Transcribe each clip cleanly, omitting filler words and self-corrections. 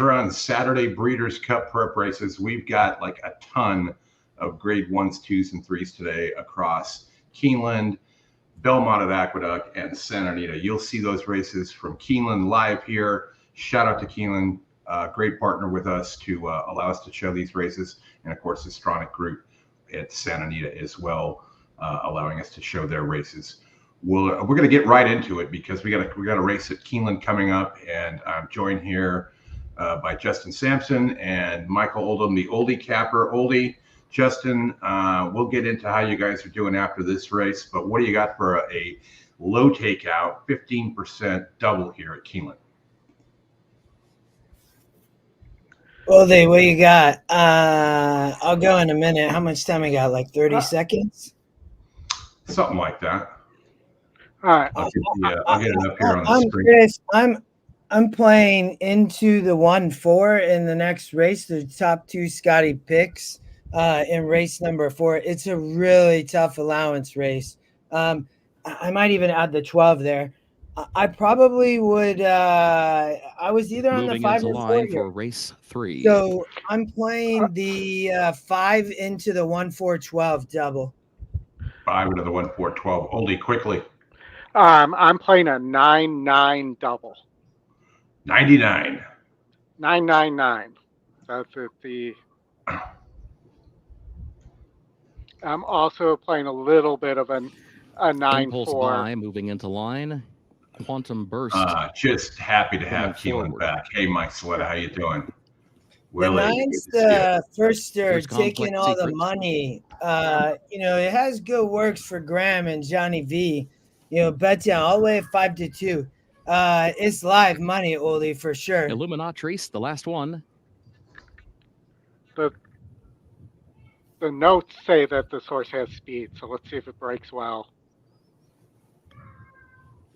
extra on Saturday Breeders' Cup prep races. We've got like a ton of grade 1s, 2s, and 3s today across Keeneland, Belmont at Aqueduct, and Santa Anita. You'll see those races from Keeneland live here. Shout out to Keeneland, great partner with us to allow us to show these races. And of course, the Stronach Group at Santa Anita as well, allowing us to show their races. We're going to get right into it because we got a race at Keeneland coming up, and I'm joined here by Justin Sampson and Michael Oldham, the Oldy capper. Oldy, Justin, we'll get into how you guys are doing after this race, but what do you got for a low takeout, 15% double here at Keeneland? Oldy, what you got? I'll go in a minute. How much time I got? Like 30 seconds? Something like that. All right. I'll get it up here on the screen. Chris, I'm playing into the 1-4 in the next race. The top two Scotty picks in race number 4. It's a really tough allowance race. I might even add the 12 there. I probably would. I was either on the 5 or 4 for race 3. So I'm playing the 5 into the 1-4-12 double. 5 into the 1-4-12. Oldy, quickly. I'm playing a 9-9 double. 99. 999. That's at the. I'm also playing a little bit of a 9-4. Impulse buy moving into line. Quantum Burst. Just happy to have Keeneland back. Hey, Mike Sletta, how you doing? Willie, the 9's the first taking all the money. It has good works for Graham and Johnny V. Bet down all the way at 5-2. It's live money, Oldy, for sure. Illuminatrice, the last one. The notes say that this horse has speed, so let's see if it breaks well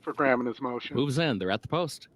for Graham and his motion. Moves in. They're at the post.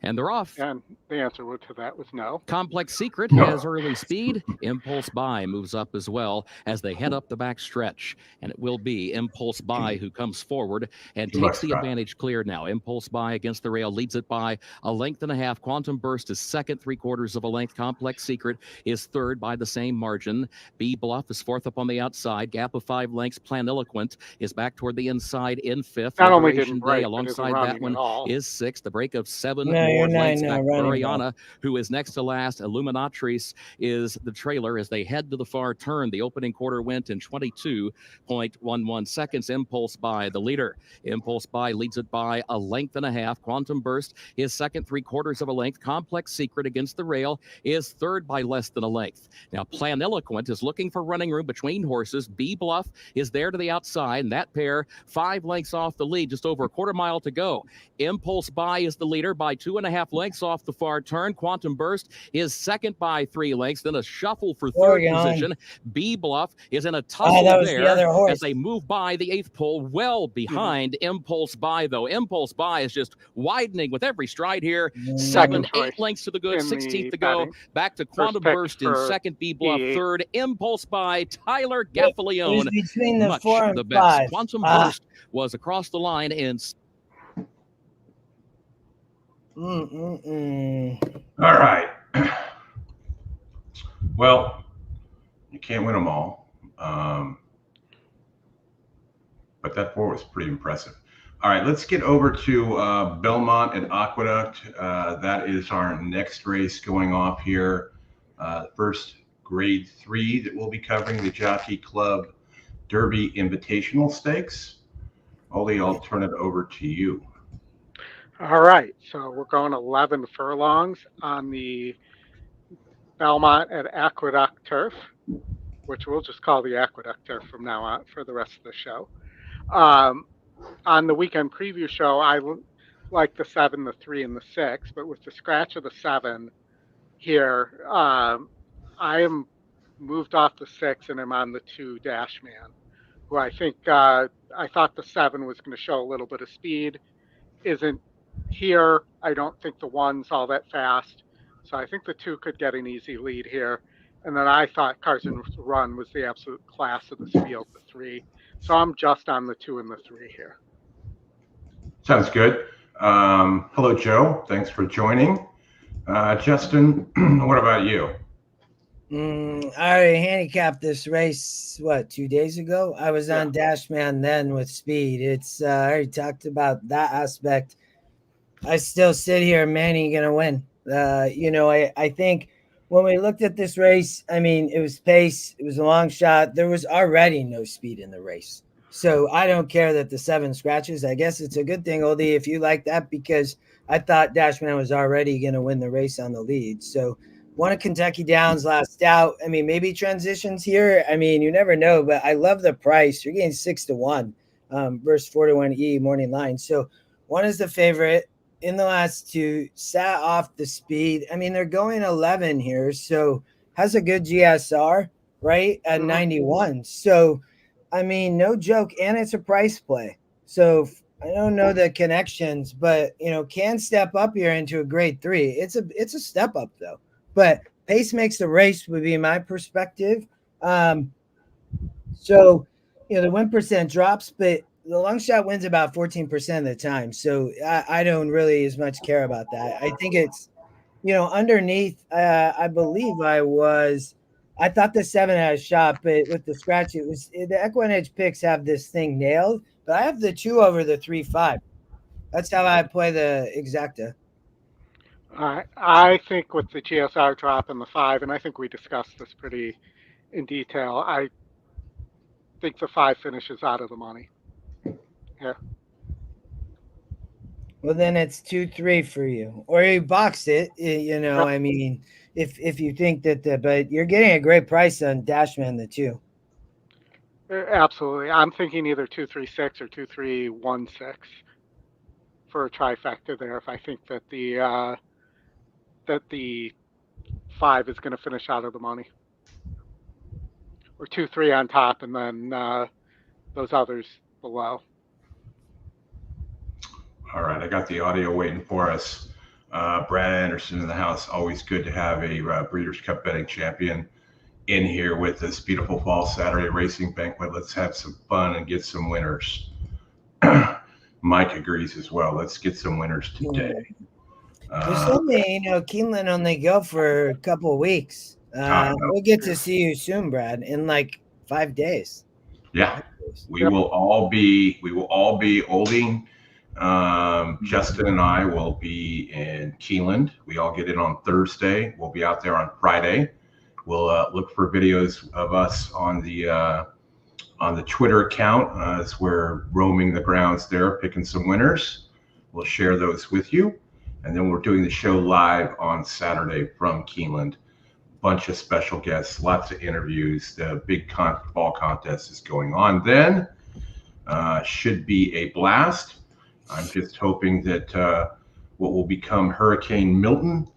And they're off. And the answer to that was no. Complex Secret has early speed. Impulse Buy moves up as well as they head up the back stretch. And it will be Impulse Buy who comes forward and takes the advantage clear now. Impulse Buy against the rail, leads it by a length and a half. Quantum Burst is second, 3/4 of a length. Complex Secret is third by the same margin. B Bluff is fourth up on the outside. Gap of 5 lengths. Planeloquent is back toward the inside in fifth. Not only didn't break, alongside that one is sixth. The break of 7 more lengths back. Mariana, who is next to last. Illuminatrice is the trailer as they head to the far turn. The opening quarter went in 22.11 seconds. Impulse Buy, the leader. Impulse Buy leads it by a length and a half. Quantum Burst is second, 3/4 of a length. Complex Secret against the rail is third by less than a length. Now, Planeloquent is looking for running room between horses. B Bluff is there to the outside, and that pair 5 lengths off the lead, just over a quarter mile to go. Impulse Buy is the leader by 2.5 lengths off the far turn. Quantum Burst is second by 3 lengths. Then a shuffle for third position. B Bluff is in a tussle there as they move by the 8th pole, well behind Impulse Buy, though. Impulse Buy is just widening with every stride here. 7, 8 lengths to the good, 16th to go. Back to Quantum Burst in second, B Bluff third. Impulse Buy, Tyler Gaffalione. Between the much 4 and the best. 5. Quantum Burst was across the line and. All right. Well, you can't win them all. But that 4 was pretty impressive. All right, let's get over to Belmont and Aqueduct. That is our next race going off here. First grade 3 that we'll be covering, the Jockey Club Derby Invitational Stakes. Ollie, I'll turn it over to you. All right, so we're going 11 furlongs on the Belmont at Aqueduct Turf, which we'll just call the Aqueduct Turf from now on for the rest of the show. On the weekend preview show, I like the 7, the 3, and the 6, but with the scratch of the 7 here, I am moved off the 6 and I'm on the 2 Dashman, who I think I thought the 7 was going to show a little bit of speed. Isn't here. I don't think the 1's all that fast. So I think the 2 could get an easy lead here. And then I thought Carson's Run was the absolute class of this field, the 3. So I'm just on the 2 and the 3 here. Sounds good. Hello, Joe. Thanks for joining. Justin, what about you? I already handicapped this race, 2 days ago? I was on Dashman then with speed. I already talked about that aspect. I still sit here, Manny gonna win. I think when we looked at this race, I mean, it was pace, it was a long shot. There was already no speed in the race. So I don't care that the 7 scratches. I guess it's a good thing, Oldy, if you like that, because I thought Dashman was already going to win the race on the lead. So one of Kentucky Downs last out. I mean, maybe transitions here. I mean, you never know, but I love the price. You're getting 6-1 versus 4-1 E morning line. So one is the favorite in the last 2, sat off the speed. I mean, they're going 11 here, so has a good GSR, right, at 91. So, I mean, no joke, and it's a price play. So I don't know the connections, but can step up here into a grade 3. It's a step up though. But pace makes the race would be my perspective. So the win percent drops, but the long shot wins about 14% of the time. So I don't really as much care about that. I think it's underneath. I believe I thought the 7 had a shot, but with the scratch, it was the EquinEdge picks have this thing nailed. But I have the 2 over the 3-5. That's how I play the exacta. I think with the GSR drop and the 5, and I think we discussed this pretty in detail, I think the 5 finishes out of the money. Yeah. Well, then it's 2-3 for you, or you box it. I mean, if you think that but you're getting a great price on Dashman the 2. Absolutely, I'm thinking either 2-3-6 or 2-3-1-6 for a trifecta there. If I think that the 5 is going to finish out of the money, or 2-3 on top, and then those others below. All right, I got the audio waiting for us. Brad Anderson in the house. Always good to have a Breeders' Cup betting champion in here with this beautiful fall Saturday racing banquet. Let's have some fun and get some winners. Mike agrees as well. Let's get some winners today. Just only, Keeneland only go for a couple of weeks. We'll get to see you soon, Brad, in like 5 days. Yeah, we will all be Oldy. Justin and I will be in Keeneland. We all get in on Thursday. We'll be out there on Friday. We'll look for videos of us on the Twitter account as we're roaming the grounds there, picking some winners. We'll share those with you. And then we're doing the show live on Saturday from Keeneland. Bunch of special guests, lots of interviews. The big fall contest is going on then. Should be a blast. I'm just hoping that what will become Hurricane Milton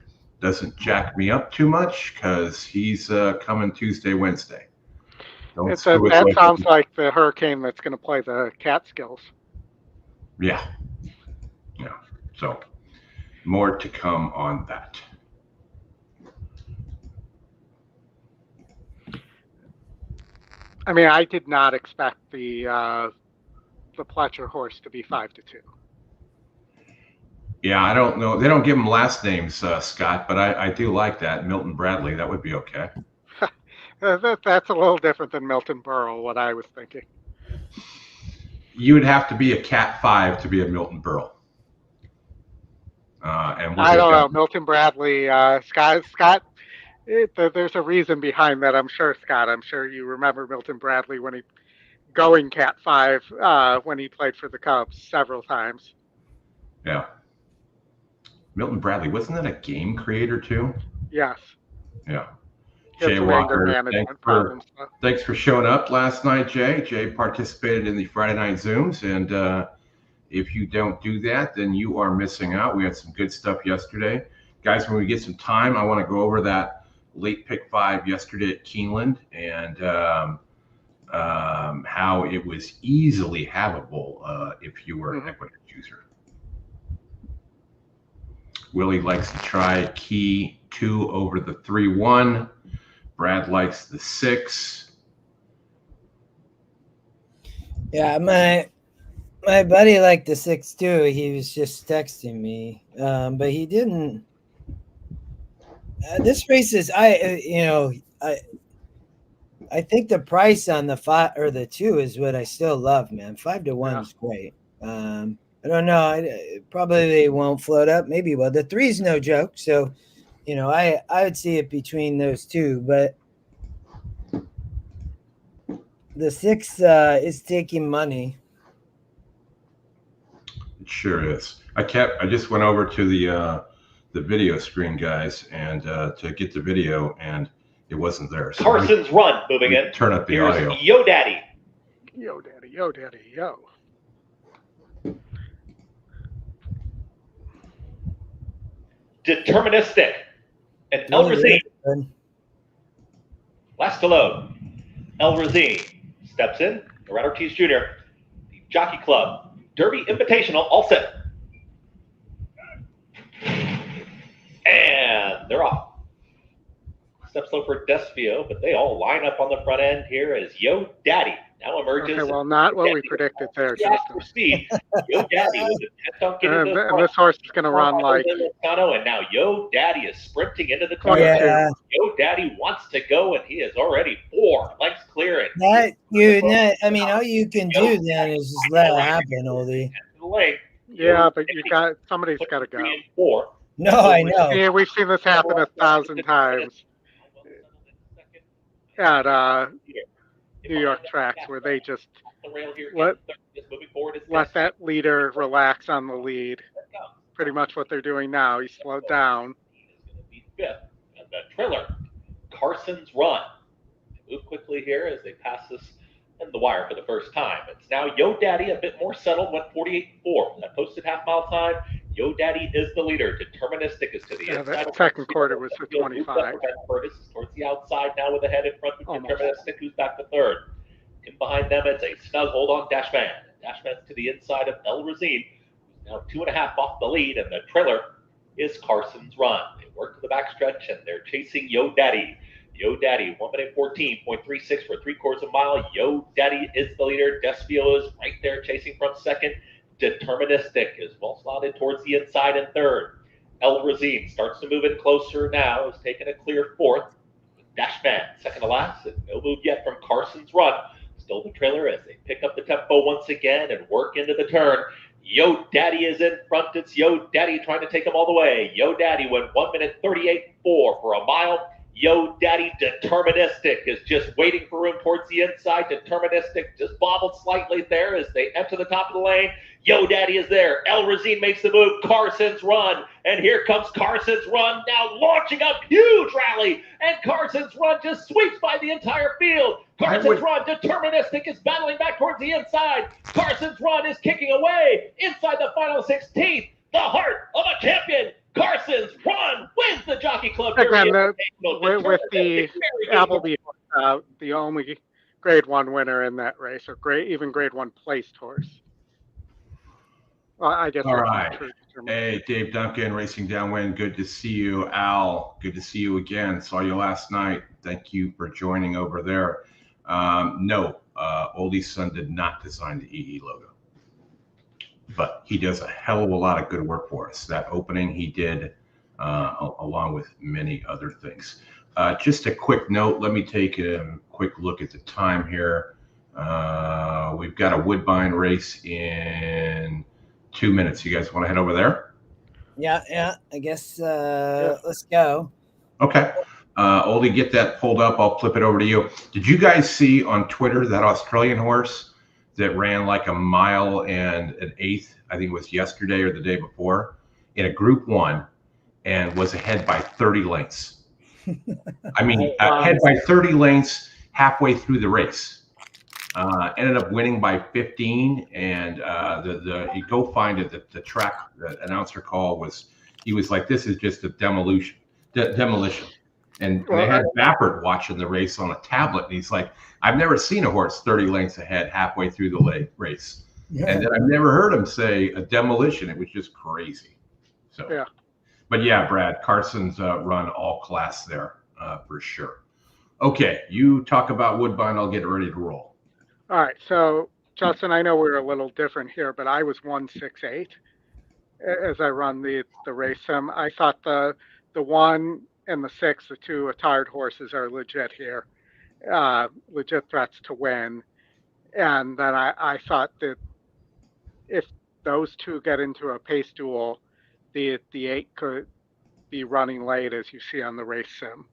doesn't jack me up too much, because he's coming Tuesday, Wednesday. That sounds like the hurricane that's going to play the Catskills. Yeah. So more to come on that. I mean, I did not expect the Pletcher horse to be 5-2. Yeah, I don't know. They don't give them last names, Scott, but I do like that. Milton Bradley, that would be okay. That's a little different than Milton Berle, what I was thinking. You would have to be a Cat 5 to be a Milton Berle. I don't know. Milton Bradley, Scott, there's a reason behind that, I'm sure, Scott. I'm sure you remember Milton Bradley when going Cat 5 when he played for the Cubs several times. Yeah. Milton Bradley, wasn't that a game creator too? Yes. Yeah. Jay Walker, thanks for showing up last night, Jay. Jay participated in the Friday night Zooms, and if you don't do that, then you are missing out. We had some good stuff yesterday. Guys, when we get some time, I want to go over that late pick 5 yesterday at Keeneland, and how it was easily havable if you were an EquinEdge user. Willie likes to try key 2 over the 3-1. Brad likes the 6. Yeah, My buddy liked the 6 too. He was just texting me, but he didn't. This race is I think the price on the 5 or the 2 is what I still love, man. 5-1 is great. I don't know. Probably they won't float up. Maybe well. The 3's no joke. So, I would see it between those two, but the 6 is taking money. It sure is. I just went over to the video screen, guys, and to get the video, and it wasn't there. So Carson's Run moving in. Turn up the Here's audio. Yo Daddy. Yo, daddy, yo, daddy, yo. Deterministic. And El Razine. Last to load. El Razine steps in. Loretta Ortiz Jr. The Jockey Club Derby Invitational all set. And they're off. Step slow for Despio, but they all line up on the front end here as Yo Daddy now emerges. Okay, well, not what we predicted there, Yeah, Justin. for speed. Yo Daddy with a 10 And this horse is going to run like... And now Yo Daddy is sprinting into the Oh, turn. yeah. Yo Daddy wants to go, and he is already 4 lengths clear. I mean, all you can do then is just let it happen, Oldie. Yeah, but somebody's got to go. 3 and 4. No, I know. Yeah, we've seen this happen 1,000 times at New York tracks where they just let that leader relax on the lead. Pretty much what they're doing now. He slowed down. He's going to be 5th. And the trailer, Carson's Run. They move quickly here as they pass this in the wire for the first time. It's now Yo Daddy, a bit more settled, went 48-4. That posted half-mile time. Yo Daddy is the leader. Deterministic is to the inside. That second quarter was for 25. Curtis is towards the outside now with a head in front of Deterministic, who's back to 3rd. In behind them, it's a snug hold on Dashman. Dashman's to the inside of El Razine, who's now 2.5 off the lead, and the trailer is Carson's Run. They work to the backstretch, and they're chasing Yo Daddy. Yo Daddy, 1 minute 14.36 for 3/4 of a mile. Yo Daddy is the leader. Despio is right there chasing from 2nd. Deterministic is well slotted towards the inside in 3rd. El Razine starts to move in closer now, is taking a clear 4th. Dashman, 2nd to last, and no move yet from Carson's Run. Still the trailer as they pick up the tempo once again and work into the turn. Yo Daddy is in front. It's Yo Daddy trying to take him all the way. Yo Daddy went 1 minute 38.4 for a mile. Yo Daddy Deterministic is just waiting for room towards the inside. Deterministic just bobbled slightly there as they enter the top of the lane. Yo Daddy is there. El Razine makes the move. Carson's Run. And here comes Carson's Run now launching a huge rally. And Carson's Run just sweeps by the entire field. Carson's Run, Deterministic is battling back towards the inside. Carson's Run is kicking away inside the final 16th. The heart of a champion. Carson's Run wins the Jockey Club Derby. Again, with the Appleby, the only Grade 1 winner in that race, or even Grade 1 placed horse. Well, I guess. All right. Hey, Dave Duncan, Racing Downwind. Good to see you. Al, good to see you again. Saw you last night. Thank you for joining over there. No, Oldie's son did not design the EE logo, but he does a hell of a lot of good work for us. That opening he did, along with many other things. Just a quick note. Let me take a quick look at the time here. We've got a Woodbine race in 2 minutes. You guys want to head over there? Yeah. I guess let's go. Okay. Oldie, get that pulled up. I'll flip it over to you. Did you guys see on Twitter that Australian horse that ran like 1 mile and an 1/8, I think it was yesterday or the day before, in a Group 1 and was ahead by 30 lengths? I mean, ahead by 30 lengths halfway through the race. Ended up winning by 15, and you go find it. The track, the announcer call was, he was like, "This is just a demolition." And they had Baffert watching the race on a tablet, and he's like, "I've never seen a horse 30 lengths ahead halfway through the race." Yeah. And then I've never heard him say a demolition. It was just crazy. So, yeah. But yeah, Brad, Carson's Run all class there for sure. Okay, you talk about Woodbine. I'll get ready to roll. All right, so Justin, I know we're a little different here, but I was 168 as I run the race sim. I thought the 1 and the 6, the 2 attired horses, are legit here, legit threats to win. And then I thought that if those 2 get into a pace duel, the 8 could be running late, as you see on the race sim.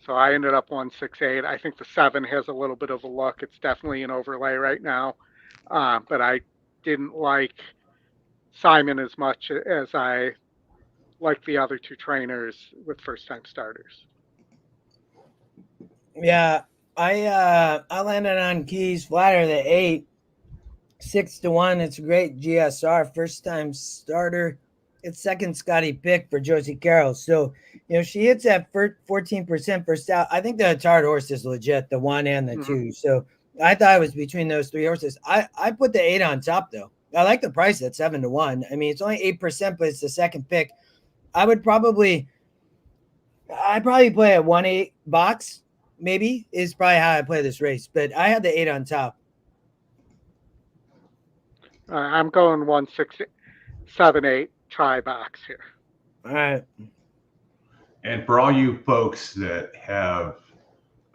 So I ended up 168. I think the 7 has a little bit of a look. It's definitely an overlay right now, but I didn't like Simon as much as I like the other 2 trainers with first-time starters. Yeah, I landed on Keys Flatter, the 8, 6-1. It's a great GSR, first-time starter. It's second Scotty pick for Josie Carroll. So, she hits at 14% first out. I think the attired horse is legit, the 1 and the 2. So I thought it was between those 3 horses. I put the 8 on top, though. I like the price at 7-1. I mean, it's only 8%, but it's the second pick. I'd probably play at 1-8 box, maybe, is probably how I play this race. But I had the 8 on top. I'm going 1-6, 7-8 try box here. All right. And for all you folks that have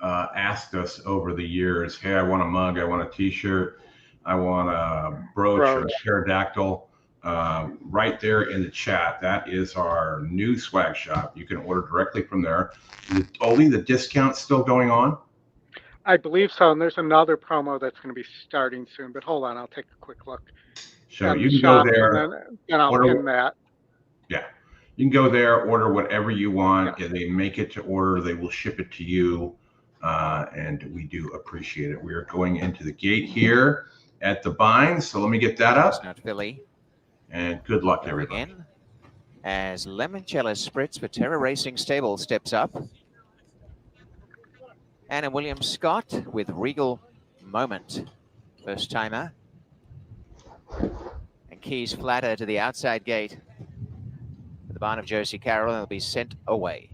asked us over the years, hey, I want a mug, I want a T-shirt, I want a brooch or a pterodactyl, right there in the chat, that is our new swag shop. You can order directly from there. Only the discount's still going on? I believe so, and there's another promo that's going to be starting soon, but hold on, I'll take a quick look. So you can go there. And I'll pin that. Yeah. You can go there, order whatever you want. If they make it to order, they will ship it to you. And we do appreciate it. We are going into the gate here at the Vine. So let me get that up. Philly. And good luck, everybody. Again, as Limoncello Spritz for Terra Racing Stable steps up. Anna Williams Scott with Regal Moment, first timer. And Keys Flatter to the outside gate. The barn of Josie Carroll, and will be sent away.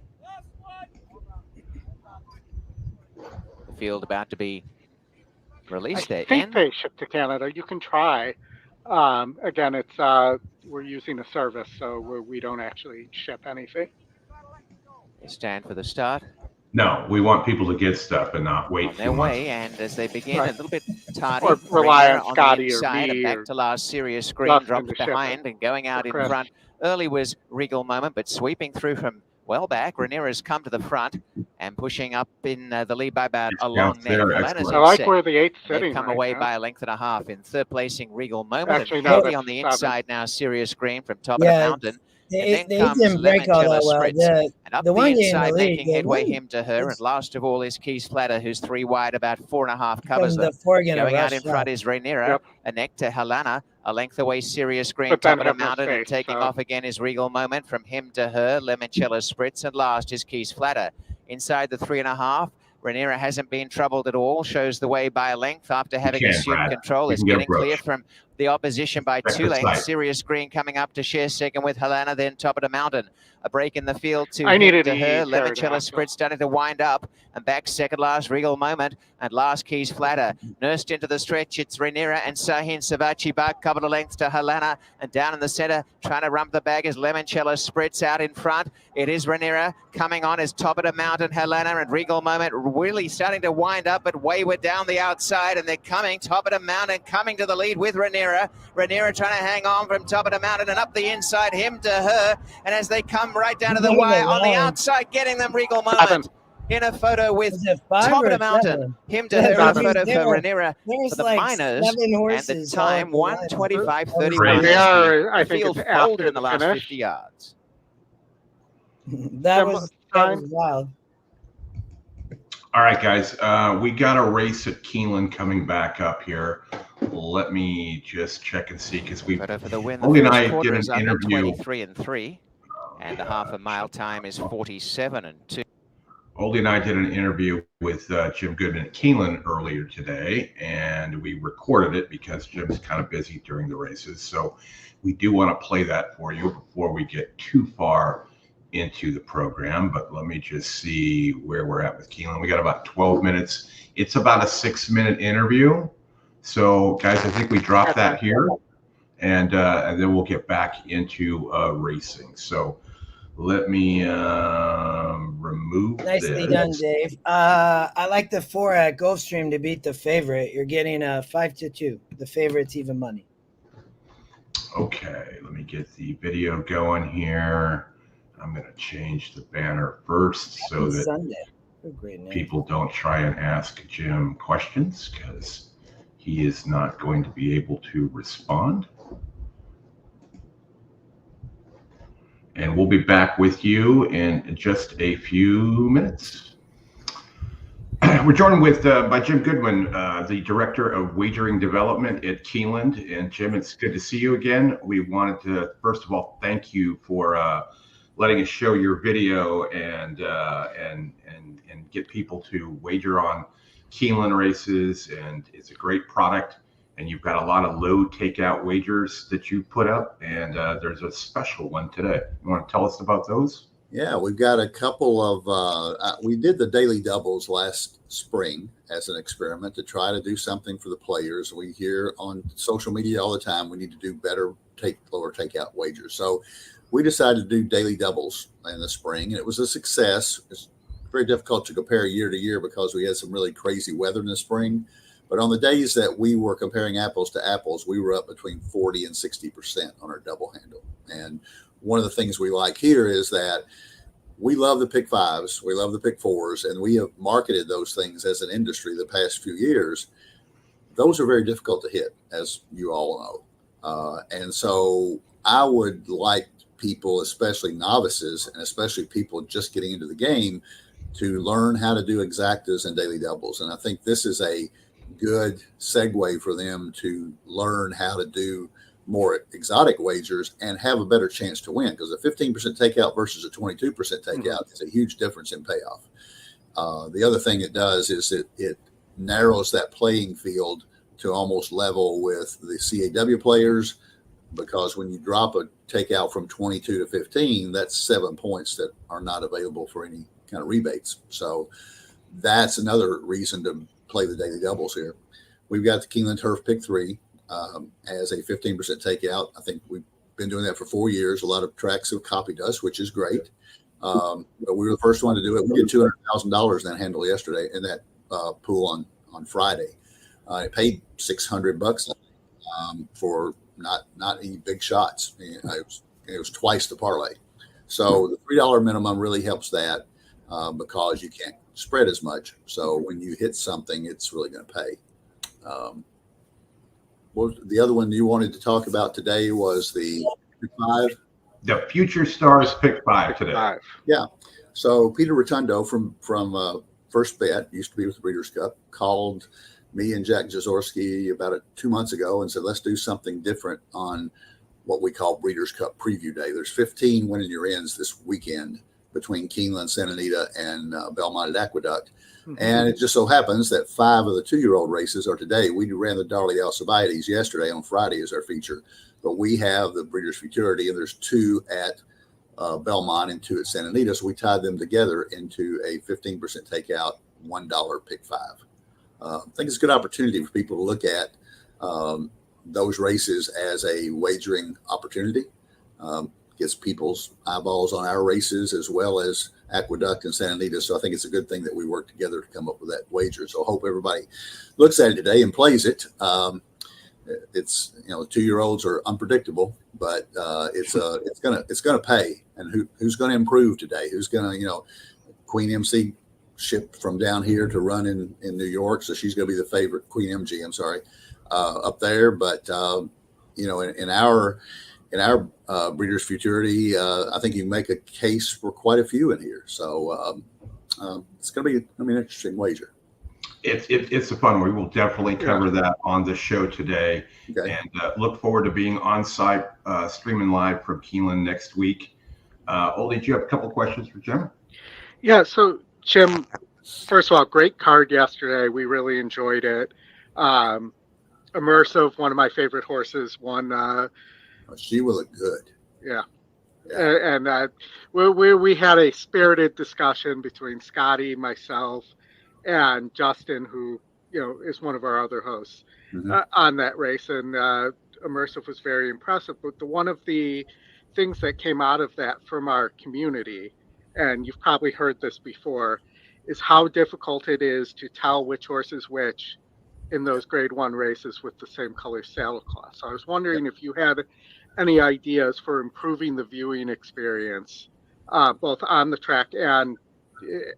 The field about to be released. I think they ship to Canada. You can try. Again, it's we're using a service, so we don't actually ship anything. They stand for the start. No, we want people to get stuff and not wait on their way. And as they begin, a little bit tardy, or rely on Scotty or me. Back to last serious screen, dropped behind and going out in front. Early was Regal Moment, but sweeping through from well back. Rhaenyra's come to the front and pushing up in the lead by about a long neck. I like where the 8's sitting. They've come away by a length and a half. In third placing, Regal Moment. Actually, and heavy on the inside now, serious green from top of the mountain. They didn't break all that well. And up the inside, making headway, Him to Her. And last of all is Keys Flatter, who's 3 wide, about 4.5 covers them. Going out in front is Rhaenyra, a neck to Helena, a length away, serious green, top of the mountain, and taking off again is Regal Moment. From Him to Her, Limoncello Spritz, and last is Keys Flatter. Inside the 3.5. Rhaenyra hasn't been troubled at all, shows the way by a length after having assumed control. Is getting clear from the opposition by 2 lengths. Serious Green coming up to share second with Helena, then top of the mountain. A break in the field to Him to Her. Limoncello Spritz starting to wind up. And back second last, Regal Moment. And last, Keys Flatter. Nursed into the stretch, it's Rhaenyra and Sahin Savachi Buck. Couple of lengths to Helena. And down in the center, trying to rump the bag is Limoncello Spritz out in front. It is Rhaenyra coming on as top of the mountain, Helena and Regal Moment really starting to wind up, but wayward down the outside, and they're coming top of the mountain, coming to the lead with Rhaenyra. Rhaenyra trying to hang on from top of the mountain and up the inside, Him to Her. And as they come right down to the wire on the outside, getting them Regal Moment. In a photo with top of the mountain, Him to Her in a photo for Rhaenyra for the minors, and the time 1:25.31. I think field folded in the last 50 yards. That was wild. All right, guys, we got a race at Keeneland coming back up here. Let me just check and see, because we Oldy and I did an interview. 23-3, and the half a mile time is 47-2. Oldy and I did an interview with Jim Goodman at Keeneland earlier today, and we recorded it because Jim's kind of busy during the races. So we do want to play that for you before we get too far into the program. But let me just see where we're at with Keeneland. We got about 12 minutes. It's about a 6-minute interview. So, guys, I think we drop that here, and then we'll get back into racing. So let me remove Nicely this. done, Dave. I like the 4 at Gulfstream to beat the favorite. You're getting a 5-2. The favorite's even money. Okay, let me get the video going here. I'm going to change the banner first so that people don't try and ask Jim questions, because he is not going to be able to respond. And we'll be back with you in just a few minutes. We're joined with by Jim Goodman, the Director of Wagering Development at Keeneland. And Jim, it's good to see you again. We wanted to, first of all, thank you for letting us show your video and get people to wager on Keeneland races. And it's a great product. And you've got a lot of low takeout wagers that you put up. And there's a special one today. You want to tell us about those? Yeah, we've got a couple of, we did the daily doubles last spring as an experiment to try to do something for the players. We hear on social media all the time, we need to do better lower takeout wagers. So we decided to do daily doubles in the spring, and it was a success. It's very difficult to compare year to year because we had some really crazy weather in the spring. But on the days that we were comparing apples to apples, we were up between 40 and 60% on our double handle. And one of the things we like here is that we love the pick fives, we love the pick fours, and we have marketed those things as an industry the past few years. Those are very difficult to hit, as you all know. And so I would like people, especially novices, and especially people just getting into the game, to learn how to do exactas and daily doubles. And I think this is a good segue for them to learn how to do more exotic wagers and have a better chance to win, because a 15% takeout versus a 22% takeout is a huge difference in payoff. The other thing it does is it narrows that playing field to almost level with the CAW players, because when you drop a takeout from 22 to 15, that's 7 points that are not available for any kind of rebates. So that's another reason to play the daily doubles here. We've got the Keeneland Turf Pick 3 as a 15% takeout. I think we've been doing that for 4 years. A lot of tracks have copied us, which is great. But we were the first one to do it. We did $200,000 in that handle yesterday, in that pool on Friday. It paid $600 for not any big shots. It was twice the parlay. So the $3 minimum really helps that because you can't spread as much. So when you hit something, it's really going to pay. What was the other one you wanted to talk about today? Was the pick 5? The Future Stars Pick 5 today. Yeah. So Peter Rotundo from First Bet, used to be with the Breeders' Cup, called me and Jack Jaworski about 2 months ago and said, let's do something different on what we call Breeders' Cup Preview Day. There's 15 winning your ends this weekend between Keeneland, Santa Anita, and Belmont at Aqueduct. Mm-hmm. And it just so happens that 5 of the 2-year-old races are today. We ran the Darley Alcibiades yesterday on Friday as our feature, but we have the Breeders' Futurity, and there's 2 at Belmont and 2 at Santa Anita. So we tied them together into a 15% takeout, $1 pick 5. I think it's a good opportunity for people to look at those races as a wagering opportunity. Gets people's eyeballs on our races as well as Aqueduct and Santa Anita. So I think it's a good thing that we work together to come up with that wager. So I hope everybody looks at it today and plays it. It's, 2-year-olds are unpredictable, but it's gonna pay. And who's going to improve today? Who's going to, Queen MC shipped from down here to run in New York, so she's going to be the favorite. Queen MG, I'm sorry, up there. But in our Breeders' Futurity, I think you can make a case for quite a few in here. So it's going to be an interesting wager. It's a fun one. We will definitely cover that on the show today. Okay. And look forward to being on site, streaming live from Keeneland next week. Oldy, do you have a couple questions for Jim? Yeah. So Jim, first of all, great card yesterday. We really enjoyed it. Immersive, one of my favorite horses, won. She will look good. Yeah. And we had a spirited discussion between Scotty, myself, and Justin, who is one of our other hosts on that race, and Immersive was very impressive. But one of the things that came out of that from our community, and you've probably heard this before, is how difficult it is to tell which horse is which in those Grade 1 races with the same color saddle cloth. So I was wondering if you had any ideas for improving the viewing experience, both on the track and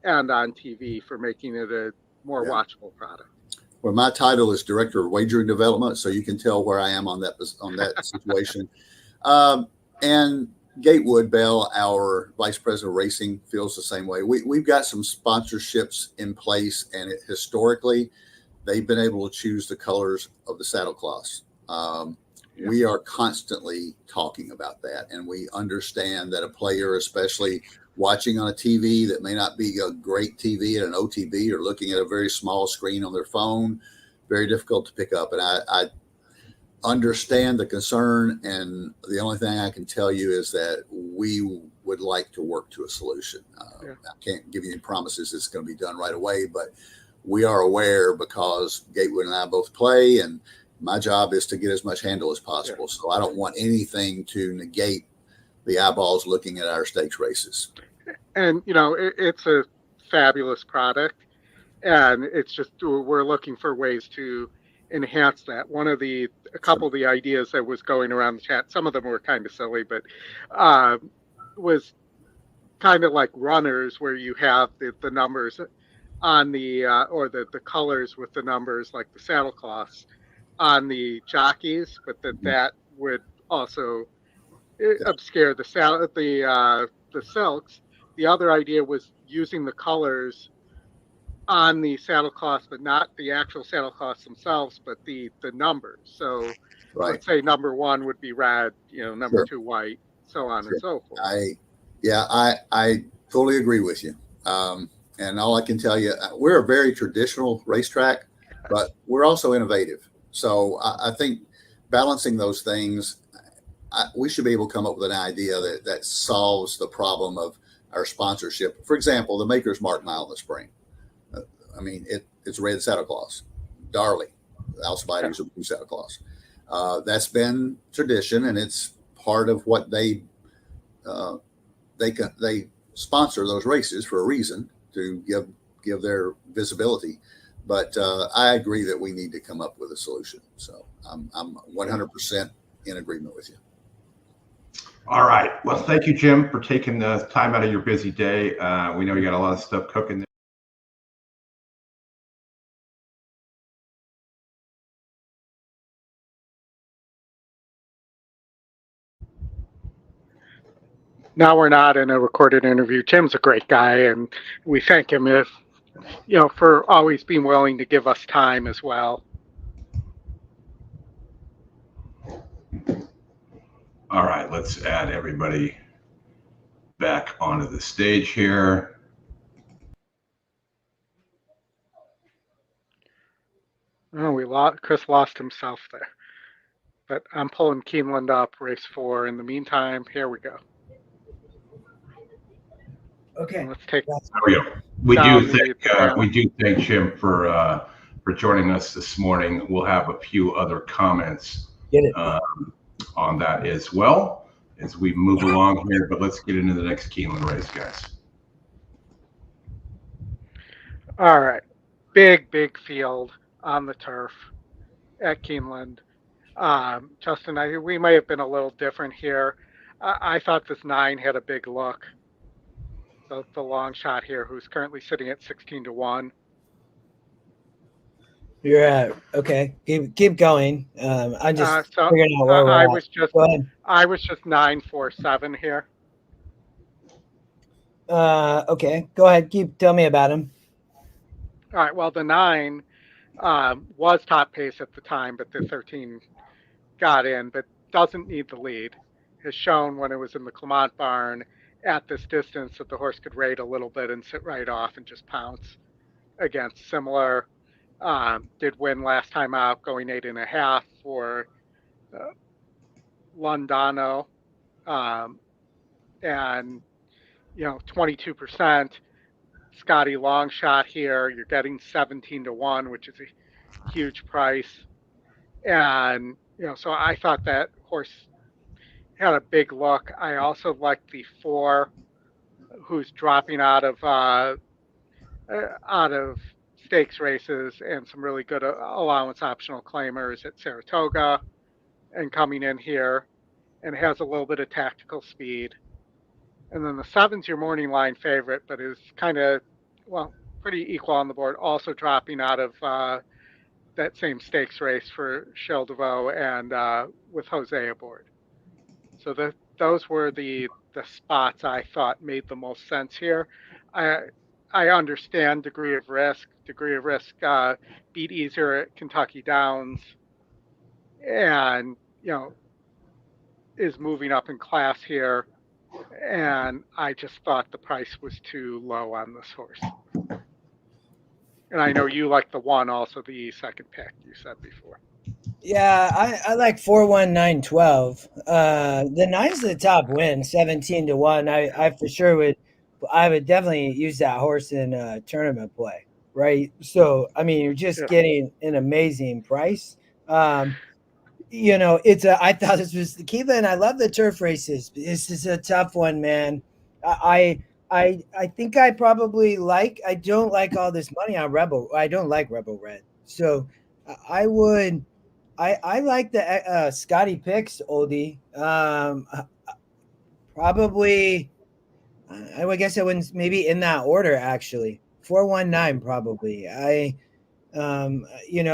on TV, for making it a more watchable product. Well, my title is Director of Wagering Development, so you can tell where I am on that situation. And Gatewood Bell, our Vice President of Racing, feels the same way. We've got some sponsorships in place, and historically, they've been able to choose the colors of the saddle cloths. We are constantly talking about that, and we understand that a player, especially watching on a TV that may not be a great TV at an OTB, or looking at a very small screen on their phone, very difficult to pick up. And I understand the concern, and the only thing I can tell you is that we would like to work to a solution. I can't give you any promises it's going to be done right away, but we are aware, because Gatewood and I both play, and my job is to get as much handle as possible. So I don't want anything to negate the eyeballs looking at our stakes races. And, it's a fabulous product, and it's just, we're looking for ways to enhance that. A couple of the ideas that was going around the chat, some of them were kind of silly, but was kind of like runners, where you have the numbers on the, or the colors with the numbers, like the saddle cloths on the jockeys, but that would also obscure the silks. The other idea was using the colors on the saddle cloths, but not the actual saddle cloths themselves, but the numbers. So let's say number 1 would be red, number 2 white, so on and so forth. I totally agree with you. And all I can tell you, we're a very traditional racetrack, but we're also innovative. So I think balancing those things, we should be able to come up with an idea that solves the problem of our sponsorship. For example, the Maker's Mark Mile in the spring. It's red saddle cloths. Darley, Alcibiades, are blue saddle cloths. That's been tradition, and it's part of what they sponsor those races for a reason, to give their visibility. But I agree that we need to come up with a solution. So I'm 100% in agreement with you. All right. Well, thank you, Jim, for taking the time out of your busy day. We know you got a lot of stuff cooking there. Now we're not in a recorded interview. Jim's a great guy, and we thank him for always being willing to give us time as well. All right, let's add everybody back onto the stage here. Oh, Chris lost himself there. But I'm pulling Keeneland up, race 4. In the meantime, here we go. Okay. Let's take. There we go. We do thank Jim for joining us this morning. We'll have a few other comments on that as well as we move along here. But let's get into the next Keeneland race, guys. All right, big field on the turf at Keeneland. Justin, we may have been a little different here. I thought this 9 had a big look. The long shot here, who's currently sitting at 16-1. You're okay. Keep going. I just figuring out where I was just 9-4-7 here. Okay, go ahead. Tell me about him. All right. Well, the 9 was top pace at the time, but the 13 got in, but doesn't need the lead. Has shown when it was in the Clement barn at this distance that the horse could rate a little bit and sit right off and just pounce against similar. Did win last time out, going 8.5 for Londano, and 22%. Scotty long shot here. You're getting 17-1, which is a huge price. And, so I thought that horse had a big look. I also liked the 4, who's dropping out of stakes races and some really good allowance optional claimers at Saratoga and coming in here, and has a little bit of tactical speed. And then the 7's your morning line favorite, but is kind of, pretty equal on the board, also dropping out of that same stakes race for Shell DeVoe and with Jose aboard. So those were the spots I thought made the most sense here. I understand degree of risk. Degree of risk beat easier at Kentucky Downs, and is moving up in class here. And I just thought the price was too low on this horse. And I know you like the 1, also the second pick you said before. Yeah, I like 4-1-9-12. The 9's the top win, 17-1. I for sure would definitely use that horse in tournament play, right? So I mean, you're just getting an amazing price. I thought this was the Keeneland. I love the turf races. This is a tough one, man. I think I probably I don't like all this money on Rebel. I don't like Rebel Red. So I would. I like the Scotty picks, Oldy. Probably, I guess I wouldn't, maybe in that order, actually. 4-1-9, probably. I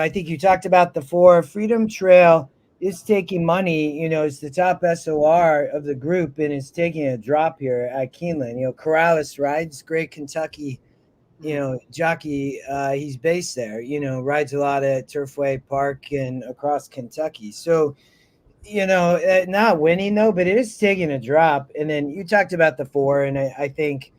think you talked about the 4. Freedom Trail is taking money. It's the top SOR of the group, and it's taking a drop here at Keeneland. Corrales rides great Kentucky. Jockey, he's based there, rides a lot at Turfway Park and across Kentucky. So, not winning though, but it is taking a drop. And then you talked about the 4, and I think,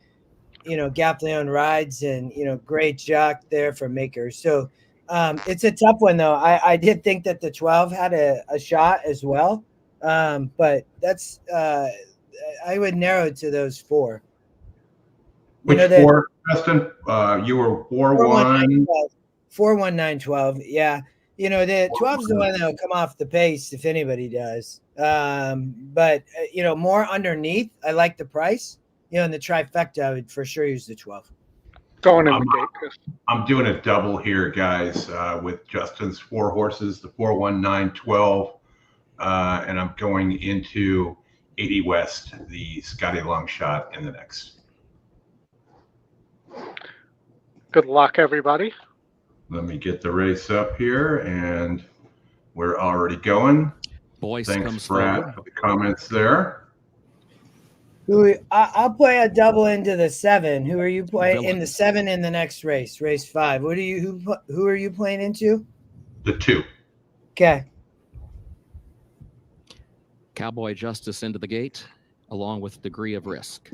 Gap Leon rides and, great jock there for Makers. So it's a tough one though. I did think that the 12 had a shot as well. But that's, I would narrow it to those 4. Which 4, Justin? You were 4-1. 4-1-9-12. Yeah. The 12's the one that will come off the pace if anybody does. But more underneath. I like the price. In the trifecta, I would for sure use the 12. Going in the gate, Chris. I'm doing a double here, guys, with Justin's 4 horses, the 4-1-9-12, and I'm going into 80 West, the Scotty Long Shot in the next. Good luck, everybody. Let me get the race up here, and we're already going. Boyce Thanks, comes Brad, forward. for the comments there. I'll play a double into the 7. Who are you playing in the 7 in the next race, race 5? Who are you playing into? The 2. Okay. Cowboy Justice into the gate, along with degree of risk.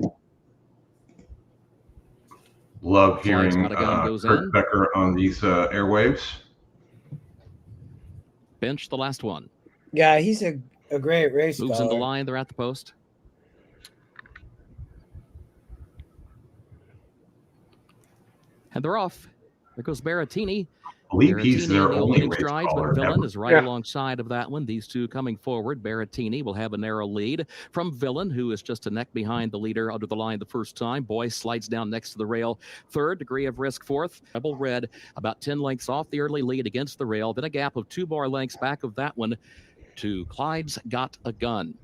Love hearing Kurt Becker on these airwaves. Bench the last one. Yeah, he's a great race. Moves in the line. They're at the post. And they're off. There goes Berrettini. I believe he's their only race caller. Villain is right alongside of that one. These two coming forward. Berrettini will have a narrow lead from Villain, who is just a neck behind the leader under the line the first time. Boyce slides down next to the rail. 3rd, degree of risk 4th. Rebel Red about 10 lengths off the early lead against the rail. Then a gap of 2 bar lengths back of that one to Clyde's Got a Gun.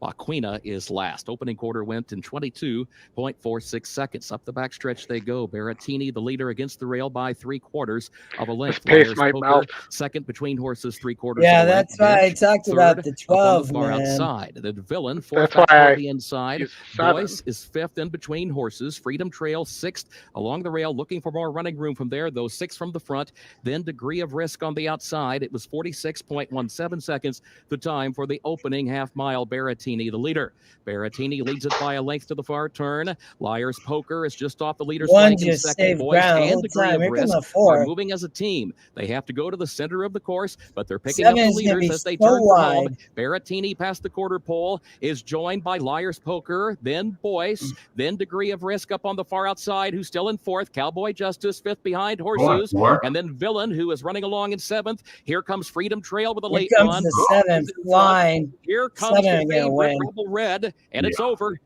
Aquina is last. Opening quarter went in 22.46 seconds. Up the backstretch they go. Berrettini, the leader, against the rail by 3/4 of a length. Pace might melt. Second between horses, 3/4. Yeah, that's why I talked about the 12, the far man. outside. The Villain, 4th on the inside. Boyce is 5th in between horses. Freedom Trail, 6th along the rail, looking for more running room from there. Those 6 from the front. Then degree of risk on the outside. It was 46.17 seconds, the time for the opening half mile. Berrettini Berrettini, the leader. Berrettini leads it by a length to the far turn. Liar's Poker is just off the leader's One flank in just second. saved Boys ground and all the Degree time. of Here comes Risk a 4. are moving as a team. They have to go to the center of the course, but they're picking 7 up the is gonna leaders be as they so turn for home. wide. Berrettini past the quarter pole is joined by Liar's Poker, then Boyce, then Degree of Risk up on the far outside, who's still in fourth. Cowboy Justice fifth behind Horses, and then Villain, who is running along in seventh. Here comes Freedom Trail with a late Here comes one. the 7 flying. Here comes 7 the gonna favorite, win. Rebel Red, and it's over.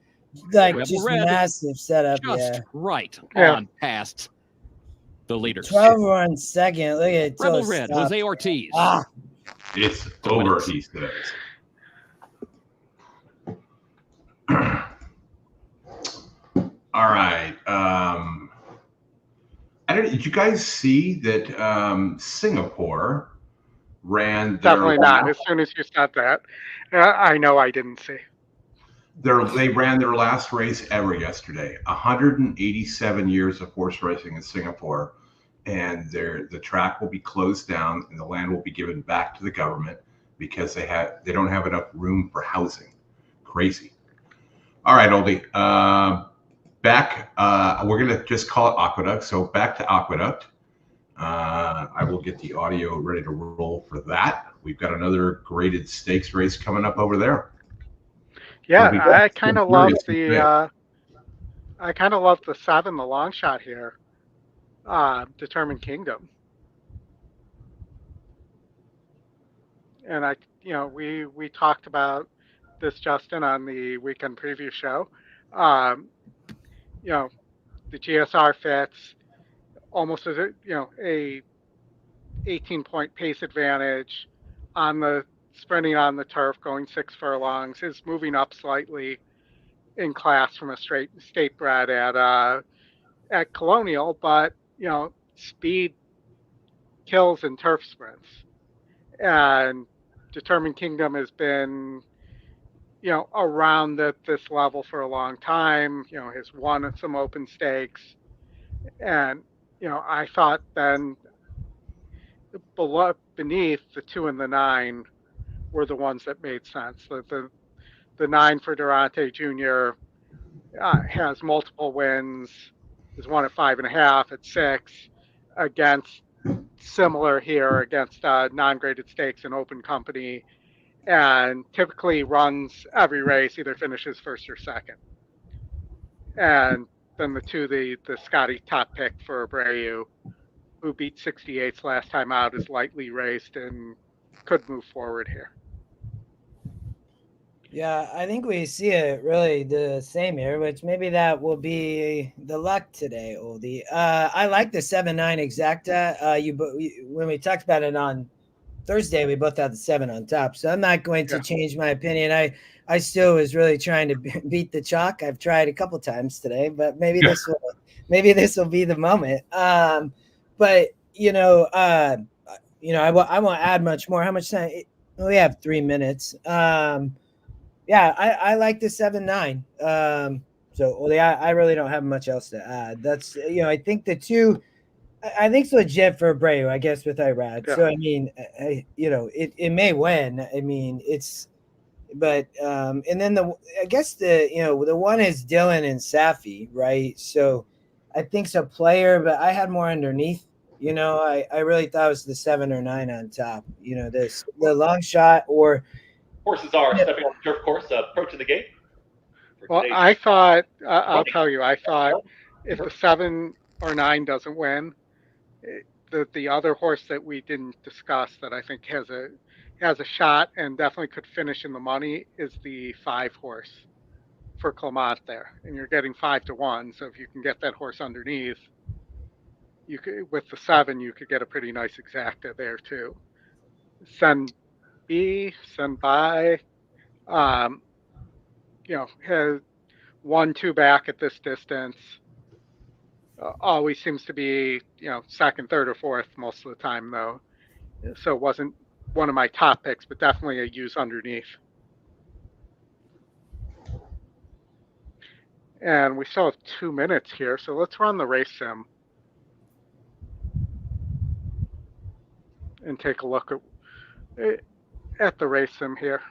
Like Rebel just Red, massive setup. just Yeah. right on past the leaders. 12 on second. Look at it. Rebel Red, Jose Ortiz. It's over, he says. All right. Did you guys see that Singapore ran their Definitely not. As soon as you said that, I know I didn't see. They ran their last race ever yesterday. 187 years of horse racing in Singapore, and the track will be closed down and the land will be given back to the government because they don't have enough room for housing. Crazy. All right, Oldy. Back. We're gonna just call it Aqueduct. So back to Aqueduct. I will get the audio ready to roll for that. We've got another graded stakes race coming up over there. Yeah, I kind of love the 7, the long shot here. Determined Kingdom. And we talked about this, Justin, on the weekend preview show. The GSR fits almost as a 18-point pace advantage on the sprinting on the turf, going 6 furlongs, is moving up slightly in class from a state bred at Colonial, but speed kills in turf sprints. And Determined Kingdom has been around this level for a long time, has won some open stakes. And, I thought then beneath the 2 and the 9 were the ones that made sense. The 9 for Durante Jr. Has multiple wins, has won at 5.5, at 6, against similar here against non-graded stakes and open company, and typically runs every race, either finishes first or second. And then the 2, the Scotty top pick for Abreu, who beat 68's last time out, is lightly raced and could move forward here. Yeah, I think we see it really the same here, which maybe that will be the luck today, Oldie. I like the 7-9 exacta. When we talked about it on Thursday, we both had the 7 on top, so I'm not going to change my opinion. I still was really trying to beat the chalk. I've tried a couple times today, but maybe this will be the moment. But I won't add much more. How much time? We have 3 minutes. I like the 7-9. So Ollie, I really don't have much else to add. That's I think the 2. I think it's legit for Abreu, I guess, with Irad. Yeah. So I mean, it may win. I mean, but and then I guess the one is Dylan and Safi, right? So I think it's a player, but I had more underneath. I really thought it was the 7 or 9 on top. The long shot or. Horses are stepping on the turf course, approaching the gate. Well, I thought, I'll tell you, I thought if the 7 or 9 doesn't win, the other horse that we didn't discuss that I think has a shot and definitely could finish in the money is the 5 horse for Clement there. And you're getting 5-1. So if you can get that horse underneath, you could, with the 7, you could get a pretty nice exacta there too. Send by, has 1-2 back at this distance. Always seems to be, second, third, or fourth most of the time, though. So it wasn't one of my top picks, but definitely a use underneath. And we still have 2 minutes here, so let's run the race sim and take a look at the race sim here.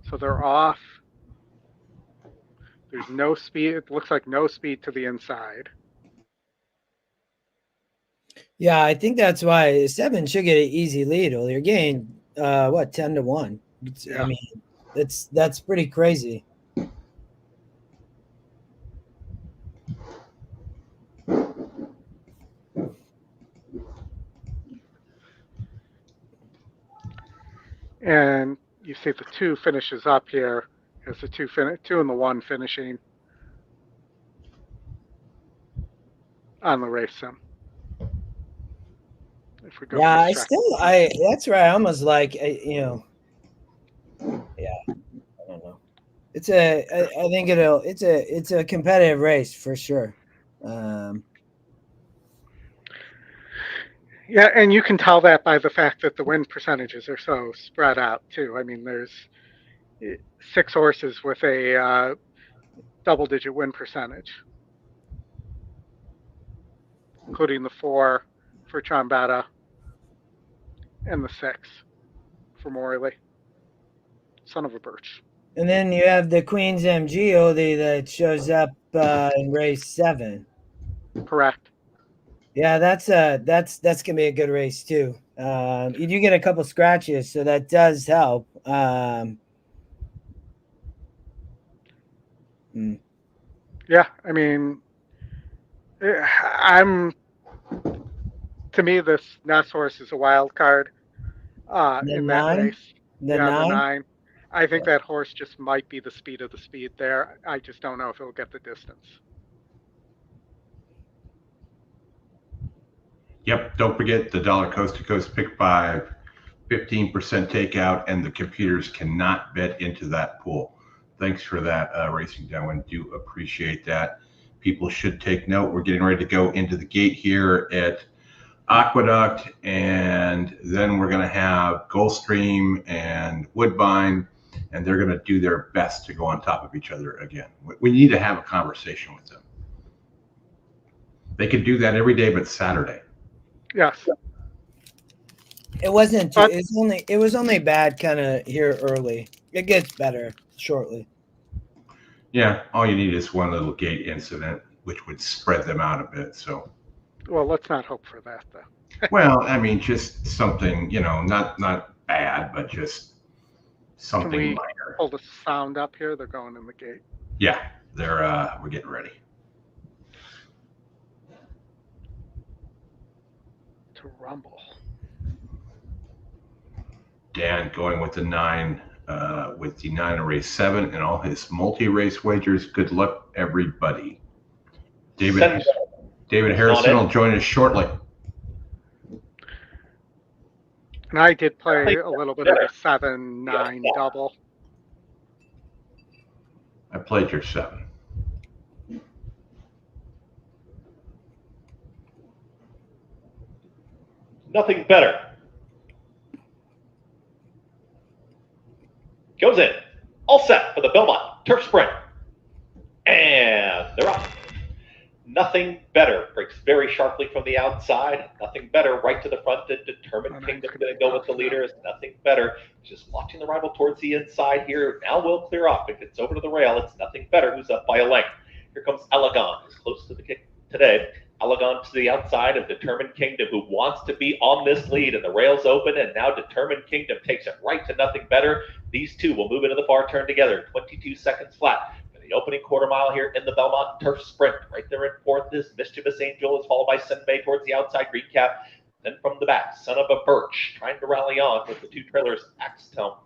So they're off. There's no speed. It looks like no speed to the inside. Yeah, I think that's why 7 should get an easy lead. Well, you're getting 10-1. Yeah. I mean, that's pretty crazy. And you see the 2 finishes up here as the 2 and the 1 finishing on the race sim. If we go, yeah, that's right. I almost like, yeah, I don't know. I think it's a competitive race for sure. Yeah, and you can tell that by the fact that the win percentages are so spread out too. I mean, there's 6 horses with a double-digit win percentage, including the 4 for Trombetta and the 6 for Morley. Son of a birch. And then you have the Queen's MG Oldy that shows up in race 7. Correct. Yeah, that's gonna be a good race too. You do get a couple scratches, so that does help. Yeah, I mean, to me, this Ness horse is a wild card in that race. The 9. I think that horse just might be the speed of the speed there. I just don't know if it'll get the distance. Yep. Don't forget the $1 Coast to Coast Pick 5, 15% takeout, and the computers cannot bet into that pool. Thanks for that, Racing Darwin. Do appreciate that. People should take note. We're getting ready to go into the gate here at Aqueduct, and then we're going to have Gulfstream and Woodbine, and they're going to do their best to go on top of each other again. We need to have a conversation with them. They could do that every day but Saturday. Yes. It wasn't. It was only bad kind of here early. It gets better shortly. Yeah, all you need is one little gate incident, which would spread them out a bit. So. Well, let's not hope for that, though. Well, I mean, just something, not bad, but just something Can we minor. Pull the sound up here. They're going in the gate. Yeah, we're getting ready to rumble. Dan going with the 9, in race 7 and all his multi-race wagers. Good luck, everybody. David Harrison will join us shortly. And I did play a little bit of a 7-9 double. I played your 7. Nothing better. Goes in. All set for the Belmont Turf Sprint. And they're off. Nothing better. Breaks very sharply from the outside. Nothing better. Right to the front. The Determined Kingdom's going to go with the leaders. Nothing better. Just watching the rival towards the inside here. Now will clear off. If it's over to the rail, it's Nothing Better, who's up by a length. Here comes Elegant, who's close to the kick today. Elegant to the outside of Determined Kingdom, who wants to be on this lead, and the rail's open, and now Determined Kingdom takes it right to Nothing Better. These two will move into the far turn together. 22 seconds flat. The opening quarter mile here in the Belmont Turf Sprint. Right there in 4th is Mischievous Angel, is followed by Senbei towards the outside, green cap. Then from the back, Son of a Birch, trying to rally on with the 2 trailers, Axtone.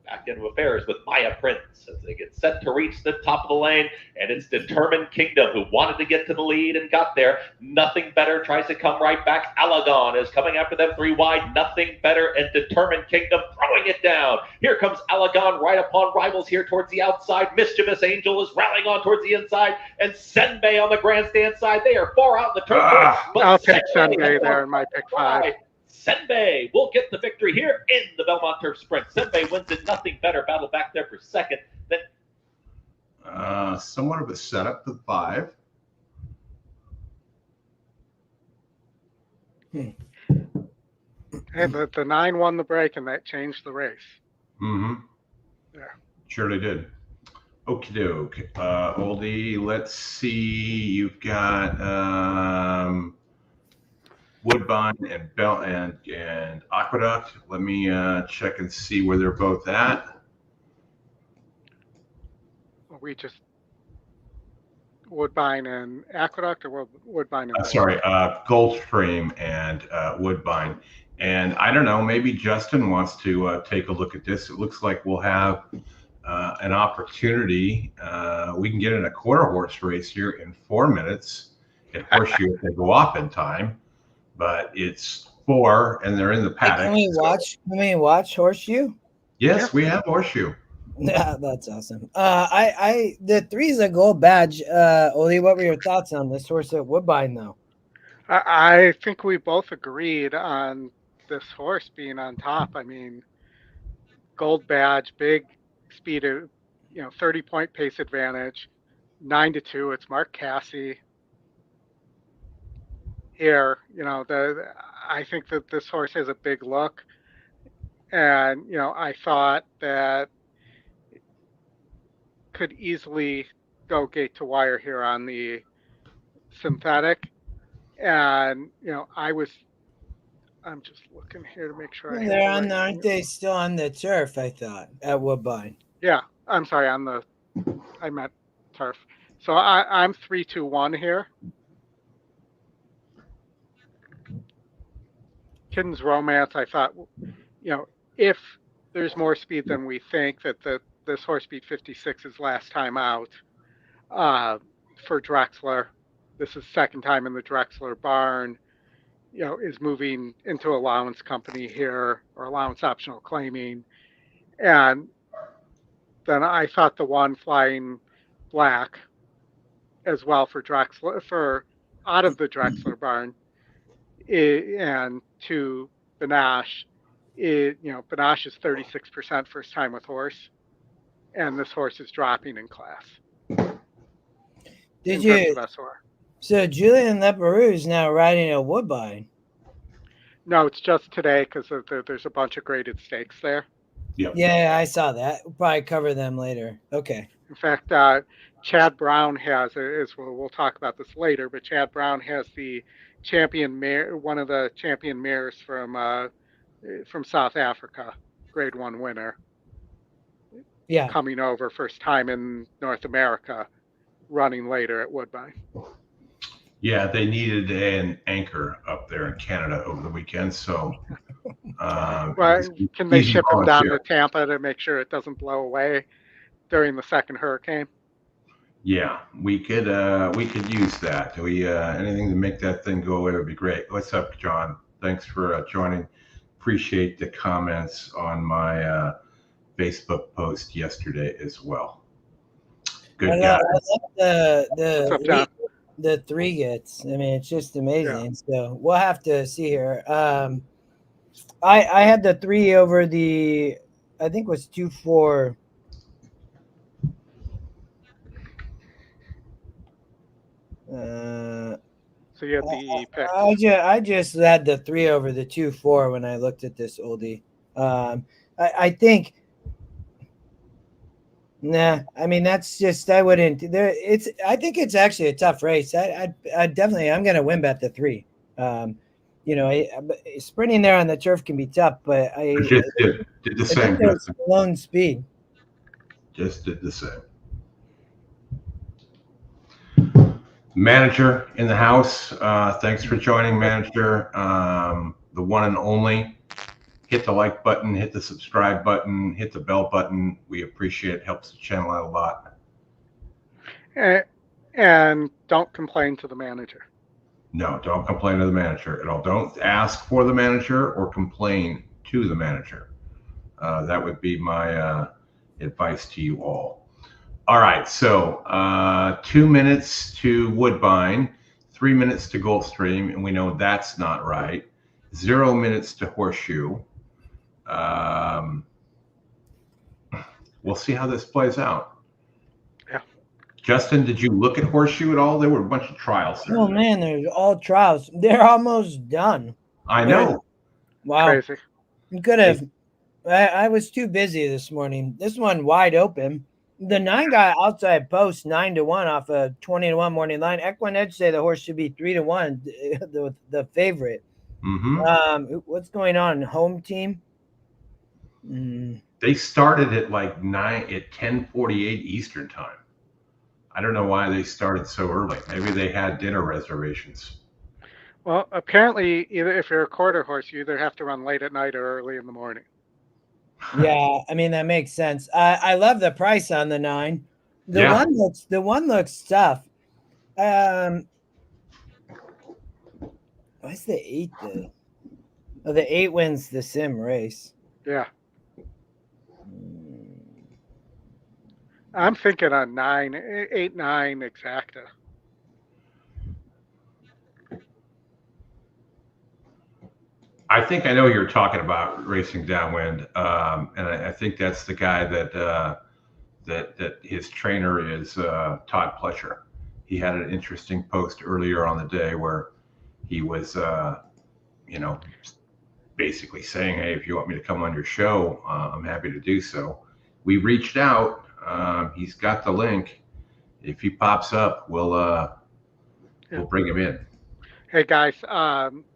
Back into affairs with Maya Prince as they get set to reach the top of the lane, and it's Determined Kingdom who wanted to get to the lead and got there. Nothing Better tries to come right back. Alagon is coming after them 3 wide. Nothing Better and Determined Kingdom throwing it down. Here comes Alagon right upon rivals here towards the outside. Mischievous Angel is rallying on towards the inside, and Senbei on the grandstand side. They are far out in the turn. I'll pick Senbei there in my pick 5. Senbei will get the victory here in the Belmont Turf Sprint. Senbei wins it. Nothing Better battle back there for second. Then somewhat of a setup to 5. Hey, the 9 won the break, and that changed the race. Mm-hmm. Yeah. Surely did. Okie doke. Oldy, let's see. You've got Woodbine and Aqueduct. Let me check and see where they're both at. We just Woodbine and Aqueduct, or Woodbine and Gulfstream and Woodbine. And I don't know, maybe Justin wants to take a look at this. It looks like we'll have an opportunity. We can get in a quarter horse race here in 4 minutes at Horseshoe if they go off in time. But it's 4 and they're in the paddock. Can we watch Horseshoe? Yes, we have Horseshoe. Yeah, that's awesome. The 3's a gold badge. Oldy, what were your thoughts on this horse at Woodbine, though? I think we both agreed on this horse being on top. I mean, gold badge, big speed, 30-point pace advantage, 9-2. It's Mark Casse. Here, I think that this horse has a big look, and I thought that could easily go gate to wire here on the synthetic, and I'm just looking here to make sure. Aren't they still on the turf? I thought at Woodbine. Yeah, I'm sorry. I meant turf. So I'm 3-2-1 here. Kitten's Romance, I thought, if there's more speed than we think, that this horse beat 56 his last time out for Drexler. This is second time in the Drexler barn, is moving into allowance company here, or allowance optional claiming. And then I thought the one Flying Black as well for Drexler, for out of the Drexler barn, and to Benache, Benache is 36% first time with horse, and this horse is dropping in class. So Julian Leperoux is now riding at Woodbine? No, it's just today because there's a bunch of graded stakes there. Yep. Yeah, I saw that. We'll probably cover them later. Okay. In fact, Chad Brown has, we'll talk about this later, but Chad Brown has the champion mare, one of the champion mares from South Africa, Grade 1 winner. Yeah. Coming over first time in North America, running later at Woodbine. Yeah, they needed an anchor up there in Canada over the weekend, so. Can they ship him down to Tampa to make sure it doesn't blow away during the second hurricane? Yeah, we could use that. Anything to make that thing go away would be great. What's up, John? Thanks for joining. Appreciate the comments on my Facebook post yesterday as well. Good guy. I love the 3 gets. I mean, it's just amazing. Yeah. So we'll have to see here. I had the 3 over the, I think it was 2-4. So you had the pick. I just had the 3 over the 2-4 when I looked at this, Oldie. I think. Nah, I mean that's just I wouldn't. I think it's actually a tough race. I definitely I'm gonna win bet the 3. Sprinting there on the turf can be tough, but I just did the same. Lone speed. Just did the same. Manager in the house. Thanks for joining, Manager. The one and only. Hit the like button, hit the subscribe button, hit the bell button. We appreciate it. Helps the channel out a lot. And don't complain to the manager. No, don't complain to the manager at all. Don't ask for the manager or complain to the manager. That would be my advice to you all. All right, so 2 minutes to Woodbine, 3 minutes to Gulfstream, and we know that's not right. 0 minutes to Horseshoe. We'll see how this plays out. Yeah. Justin, did you look at Horseshoe at all? There were a bunch of trials there. Oh man, there's all trials. They're almost done. I know. Wow. Crazy. You could have I was too busy this morning. This one wide open. The 9 got outside post 9-1 off a 20-1 morning line. EquinEdge say the horse should be 3-1, the favorite. What's going on? Home team? They started at like 10:48 Eastern time. I don't know why they started so early. Maybe they had dinner reservations. Well, apparently, if you're a quarter horse, you either have to run late at night or early in the morning. Yeah, I mean that makes sense. I love the price on the 9. The one looks tough. Why's the 8 the? Oh, the 8 wins the sim race. Yeah. I'm thinking on 8-9 exacta. I think I know you're talking about racing downwind, and I think that's the guy that his trainer is Todd Pletcher. He had an interesting post earlier on the day where he was, basically saying, "Hey, if you want me to come on your show, I'm happy to do so." We reached out. He's got the link. If he pops up, we'll bring him in. Hey guys,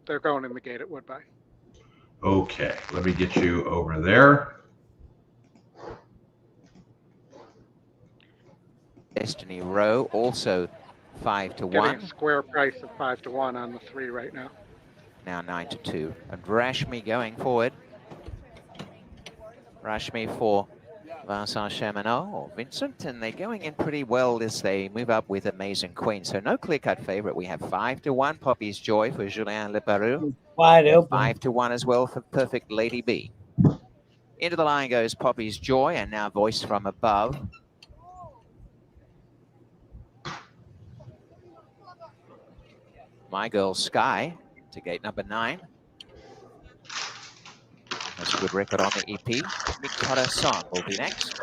they're going in the gate at Woodbine. Okay, let me get you over there. Destiny Row also 5-1. Getting a square price of 5-1 on the 3 right now. Now 9-2. And Rashmi going forward. Rashmi for Vincent Chaminade or Vincent, and they're going in pretty well as they move up with Amazing Queen. So no clear-cut favorite. We have 5-1 Poppy's Joy for Julien Leparoux. Wide open. 5-1 as well for Perfect Lady B. Into the line goes Poppy's Joy, and now Voice from Above. My Girl Sky to gate number 9. That's a good record on the EP. Mikota Song will be next.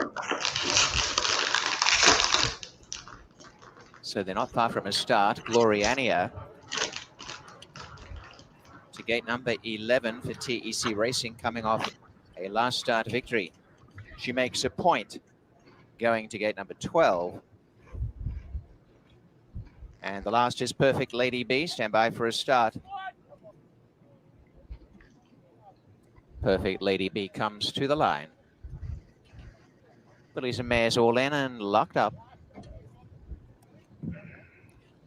So they're not far from a start. Gloriania to gate number 11 for TEC Racing, coming off a last start victory. She makes a point going to gate number 12. And the last is Perfect Lady B. Stand by for a start. Perfect Lady B comes to the line. Fillies and mares all in and locked up.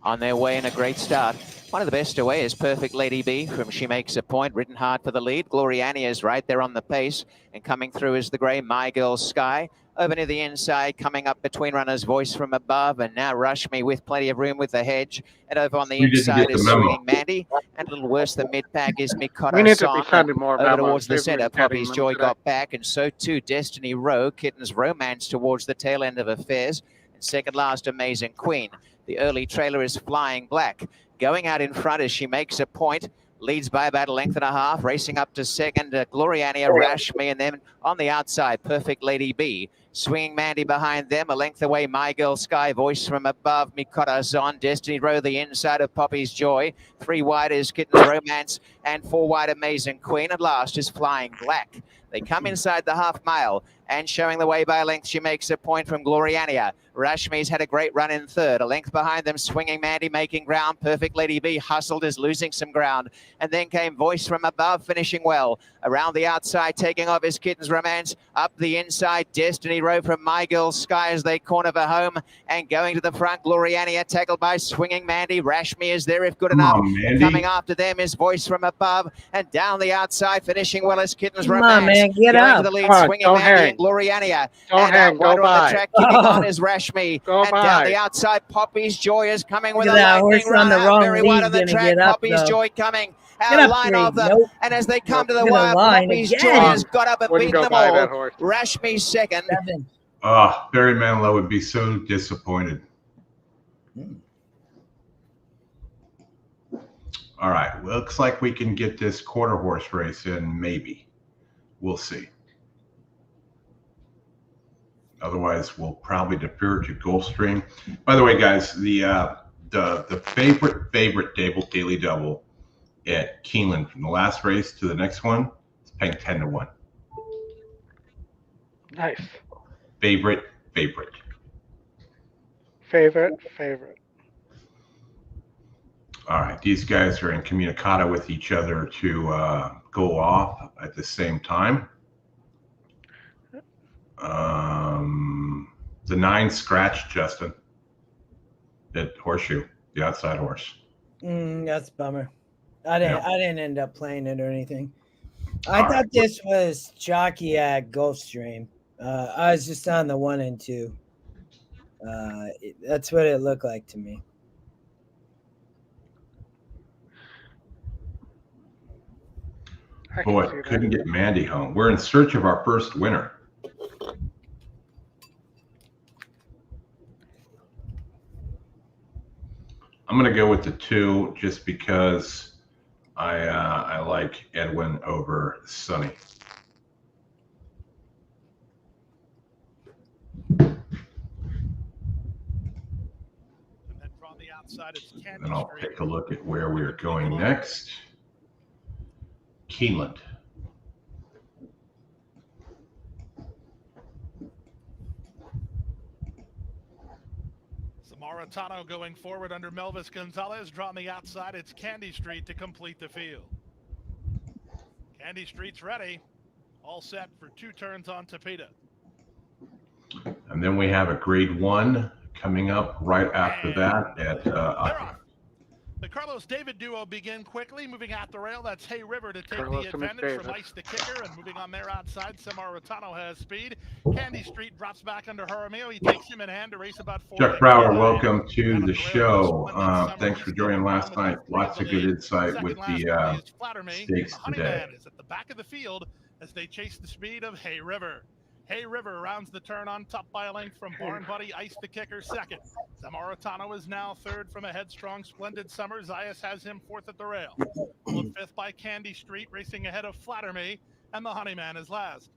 On their way in a great start. One of the best away is Perfect Lady B from She Makes a Point, ridden hard for the lead. Gloriania is right there on the pace, and coming through is the grey My Girl Sky. Over near the inside, coming up between runners, Voice from Above, and now Rush Me with plenty of room with the hedge. And over on the inside is Swinging Mandy, and a little worse than mid-pack is Mikota. We need to be sending more over towards the centre, Poppy's Joy got back, and so too Destiny Row, Kitten's Romance towards the tail end of affairs. And second last, Amazing Queen. The early trailer is Flying Black. Going out in front as She Makes a Point. Leads by about a length and a half. Racing up to second, Gloriania, Rashmi, and then on the outside, Perfect Lady B. Swinging Mandy behind them, a length away, My Girl Sky, Voice from Above, Mikota Zon, Destiny Row, the inside of Poppy's Joy. 3 wide is Kitten's Romance, and 4 wide, Amazing Queen. At last is Flying Black. They come inside the half mile, and showing the way by a length, She Makes a Point from Gloriania. Rashmi's had a great run in third. A length behind them, Swinging Mandy making ground. Perfect Lady B hustled, is losing some ground. And then came Voice from Above, finishing well. Around the outside, taking off is Kitten's Romance. Up the inside, Destiny Row from My Girl Sky as they corner for home. And going to the front, Gloriania tackled by Swinging Mandy. Rashmi is there if good enough. And coming after them is Voice from Above. And down the outside, finishing well is Kitten's Romance. Man, get going up. to the lead, Swinging Mandy and Gloriania. Don't hang, go by. On the track, kicking on is Rashmi. Go and by. Down the outside, Poppy's Joy is coming with a that lightning horse on the run. wrong Very lead, wide on the gonna track. get up, Poppy's though. Joy coming Get out up, line Greg. of them. Nope. And as they come to the Get a wire, line Poppy's again. Joy has got up and Wouldn't beaten go them by all. that horse. Rashmi second. 7. Barry Manilow would be so disappointed. All right, looks like we can get this quarter horse race in, maybe. We'll see. Otherwise, we'll probably defer to Gulfstream. By the way, guys, the favorite daily double at Keeneland from the last race to the next one is paying 10-1. Nice. Favorite. All right, these guys are in communicata with each other to go off at the same time. The 9 scratched, Justin. At Horseshoe, the outside horse. That's a bummer. I didn't end up playing it or anything. I thought this was Jockey at Gulfstream. I was just on the 1 and 2. That's what it looked like to me. Boy, couldn't get Mandy home. We're in search of our first winner. I'm going to go with the 2 just because I like Edwin over Sonny. And I'll take a look at where we're going next. Keeneland. Samaritano going forward under Melvis Gonzalez. Drawn the outside, it's Candy Street to complete the field. Candy Street's ready. All set for 2 turns on Tapeta. And then we have a grade 1 coming up right after that at Aqueduct. The Carlos David duo begin quickly, moving at the rail. That's Hay River to take the advantage from Ice the Kicker, and moving on their outside, Samaritano has speed. Candy Street drops back under Jaramillo. He takes him in hand to race about 4. Chuck Brower, welcome to the show. Thanks for joining last night. Lots of good insight with the stakes today. Is at the back of the field as they chase the speed of Hay River. Hay River rounds the turn on top by a length from Barn Buddy. Ice the Kicker second. Samaritano is now third from a headstrong Splendid Summer. Zayas has him fourth at the rail. Followed fifth by Candy Street, racing ahead of Flatter Me, and the Honeyman is last.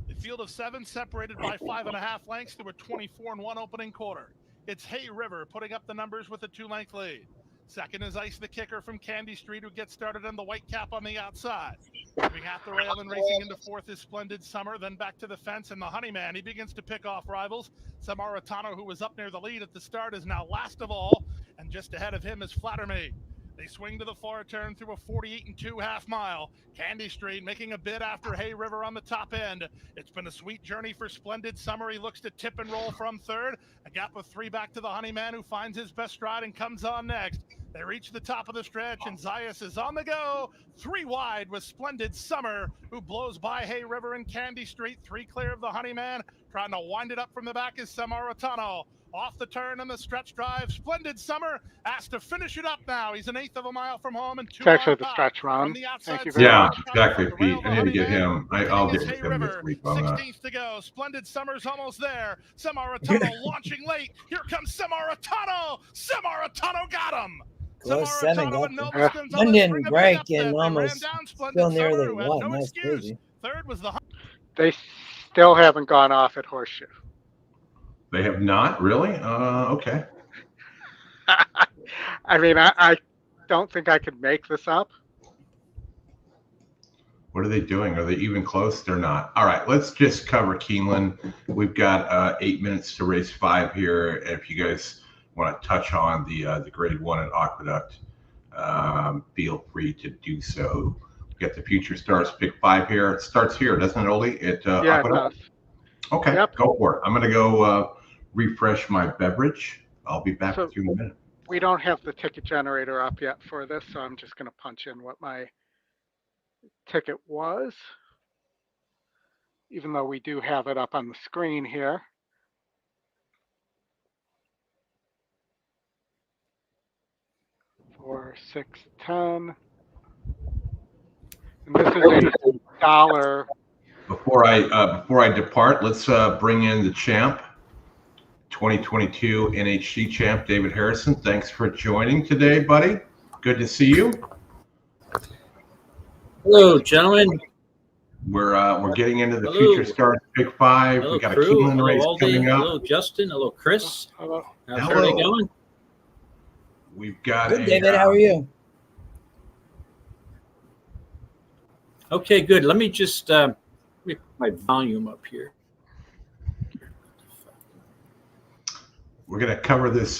The field of 7 separated by 5.5 lengths through a 24-1 opening quarter. It's Hay River putting up the numbers with a 2-length lead. Second is Ice the Kicker from Candy Street, who gets started in the white cap on the outside. Moving at the rail and racing into fourth is Splendid Summer, then back to the fence, and the Honeyman. He begins to pick off rivals. Samaritano, who was up near the lead at the start, is now last of all, and just ahead of him is Flatter Me. They swing to the far turn through a 48 2/2 mile. Candy Street making a bid after Hay River on the top end. It's been a sweet journey for Splendid Summer. He looks to tip and roll from third. A gap of 3 back to the Honeyman, who finds his best stride and comes on next. They reach the top of the stretch, and Zayas is on the go. 3 wide with Splendid Summer, who blows by Hay River and Candy Street. 3 clear of the Honeyman. Trying to wind it up from the back is Samaritano. Off the turn on the stretch drive, Splendid Summer asked to finish it up now. He's 1/8 of a mile from home and 2 it's actually the stretch run. Thank you very much. Exactly, Pete. I need to get him. I'll get with him this week on that. 16th to go. Splendid Summer's almost there. Samaritano launching late. Here comes Samaritano. Samaritano got him. Close 7 got him. One didn't break and almost still nearly won. That's crazy. Third was the. They still haven't gone off at Horseshoe. They have not? Really? Okay. I mean, I don't think I could make this up. What are they doing? Are they even close? They're not. All right, let's just cover Keeneland. We've got 8 minutes to race 5 here. If you guys want to touch on the grade 1 at Aqueduct, feel free to do so. We've got the Future Stars pick 5 here. It starts here, doesn't it, Oldy? Yeah, Aqueduct? it does. Okay, yep. Go for it. I'm going to go refresh my beverage. I'll be back with you in a minute. We don't have the ticket generator up yet for this, so I'm just going to punch in what my ticket was, even though we do have it up on the screen here. For 610. And this is $1. Before I depart, let's bring in the champ, 2022 NHC champ, David Harrison. Thanks for joining today, buddy. Good to see you. Hello, gentlemen. We're getting into the Future Stars Pick 5. Hello, we got crew. a Keeneland race Aldy. coming up. Hello, Justin. Hello, Chris. Hello. How's everybody going? We've got good, David. How are you? Okay, good. Let me just get my volume up here. We're going to cover this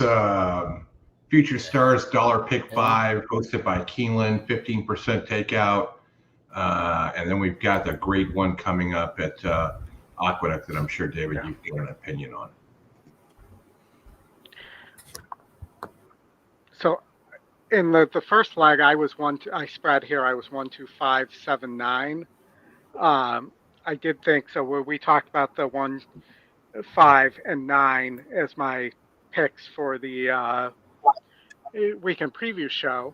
Future Stars $1 Pick 5 hosted by Keeneland, 15% takeout. And then we've got the Grade 1 coming up at Aqueduct that I'm sure, David, you've got an opinion on. So in the first leg, I spread here. I was 1, 2, 5, 7, 9. I did think so. Where we talked about the 1, 5, and 9 as my picks for the weekend preview show.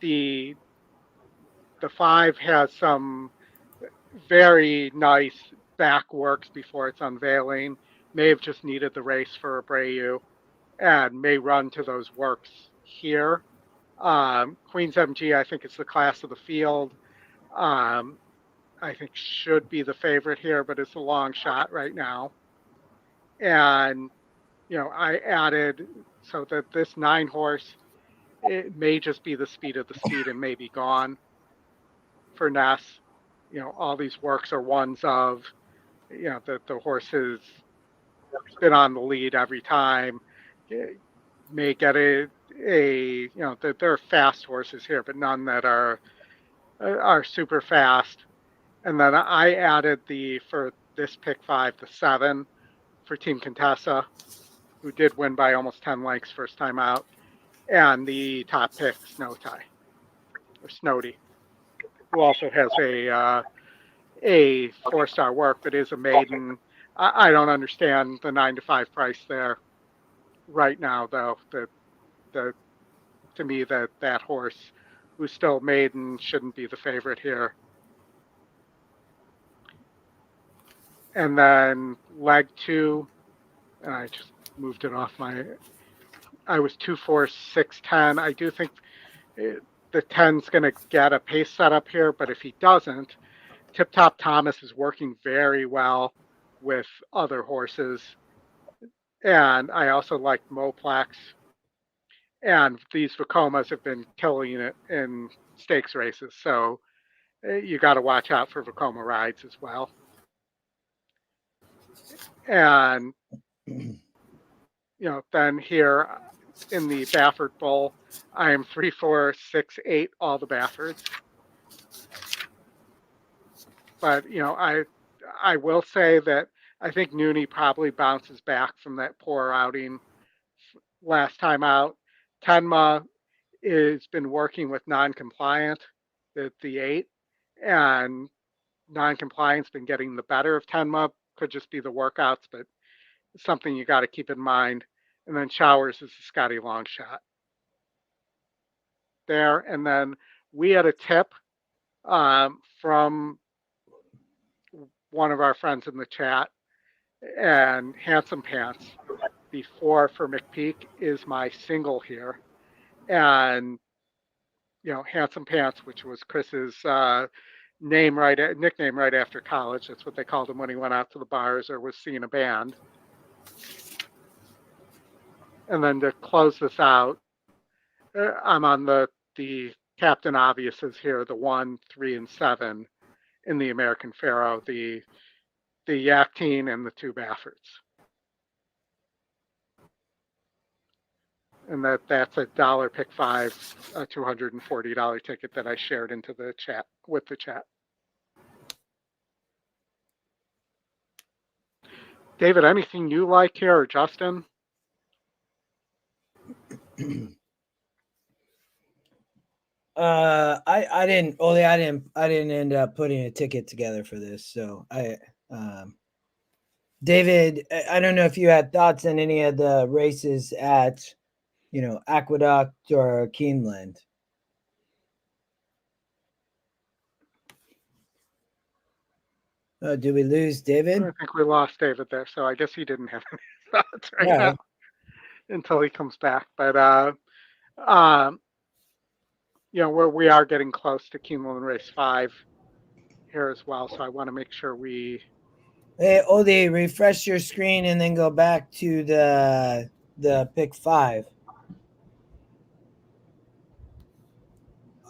The 5 has some very nice back works before its unveiling. May have just needed the race for Abreu, and may run to those works here. Queen's MG, I think it's the class of the field. I think should be the favorite here, but it's a long shot right now. And, I added so that this 9 horse, it may just be the speed of the speed and may be gone for Ness. All these works are ones of, the horse has been on the lead every time. It may get there are fast horses here, but none that are super fast. And then I added for this pick 5, the 7 for Team Contessa, who did win by almost 10 lengths first time out, and the top pick Snowdy, who also has a 4-star work, but is a maiden. I don't understand the 9 to 5 price there right now, though. To me, that horse, who's still maiden, shouldn't be the favorite here. And then leg 2, and I just moved it off I was 2, 4, 6, 10. I do think the 10's going to get a pace setup here, but if he doesn't, Tip Top Thomas is working very well with other horses. And I also like Moplex. And these Vacomas have been killing it in stakes races. So you got to watch out for Vacoma rides as well. And, then here in the Baffert Bowl, I am 3, 4, 6, 8, all the Bafferts. But, I will say that I think Nooney probably bounces back from that poor outing last time out. Tenma has been working with non-compliant, the 8, and non-compliant's been getting the better of Tenma. Could just be the workouts, but it's something you got to keep in mind. And then Showers is the Scotty long shot there. And then we had a tip from one of our friends in the chat, and Handsome Pants, the 4 for McPeak, is my single here. And, Handsome Pants, which was Chris's nickname right after college. That's what they called him when he went out to the bars or was seeing a band. And then to close this out, I'm on the Captain Obviouses here, the 1, 3, and 7 in the American Pharoah, the Yakteen and the 2 Bafferts. And that's a $1 pick 5, a $240 ticket that I shared into the chat with the chat. David, anything you like here, or Justin? I didn't end up putting a ticket together for this. So David, I don't know if you had thoughts on any of the races at, Aqueduct or Keeneland. Did we lose David? I think we lost David there, so I guess he didn't have any thoughts now until he comes back. But we are getting close to Keeneland race 5 here as well, so I want to make sure we. Hey, Oldy, refresh your screen and then go back to the pick 5.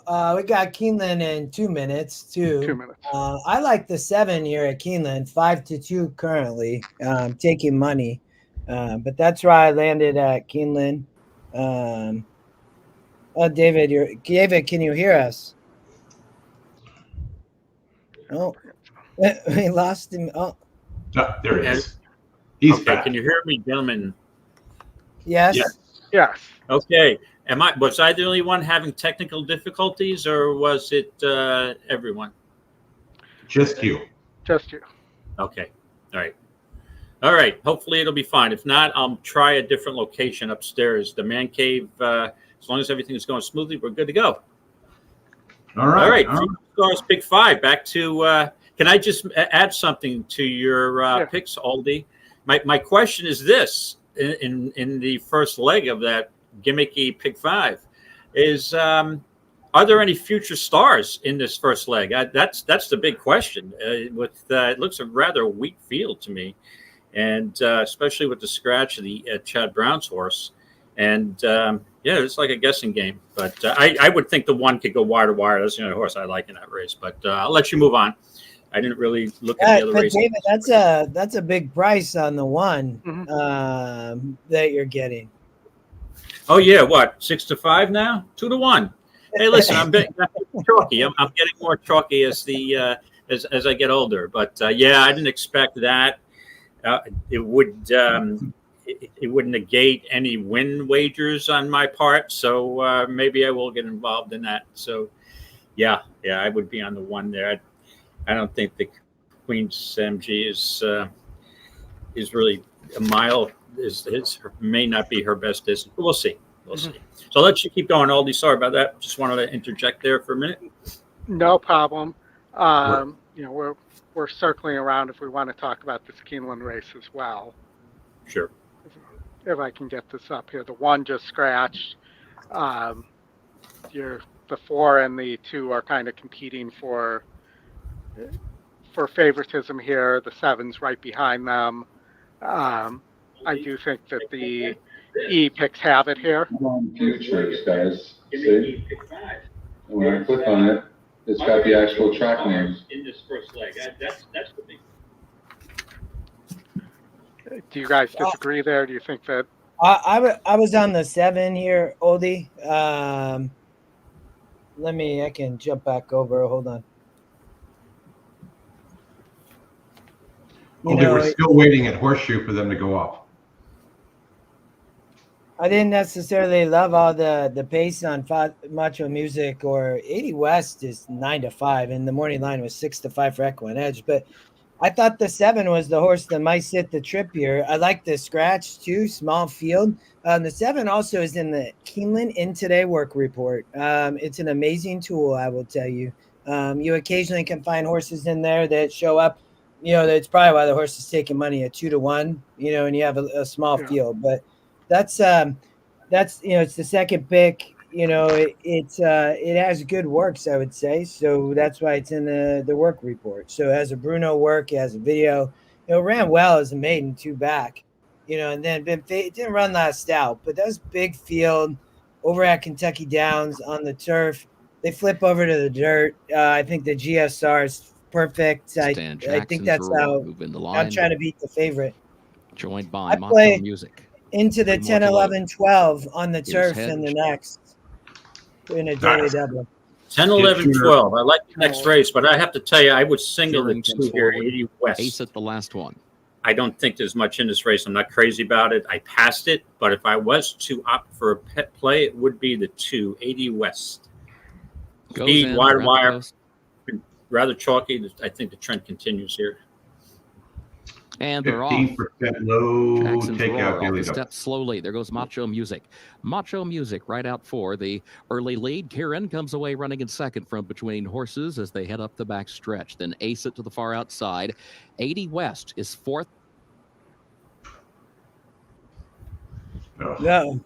We got Keeneland in 2 minutes too. 2 minutes. I like the 7 here at Keeneland, 5-2 currently, taking money. But that's where I landed at Keeneland. David, can you hear us? Oh, we lost him. Oh, there he is. He's okay. back. Can you hear me, gentlemen? Yes. Yes. Okay. Was I the only one having technical difficulties, or was it everyone? Just you. Just you. Okay. All right. Hopefully it'll be fine. If not, I'll try a different location upstairs. The man cave. As long as everything is going smoothly, we're good to go. All right. Stars pick 5. Back to. Can I just add something to your picks, Aldy? My question is this: in the first leg of that gimmicky pick 5, is are there any future stars in this first leg? That's the big question. It looks a rather weak field to me, and especially with the scratch of the Chad Brown's horse, and it's like a guessing game. But I would think the 1 could go wire to wire. That's the only horse I like in that race. But I'll let you move on. I didn't really look at the other races. David, that's a big price on the 1 that you're getting. Oh yeah, what 6-5 now? 2-1. Hey, listen, I'm getting chalky. I'm getting more chalky as as I get older. But I didn't expect that. It would negate any win wagers on my part. So maybe I will get involved in that. So I would be on the 1 there. I don't think the Queen's MG is really a mile. May not be her best distance. But we'll see. So I'll let you keep going, Aldy. Sorry about that. Just wanted to interject there for a minute. No problem. We're circling around if we want to talk about this Keeneland race as well. Sure. If I can get this up here, the 1 just scratched. The 4 and the 2 are kind of competing for favoritism here. The 7's right behind them. I do think that the E picks have it here. Two tricks, guys. See? And when I click on it, it's got the actual track names. In this first leg. That's the big. Do you guys disagree there? Do you think that? I was on the 7 here, Oldy. I can jump back over. Hold on. We're still waiting at Horseshoe for them to go up. I didn't necessarily love all the pace on Macho Music or 80 West is 9-5, and the morning line was 6-5 for EquinEdge. But I thought the 7 was the horse that might sit the trip here. I like the scratch too, small field. The 7 also is in the Keeneland In Today work report. It's an amazing tool, I will tell you. You occasionally can find horses in there that show up. That's probably why the horse is taking money at 2-1. And you have a small field, but. That's it's the second pick. It has good works, I would say. So that's why it's in the work report. So it has a Bruno work, it has a video. It ran well as a maiden 2 back. And then it didn't run last out, but that was big field over at Kentucky Downs on the turf. They flip over to the dirt. I think the GSR is perfect. I think that's how I'm trying to beat the favorite. Joined by Macho Music. Into the 10, 11, 12 on the turf in the next in a daily double. 10, 11, 12. I like the next race, but I have to tell you, I would single the 2 here, 80 West. Ace at the last 1. I don't think there's much in this race. I'm not crazy about it. I passed it, but if I was to opt for a pet play, it would be the 2, 80 West. Speed, wire, rather chalky. I think the trend continues here. And they're off. 15% low takeout. Off the step slowly. There goes Macho Music. Macho Music right out for the early lead. Kieran comes away running in second from between horses as they head up the back stretch. Then Ace it to the far outside. 80 West is 4th. No.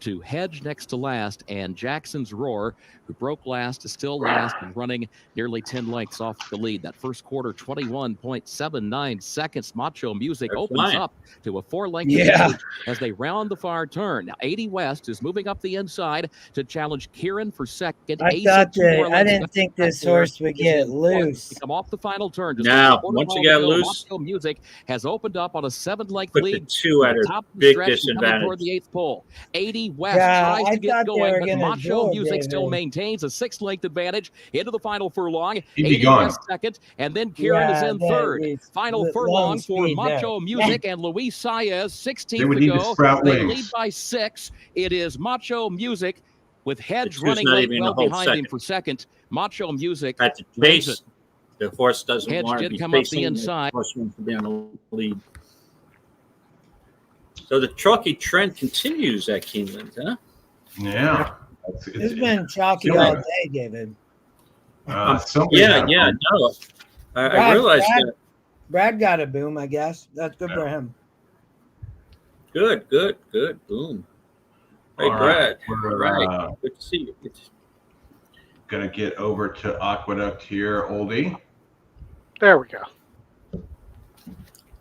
to Hedge next to last, and Jackson's Roar, who broke last, is still last and running nearly 10 lengths off the lead. That first quarter, 21.79 seconds. Macho Music opens up to a 4-length advantage as they round the far turn. Now, 80 West is moving up the inside to challenge Kieran for second. I didn't think this horse would get loose. Come off the final turn. Now, once you get loose, Macho Music has opened up on a 7-length put lead. the 2 at a big disadvantage. Toward the 8th pole. 80 West tries to get going, but Macho Music still maintains a 6-length advantage into the final furlong. 80 West second, and then Kieran is in third. Final furlong for Macho Music and Luis Saez, 16th to go. They lead by 6. It is Macho Music with Hedge running late well behind him for second. Macho Music at the pace. The horse doesn't Hedge want to did be come up the inside. The horse wants to be on the lead. So the chalky trend continues at Keeneland, huh? Yeah. It's been chalky all day, David. No. I realized that. Brad got a boom, I guess. That's good for him. Good. Boom. Hey, Brad. Right. Good to see you. Going to get over to Aqueduct here, Oldy. There we go.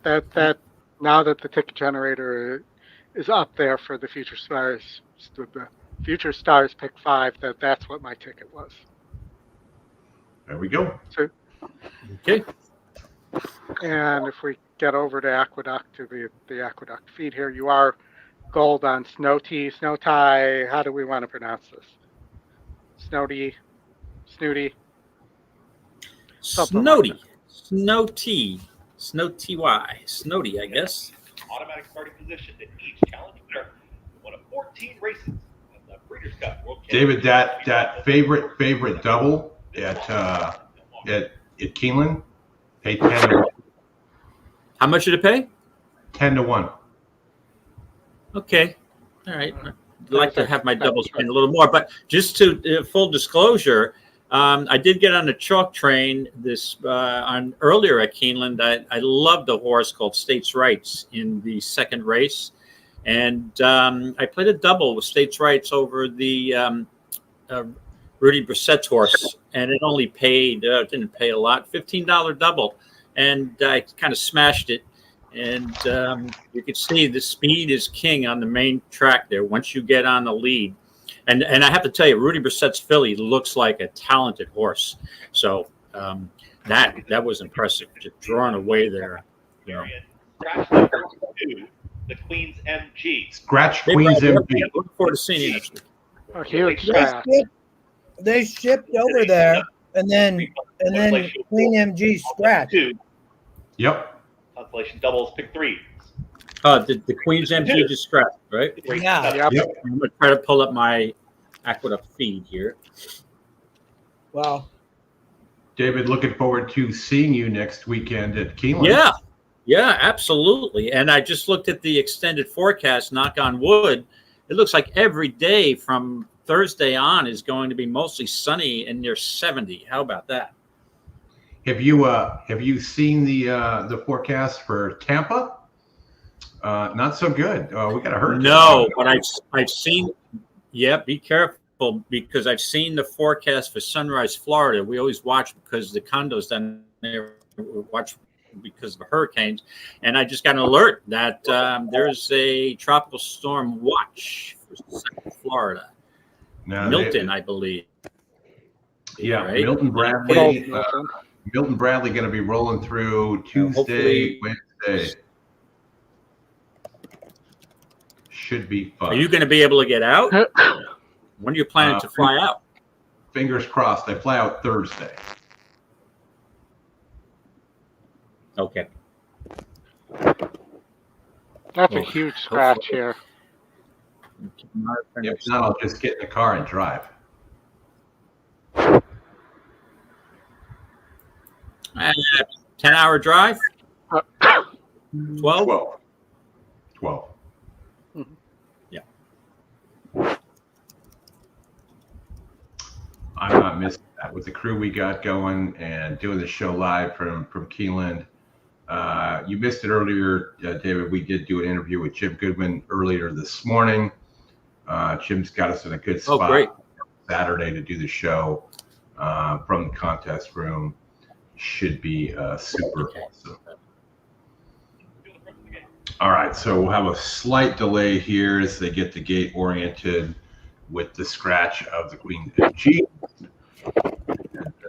That now that the ticket generator is up there for the Future Stars, the Future Stars pick 5, that's what my ticket was. There we go. So, okay. And if we get over to Aqueduct, to the Aqueduct feed here, you are gold on Snow Tie. How do we want to pronounce this? Snooty. Snooty, I guess. Automatic starting position in each challenge winner. One of 14 races in the Breeders' Cup World David, that favorite double at Keeneland paid 10 to 1. How much did it pay? 10 to 1. Okay, all right. I'd like to have my doubles spend a little more, but just to full disclosure. I did get on the chalk train earlier at Keeneland. I loved a horse called States' Rights in the second race, and I played a double with States' Rights over the Rudy Brissett's horse, and it only paid didn't pay a lot, $15 double, and I kind of smashed it. And you can see the speed is king on the main track there. Once you get on the lead. And I have to tell you, Rudy Brissett's filly looks like a talented horse. So that was impressive. Just drawing away there. You know. Scratch number 2, the Queen's MG. Scratch Queen's MG. Looking forward to seeing you next week. Oh, huge. They shipped over there, and then Queen MG scratched. Yep. Constellation doubles, pick 3. The Queen's MG just scratched, right? Yeah. Yep. I'm going to try to pull up my Aqueduct feed here. Wow. David, looking forward to seeing you next weekend at Keeneland. Yeah, absolutely. And I just looked at the extended forecast, knock on wood. It looks like every day from Thursday on is going to be mostly sunny and near 70. How about that? Have you seen the forecast for Tampa? Not so good. We got a hurricane. No, but I've seen. Yeah, be careful because I've seen the forecast for Sunrise, Florida. We always watch because the condos down there watch because of the hurricanes, and I just got an alert that there's a tropical storm watch for Central Florida. Now Milton, I believe. Yeah, right? Milton Bradley. Milton Bradley going to be rolling through Tuesday, Wednesday. Should be fun. Are you going to be able to get out? When are you planning to fly out? Fingers crossed. I fly out Thursday. Okay. That's a huge scratch here. If not, I'll just get in the car and drive. 10-hour drive? 12? 12. Yeah. I'm not missing that. With the crew we got going and doing the show live from Keeneland. You missed it earlier, David. We did do an interview with Jim Goodman earlier this morning. Jim's got us in a good spot. Oh, great. Saturday to do the show from the contest room. Should be super awesome. All right, so we'll have a slight delay here as they get the gate oriented with the scratch of the Queen G.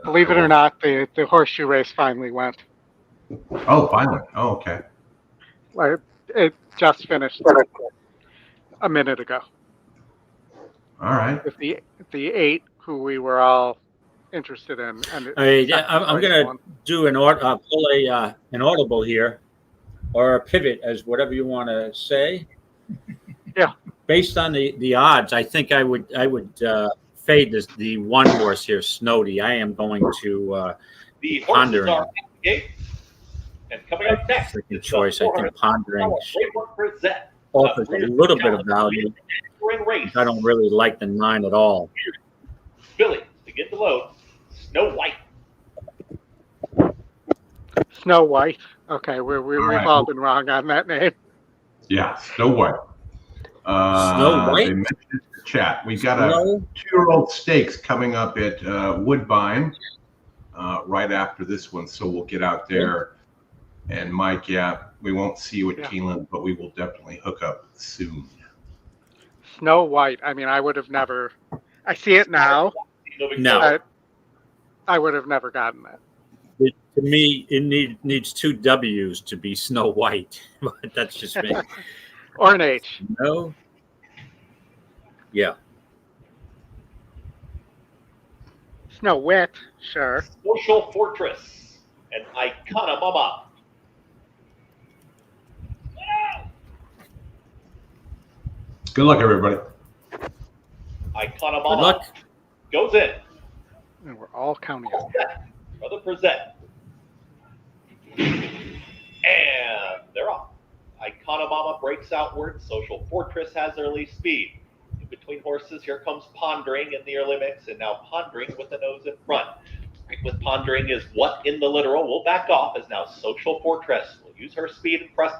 Believe it or not, the horseshoe race finally went. Oh, finally. Oh, okay. Like, it just finished a minute ago. All right. With the 8 who we were all interested in. And I'm going to do an audible here, or a pivot, as whatever you want to say. Yeah. Based on the odds, I think I would fade the one horse here, Snowdy. I am going to the pondering. Horses are at the gate. And coming up next, second choice. I think pondering offers a little bit of value. I don't really like the 9 at all. Billy, begin to load. Snow White. Snow White. Okay, we've all been wrong on that name. Yeah, Snow White. Snow White? They mentioned in the chat. We've got a 2-year-old stakes coming up at Woodbine right after this one, so we'll get out there. And Mike, we won't see you at Keeneland, but we will definitely hook up soon. Snow White. I mean, I would have never. I see it now. No. I would have never gotten that. To me, it needs 2 W's to be Snow White, but that's just me. Or an H. No. Yeah. Snow Wet, sure. Social Fortress and Icona Mama. Good luck, everybody. Icona Mama. Good luck. Goes in. And we're all counting on for the present. And they're off. Icona Mama breaks outward. Social Fortress has early speed. In between horses, here comes Pondering in the early mix, and now Pondering with the nose in front. With Pondering is what in the literal. We'll back off as now Social Fortress will use her speed and press.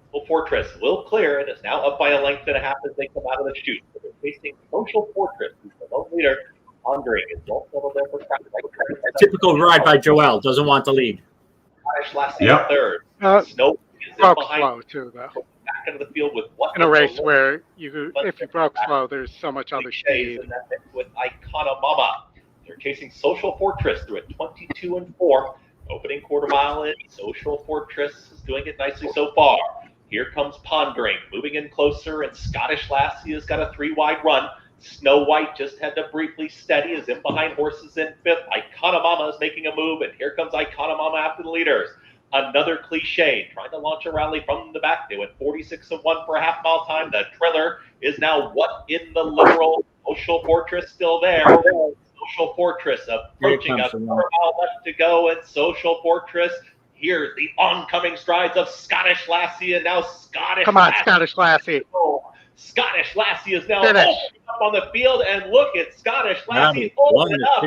Social Fortress will clear and is now up by a length and a half as they come out of the chute. So they're facing Social Fortress, who's the lone leader. Pondering is well settled there for typical ride by Joel. Doesn't want the lead. Yep. Third. Snow broke slow too, though. Back into the field with what in a race where if you broke slow, there's so much other speed. And that mix with Icona Mama. They're chasing Social Fortress through at 22-4. Opening quarter mile in. Social Fortress is doing it nicely so far. Here comes Pondering, moving in closer, and Scottish Lassie has got a 3-wide run. Snow White just had to briefly steady, is in behind horses in 5th. Icona Mama is making a move, and here comes Icona Mama after the leaders. Another cliche, trying to launch a rally from the back. They went 46-1 for a half-mile time. The trailer is now what in the literal. Social Fortress still there. Social Fortress approaching a quarter mile left to go, and Social Fortress. Here's the oncoming strides of Scottish Lassie, and now Scottish Lassie. Scottish Lassie. Scottish Lassie is now opening up on the field, and look at Scottish Lassie opening up.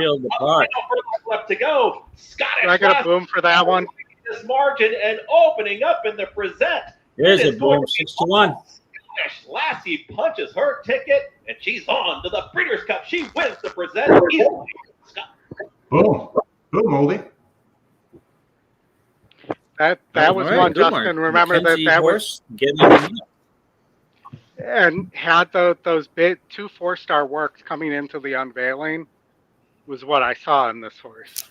Left to go. Scottish Lassie. I got a boom for that one. This margin and opening up in the present. There's a boom, 6-1. Scottish Lassie punches her ticket, and she's on to the Breeders' Cup. She wins the present easily. Boom. Boom, Oldy. That was one, Justin. Remember that was getting and had those big 2 4-star works coming into the unveiling was what I saw in this horse.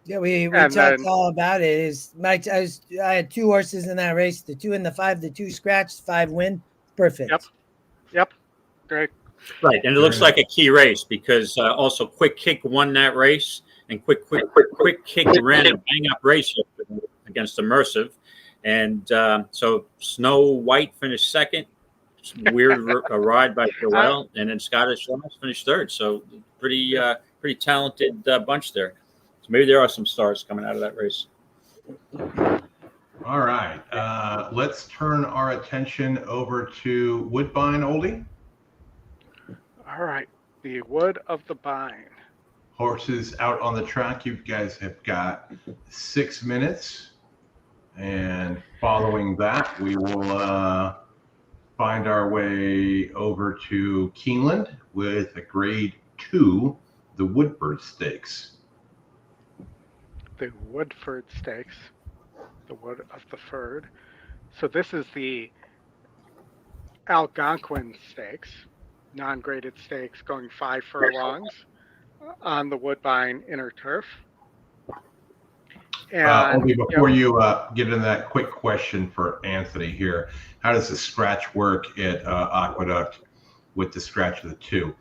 Yeah, we talked all about it. I had 2 horses in that race, the 2 and the 5, the 2 scratch, 5 win. Perfect. Yep. Great. Right, and it looks like a key race because also Quick Kick won that race, and Quick Kick ran a bang-up race against Immersive, and so Snow White finished second. Weird ride by Joel, and then Scottish Lassie finished third. So pretty talented bunch there. So maybe there are some stars coming out of that race. All right, let's turn our attention over to Woodbine, Oldie. All right, the Wood of the Bine. Horses out on the track. You guys have got 6 minutes. And following that, we will find our way over to Keeneland with a Grade 2, the Woodford Stakes. The Woodford Stakes, the Wood of the Ford. So this is the Algonquin Stakes, non-graded stakes going 5 furlongs on the Woodbine inner turf. And before you get into that, quick question for Anthony here. How does the scratch work at Aqueduct with the scratch of the 2?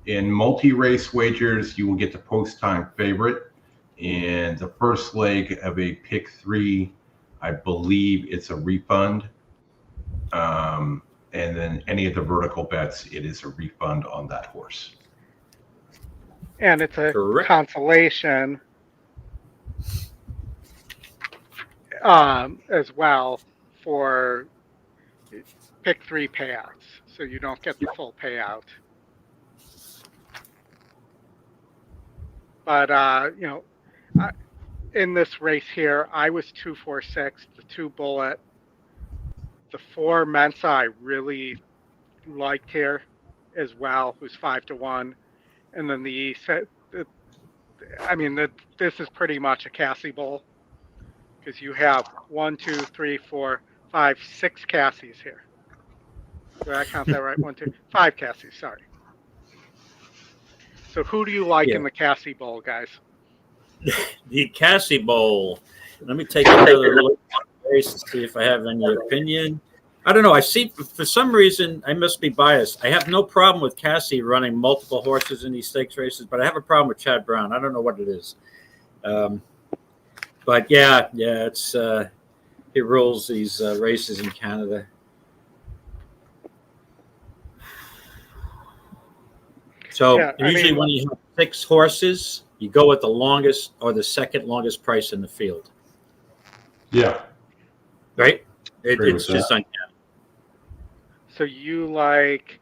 In multi-race wagers, you will get the post-time favorite. In the first leg of a pick 3, I believe it's a refund. And then any of the vertical bets, it is a refund on that horse. And it's a consolation as well for pick 3 payouts. So you don't get the full payout. But, in this race here, I was 246, the 2 Bullet. The 4 Mensa I really liked here as well, who's 5-1. And then this is pretty much a Cassie Bowl because you have 1, 2, 3, 4, 5, 6 Cassies here. Did I count that right? 1, 2, 5 Cassies, sorry. So who do you like in the Cassie Bowl, guys? The Cassie Bowl. Let me take another look at the race and see if I have any opinion. I don't know. I see, for some reason, I must be biased. I have no problem with Cassie running multiple horses in these stakes races, but I have a problem with Chad Brown. I don't know what it is. But it's he rules these races in Canada. So usually when you have 6 horses, you go with the longest or the second longest price in the field. Yeah. Right? It's just uncanny. So you like,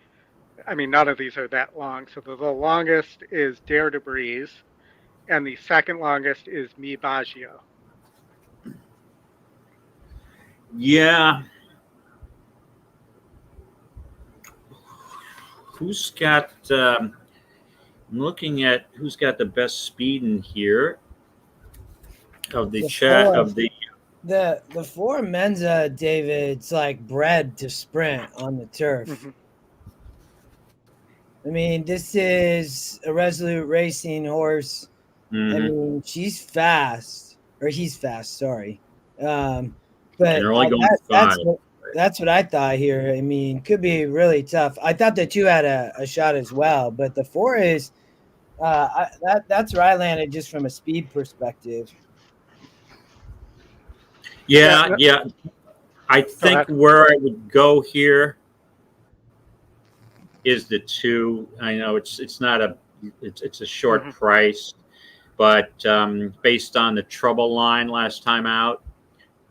none of these are that long. So the longest is Dare to Breeze, and the second longest is Mi Baggio. Yeah. Who's got... I'm looking at who's got the best speed in here of the chat of the 4 Mensa, David's like bred to sprint on the turf. Mm-hmm. This is a Resolute Racing horse. Mm-hmm. She's fast, or he's fast. Sorry, but they're only going 5. That's what I thought here. Could be really tough. I thought the 2 had a shot as well, but the 4 is that's where I landed just from a speed perspective. Yeah. I think where I would go here is the 2. I know it's not it's a short mm-hmm. price, but based on the trouble line last time out,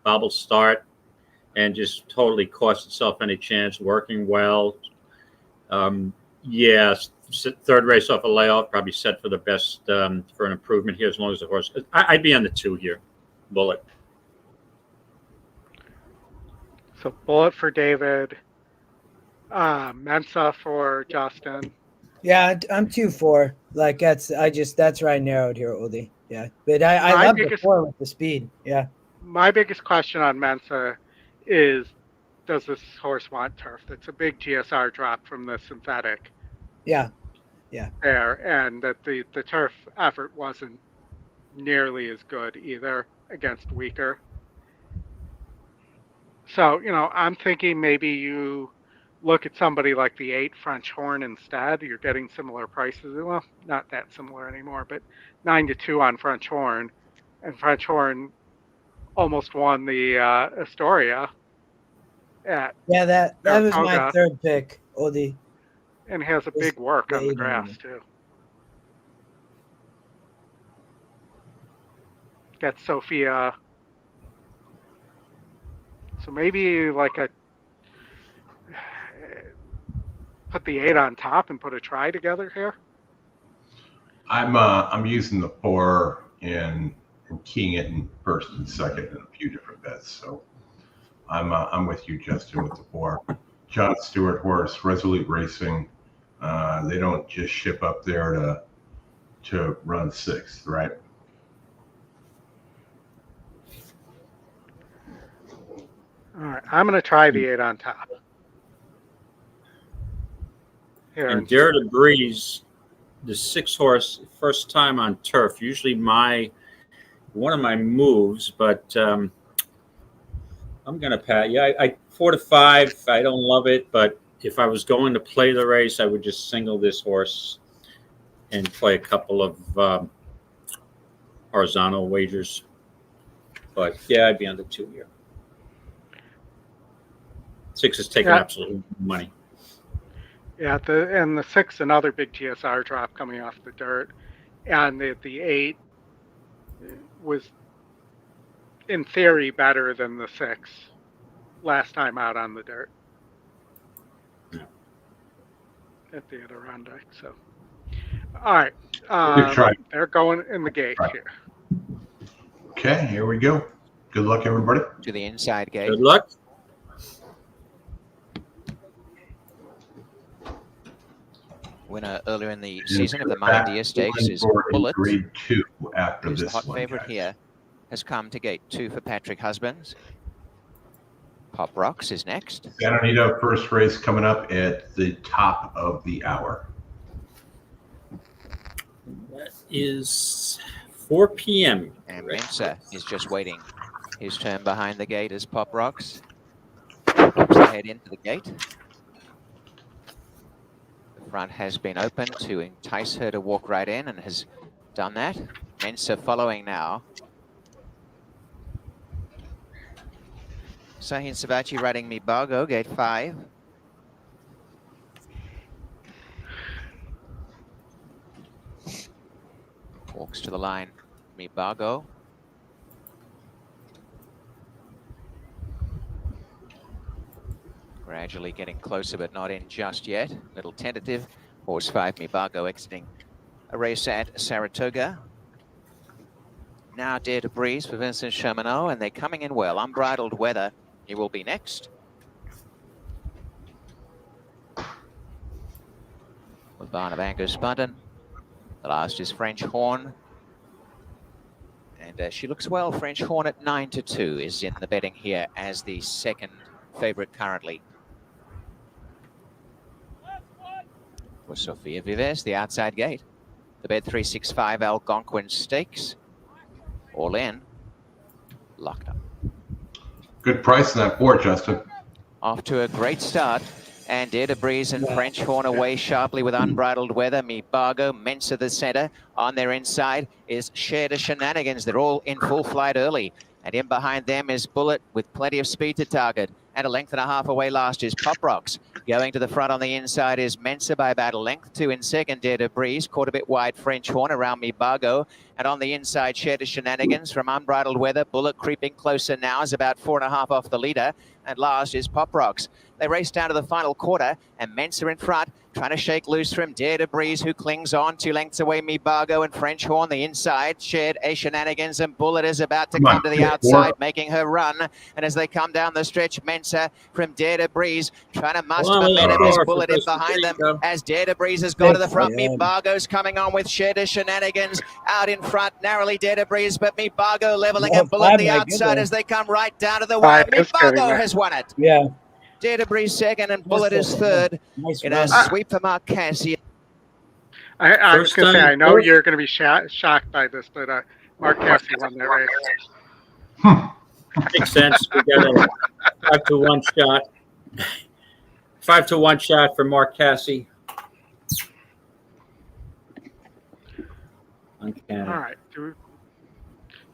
bobble start, and just totally cost itself any chance, working well. Yes, 3rd race off a layoff, probably set for the best for an improvement here as long as the horse. I'd be on the 2 here, Bullet. So Bullet for David, Mensa for Justin. Yeah, I'm 2-4. Like that's right narrowed here, Oldy. Yeah, but I love the 4 with the speed. Yeah. My biggest question on Mensa is, does this horse want turf? That's a big GSR drop from the synthetic. Yeah. There, and that the turf effort wasn't nearly as good either against weaker. So, I'm thinking maybe you look at somebody like the 8 French Horn instead. You're getting similar prices. Well, not that similar anymore, but 9-2 on French Horn. And French Horn almost won the Astoria at that Saratoga, was my 3rd pick, Oldy. And has a big work on the grass, too. That's Sophia. So maybe put the 8 on top and put a try together here. I'm using the 4 and keying it in 1st and 2nd in a few different bets. So I'm with you, Justin, with the 4. John Stewart horse, Resolute Racing. They don't just ship up there to run 6th, right? All right, I'm going to try the 8 on top. Here, and Dare to Breeze, the 6 horse, first time on turf. Usually one of my moves, but I'm gonna pass. Yeah, I 4 to 5. I don't love it, but if I was going to play the race, I would just single this horse and play a couple of horizontal wagers. But yeah, I'd be under 2 here. 6 is taking absolute money. Yeah, and the 6, another big TSR drop coming off the dirt, and the 8 was in theory better than the 6 last time out on the dirt at the Adirondack. So, all right, they're going in the gate here. Okay, here we go. Good luck, everybody. To the inside gate. Good luck. Winner earlier in the season of the Monmouth Stakes is Bullet. Grade 2 after who's this the hot one, favorite guys. here, has come to gate 2 for Patrick Husbands. Pop Rocks is next. Santa Anita first race coming up at the top of the hour. That is 4 p.m. And Mensa is just waiting his turn behind the gate as Pop Rocks pops ahead into the gate. The front has been open to entice her to walk right in and has done that. Mensa following now. Sahin Savachi riding Mibago, gate 5. Walks to the line, Mibago. Gradually getting closer, but not in just yet. Little tentative. Horse 5, Mibago, exiting a race at Saratoga. Now Dare to Breeze for Vincent Cherminot, and they're coming in well. Unbridled Weather, he will be next. With Barn of Angus Bunton. The last is French Horn. And she looks well. French Horn at 9 to 2 is in the betting here as the second favorite currently. For Sofia Vives, the outside gate. The bet 365 Algonquin Stakes. All in. Locked up. Good price in that 4, Justin. Off to a great start. And Dare to Breeze and French Horn away sharply with Unbridled Weather. Mibago, Mensa the center. On their inside is Share to Shenanigans. They're all in full flight early. And in behind them is Bullet with plenty of speed to target. And a length and a half away last is Pop Rocks. Going to the front on the inside is Mensa by about a length. 2 in second, Dare to Breeze. Caught a bit wide, French Horn around Mibago. And on the inside, Share to Shenanigans from Unbridled Weather. Bullet creeping closer now is about 4.5 off the leader. And last is Pop Rocks. They race down to the final quarter, and Mensa in front, trying to shake loose from Dare to Breeze, who clings on 2 lengths away. Mibago and French Horn, the inside. Shared a Shenanigans, and Bullet is about to come to the outside, making her run. And as they come down the stretch, Mensa from Dare to Breeze, trying to muster momentum as Bullet in behind them. As Dare to Breeze has gone to the front, Mibago's coming on with Shared a Shenanigans out in front, narrowly Dare to Breeze, but Mibago leveling and Bullet the outside as they come right down to the wire. Mibago has won it. Yeah. Dare to Breeze second and Bullet is third in a sweep for Mark Cassie. I was going to say, I know you're going to be shocked by this, but Mark Cassie won that race. Makes sense. We got a 5 to 1 shot. 5 to 1 shot for Mark Cassie. Okay. All right.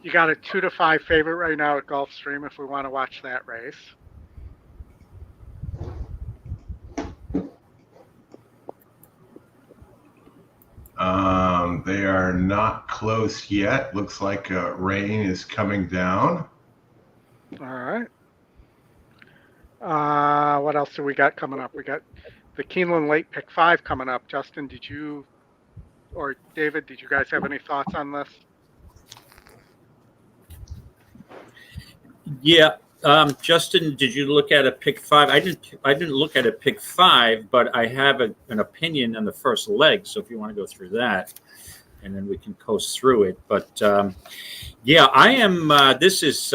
You got a 2 to 5 favorite right now at Gulfstream if we want to watch that race. They are not close yet. Looks like rain is coming down. All right. What else do we got coming up? We got the Keeneland late pick 5 coming up. Justin, did you or David, did you guys have any thoughts on this? Yeah, Justin, did you look at a pick 5? I didn't look at a pick 5, but I have an opinion on the first leg. So if you want to go through that, and then we can coast through it. But yeah, I am. This is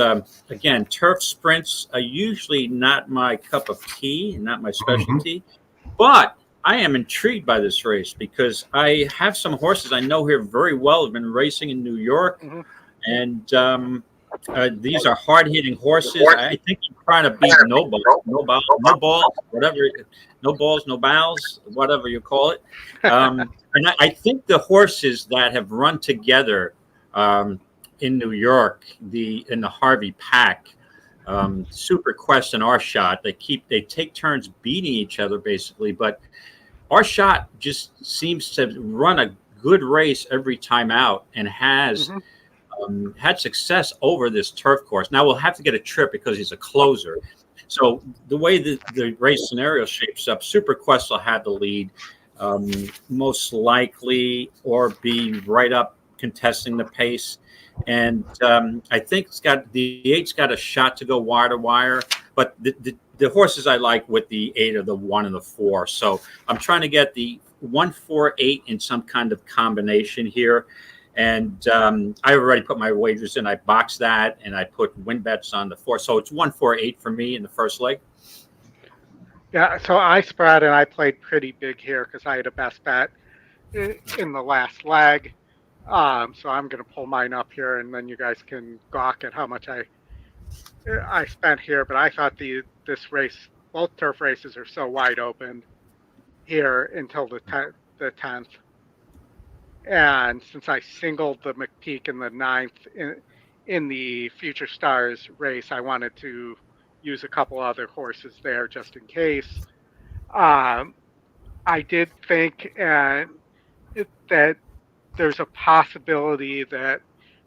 again, turf sprints are usually not my cup of tea, not my specialty, but I am intrigued by this race because I have some horses I know here very well. Have been racing in New York, and these are hard-hitting horses. I think I'm trying to beat no balls, whatever, no balls, no bows, whatever you call it. And I think the horses that have run together in New York, in the Harvey pack, Super Quest and Our Shot, they take turns beating each other basically, but Our Shot just seems to run a good race every time out and has had success over this turf course. Now we'll have to get a trip because he's a closer. So the way the race scenario shapes up, Super Quest will have the lead most likely, or be right up contesting the pace. And I think the 8's got a shot to go wire to wire, but the horses I like with the 8 are the 1 and the 4. So I'm trying to get the 1, 4, 8 in some kind of combination here. And I already put my wagers in. I boxed that, and I put win bets on the 4. So it's 1, 4, 8 for me in the first leg. Yeah, so I spread, and I played pretty big here because I had a best bet in the last leg. So I'm going to pull mine up here, and then you guys can gawk at how much I spent here. But I thought this race, both turf races, are so wide open here until the 10th. And since I singled the McPeak in the 9th in the Future Stars race, I wanted to use a couple other horses there just in case. I did think that there's a possibility that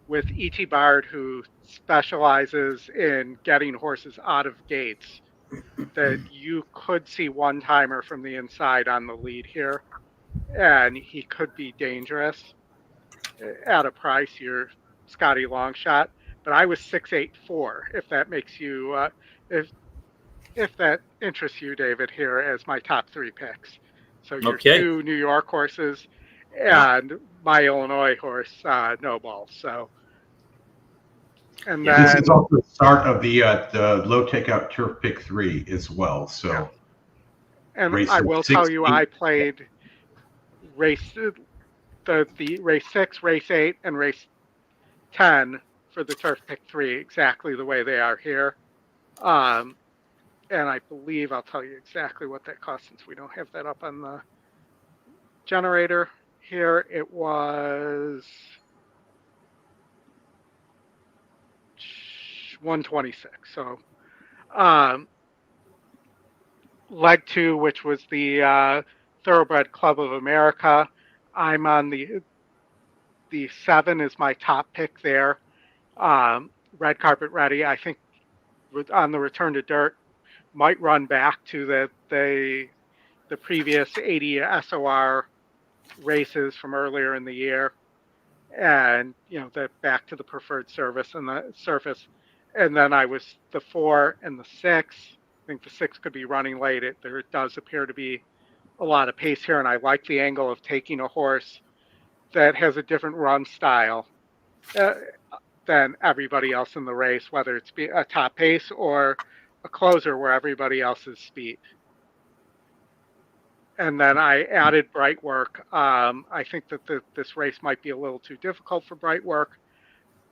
with E.T. Bard, who specializes in getting horses out of gates, that you could see one-timer from the inside on the lead here. And he could be dangerous at a price, your Scotty Longshot. But I was 684. If that makes you, if that interests you, David, here as my top 3 picks. So your 2 New York horses and my Illinois horse, No Balls. So, and then this is also the start of the low takeout turf pick 3 as well. So, and I will tell you, I played race the race 6, race 8, and race 10 for the turf pick 3 exactly the way they are here. And I believe I'll tell you exactly what that cost since we don't have that up on the generator here. It was $126. So leg 2, which was the Thoroughbred Club of America, I'm on the 7 is my top pick there. Red Carpet Ready, I think on the return to dirt, might run back to the previous 80 SOR races from earlier in the year, and back to the preferred service and the surface. And then I was the 4 and the 6. I think the 6 could be running late. There does appear to be a lot of pace here, and I like the angle of taking a horse that has a different run style than everybody else in the race, whether it's a top pace or a closer where everybody else is speed. And then I added Bright Work. I think that this race might be a little too difficult for Bright Work,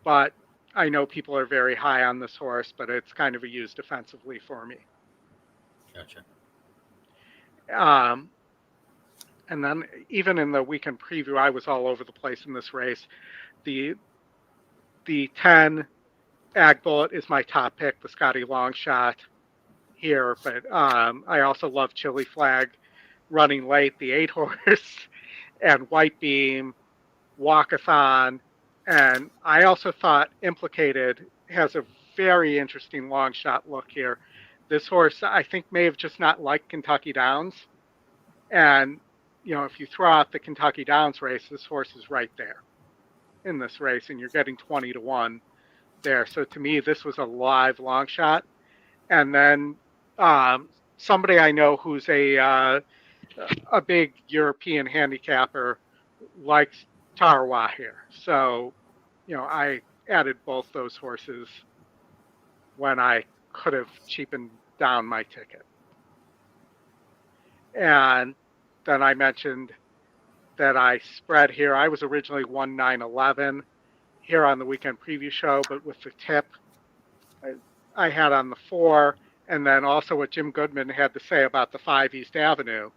but I know people are very high on this horse, but it's kind of a use defensively for me. Gotcha. And then even in the weekend preview, I was all over the place in this race. The 10 Ag Bullet is my top pick, the Scotty Longshot here. But I also love Chili Flag running late, the 8 horse, and White Beam, Walkathon. And I also thought Implicated has a very interesting long shot look here. This horse, I think, may have just not liked Kentucky Downs. And if you throw out the Kentucky Downs race, this horse is right there in this race, and you're getting 20 to 1 there. So to me, this was a live long shot. And then somebody I know who's a big European handicapper likes Tarwa here. So, I added both those horses when I could have cheapened down my ticket. And then I mentioned that I spread here. I was originally 1-9-11 here on the weekend preview show, but with the tip, I had on the 4, and then also what Jim Goodman had to say about the 5 East Avenue,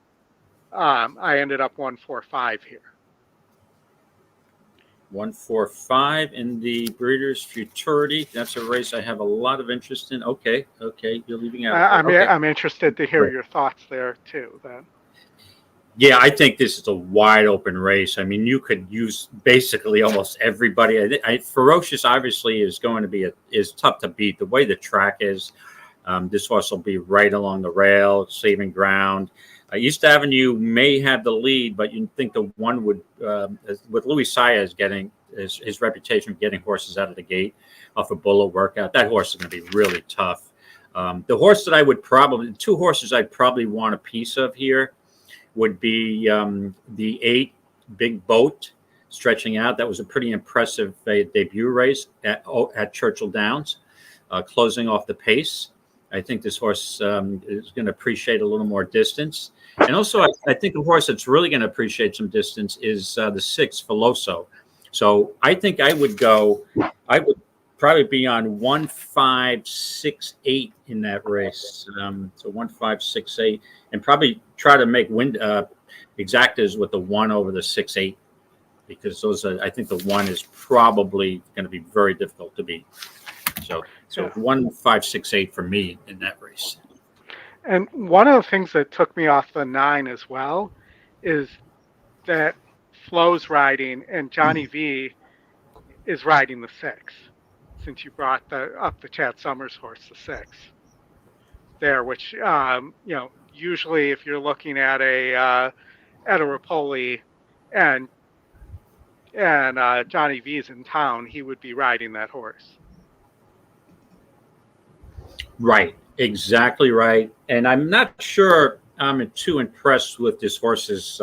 I ended up 1-4-5 here. 1-4-5 in the Breeders' Futurity. That's a race I have a lot of interest in. Okay, you're leaving out. I'm interested to hear your thoughts there too. Then. Yeah, I think this is a wide open race. I mean, you could use basically almost everybody. Ferocious obviously is going to be is tough to beat. The way the track is, this horse will be right along the rail, saving ground. East Avenue may have the lead, but you'd think the one would, with Luis Saez getting his reputation of getting horses out of the gate off a Bulla workout, that horse is going to be really tough. The horse that I would probably, 2 horses I'd probably want a piece of here would be the 8 Big Boat stretching out. That was a pretty impressive debut race at Churchill Downs, closing off the pace. I think this horse is going to appreciate a little more distance. And also, I think the horse that's really going to appreciate some distance is the 6, Veloso. So I think I would probably be on 1-5-6-8 in that race. So 1-5-6-8, and probably try to make exactas with the 1 over the 6-8, because I think the 1 is probably going to be very difficult to beat. So 1-5-6-8 for me in that race. And one of the things that took me off the 9 as well is that Flo's riding and Johnny V is riding the 6. Since you brought up the Chad Summers horse, the 6 there, which usually if you're looking at a Rapoli and Johnny V's in town, he would be riding that horse. Right, exactly right. And I'm not sure I'm too impressed with this horse's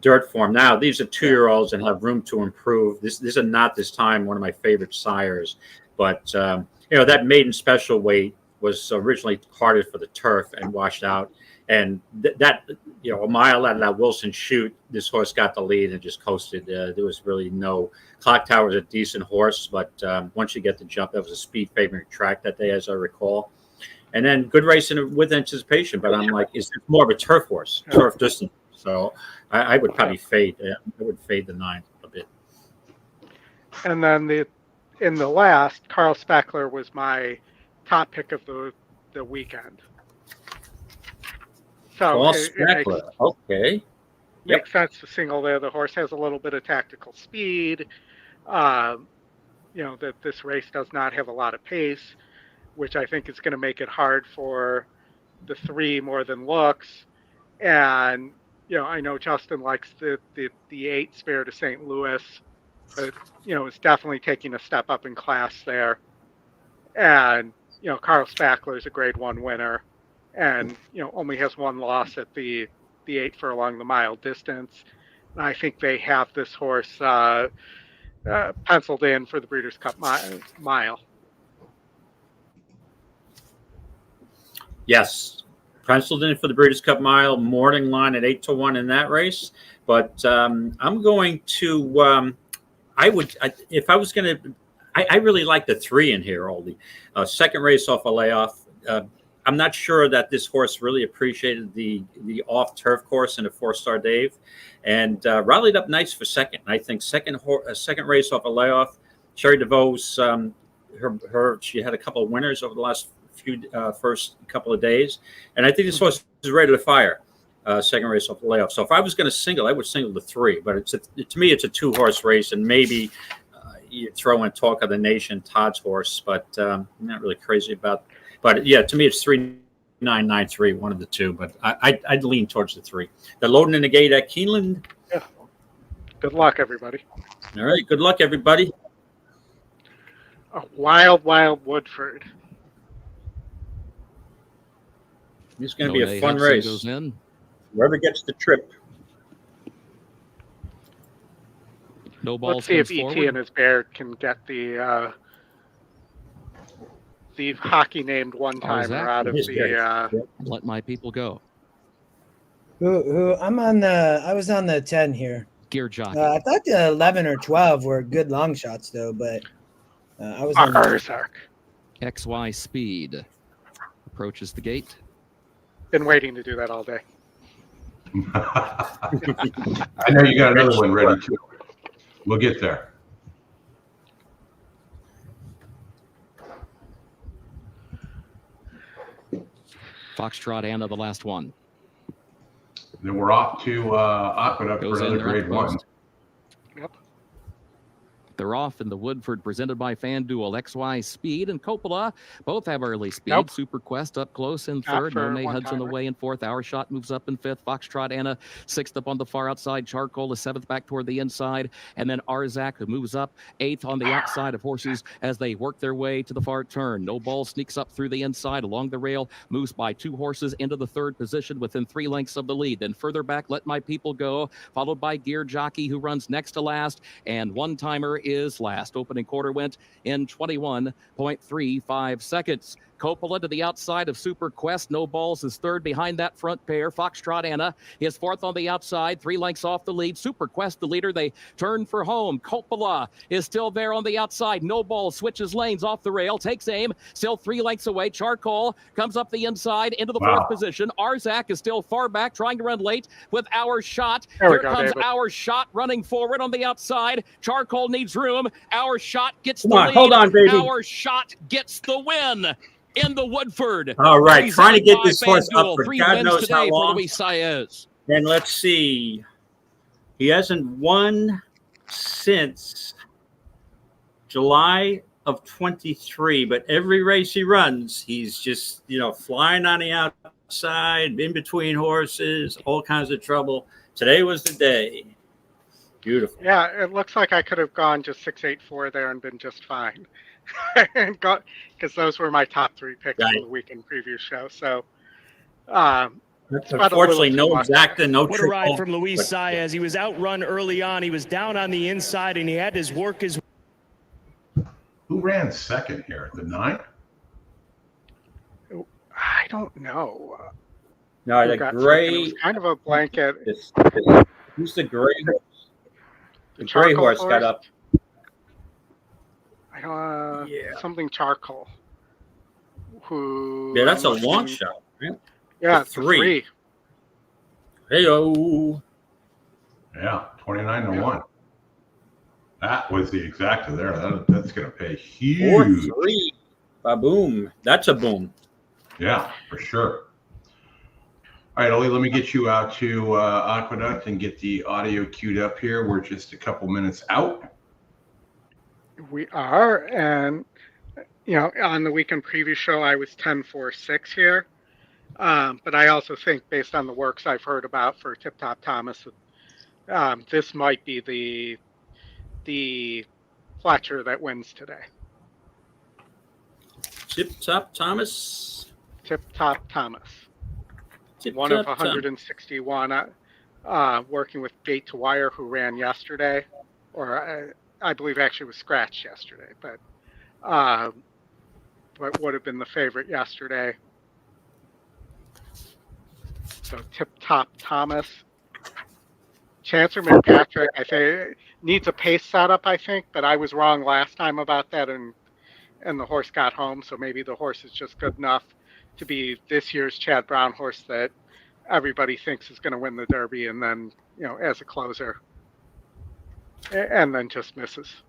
dirt form. Now, these are 2-year-olds and have room to improve. This is not this time one of my favorite sires, but that maiden special weight was originally carded for the turf and washed out. And a mile out of that Wilson chute, this horse got the lead and just coasted. There was really no. Clock Tower is a decent horse, but once you get the jump, that was a speed favoring track that day, as I recall. And then good racing with anticipation, but I'm like, is it more of a turf horse, turf distance? So I would probably fade. I would fade the 9 a bit. And then in the last, Carl Speckler was my top pick of the weekend. So it makes sense to single there. The horse has a little bit of tactical speed. That this race does not have a lot of pace, which I think is going to make it hard for the 3 more than looks. And I know Justin likes the 8 Spare to St. Louis, but is definitely taking a step up in class there. And Carl Spackler is a Grade 1 winner, and only has 1 loss at the 8 furlong the mile distance. And I think they have this horse penciled in for the Breeders' Cup Mile. Yes, penciled in for the Breeders' Cup Mile. Morning line at 8-1 in that race. But I'm going to. I really like the 3 in here, Oldy. Second race off a layoff. I'm not sure that this horse really appreciated the off turf course in a 4-star Dave, and rallied up nice for second. I think second race off a layoff. Sherry DeVos, she had a couple of winners over the last first couple of days, and I think this horse is ready to fire. Second race off the layoff. So if I was going to single, I would single the 3. But to me, it's a 2-horse race, and maybe you throw in Talk of the Nation, Todd's horse, but I'm not really crazy about. But yeah, to me, it's 3-9-9-3, one of the 2. But I'd lean towards the 3. They're loading in the gate at Keeneland. Yeah. Good luck, everybody. All right. Good luck, everybody. A wild Woodford. It's going to be a fun race. Goes in. Whoever gets the trip. No balls. Let's see if E.T. and his bear can get the hockey named one-timer out of the. Let my people go. Who? I was on the 10 here. Gear Jockey. I thought the 11 or 12 were good long shots though, but I was on the XY Speed approaches the gate. Been waiting to do that all day. I know you got another one ready too. We'll get there. Foxtrot Anna, the last one. Then we're off to Aqueduct for another grade one. Yep. They're off in the Woodford, presented by FanDuel. XY Speed and Coppola both have early speed. Super Quest up close in third. Monet Hudson away in fourth. Our Shot moves up in fifth. Foxtrot Anna sixth up on the far outside. Charcoal is seventh back toward the inside. And then Arzak, who moves up eighth on the outside of horses as they work their way to the far turn. No Ball sneaks up through the inside along the rail, moves by two horses into the third position within 3 lengths of the lead. Then further back, Let My People Go, followed by Gear Jockey, who runs next to last, and One Timer is last. Opening quarter went in 21.35 seconds. Coppola to the outside of Super Quest. No Balls is third behind that front pair. Foxtrot Anna is fourth on the outside, 3 lengths off the lead. Super Quest, the leader. They turn for home. Coppola is still there on the outside. No Balls switches lanes off the rail, takes aim, still 3 lengths away. Charcoal comes up the inside into the fourth position. Arzak is still far back, trying to run late with Our Shot. Here comes David. Our Shot running forward on the outside. Charcoal needs room. Our Shot gets the lead. Hold on, baby. Our Shot gets the win in the Woodford. All right, trying to get this horse up for 3 God wins knows today how for long. Luis Saez. And let's see. He hasn't won since July of 23, but every race he runs, he's just, flying on the outside, in between horses, all kinds of trouble. Today was the day. Beautiful. Yeah, it looks like I could have gone just 6-8-4 there and been just fine. And got, because those were my top 3 picks for the weekend preview show. So, unfortunately, no exacta, no triple. What a ride from Luis Saez. He was outrun early on. He was down on the inside, and he had his work his. Who ran second here? The 9? I don't know. No, the gray. It was kind of a blanket. Who's the gray horse? The gray horse got up. Something Charcoal. Who? Yeah, that's a long shot, right? Yeah, 3. Hey-o. Yeah, 29-1. That was the exacta there. That's going to pay huge. 4-3. Ba-boom. That's a boom. Yeah, for sure. All right, Ollie, let me get you out to Aqueduct and get the audio queued up here. We're just a couple minutes out. We are, and on the weekend preview show, I was 10-4-6 here. But I also think, based on the works I've heard about for Tip Top Thomas, this might be the Fletcher that wins today. Tip Top Thomas. Tip Top Thomas. One of 161, working with Gate to Wire, who ran yesterday, or I believe actually was scratched yesterday, but would have been the favorite yesterday. So Tip Top Thomas. Chancer McPatrick, I think, needs a pace setup, I think, but I was wrong last time about that, and the horse got home, so maybe the horse is just good enough to be this year's Chad Brown horse that everybody thinks is going to win the Derby, and then, as a closer, and then just misses.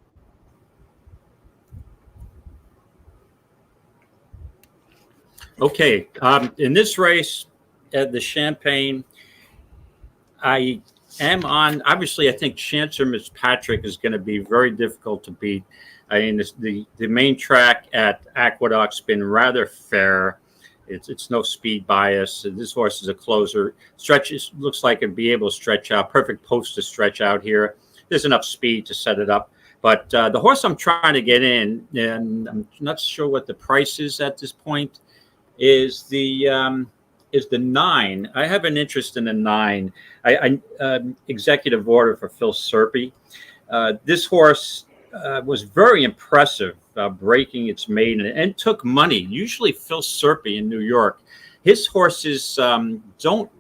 Okay, in this race at the Champagne, I am on. Obviously, I think Chancer Miss Patrick is going to be very difficult to beat. I mean, the main track at Aqueduct's been rather fair. It's no speed bias. This horse is a closer. Looks like it'd be able to stretch out. Perfect post to stretch out here. There's enough speed to set it up. But the horse I'm trying to get in, and I'm not sure what the price is at this point, is the is the 9. I have an interest in the 9. I executive order for Phil Serpy. This horse was very impressive, breaking its maiden, and took money. Usually Phil Serpy in New York, his horses don't.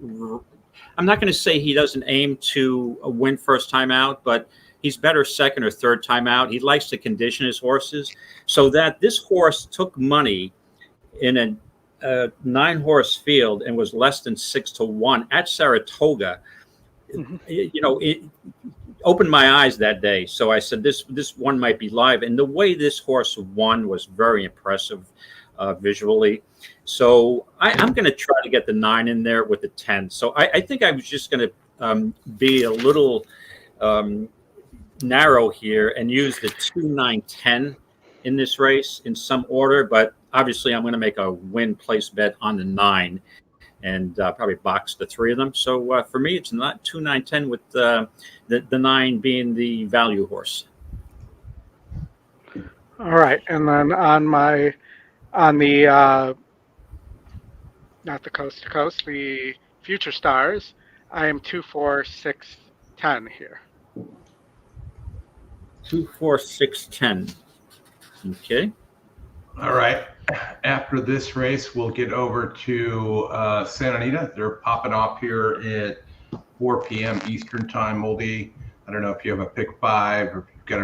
I'm not going to say he doesn't aim to win first time out, but he's better second or third time out. He likes to condition his horses, so that this horse took money in a 9-horse field and was less than 6-1 at Saratoga. You know, it opened my eyes that day. So I said, this one might be live. And the way this horse won was very impressive visually. So I'm going to try to get the 9 in there with the 10. So I think I was just going to be a little narrow here and use the 2, 9, 10 in this race in some order. But obviously, I'm going to make a win place bet on the 9 and probably box the 3 of them. So for me, it's not 2, 9, 10 with the 9 being the value horse. All right, and then on the not the coast to coast, the Future Stars, I am 2, 4, 6, 10 here. 2, 4, 6, 10. Okay. All right. After this race, we'll get over to Santa Anita. They're popping off here at 4 p.m. Eastern time, Oldy. I don't know if you have a pick 5 or if you've got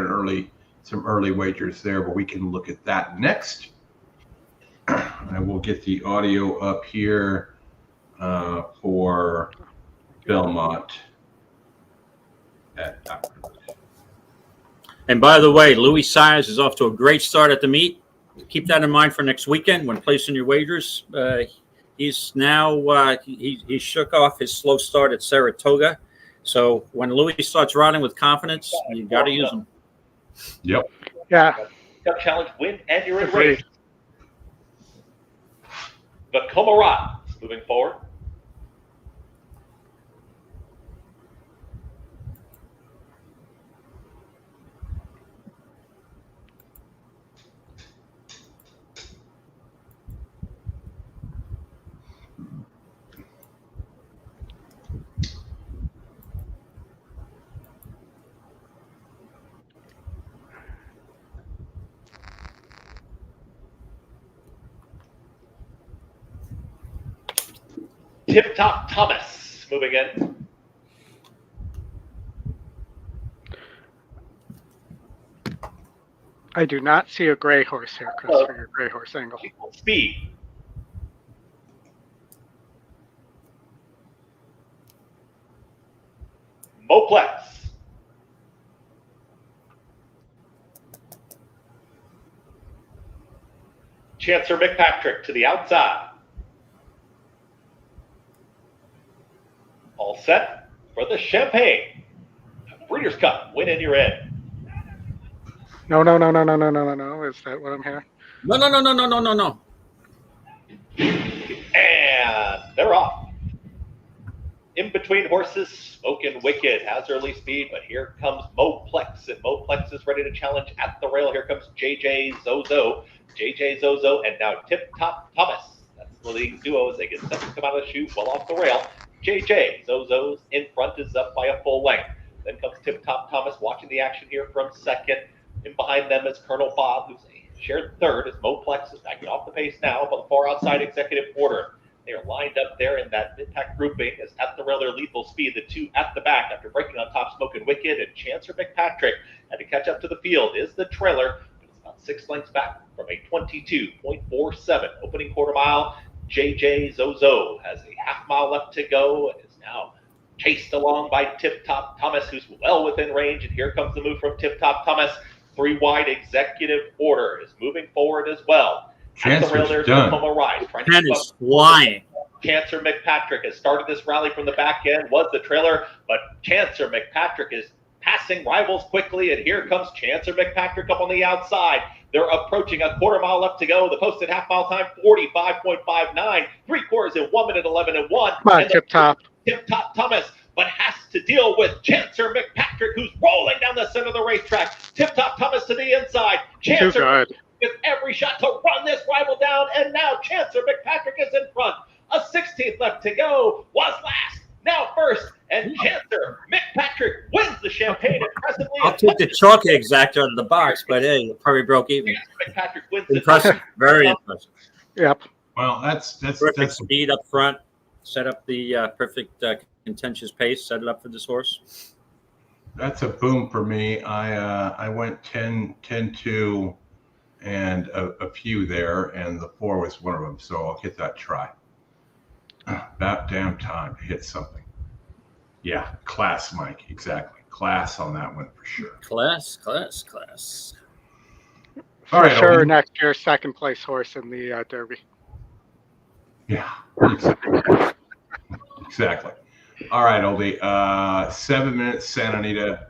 some early wagers there, but we can look at that next. And we'll get the audio up here for Belmont at Aqueduct. And by the way, Louis Sires is off to a great start at the meet. Keep that in mind for next weekend when placing your wagers. He's now he shook off his slow start at Saratoga. So when Louis starts riding with confidence, you got to use him. Yep. Yeah. Cup challenge win and you're in race. The Coolmore moving forward. Tip Top Thomas moving in. I do not see a gray horse here, Chris, for your gray horse angle. Speed. Moplex. Chancer McPatrick to the outside. All set for the Champagne. Breeders' Cup, win and you're in. No. Is that what I'm hearing? No. And they're off. In between horses, Smokin' Wicked has early speed, but here comes Moplex, and Moplex is ready to challenge at the rail. Here comes JJ Zozo, and now Tip Top Thomas. That's the leading duo as they get set to come out of the chute well off the rail. JJ Zozo's in front is up by a full length. Then comes Tip Top Thomas watching the action here from second. In behind them is Colonel Bob, who's a shared third as Moplex is backing off the pace now, but far outside executive order. They are lined up there in that mid-pack grouping as at the rail, their lethal speed. The 2 at the back after breaking on top, Smokin' Wicked and Chancer McPatrick had to catch up to the field is the trailer. It's about 6 lengths back from a 22.47 opening quarter mile. JJ Zozo has a half mile left to go and is now chased along by Tip Top Thomas, who's well within range. And here comes the move from Tip Top Thomas. 3 wide executive order is moving forward as well. At the rail, there's Tacoma Rise. That is flying. Chancer McPatrick has started this rally from the back end, was the trailer, but Chancer McPatrick is passing rivals quickly, and here comes Chancer McPatrick up on the outside. They're approaching a quarter mile left to go. The posted half mile time, 45.59. 3/4 in 1 minute 11 and 1. Come on, Tip Top. Tip Top Thomas, but has to deal with Chancer McPatrick, who's rolling down the center of the racetrack. Tip Top Thomas to the inside. Chancer with every shot to run this rival down, and now Chancer McPatrick is in front. A 16th left to go. Was last. Now first. And Chancer McPatrick wins the Champagne impressively. I'll take the chalk eggs actor out of the box, but hey, it probably broke even. McPatrick wins impressive. Very impressive. Yep. Well, that's perfect speed up front. Set up the perfect contentious pace. Set it up for this horse. That's a boom for me. I went 10-2 and a few there, and the 4 was one of them. So I'll hit that try. About damn time to hit something. Yeah, class, Mike. Exactly. Class on that one for sure. Class. All right. For sure, next year, second place horse in the Derby. Yeah, exactly. All right, Oldy. 7 minutes, Santa Anita.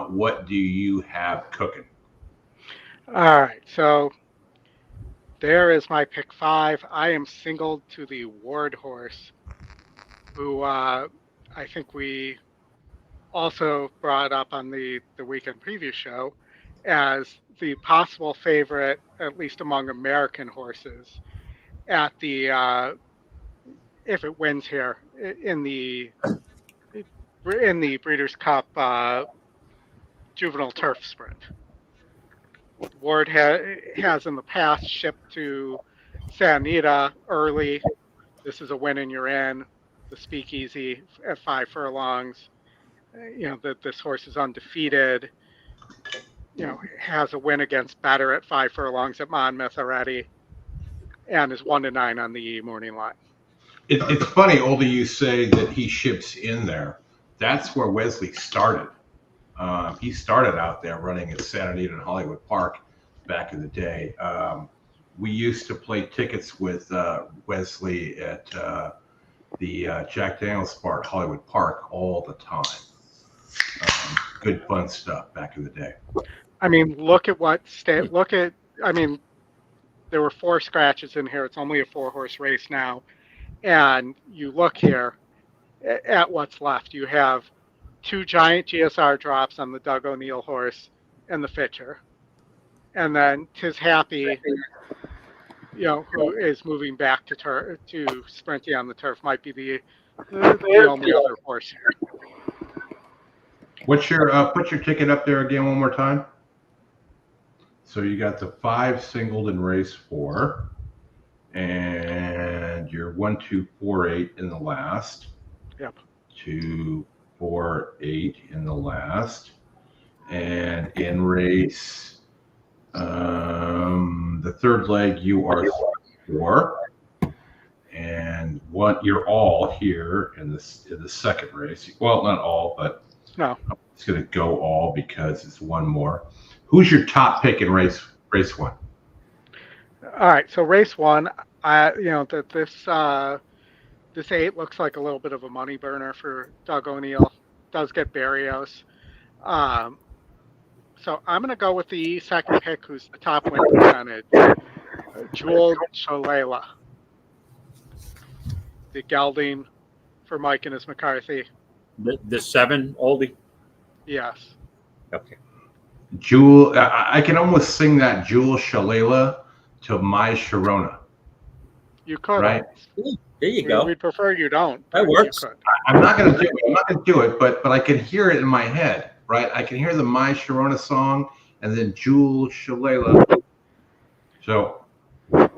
What do you have cooking? All right. So there is my pick 5. I am singled to the Ward horse, who I think we also brought up on the weekend preview show as the possible favorite, at least among American horses, at the if it wins here in the Breeders' Cup Juvenile Turf Sprint. Ward has in the past shipped to Santa Anita early. This is a win and you're in. The Speakeasy at 5 furlongs. That this horse is undefeated. Has a win against Better at 5 furlongs at Monmouth already, and is 1-9 on the morning line. It's funny, Oldy, you say that he ships in there. That's where Wesley started. He started out there running at Santa Anita and Hollywood Park back in the day. We used to play tickets with Wesley at the Jack Daniels Bar at Hollywood Park all the time. Good fun stuff back in the day. I mean, there were 4 scratches in here. It's only a 4-horse race now. And you look here at what's left. You have 2 giant GSR drops on the Doug O'Neill horse and the Fitcher. And then Tis Happy, who is moving back to sprinting on the turf, might be the only other horse here. What's your put your ticket up there again one more time? So you got the 5 singled in race 4, and you're 1, 2, 4, 8 in the last. Yep. 2, 4, 8 in the last, and in race the 3rd leg you are 4, and 1. You're all here in the 2nd race. Well, not all, but no. It's going to go all because it's 1 more. Who's your top pick in race 1? All right, so race 1, this 8 looks like a little bit of a money burner for Doug O'Neill. Does get Barrios. So I'm going to go with the second pick, who's the top win percentage, Jewel Shalala. The gelding for Mike and his McCarthy. The 7, Oldie? Yes. Okay. Jewel, I can almost sing that Jewel Shalala to My Sharona. You could. Right? There you go. We'd prefer you don't. That works. I'm not going to do it. I'm not going to do it, but I can hear it in my head, right? I can hear the My Sharona song and then Jewel Shalala. So. Yeah.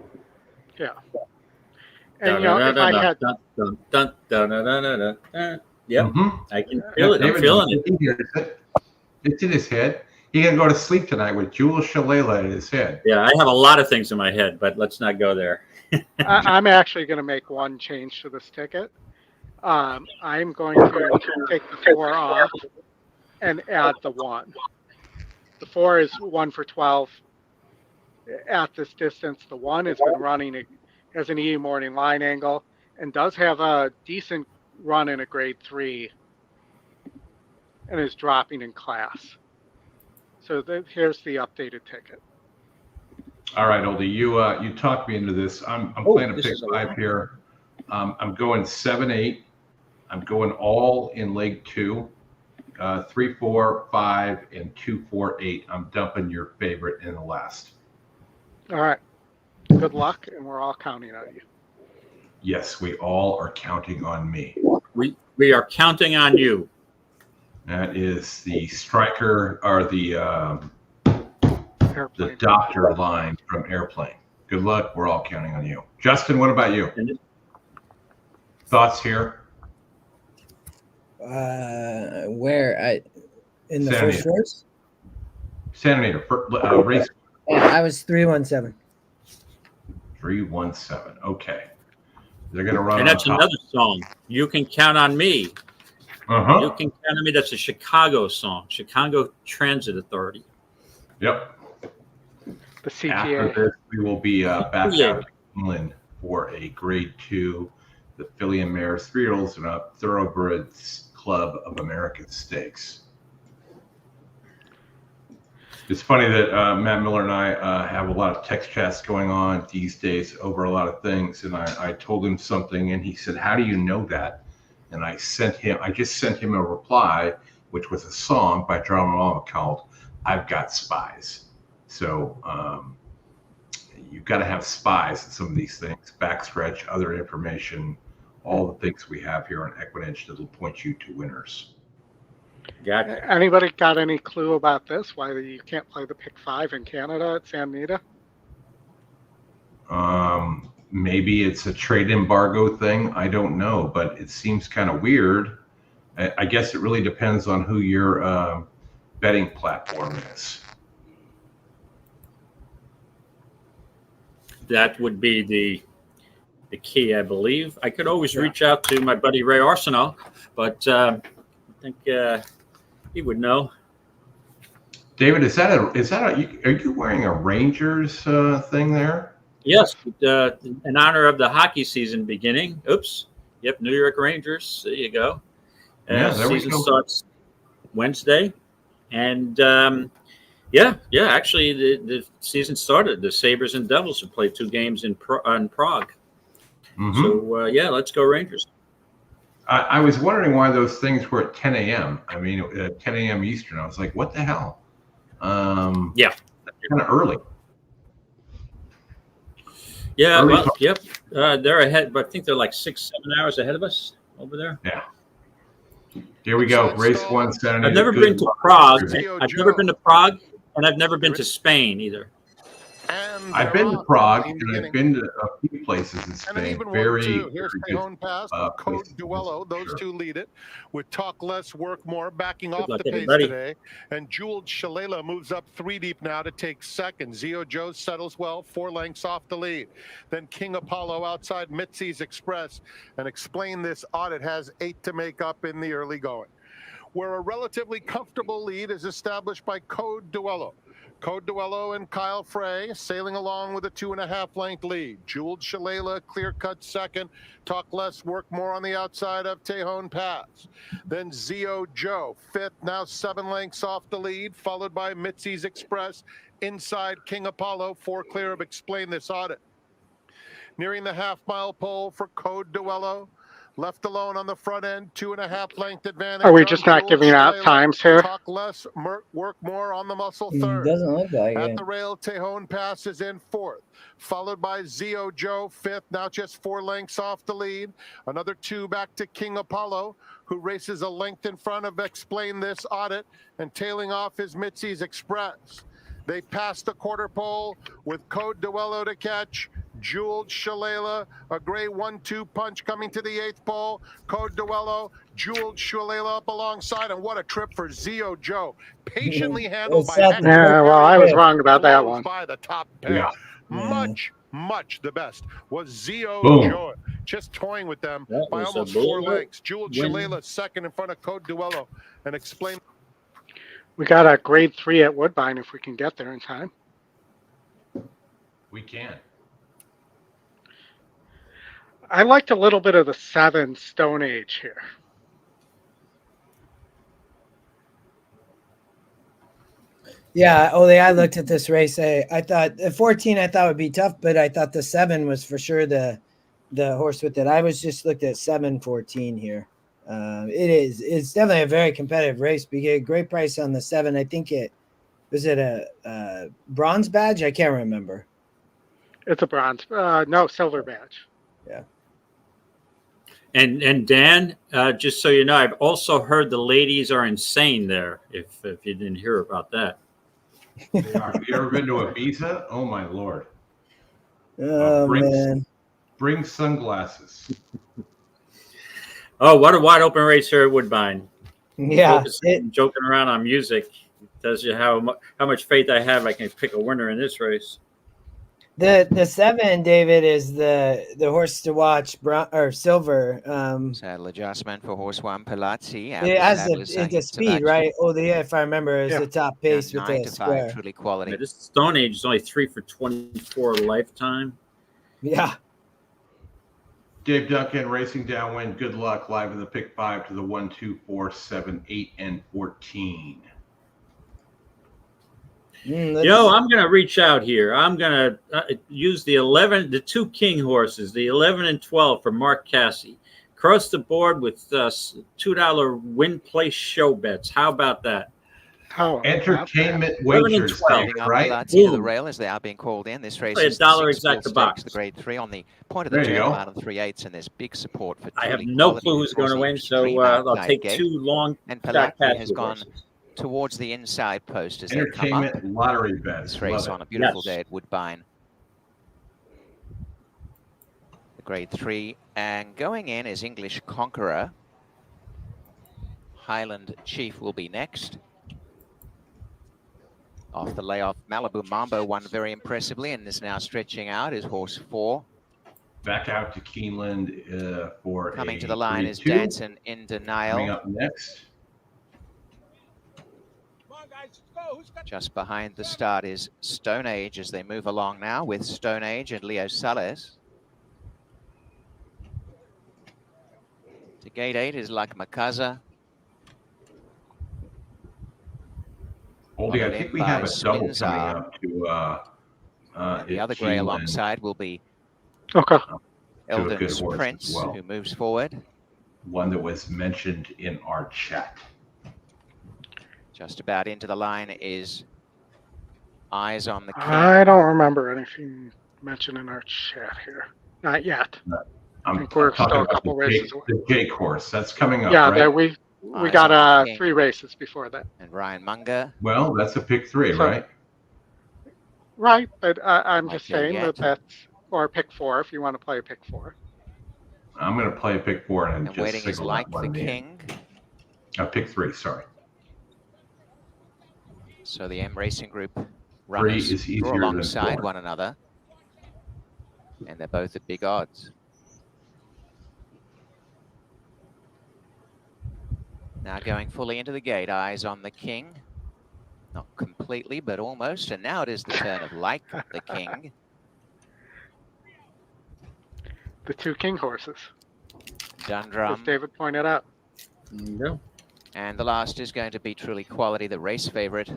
And if I had. Yep. Mm-hmm. I can feel it. I'm feeling it. It's in his head. He can go to sleep tonight with Jewel Shalala in his head. Yeah, I have a lot of things in my head, but let's not go there. I'm actually going to make one change to this ticket. I'm going to take the 4 off and add the 1. The 4 is 1 for 12 at this distance. The 1 has been running as an E morning line angle and does have a decent run in a grade 3 and is dropping in class. So here's the updated ticket. All right, Oldie, you talked me into this. I'm playing a pick 5 here. I'm going 7-8. I'm going all in leg 2, 3, 4, 5, and 2, 4, 8. I'm dumping your favorite in the last. All right. Good luck, and we're all counting on you. Yes, we all are counting on me. We are counting on you. That is the striker or the doctor line from Airplane. Good luck. We're all counting on you. Justin, what about you? Thoughts here? Where in the Santa first race? Santa Anita, race. Yeah, I was 317. 317. Okay. They're going to run. And that's another song. You Can Count on Me. You Can Count on Me. That's a Chicago song. Chicago Transit Authority. Yep. The CTA. After this, we will be back out to Keeneland for a Grade 2, the Filly and Mares 3-year-olds and up Thoroughbred Club of America Stakes. It's funny that Matt Miller and I have a lot of text chats going on these days over a lot of things, and I told him something, and he said, "How do you know that?" And I just sent him a reply, which was a song by John Laurel called "I've Got Spies." So you've got to have spies in some of these things, backstretch, other information, all the things we have here on EquinEdge that will point you to winners. Anybody got any clue about this? Why you can't play the pick 5 in Canada at Santa Anita? Maybe it's a trade embargo thing. I don't know, but it seems kind of weird. I guess it really depends on who your betting platform is. That would be the key, I believe. I could always reach out to my buddy Ray Arsenault, but I think he would know. David, are you wearing a Rangers thing there? Yes, in honor of the hockey season beginning. Oops. Yep, New York Rangers. There you go. Season starts Wednesday, and actually the season started. The Sabres and Devils have played 2 games in Prague. Mm-hmm. So let's go Rangers. I was wondering why those things were at 10 a.m. I mean, at 10 a.m. Eastern. I was like, what the hell? That's kind of early. Yeah, they're ahead, but I think they're like 6-7 hours ahead of us over there. Yeah. Here we go. Race 1 Saturday. I've never been to Prague. I've never been to Prague, and I've never been to Spain either. I've been to Prague, and I've been to a few places in Spain. Here's Tejon Pass, Code Duello. Those two lead it with Talk Less, Work More, backing off the pace today. And Jeweled Shalala moves up 3 deep now to take second. Zio Joe settles well, 4 lengths off the lead. Then King Apollo outside Mitzi's Express. And Explain This Audit has 8 to make up in the early going, where a relatively comfortable lead is established by Code Duello. Code Duello and Kyle Frey sailing along with a 2.5 length lead. Jeweled Shalala clear-cut second. Talk Less, Work More on the outside of Tejon Pass. Then Zio Joe, 5th, now 7 lengths off the lead, followed by Mitzi's Express. Inside King Apollo, 4 clear of Explain This Audit. Nearing the half-mile pole for Code Duello. Left alone on the front end, 2.5 length advantage. Are we just not giving out times here? Talk Less, Work More on the muscle third. Doesn't look like At it. the rail, Tejon Pass is in 4th, followed by Zio Joe, 5th, now just 4 lengths off the lead. Another 2 back to King Apollo, who races a length in front of Explain This Audit, and tailing off is Mitzi's Express. They pass the quarter pole with Code Duello to catch. Jeweled Shalala, a gray 1-2 punch coming to the 8th pole. Code Duello, Jeweled Shalala up alongside, and what a trip for Zio Joe. Patiently handled by Hector. Yeah, well, I was wrong about that one. By the top pair. Yeah. Much the best was Zio Boom. Joe. Just toying with them by almost 4 lengths. Jeweled Shalala second in front of Code Duello, and Explain. We got a grade 3 at Woodbine if we can get there in time. We can. I liked a little bit of the 7 Stone Age here. Yeah, Oldy, I looked at this race. I thought the 14 I thought would be tough, but I thought the 7 was for sure the horse with it. I was just looked at 7-14 here. It's definitely a very competitive race. We get a great price on the 7. I think was it a bronze badge? I can't remember. It's a bronze. No, silver badge. Yeah. And Dan, just so you know, I've also heard the ladies are insane there. If you didn't hear about that, they are. Have you ever been to Ibiza? Oh my Lord! Oh man! Bring sunglasses. Oh, what a wide open race here at Woodbine. Yeah, joking around on music tells you how much faith I have. I can pick a winner in this race. The 7, David, is the horse to watch, silver. Saddle adjustment for horse 1, Palazzi. It has the speed, right? Oh, if I remember, is the top pace with the square. 5, truly quality. Yeah, this Stone Age is only 3 for 24 lifetime. Yeah. Dave Duncan, Racing Downwind. Good luck. Live in the pick 5 to the 1, 2, 4, 7, 8, and 14. I'm going to reach out here. I'm going to use the 2 King horses, the 11 and 12 for Mark Cassie. Across the board with $2 win place show bets. How about that? Entertainment wagers, right? To the rail as they are being called in. This race is $1 exact the box. The grade 3 on the point of the turn, out of 3/8, and there's big support for. I have no clue who's going to win, so I'll take 2 long. And Palazzi has gone towards the inside post as they come up. Entertainment lottery bets. This race on a beautiful day at Woodbine. The grade 3, and going in is English Conqueror. Highland Chief will be next. Off the layoff, Malibu Mambo won very impressively and is now stretching out. Is horse 4. Back out to Keeneland for coming to the line is Dancing in Denial. Coming up next. Just behind the start is Stone Age as they move along now with Stone Age and Leo Sales. To gate 8 is Luck Makaza. Oldy, I think we have a double coming up to the other grey alongside will be Eldon's Prince, who moves forward. One that was mentioned in our chat. Just about into the line is Eyes on the King. I don't remember anything mentioned in our chat here. Not yet. I think we're still a couple races away. The Jake horse, that's coming up, yeah, right? We got 3 races before that. And Ryan Munger. Well, that's a pick 3, right? Right, but I'm just saying that's, or pick 4 if you want to play a pick 4. I'm going to play a pick 4 and just waiting is Like the King. Pick 3, sorry. So the M Racing Group runners draw alongside one another, and they're both at big odds. Now going fully into the gate, Eyes on the King. Not completely, but almost. And now it is the turn of Like the King. The 2 King horses. Dundrum. As David pointed out. No. And the last is going to be Truly Quality, the race favorite.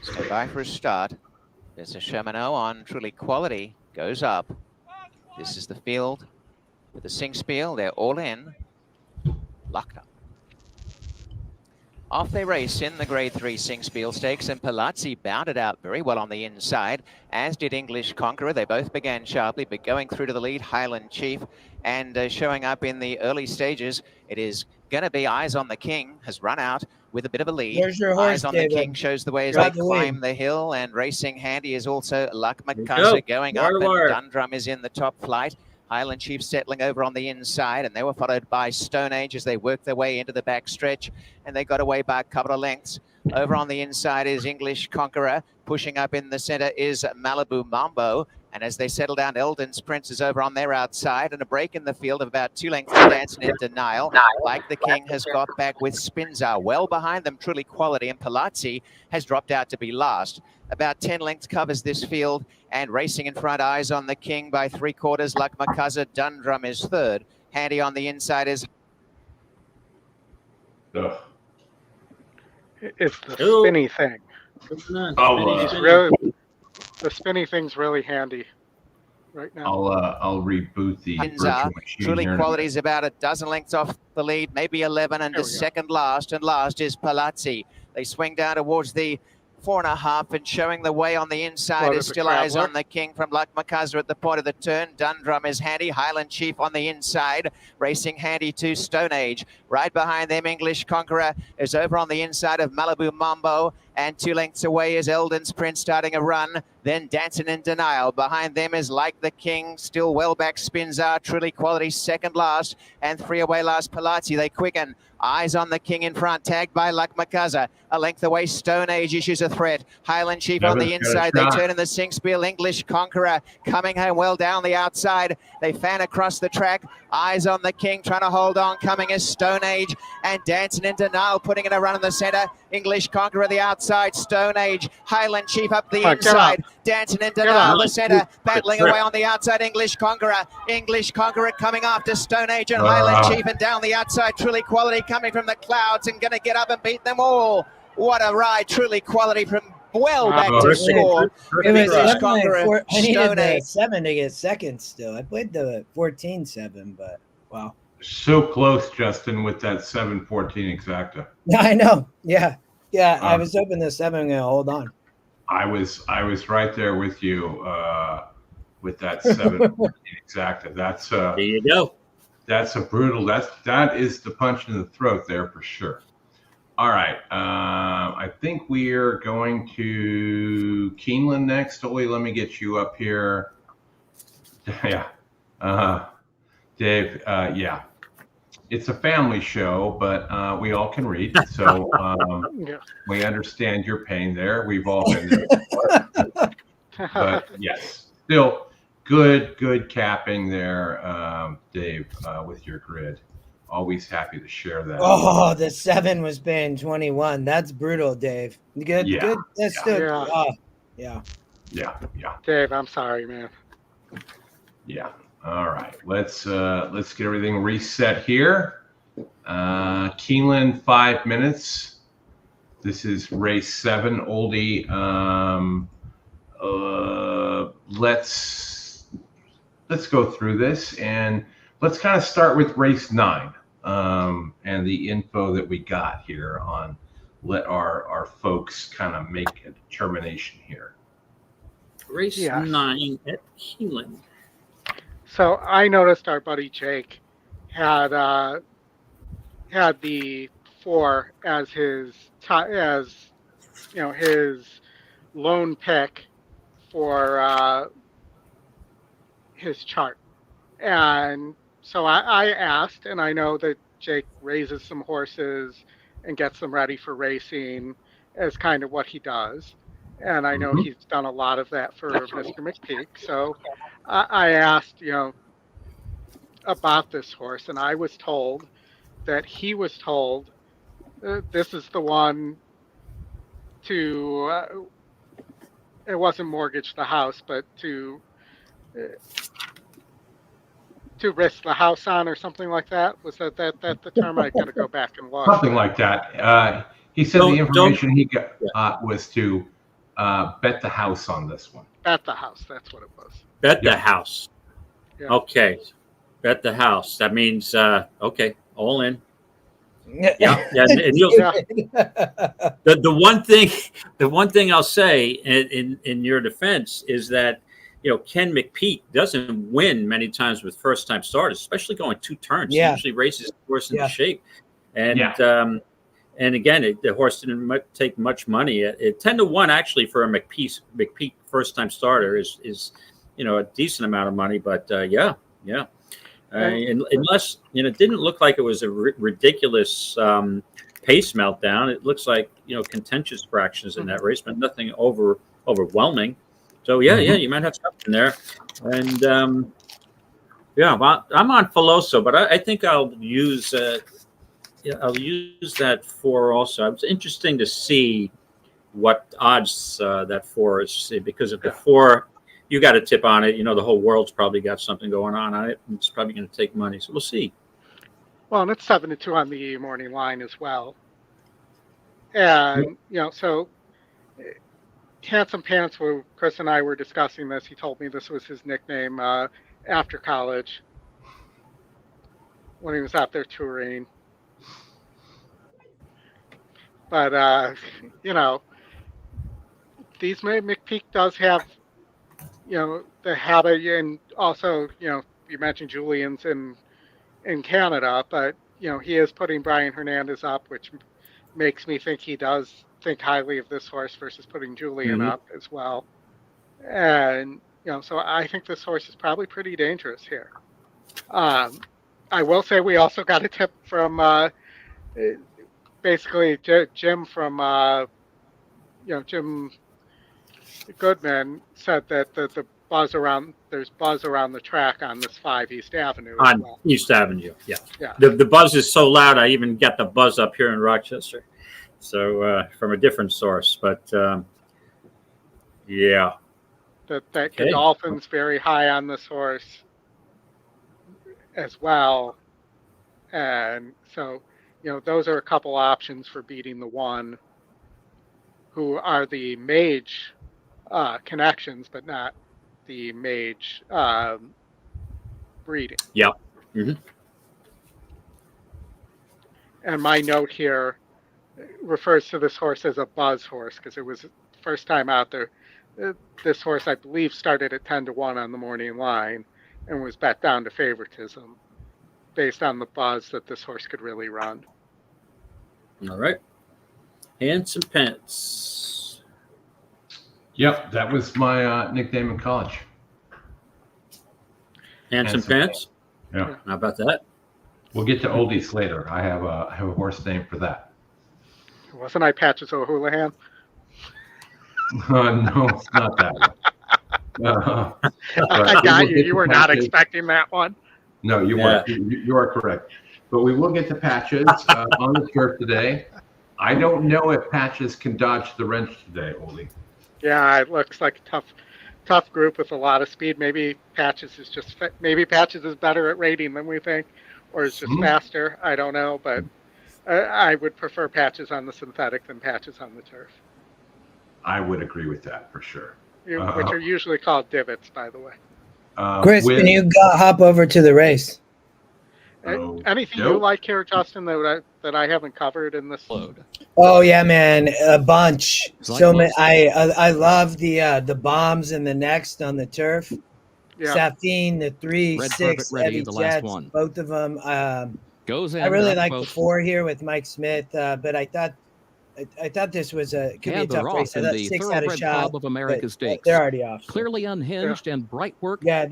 Stand by for a start. There's a Shermano on Truly Quality. Goes up. This is the field with the Sing Spiel. They're all in. Locked up. Off they race in the grade 3 Sing Spiel Stakes, and Palazzi bounded out very well on the inside, as did English Conqueror. They both began sharply, but going through to the lead, Highland Chief, and showing up in the early stages, it is going to be Eyes on the King, has run out with a bit of a lead. Where's your horse, Eyes on David? the King shows the way as they climb the hill, and racing handy is also Luck Makaza going up, and Dundrum is in the top flight. Highland Chief settling over on the inside, and they were followed by Stone Age as they worked their way into the back stretch, and they got away by a couple of lengths. Over on the inside is English Conqueror. Pushing up in the center is Malibu Mambo. And as they settle down, Eldon's Prince is over on their outside, and a break in the field of about 2 lengths of Dancing in Denial. Like the King has got back with Spinzar. Well behind them, Truly Quality, and Palazzi has dropped out to be last. About 10 lengths covers this field, and racing in front, Eyes on the King by 3/4. Luck Makaza. Dundrum is third. Handy on the inside is... It's the spinny thing. The spinny thing's really handy right now. I'll reboot the virtual machine. Truly Quality is about a dozen lengths off the lead, maybe 11, and the second last, and last is Palazzi. They swing down towards the 4.5, and showing the way on the inside is Still Eyes on the King from Luck McCuzzer at the point of the turn. Dundrum is handy. Highland Chief on the inside. Racing handy to Stone Age. Right behind them, English Conqueror is over on the inside of Malibu Mambo. And 2 lengths away is Eldon's Prince starting a run. Then Dancing in Denial. Behind them is Like the King. Still well back spins are Truly Quality second last. And 3 away last Palazzi. They quicken. Eyes on the King in front, tagged by Luck McCuzzer. A length away, Stone Age issues a threat. Highland Chief on the inside. They turn in the Sing Spiel. English Conqueror coming home well down the outside. They fan across the track. Eyes on the King trying to hold on. Coming is Stone Age and Dancing in Denial, putting in a run in the centre. English Conqueror the outside. Stone Age. Highland Chief up the inside. Dancing in Denial the centre. Battling away on the outside. English Conqueror. English Conqueror coming after Stone Age and Highland Chief, and down the outside Truly Quality coming from the clouds and going to get up and beat them all. What a ride. Truly Quality from well back to score. It was definitely I needed the 7 to get second still. I played the 14-7, but wow. So close, Justin, with that 7-14 exacta. Yeah, I know. Yeah. I was hoping the 7 was going to hold on. I was right there with you with that 7-14 exacta. That's there you go. That's a brutal. That is the punch in the throat there for sure. All right. I think we are going to Keeneland next. Ollie, let me get you up here. Yeah. Dave, yeah. It's a family show, but we all can read. So we understand your pain there. We've all been there before. But yes, still good capping there, Dave, with your grid. Always happy to share that. Oh, the 7 was paying 21. That's brutal, Dave. Good. That's still. Yeah. Dave, I'm sorry, man. Yeah. All right. Let's get everything reset here. Keeneland 5 minutes. This is race 7, Oldy. Let's go through this, and let's kind of start with race 9. And the info that we got here on, let our folks kind of make a determination here. Race 9 at Keeneland. So I noticed our buddy Jake had the 4 as his his lone pick for his chart, and so I asked, and I know that Jake raises some horses and gets them ready for racing as kind of what he does. And I know he's done a lot of that for Mr. McPeak. So I asked, about this horse, and I was told that he was told this is the one to, it wasn't mortgage the house, but to risk the house on, or something like that. Was that the term? I got to go back and look. Something like that. He said the information he got was to bet the house on this one. Bet the house. That's what it was. Bet the house. Yeah. Okay. Bet the house. That means okay, all in. Yeah. And you'll, the one thing I'll say in your defense is that Ken McPeak doesn't win many times with first time starters, especially going 2 turns. Yeah. He usually races the horse into shape, and again, the horse didn't take much money. 10-1 actually for a McPeak first time starter is a decent amount of money, but unless it didn't look like it was a ridiculous pace meltdown. It looks like contentious fractions in that race, but nothing overwhelming. So you might have something there, and I'm on Filoso, but I think I'll use that 4 also. It's interesting to see what odds that 4 is, because if the 4, you got to tip on it. The whole world's probably got something going on it. It's probably going to take money, so we'll see. Well, and it's 7-2 on the morning line as well, and so. Handsome Pants, where Chris and I were discussing this, he told me this was his nickname after college when he was out there touring. But, McPeak does have, the habit, and also, you mentioned Julian's in Canada, but he is putting Brian Hernandez up, which makes me think he does think highly of this horse versus putting Julian up as well. And so I think this horse is probably pretty dangerous here. I will say we also got a tip from basically Jim from Jim Goodman said that the there's buzz around the track on this 5 East Avenue. On East Avenue, yeah. The buzz is so loud, I even get the buzz up here in Rochester. So from a different source, but yeah. That Godolphin's very high on this horse as well. And so, those are a couple options for beating the 1, who are the mage connections, but not the mage breeding. Yep. Mm-hmm. And my note here refers to this horse as a buzz horse because it was the first time out there. This horse, I believe, started at 10-1 on the morning line and was bet down to favoritism based on the buzz that this horse could really run. All right. Handsome Pence. Yep, that was my nickname in college. Handsome Pence? Yeah. How about that? We'll get to oldies later. I have a horse name for that. Wasn't I Patches O'Houlihan? No, it's not that one. I got you. You were not expecting that one. No, you weren't. You are correct. But we will get to Patches on the turf today. I don't know if Patches can dodge the wrench today, Oldy. Yeah, it looks like a tough group with a lot of speed. Maybe Patches is better at rating than we think, or is just faster. I don't know, but I would prefer Patches on the synthetic than Patches on the turf. I would agree with that for sure. Which are usually called divots, by the way. Chris, can you hop over to the race? Anything you like here, Justin, that I haven't covered in this load? Oh yeah, man, a bunch. So many. I love the bombs and the next on the turf. Yeah. Safine, the 3, 6, Eddie Jets, both of them. Goes in. I really like the 4 here with Mike Smith, but I thought this was could be a tough race. I thought 6 had a shot. Club of America Stakes. They're already off. Clearly unhinged and bright work. Yeah,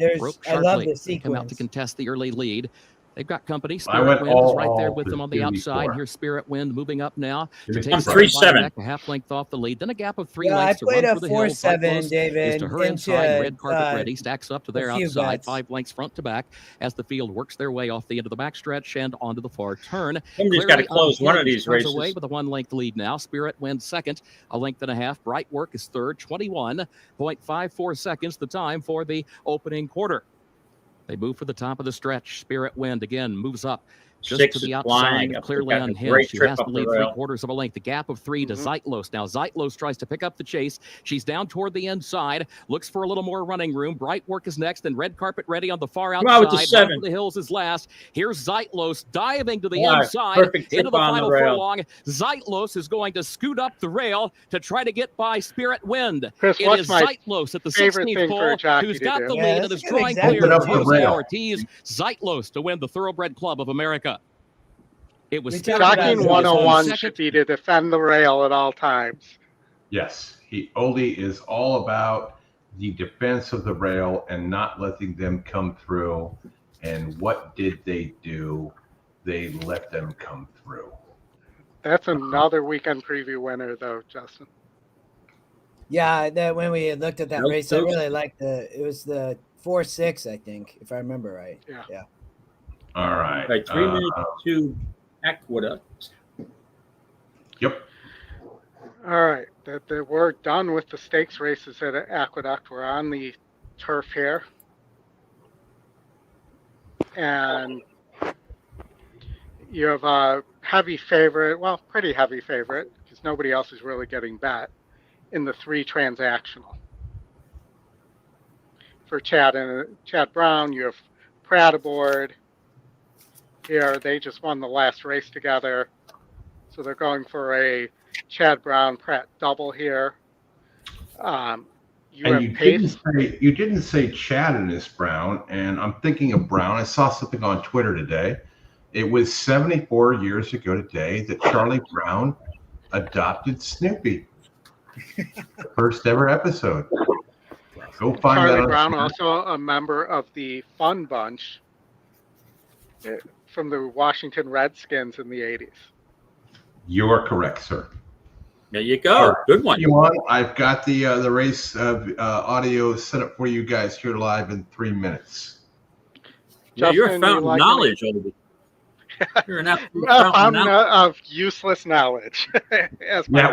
I love the sequence. Come out to contest the early lead. They've got company. Spirit Wind is right there with them on the outside. Here's Spirit Wind moving up now. I'm 3-7. A half length off the lead. Then a gap of 3 lengths to run a for the hills. 4-7, David. To her inside, red carpet ready. Stacks up to their outside. 5 lengths front to back as the field works their way off the end of the backstretch and onto the far turn. Somebody's got to close one of these races. Away with a 1-length lead now. Spirit Wind second. A length and a half. Bright Work is third. 21.54 seconds the time for the opening quarter. They move for the top of the stretch. Spirit Wind again moves up just 6 to the outside, clearly unhinged. She has to lead 3/4 of a length. The gap of 3 to Zeitlos. Now Zeitlos tries to pick up the chase. She's down toward the inside, looks for a little more running room. Bright Work is next, and red carpet ready on the far outside. Right the hills is last. Here's Zeitlos diving to the inside into the final furlong. Zeitlos is going to scoot up the rail to try to get by Spirit Wind. Chris, it is Zeitlos at the 16th pole who's got the lead and is drawing clear of Jose Ortiz. Zeitlos to win the Thoroughbred Club of America. It was Jockeying 101 should be to defend the rail at all times. Yes, Oldy is all about the defense of the rail and not letting them come through. And what did they do? They let them come through. That's another weekend preview winner, though, Justin. Yeah, when we had looked at that race, I really liked it was the 4-6, I think, if I remember right. Yeah. All right. 3 minutes to Aqueduct. Yep. All right. We're done with the stakes races at Aqueduct. We're on the turf here. And you have a heavy favorite, pretty heavy favorite, because nobody else is really getting bet, in the 3 transactional. For Chad Brown, you have Pratt aboard. Here, they just won the last race together. So they're going for a Chad Brown Pratt double here. You didn't say Chad and his Brown, and I'm thinking of Brown. I saw something on Twitter today. It was 74 years ago today that Charlie Brown adopted Snoopy. The first ever episode. Go find Charlie that. Brown, also a member of the Fun Bunch from the Washington Redskins in the 80s. You are correct, sir. There you go. Good one. I've got the race audio set up for you guys here live in 3 minutes. Yeah, you're a fountain of knowledge, Oldy. You're an absolute fountain of useless knowledge.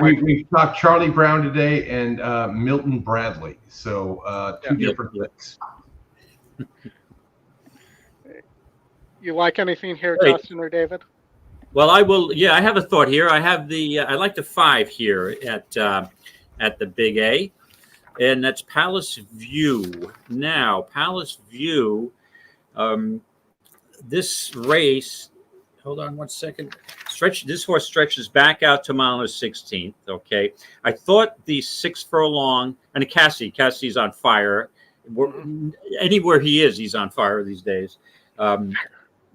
we talked Charlie Brown today and Milton Bradley. So two different things. You like anything here, Justin or David? Well, I will. Yeah, I have a thought here. I have I like the 5 here at the Big A, and that's Palace View. Now, Palace View, this race. Hold on 1 second. This horse stretches back out to mile 16th. Okay, I thought the 6 furlong and Cassie's on fire. Anywhere he is, he's on fire these days.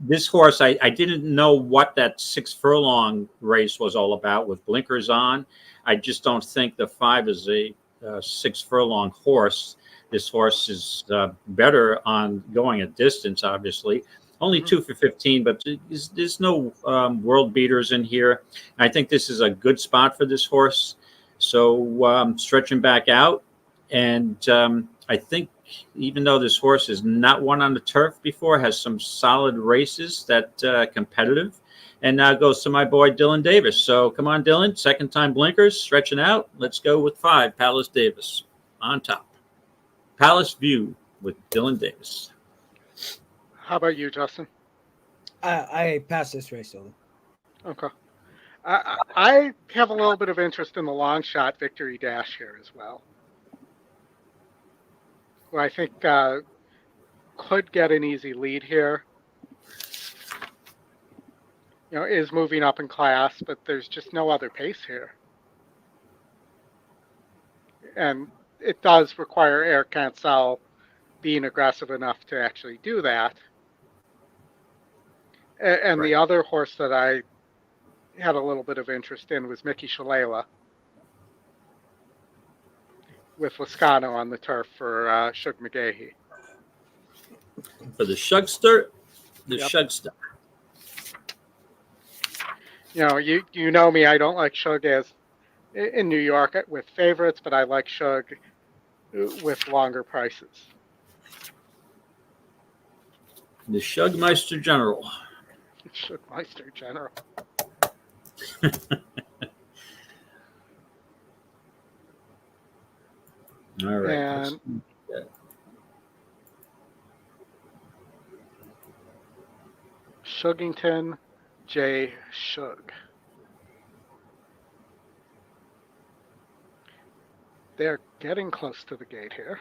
This horse, I didn't know what that 6 furlong race was all about with blinkers on. I just don't think the 5 is a 6 furlong horse. This horse is better on going a distance, obviously. Only 2 for 15, but there's no world beaters in here. I think this is a good spot for this horse. So stretching back out. And I think even though this horse has not won on the turf before, has some solid races that competitive. And now goes to my boy Dylan Davis. So come on, Dylan. Second time blinkers, stretching out. Let's go with 5, Palace Davis on top. Palace View with Dylan Davis. How about you, Justin? I passed this race over. Okay. I have a little bit of interest in the long shot Victory Dash here as well. Who I think could get an easy lead here. You know, is moving up in class, but there's just no other pace here. And it does require Eric Cancel being aggressive enough to actually do that. And the other horse that I had a little bit of interest in was Mickey Shalala with Lascano on the turf for Shug McGahee. For the Shugster, Shugster. You know, you know me, I don't like Shug as in New York with favorites, but I like Shug with longer prices. The Shugmeister General. Shugmeister General. All right. And Shugington J. Shug. They're getting close to the gate here.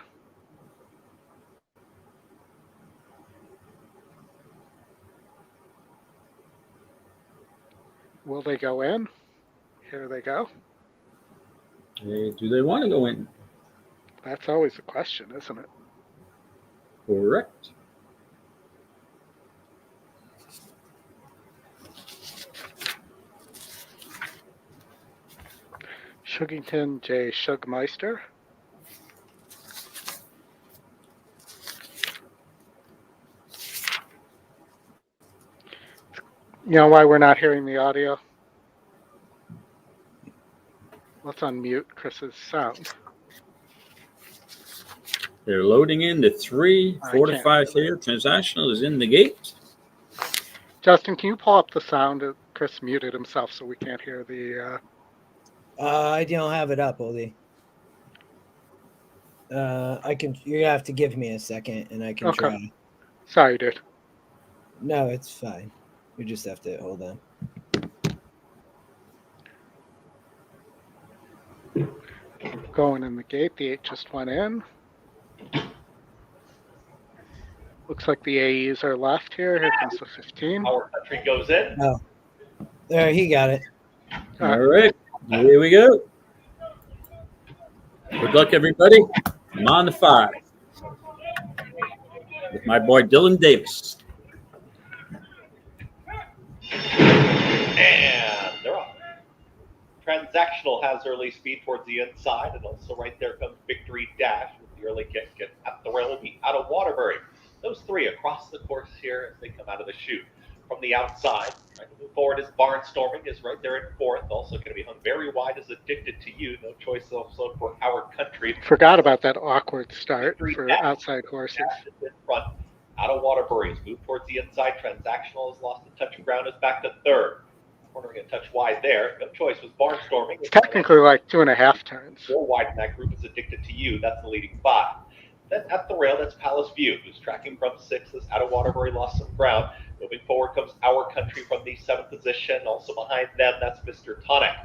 Will they go in? Here they go. Do they want to go in? That's always the question, isn't it? Correct. Shugington J. Shugmeister. You know why we're not hearing the audio? Let's unmute Chris's sound. They're loading in the 3 4-5 here. Transactional is in the gate. Justin, can you pull up the sound? Chris muted himself, so we can't hear the. I don't have it up, Oldy. I can. You have to give me a second, and I can try. Sorry, dude. No, it's fine. You just have to hold on. Going in the gate. The 8 just went in. Looks like the AEs are left here. Here comes the 15. Our country goes in. Oh, there, he got it. All right. Here we go. Good luck, everybody. I'm on the 5 with my boy Dylan Davis. And they're off. Transactional has early speed towards the inside, and also right there comes Victory Dash with the early kick. And at the rail will be Out of Waterbury. Those three across the course here as they come out of the chute. From the outside, trying to move forward is Barnstorming, is right there in fourth. Also going to be hung very wide as Addicted to You. No choice also for Our Country. Forgot about that awkward start for outside horses. In front. Out of Waterbury's moved towards the inside. Transactional has lost a touch of ground, is back to third. Cornering a touch wide there. No choice was Barnstorming. It's technically like 2.5 turns. 4 wide in that group is Addicted to You. That's the leading 5. Then at the rail, that's Palace View, who's tracking from 6th as Out of Waterbury lost some ground. Moving forward comes Our Country from the 7th position. Also behind them, that's Mr. Tonic.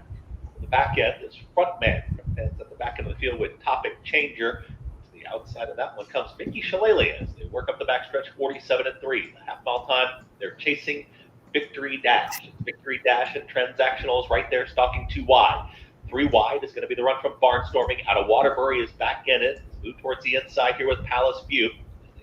The back end is Frontman. Frontman's at the back end of the field with Topic Changer. To the outside of that one comes Mickey Shillelagh as they work up the backstretch, 47-3. The half-mile time, they're chasing Victory Dash. Victory Dash and Transactional is right there, stalking 2 wide. 3 wide is going to be the run from Barnstorming. Out of Waterbury is back in it. Moved towards the inside here with Palace View.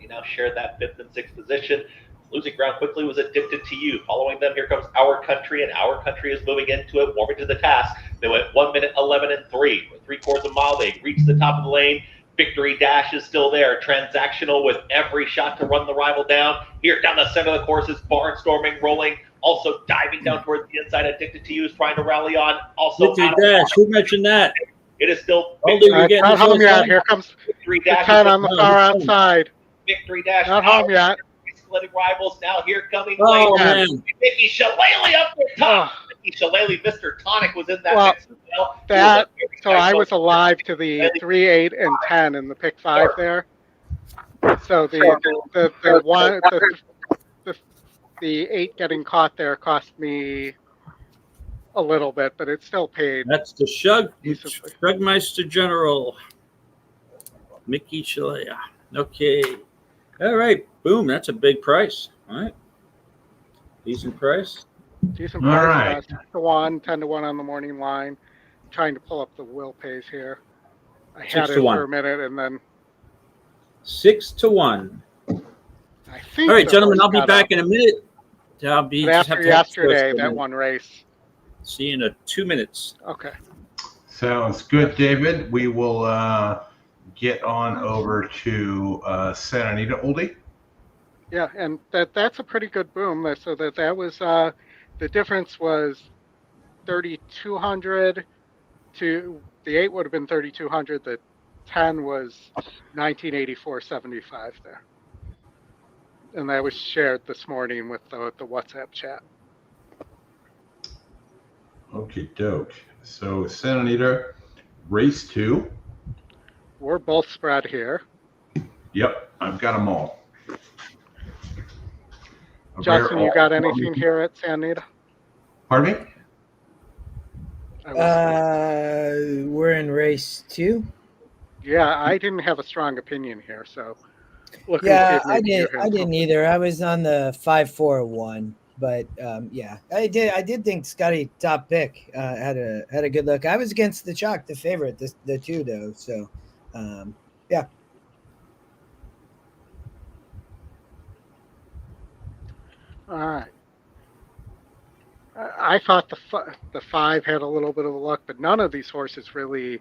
They now share that 5th and 6th position. Losing ground quickly was Addicted to You. Following them, here comes Our Country, and Our Country is moving into it, warming to the task. They went 1 minute 11-3. For 3/4 mile, they reached the top of the lane. Victory Dash is still there. Transactional with every shot to run the rival down. Here down the center of the course is Barnstorming, rolling. Also diving down towards the inside. Addicted to You is trying to rally on. Also, Victory Dash. Who mentioned that? It is still Oldy, we're getting not home yet. Here comes Victory the Dash 10 on the far outside. Victory Dash. Not home yet. Splitting rivals. Now here coming. Oh, man. Mickey Shillelagh up the top. Mickey Shillelagh, Mr. Tonic was in that mix as well. That, so I was alive to the 3, 8, and 10 in the pick 5 there. So the 8 getting caught there cost me a little bit, but it still paid. That's the Shugmeister General, Mickey Shillelagh. Okay. All right. Boom. That's a big price. All right. Decent price. Decent price. All right. 6-1, 10-1 on the morning line. I'm trying to pull up the Will Pays here. I had it 6-1. for a minute and then 6-1. I think. All right, gentlemen. I'll be back in a minute. I'll be after yesterday, that one race. See you in 2 minutes. Okay. Sounds good, David. We will get on over to Santa Anita, Oldy. Yeah, and that's a pretty good boom. So that was the difference was 3,200 to the 8 would have been 3,200. The 10 was 1984.75 there, and that was shared this morning with the WhatsApp chat. Okay, doke. So Santa Anita, race 2. We're both spread here. Yep, I've got them all. Justin, you got anything here at Santa Anita? Pardon me? We're in race 2. Yeah, I didn't have a strong opinion here, so. Yeah, I didn't either. I was on the 5-4-1, but yeah, I did think Scotty top pick had a good look. I was against the chalk, the favorite, the 2 though. So, yeah. All right. I thought the 5 had a little bit of a luck, but none of these horses really.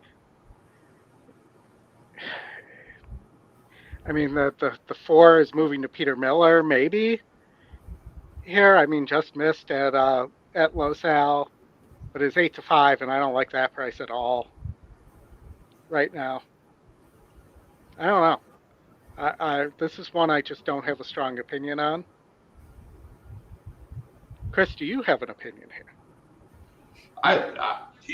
I mean, the 4 is moving to Peter Miller, maybe. Here, I mean, just missed at Los Al, but it's 8-5, and I don't like that price at all right now. I don't know. This is one I just don't have a strong opinion on. Chris, do you have an opinion here?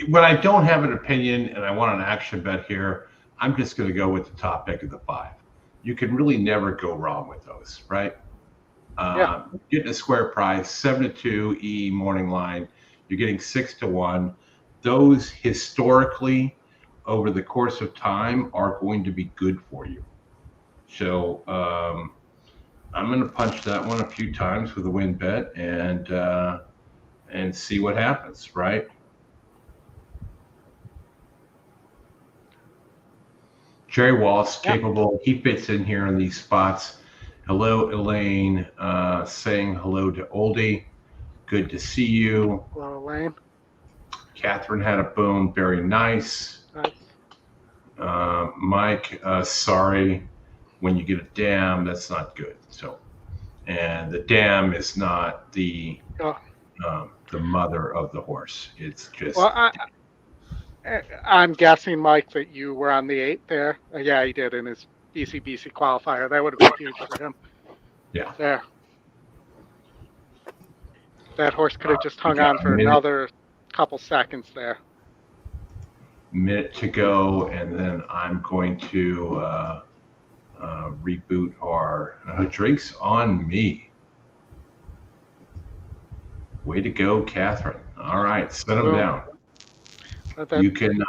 When I don't have an opinion and I want an action bet here, I'm just going to go with the top pick of the 5. You can really never go wrong with those, right? Yeah. Getting a square price, 7-2 E morning line. You're getting 6-1. Those historically, over the course of time, are going to be good for you. So I'm going to punch that one a few times with a win bet and see what happens, right? Jerry Wallace, capable. He fits in here in these spots. Hello, Elaine. Saying hello to Oldy. Good to see you. Hello, Elaine. Catherine had a boom. Very nice. Mike, sorry. When you get a dam, that's not good. So, and the dam is not the mother of the horse. It's just. Well, I'm guessing, Mike, that you were on the 8 there. Yeah, he did in his BC qualifier. That would have been huge for him. Yeah. There. That horse could have just hung on for another couple seconds there. Minute to go, and then I'm going to reboot our drinks on me. Way to go, Catherine. All right, set them down. You can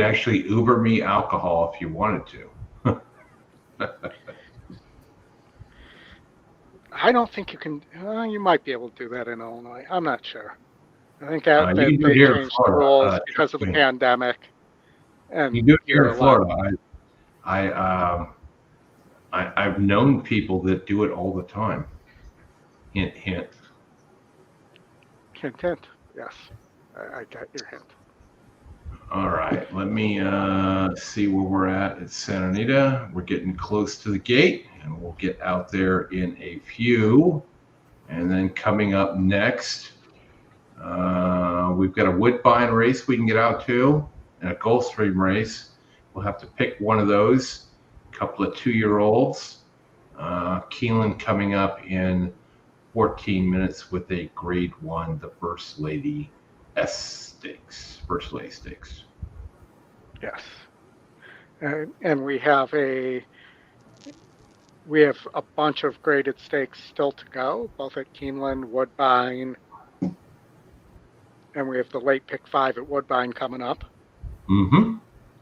actually Uber me alcohol if you wanted to. I don't think you can. You might be able to do that in Illinois. I'm not sure. I think that they changed the rules because of the pandemic. And you do it here in Florida. I've known people that do it all the time. Hint, hint. Hint, hint. Yes, I got your hint. All right, let me see where we're at Santa Anita. We're getting close to the gate, and we'll get out there in a few. And then coming up next, we've got a Woodbine race we can get out to, and a Gulfstream race. We'll have to pick one of those. A couple of 2-year-olds. Keeneland coming up in 14 minutes with a Grade 1, the First Lady Stakes. First Lady Stakes. Yes. And we have a bunch of graded stakes still to go, both at Keeneland, Woodbine, and we have the late pick 5 at Woodbine coming up. Mm-hmm.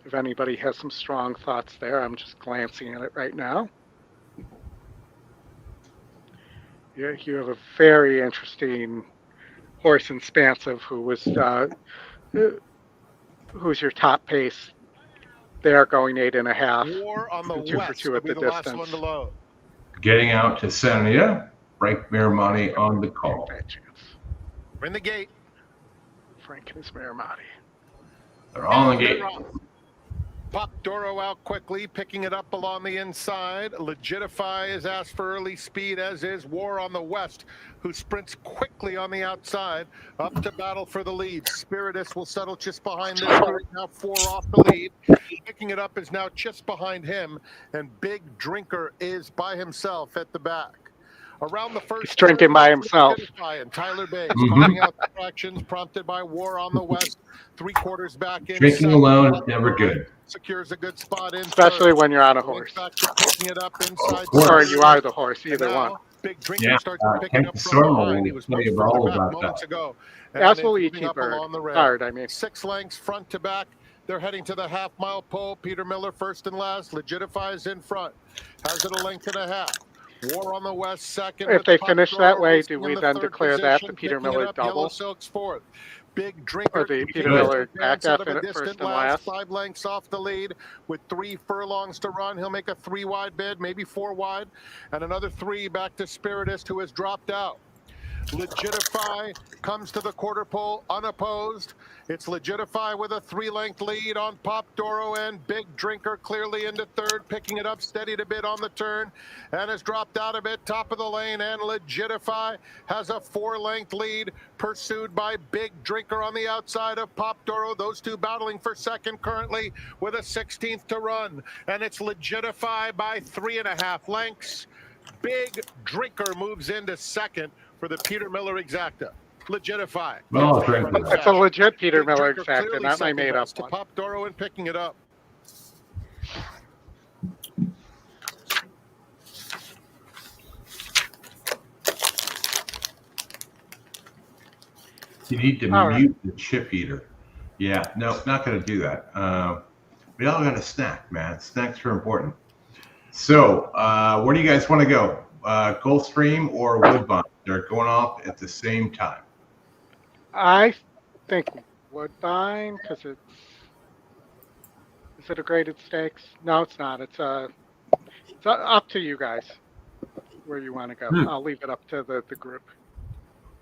If anybody has some strong thoughts there, I'm just glancing at it right now. Yeah, you have a very interesting horse in Spansive who's your top pace. They're going 8.5. War on the 2 for West 2 at the will be the last distance. one to load. Getting out to Santa Anita. Frank Miramonte on the call. We're in the gate. Frank and his Miramonte. They're all in the gate. Pop Doro out quickly, picking it up along the inside. Legitify is asked for early speed, as is War on the West, who sprints quickly on the outside, up to battle for the lead. Spiritus will settle just behind this one, now 4 off the lead. Picking it up is now just behind him, and Big Drinker is by himself at the back. Around the first, he's drinking by himself. And Tyler Bays calling out the fractions prompted by War on the West. 3/4 back in. Drinking alone is never good. Secures a good spot in. Especially when you're on a horse. Picking it up inside. Or you are the horse, either one. Big Drinker starts picking up from behind. He was much further back moments ago. Absolutely cheaper. Hard, I mean. 6 lengths front to back. They're heading to the half-mile pole. Peter Miller first and last. Legitify is in front. Has it a length and a half. War on the West second. If they finish that way, do we then declare that the Peter Miller double? Fourth. Big Drinker. Or the Peter Miller back after first and last? 5 lengths off the lead with 3 furlongs to run. He'll make a 3-wide bid, maybe 4 wide, and another 3 back to Spiritus, who has dropped out. Legitify comes to the quarter pole unopposed. It's Legitify with a 3-length lead on Pop Doro, and Big Drinker clearly into third, picking it up steady to bid on the turn, and has dropped out a bit, top of the lane, and Legitify has a 4-length lead, pursued by Big Drinker on the outside of Pop Doro. Those two battling for second currently with a 16th to run, and it's Legitify by 3.5 lengths. Big Drinker moves into second for the Peter Miller Exacta. Legitify. Oh, it's a legit Peter Miller Exacta, not my made-up one. Pop Doro and picking it up. You need to mute the chip eater. Yeah, no, not going to do that. We all got a snack, man. Snacks are important. So, where do you guys want to go? Gulfstream or Woodbine? They're going off at the same time. I think Woodbine, because it's Is it a graded stakes? No, it's not. It's up to you guys where you want to go. I'll leave it up to the group.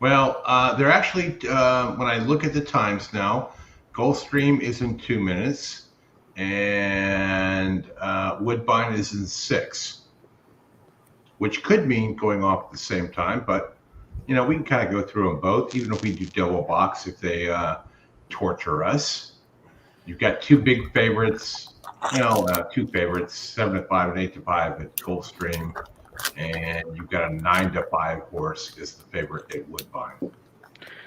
Well, they're actually, when I look at the times now, Gulfstream is in 2 minutes, and Woodbine is in 6, which could mean going off at the same time. But, we can kind of go through them both, even if we do double box if they torture us. You've got 2 big favorites, 2 favorites, 7 to 5 and 8 to 5 at Gulfstream. And you've got a 9 to 5 horse is the favorite at Woodbine.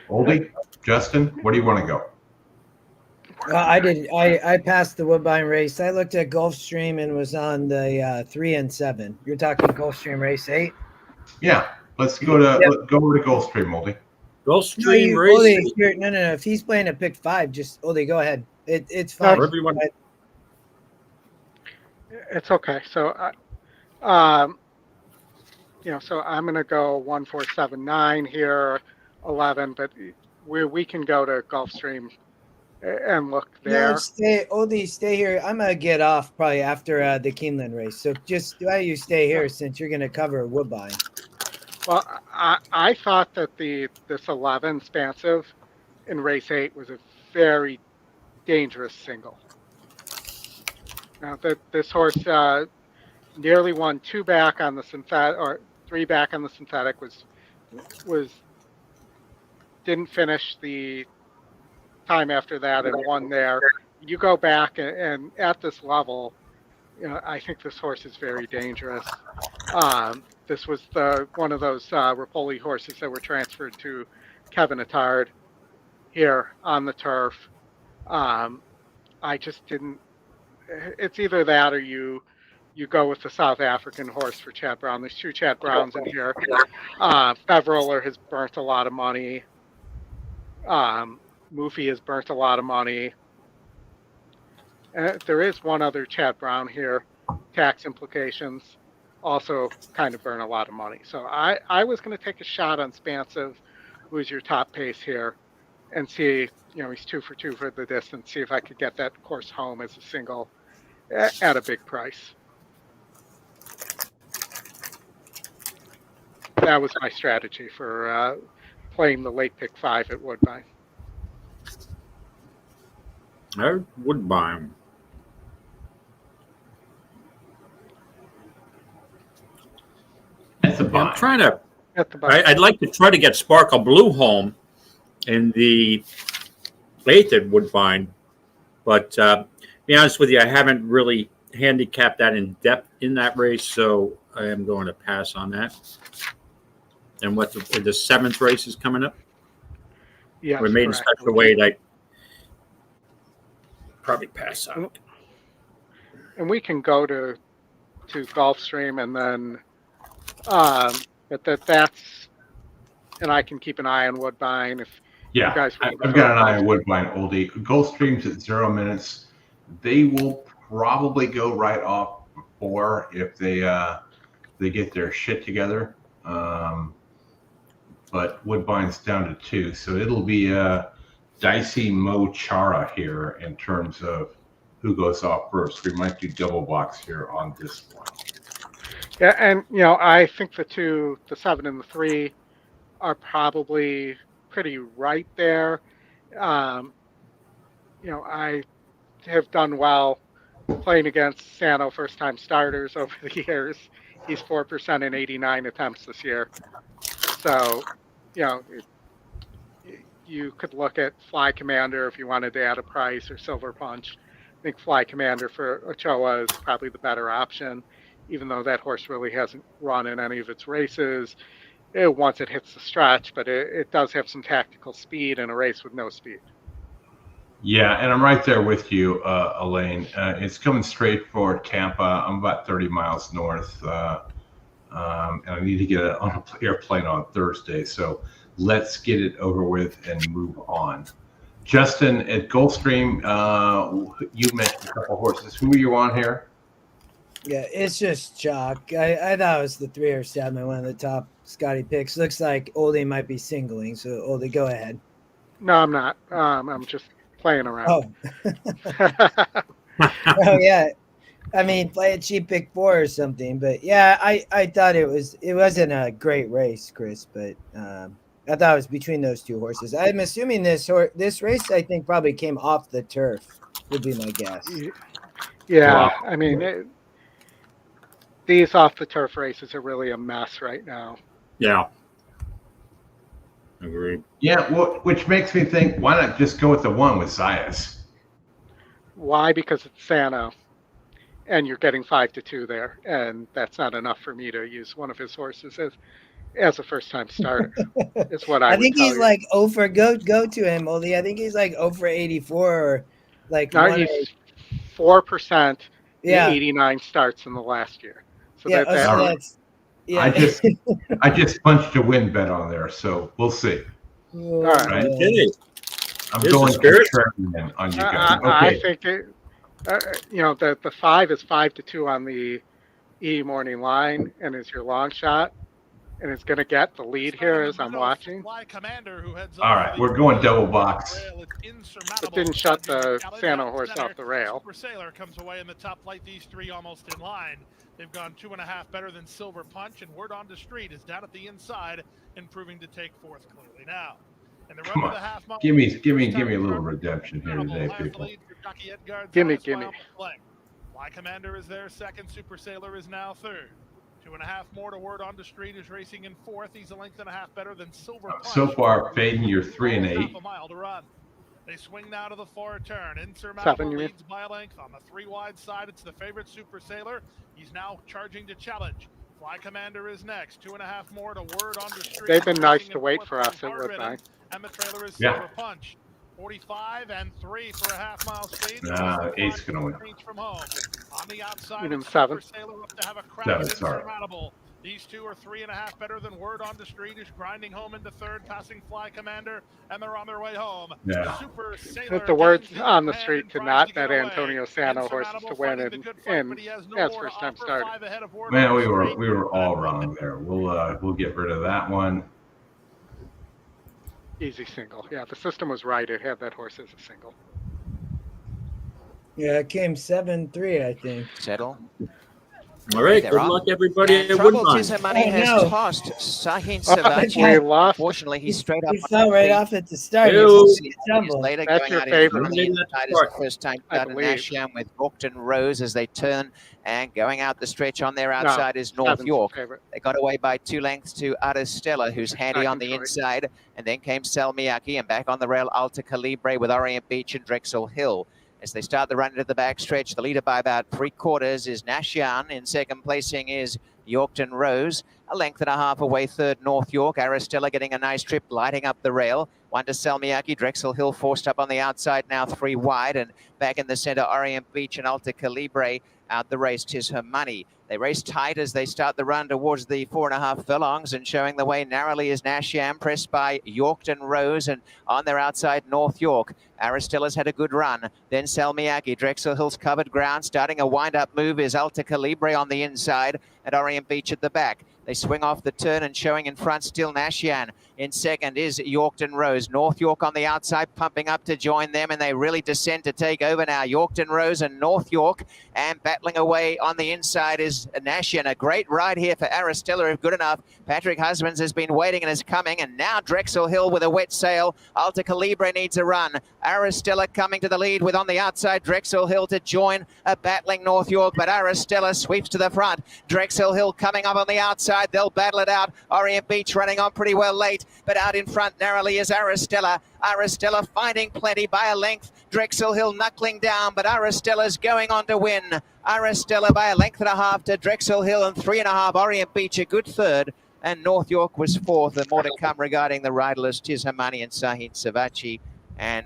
Oldy, Justin, where do you want to go? I passed the Woodbine race. I looked at Gulfstream and was on the 3 and 7. You're talking Gulfstream race 8? Yeah, let's go to over to Gulfstream, Oldy. Gulfstream race. Oldy, no. If he's playing at pick 5, just Oldy, go ahead. It's fine. Everyone. It's okay. So, so I'm going to go 1, 4, 7, 9 here, 11, but we can go to Gulfstream and look there. No, Oldy, stay here. I'm going to get off probably after the Keeneland race. So just why you stay here since you're going to cover Woodbine. Well, I thought that this 11 Spansive in race 8 was a very dangerous single. Now this horse nearly won 2 back on the synthetic, or 3 back on the synthetic, didn't finish the time after that and won there. You go back and at this level, I think this horse is very dangerous. This was one of those Rapoli horses that were transferred to Kevin Attard here on the turf. I just didn't. It's either that or you go with the South African horse for Chad Brown. There's 2 Chad Browns in here. Fevroller has burnt a lot of money. Moofy has burnt a lot of money. There is one other Chad Brown here. Tax implications also kind of burn a lot of money. So I was going to take a shot on Spansive, who's your top pace here, and see, he's 2 for 2 for the distance, see if I could get that course home as a single at a big price. That was my strategy for playing the late pick 5 at Woodbine. Woodbine. I'm trying to. I'd like to try to get Sparkle Blue home in the 8th at Woodbine, but to be honest with you, I haven't really handicapped that in depth in that race, so I am going to pass on that. And what the 7th race is coming up? Yeah, we made a special weight. I probably pass on it. And we can go to Gulfstream and then. But that's, and I can keep an eye on Woodbine if you guys. I've got an eye on Woodbine, Oldie. Gulfstream's at 0 minutes. They will probably go right off 4 if they get their shit together. But Woodbine's down to 2, so it'll be a dicey Mo Chara here in terms of who goes off first. We might do double box here on this one. Yeah, and I think the 7 and the 3 are probably pretty right there. I have done well playing against Sano first-time starters over the years. He's 4% in 89 attempts this year. So, you could look at Fly Commander if you wanted to add a price, or Silver Punch. I think Fly Commander for Ochoa is probably the better option, even though that horse really hasn't run in any of its races once it hits the stretch, but it does have some tactical speed in a race with no speed. Yeah, and I'm right there with you, Elaine. It's coming straight for Tampa. I'm about 30 miles north, and I need to get on an airplane on Thursday, so let's get it over with and move on. Justin, at Gulfstream, you mentioned a couple horses. Who are you on here? Yeah, it's just chalk. I thought it was the 3 or 7, one of the top Scotty picks. Looks like Oldie might be singling, so Oldie, go ahead. No, I'm not. I'm just playing around. Oh. Oh yeah, I mean, play a cheap pick 4 or something. But yeah, I thought it wasn't a great race, Chris. But I thought it was between those two horses. I'm assuming this race, I think, probably came off the turf. Would be my guess. Yeah, Wow. I mean, these off the turf races are really a mess right now. Yeah. Agreed. Yeah, well, which makes me think, why not just go with the one with Zayas? Why? Because it's Sano, and you're getting 5-2 there, and that's not enough for me to use one of his horses as a first-time starter. Is what I think would tell he's you. like go to him, Oldy. I think he's like 0 for 84 or like. No, he's 4% in 89 starts in the last year. So yeah, that's yeah. I just punched a win bet on there, so we'll see. All right. Okay. I'm going contrarian on you guys. Okay. I think the 5 is 5-2 on the E morning line, and is your long shot, and it's going to get the lead here as I'm watching. All right, we're going double box. It didn't shut the Sano horse off the rail. Super Sailor comes away in the top flight. These three almost in line. They've gone 2.5 better than Silver Punch, and Word on the Street is down at the inside and proving to take fourth clearly now. And the run of the half mile. Give me a little redemption here today, people. Gimme. Fly Commander is there second. Super Sailor is now third. 2.5 more to Word on the Street is racing in fourth. He's a length and a half better than Silver Punch. So far, fading your 3 and 8. Half a mile to run. They swing now to the far turn. Insurmountable leads by a length. On the 3 wide side, it's the favorite Super Sailor. He's now charging to challenge. Fly Commander is next. 2.5 more to Word on the Street. They've been nice to wait for us at Woodbine. And the trailer is Silver Punch. 45 and 3 for a half mile speed. Eight's gonna win. From home. On the outside, even 7. Sailor up to have a crack. Sorry. These two are 3.5 better than Word on the Street, is grinding home into third, passing Fly Commander, and they're on their way home. Yeah. Super Sailor The Word's on the Street to not bet Antonio Sano horses to win and as first time starter. Man, we were all wrong there. We'll get rid of that one. Easy single. Yeah, the system was right. It had that horse as a single. Yeah, it came 7-3, I think. Settle. All right, good luck, everybody. Trouble money has tossed Sahin Savachi. Unfortunately, he's straight up. He fell right off at the start. Later, that's your favorite. The first time out in Nasham with Yorkton Rose as they turn, and going out the stretch on their outside is North York. They got away by 2 lengths to Aristella, who's handy on the inside, and then came Salmiaki, and back on the rail Alta Calibre with Orient Beach and Drexel Hill. As they start the run into the backstretch, the leader by about 3/4 is Nashian. In second placing is Yorkton Rose. A length and a half away, third North York. Aristella getting a nice trip, lighting up the rail. One to Salmiaki. Drexel Hill forced up on the outside, now 3 wide. And back in the center, Orient Beach and Alta Calibre out the race. 'Tis Her Money. They race tight as they start the run towards the 4.5 furlongs, and showing the way narrowly is Nasham, pressed by Yorkton Rose, and on their outside, North York. Aristella's had a good run. Then Salmiaki. Drexel Hill's covered ground. Starting a wind-up move is Alta Calibre on the inside, and Orient Beach at the back. They swing off the turn, and showing in front still Nashian. In second is Yorkton Rose. North York on the outside, pumping up to join them, and they really descend to take over now. Yorkton Rose and North York, and battling away on the inside is Nashian. A great ride here for Aristella, if good enough. Patrick Husbands has been waiting and is coming, and now Drexel Hill with a wet sail. Alta Calibre needs a run. Aristella coming to the lead with on the outside Drexel Hill to join a battling North York, but Aristella sweeps to the front. Drexel Hill coming up on the outside. They'll battle it out. Orient Beach running on pretty well late, but out in front narrowly is Aristella. Aristella finding plenty by a length. Drexel Hill knuckling down, but Aristella's going on to win. Aristella by a length and a half to Drexel Hill, and 3.5 Orient Beach a good third. And North York was fourth, and more to come regarding the riderless 'Tis Her Money and Sahin Savachi. And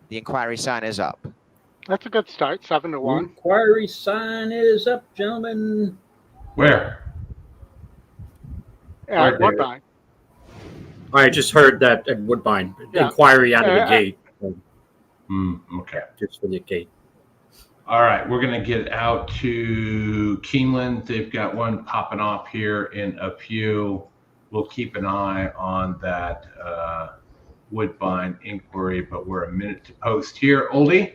the inquiry sign is up. That's a good start, 7-1. Inquiry sign is up, gentlemen. Where? Yeah, Woodbine. I just heard that at Woodbine. Inquiry out of the gate. Okay. Just for the gate. All right, we're going to get out to Keeneland. They've got one popping off here in a few. We'll keep an eye on that Woodbine inquiry, but we're a minute to post here. Oldy?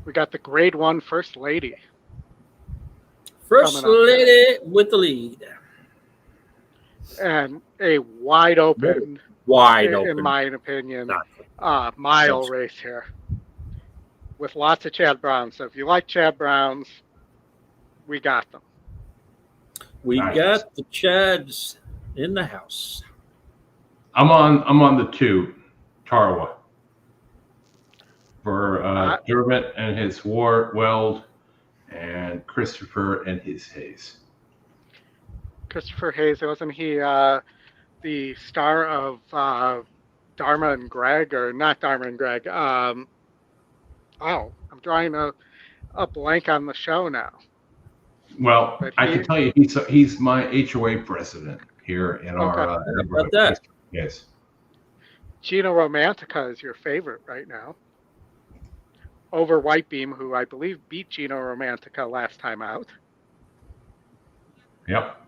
We got the Grade 1 First Lady. First Lady with the lead. And a wide open, in my opinion, mile race here with lots of Chad Browns. So if you like Chad Browns, we got them. We got the Chads in the house. I'm on the 2, Tarawa, for Dermot and his Weld, and Christopher and his Hayes. Christopher Hayes, wasn't he the star of Dharma and Greg, or not Dharma and Greg? I'm drawing a blank on the show now. Well, I can tell you, he's my HOA president here in our neighborhood. Yes. Gino Romantica is your favorite right now, over Whitebeam, who I believe beat Gino Romantica last time out. Yep.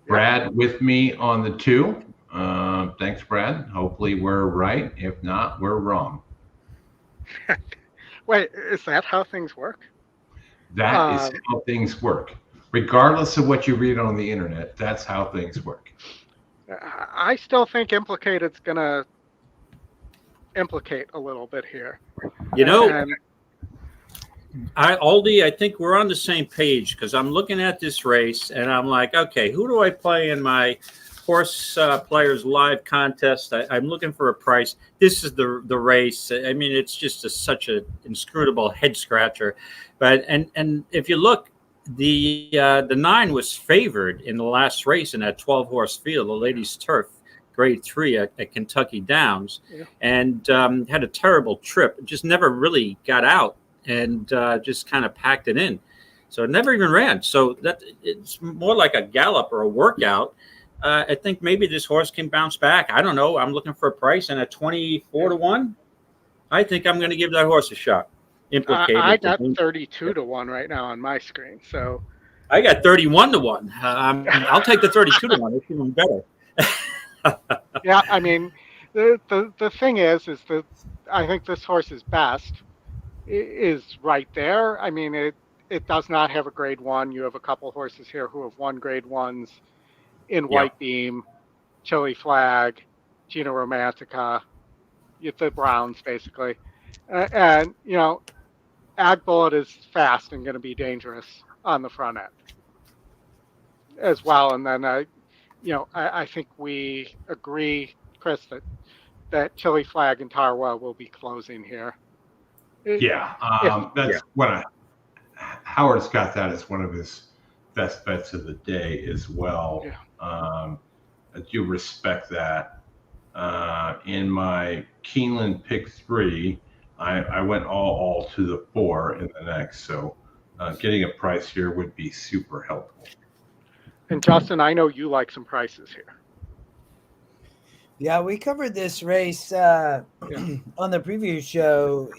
Brad with me on the 2. Thanks, Brad. Hopefully we're right. If not, we're wrong. Wait, is that how things work? That is how things work. Regardless of what you read on the internet, that's how things work. I still think Implicated's going to implicate a little bit here. You know, Oldy, I think we're on the same page, because I'm looking at this race and I'm like, okay, who do I play in my horse players live contest? I'm looking for a price. This is the race. I mean, it's just such an inscrutable head scratcher. But and if you look, the 9 was favored in the last race in that 12-horse field, the Ladies Turf, Grade 3 at Kentucky Downs, and had a terrible trip. Just never really got out, and just kind of packed it in. So it never even ran. So that it's more like a gallop or a workout. I think maybe this horse can bounce back. I don't know. I'm looking for a price, and at 24 to 1, I think I'm going to give that horse a shot. Implicated. I got 32 to 1 right now on my screen. So I got 31 to 1. I'll take the 32 to 1. It's even better. Yeah, I mean, the thing is that I think this horse's best is right there. I mean, it does not have a Grade 1. You have a couple horses here who have won Grade 1s in Whitebeam, Chili Flag, Gino Romantica, the Browns, basically. And, you know, Ag Bullet is fast and going to be dangerous on the front end as well. And then, I think we agree, Chris, that Chili Flag and Tarwa will be closing here. That's what Howard's got that as one of his best bets of the day as well. I do respect that. In my Keeneland pick 3, I went all to the 4 in the next. So getting a price here would be super helpful. And Justin, I know you like some prices here. Yeah, we covered this race on the preview show,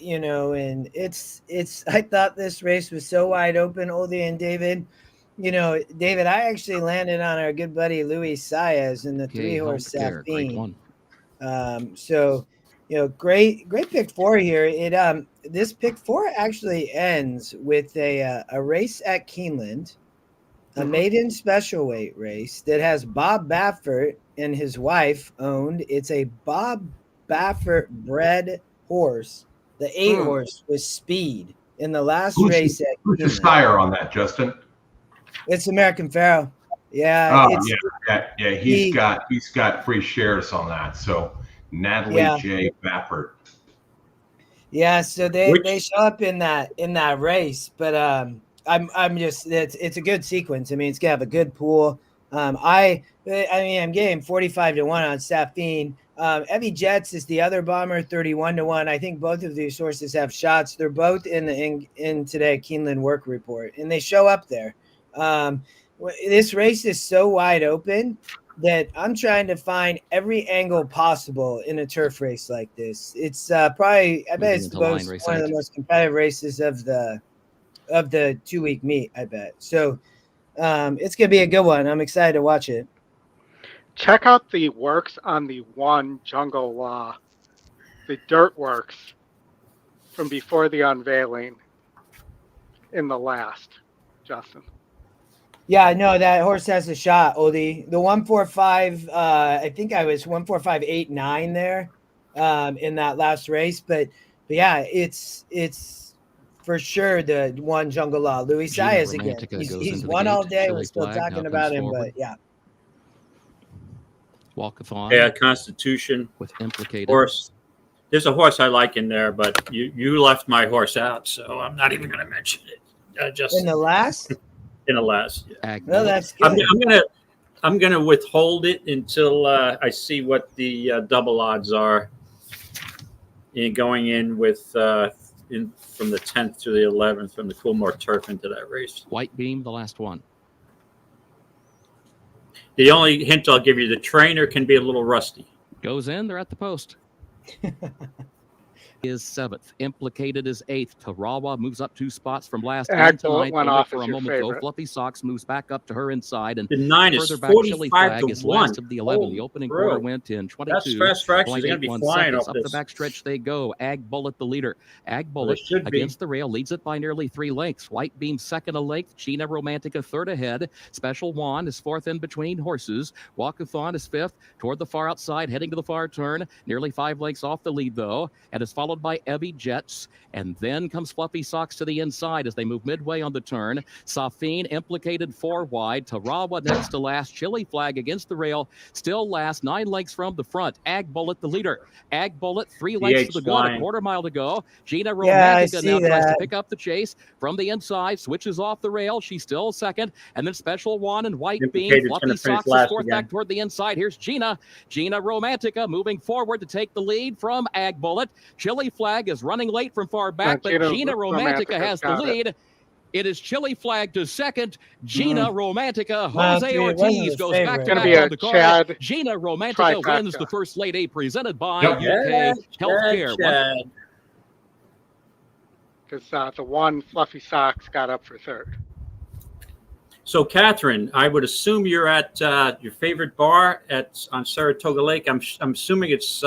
and it's I thought this race was so wide open, Oldy and David. David, I actually landed on our good buddy Luis Saez in the 3-horse Safine. So, great pick 4 here. This pick 4 actually ends with a race at Keeneland, a maiden special weight race that has Bob Baffert and his wife owned. It's a Bob Baffert bred horse. The 8-horse was Speed in the last race at Who's the sire on that, Justin? It's American Pharoah. Yeah. He's got free shares on that. So Natalie J. Baffert. Yeah, so they show up in that race, but I'm just it's a good sequence. I mean, it's gonna have a good pool. I'm getting 45 to 1 on Safine. Evie Jets is the other bomber, 31 to 1. I think both of these horses have shots. They're both in today Keeneland work report, and they show up there. This race is so wide open that I'm trying to find every angle possible in a turf race like this. It's probably, I bet it's one of the most competitive races of the 2-week meet, I bet. So it's going to be a good one. I'm excited to watch it. Check out the works on the 1 Jungle Law, the dirt works from before the unveiling. in the last, Justin. Yeah, no, that horse has a shot, Oldy. The 145, I think I was 145.89 there in that last race. But yeah, it's for sure the one Jungle Law. Louis Saez again. He's won all day. We're still talking about him, but yeah. Walkathon. Yeah, Constitution. With implicated. Horse. There's a horse I like in there, but you left my horse out, so I'm not even going to mention it. Just in the last? In the last. Yeah. No, that's good. I'm gonna withhold it until I see what the double odds are going in with from the 10th to the 11th from the Coolmore Turf into that race. White Beam, the last one. The only hint I'll give you, the trainer can be a little rusty. Goes in, they're at the post. Is 7th. Implicated is 8th. Tarawa moves up 2 spots from last time to 9th. Went off for a moment though. Fluffy Socks moves back up to her inside, and the 9 is further back. Chili Flag is last of the 11. The opening quarter went in 22. That's fast tracks. They're going to be flying seconds. up the backstretch they go. Ag Bullet the leader. Ag Bullet against the rail leads it by nearly 3 lengths. White Beam second a length. Gina Romantica third ahead. Special Wand is fourth in between horses. Walkathon is fifth toward the far outside, heading to the far turn. Nearly 5 lengths off the lead though, and is followed by Evie Jets, and then comes Fluffy Socks to the inside as they move midway on the turn. Safine Implicated 4 wide. Tarawa next to last. Chili Flag against the rail, still last, 9 lengths from the front. Ag Bullet the leader. Ag Bullet 3 lengths to the gun, a quarter mile to go. Gina Romantica now tries to pick up the chase from the inside, switches off the rail. She's still second, and then Special One and White Beam. Fluffy Socks is fourth back toward the inside. Here's Gina. Gina Romantica moving forward to take the lead from Ag Bullet. Chili Flag is running late from far back, but Gina Romantica has the lead. It is Chili Flag to second. Gina Romantica. Jose Ortiz goes back to back on the card. Gina Romantica wins the First Lady, presented by UK Healthcare. Because the one Fluffy Socks got up for third. So, Catherine, I would assume you're at your favorite bar on Saratoga Lake. I'm assuming it's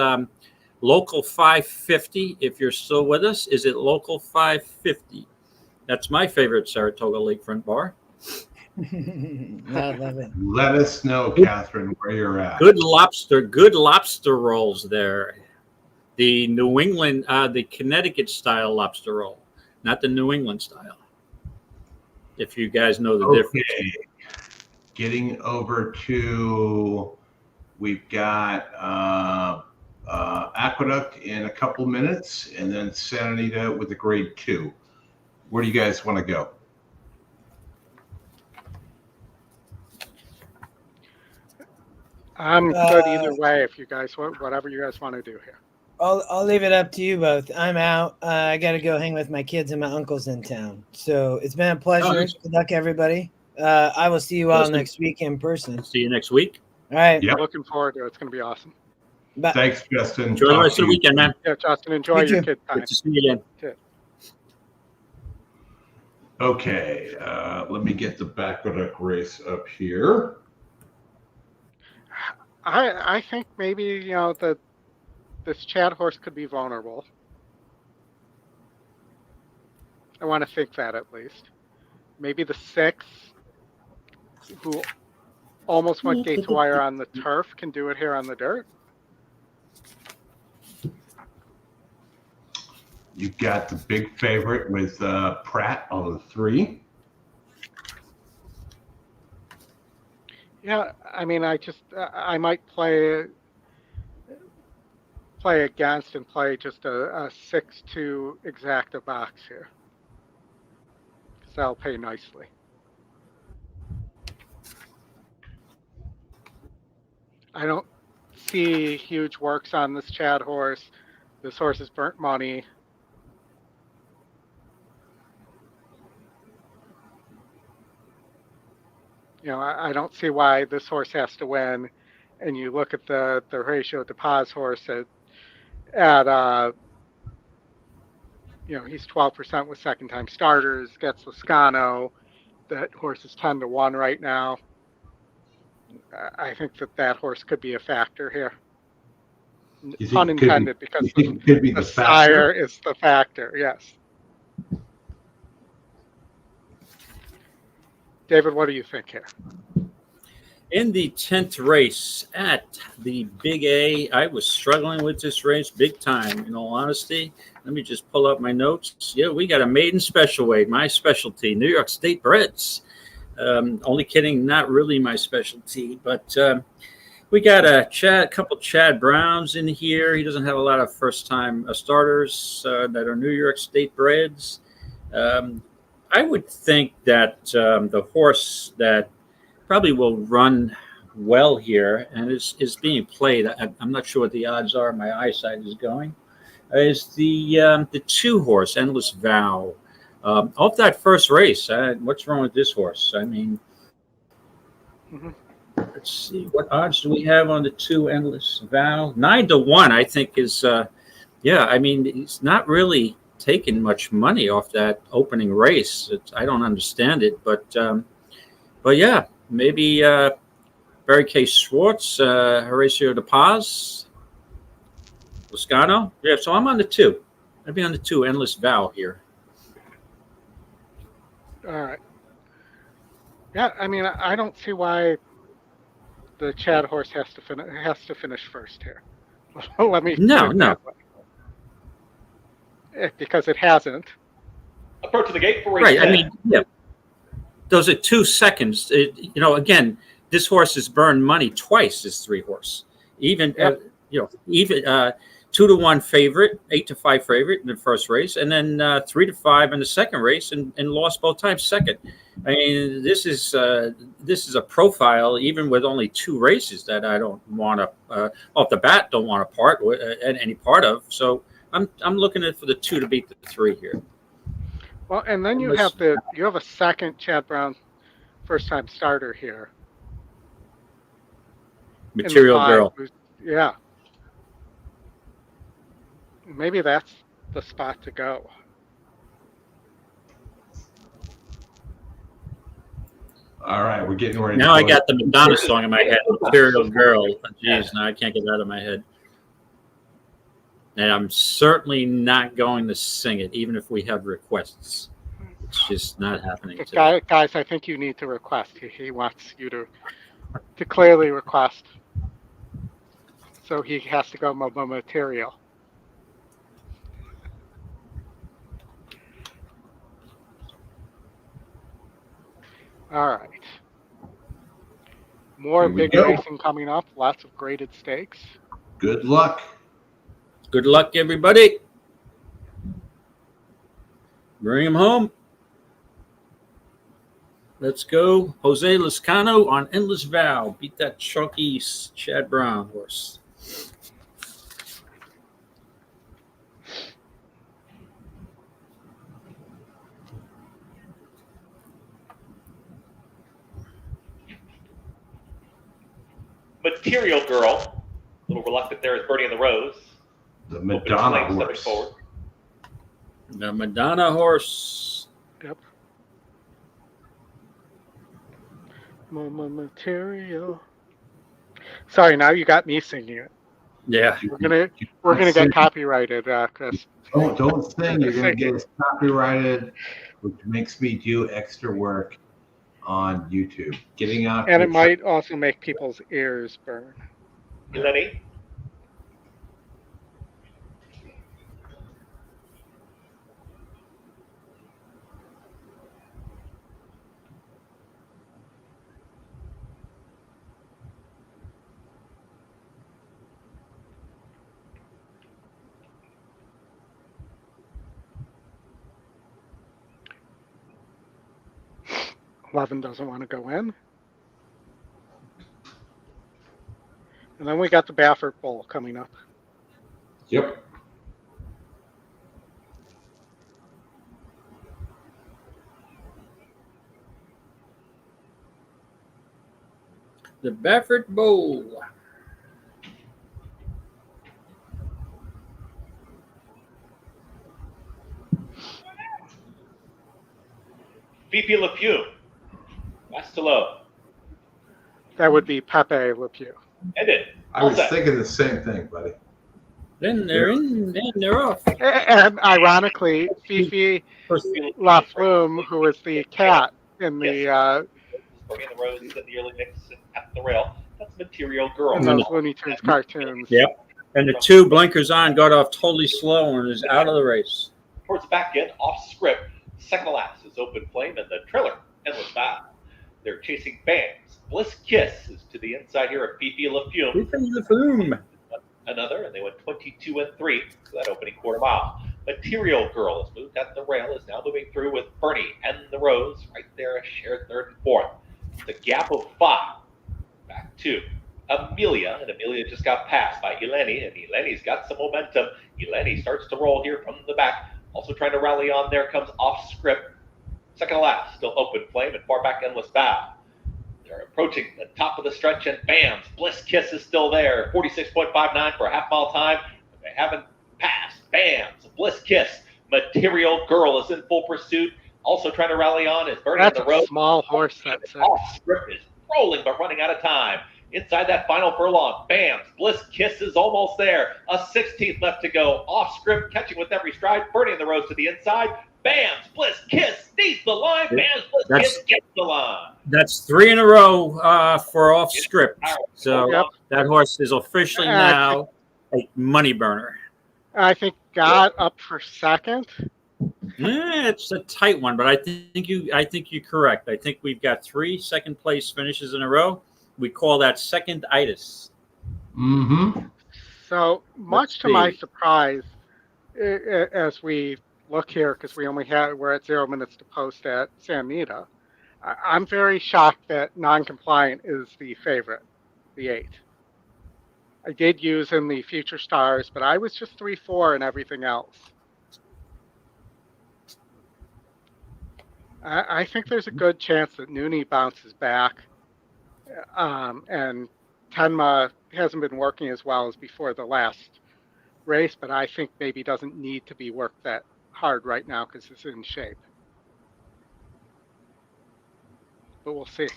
Local 550, if you're still with us. Is it Local 550? That's my favorite Saratoga Lakefront bar. I love it. Let us know, Catherine, where you're at. Good lobster rolls there. The New England, the Connecticut style lobster roll, not the New England style. If you guys know the difference. Getting over to, we've got Aqueduct in a couple minutes, and then Santa Anita with the grade 2. Where do you guys want to go? I'm good either way. If you guys want, whatever you guys want to do here. I'll leave it up to you both. I'm out. I got to go hang with my kids and my uncle's in town. So it's been a pleasure. Good luck, everybody. I will see you all next week in person. See you next week. All right. Yep. Looking forward to it. It's going to be awesome. Bye. Thanks, Justin. Enjoy the rest of the weekend, man. Yeah, Justin, enjoy your kid time. Good to see you again. Good. Okay, let me get the Aqueduct race up here. I think maybe this Chad horse could be vulnerable. I want to think that at least. Maybe the 6, who almost went gate to wire on the turf, can do it here on the dirt. You've got the big favorite with Pratt on the 3. Yeah, I mean, I might play against and play just a 6-2 exacta box here, because that'll pay nicely. I don't see huge works on this Chad horse. This horse has burnt money. I don't see why this horse has to win. And you look at the ratio to Paz horse at he's 12% with second time starters, gets Lascano. That horse is 10-1 right now. I think that horse could be a factor here. Pun intended, because the sire is the factor, yes. David, what do you think here? In the 10th race at the Big A, I was struggling with this race big time, in all honesty. Let me just pull up my notes. Yeah, we got a maiden special weight, my specialty, New York State Breds. Only kidding, not really my specialty, but we got a couple Chad Browns in here. He doesn't have a lot of first-time starters that are New York State Breds. I would think that the horse that probably will run well here and is being played. I'm not sure what the odds are. My eyesight is going. Is the 2 horse, Endless Vow. Off that first race, what's wrong with this horse? I mean, let's see. What odds do we have on the 2, Endless Vow? 9-1, I think is, I mean, he's not really taking much money off that opening race. I don't understand it, but yeah. Maybe Barry K. Schwartz, Horacio De Paz, Lascano. Yeah, so I'm on the 2. I'd be on the 2, Endless Vow here. All right. Yeah, I mean, I don't see why the Chad horse has to finish first here. Let me no, because it hasn't. Approaching the gate for race right. 10. I mean, yeah. Those are 2 seconds. Again, this horse has burned money twice. This 3 horse, even 2-1 favorite, 8-5 favorite in the first race, and then 3-5 in the second race, and lost both times second. I mean, this is a profile even with only 2 races that I don't want to off the bat don't want to part with any part of. So I'm looking at for the 2 to beat the 3 here. Well, and then you have a second Chad Brown first-time starter here. Material Girl. Yeah. Maybe that's the spot to go. All right, we're getting ready. Now I got the Madonna song in my head, Material Girl. Jeez, now I can't get it out of my head. And I'm certainly not going to sing it, even if we have requests. It's just not happening today. Guys, I think you need to request. He wants you to clearly request. So he has to go material. All right. More big racing coming up. Lots of graded stakes. Good luck. Good luck, everybody. Bring him home. Let's go. Jose Lascano on Endless Vow. Beat that chunky Chad Brown horse. Material Girl. A little reluctant there is Birdie in the Rose. The Madonna horse. The Madonna horse. Yep. Material. Sorry, now you got me singing it. Yeah. We're gonna get copyrighted, Chris. Don't sing. You're gonna get copyrighted, which makes me do extra work on YouTube. Getting out. And it might also make people's ears burn. Lenny. Levin doesn't want to go in. And then we got the Baffert Bowl coming up. Yep. The Baffert Bowl. Fifi LePew. That's too low. That would be Pepe LePew. Ended. I was thinking the same thing, buddy. Then they're in, then they're off. And ironically, Fifi LaFlume, who is the cat in the Bernie and the Rose is in the early mix at the rail. That's Material Girl. And those Looney Tunes cartoons. Yep. And the two blinkers on got off totally slow and is out of the race. Towards the back end, off script. Second to last is Open Flame and the trailer, Endless Vow. They're chasing Bangs. Bliss Kiss is to the inside here of Fifi Lafume. Another, and they went 22-3 for that opening quarter mile. Material Girl has moved at the rail, is now moving through with Bernie and the Rose right there, a shared third and fourth. The gap of 5. Back to Amelia, and Amelia just got passed by Eleni, and Eleni's got some momentum. Eleni starts to roll here from the back, also trying to rally on. There comes off script. Second to last, still Open Flame and far back Endless Vow. They're approaching the top of the stretch, and bam, Bliss Kiss is still there. 46.59 for a half-mile time. But they haven't passed. Bam, Bliss Kiss. Material Girl is in full pursuit. Also trying to rally on is Bernie on the road. Small horse. That's it. Off script is rolling, but running out of time. Inside that final furlong, bam, Bliss Kiss is almost there. A 16th left to go. Off script, catching with every stride. Bernie on the Rose to the inside. Bam, Bliss Kiss needs the line. Bam, Bliss Kiss gets the line. That's 3 in a row for off script. So that horse is officially now a money burner. I think got up for second. It's a tight one, but I think you're correct. I think we've got 3 second place finishes in a row. We call that second-itis. Mm-hmm. So much to my surprise, as we look here, because we're at 0 minutes to post at San Anita, I'm very shocked that non-compliant is the favorite, the 8. I did use in the Future Stars, but I was just 3-4 and everything else. I think there's a good chance that Noonie bounces back, and Tenma hasn't been working as well as before the last race, but I think maybe doesn't need to be worked that hard right now because it's in shape. But we'll see.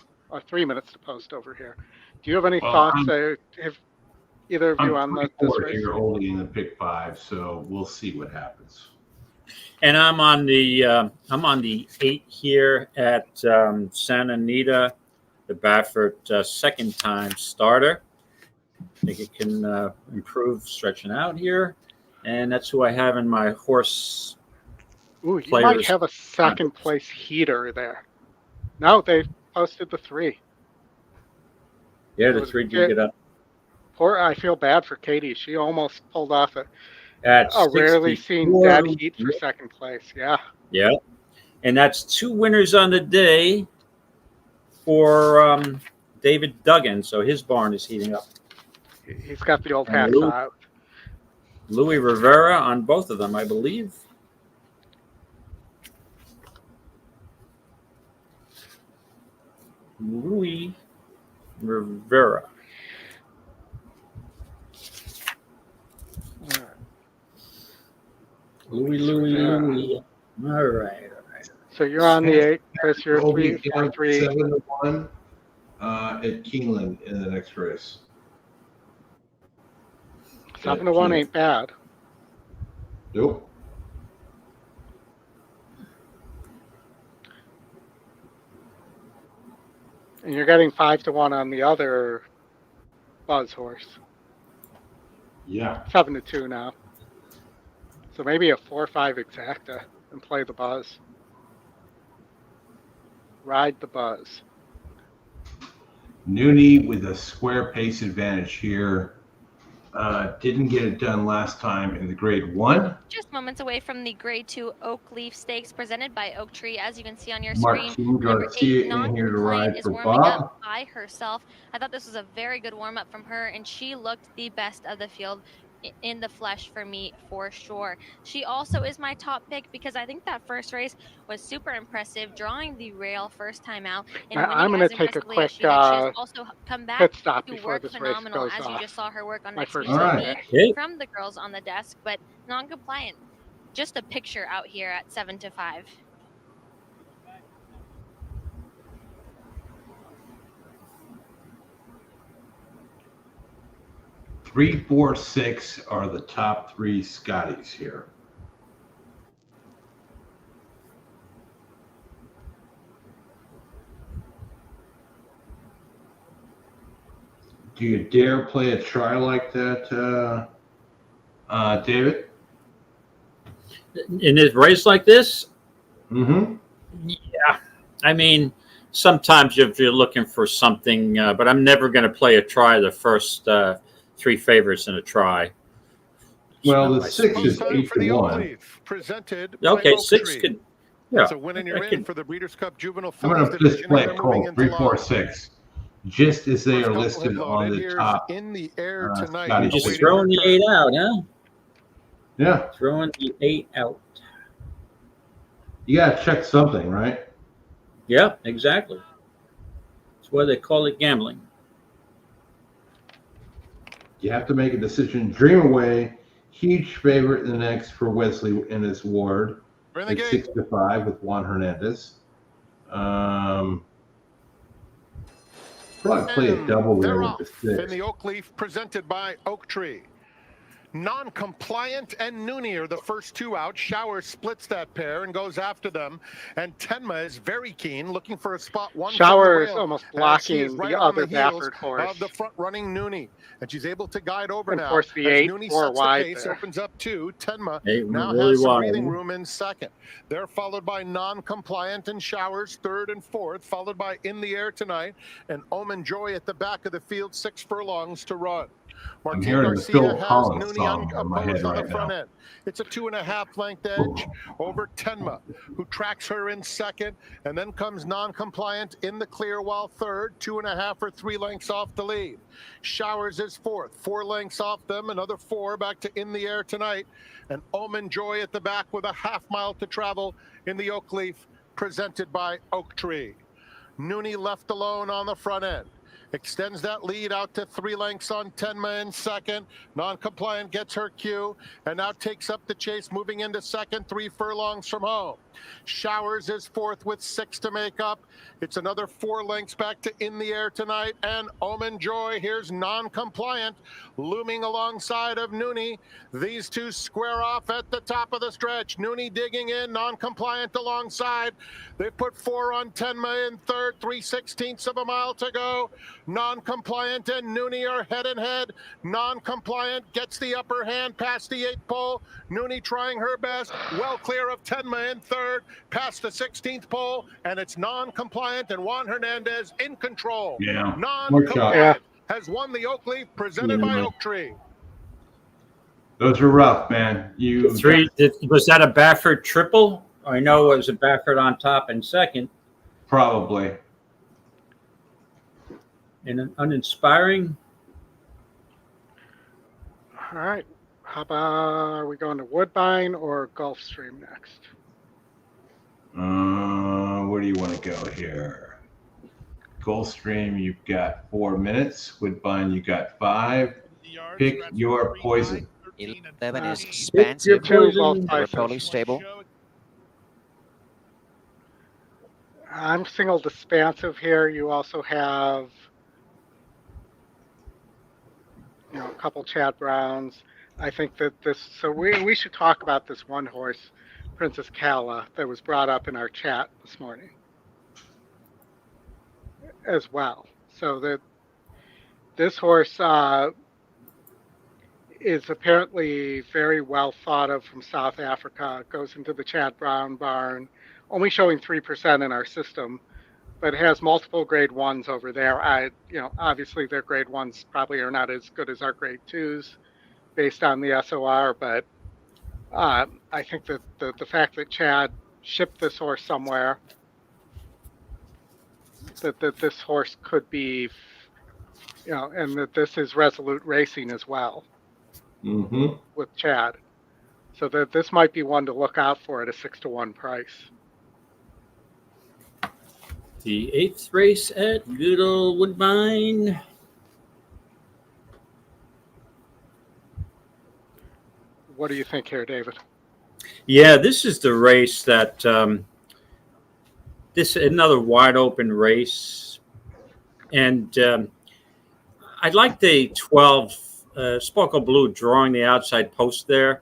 3 minutes to post over here. Do you have any thoughts? Have either of you on this race? You're holding in the pick 5, so we'll see what happens. And I'm on the 8 here at Santa Anita, the Baffert second time starter. I think it can improve stretching out here, and that's who I have in my horse. Ooh, you might have a second place heater there. No, they posted the 3. Yeah, the 3 did get up. I feel bad for Katie. She almost pulled off a rarely seen dead heat for second place. Yeah. Yeah. And that's 2 winners on the day for David Duggan. So his barn is heating up. He's got the old hacksaw out. Louis Rivera on both of them, I believe. Louis Rivera. Louis. All right. So you're on the 8, Chris. You're 3. 7-1 at Keeneland in the next race. 7-1 ain't bad. Nope. And you're getting 5-1 on the other Buzz horse. Yeah. 7-2 now. So maybe a 4-5 exacta and play the Buzz. Ride the Buzz. Noonie with a square pace advantage here. Didn't get it done last time in the grade 1. Just moments away from the grade 2 Oak Leaf Stakes presented by Oak Tree, as you can see on your screen. Martine Garcia in here to ride for Bob. Up by herself. I thought this was a very good warm-up from her, and she looked the best of the field in the flesh for me, for sure. She also is my top pick because I think that first race was super impressive, drawing the rail first time out. And I'm going to take a quick she has also come back pit stop to before work this phenomenal, race goes as off. you just saw her work on My next first week from the girls on the desk, but non-compliant. Just a picture out here at 7-5. 3, 4, 6 are the top 3 Scotties here. Do you dare play a try like that, David? In a race like this? Mm-hmm. Yeah. I mean, sometimes if you're looking for something, but I'm never going to play a try the first 3 favorites in a try. Well, the 6 is 8-1. Okay, 6 could. Yeah. It's a win and you're in for the Breeders' Cup Juvenile I'm Fillies going to just play division. Colt 3, 4, 6, just as they are listed on the top. In the air tonight. You're just throwing the 8 out, huh? Yeah. Throwing the 8 out. You got to check something, right? Yeah, exactly. That's why they call it gambling. You have to make a decision. Dream Away, huge favorite in the next for Wesley in his ward. It's 6-5 with Juan Hernandez. Probably play a double there with the 6. In the Oak Leaf, presented by Oak Tree. Non-compliant and Nooney are the first 2 out. Showers splits that pair and goes after them. And Tenma is very keen, looking for a spot 1. Showers almost blocking the other Baffert horse of the front-running Nooney, and she's able to guide over and now. Force the 8 4 wide. Pace, opens up 2. Tenma now really has some breathing room in second. They're followed by Non-compliant and Showers, 3rd and 4th, followed by In the Air Tonight and Omen Joy at the back of the field, 6 furlongs to run. I'm hearing the Phil Collins song on my head right now. End. It's a 2.5 length edge over Tenma, who tracks her in second, and then comes Non-compliant in the clear while 3rd, 2.5 or 3 lengths off the lead. Showers is 4th, 4 lengths off them, another 4 back to In the Air Tonight, and Omen Joy at the back with a half mile to travel in the Oak Leaf, presented by Oak Tree. Nooney left alone on the front end. Extends that lead out to 3 lengths on Tenma in second. Non-compliant gets her cue and now takes up the chase, moving into second, 3 furlongs from home. Showers is 4th with 6 to make up. It's another 4 lengths back to In the Air Tonight. And Omen Joy, here's Non-compliant, looming alongside of Nooney. These 2 square off at the top of the stretch. Nooney digging in, Non-compliant alongside. They put 4 on Tenma in 3rd, 3/16 of a mile to go. Non-compliant and Nooney are head and head. Non-compliant gets the upper hand past the 8th pole. Nooney trying her best, well clear of Tenma in 3rd, past the 16th pole, and it's Non-compliant and Juan Hernandez in control. Yeah. Non-compliant has won the Oak Leaf, presented by Oak Tree. Those are rough, man. Was that a Baffert triple? I know it was a Baffert on top and second. Probably. And an uninspiring. All right. How about, are we going to Woodbine or Gulfstream next? Where do you want to go here? Gulfstream, you've got 4 minutes. Woodbine, you got 5. Pick your poison. 11 is expansive. Rapoli stable. I'm singled expansive here. You also have, a couple Chad Browns. I think that we should talk about this one horse, Princess Kala, that was brought up in our chat this morning as well. So that this horse is apparently very well thought of from South Africa. It goes into the Chad Brown barn, only showing 3% in our system, but it has multiple grade 1s over there. Obviously their grade 1s probably are not as good as our grade 2s based on the SOR, but I think that the fact that Chad shipped this horse somewhere, that this horse could be, and that this is Resolute Racing as well. Mm-hmm. With Chad, so that this might be one to look out for at a 6-1 price. The 8th race at good old Woodbine. What do you think here, David? Yeah, this is the race that this another wide open race, and I'd like the 12 Sparkle Blue drawing the outside post there.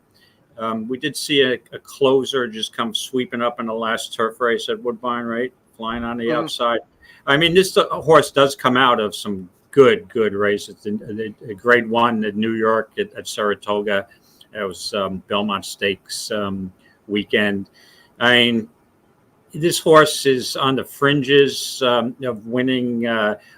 We did see a closer just come sweeping up in the last turf race at Woodbine, right? Flying on the outside. I mean, this horse does come out of some good race. It's a grade 1 at New York at Saratoga. It was Belmont Stakes weekend. I mean, this horse is on the fringes of winning.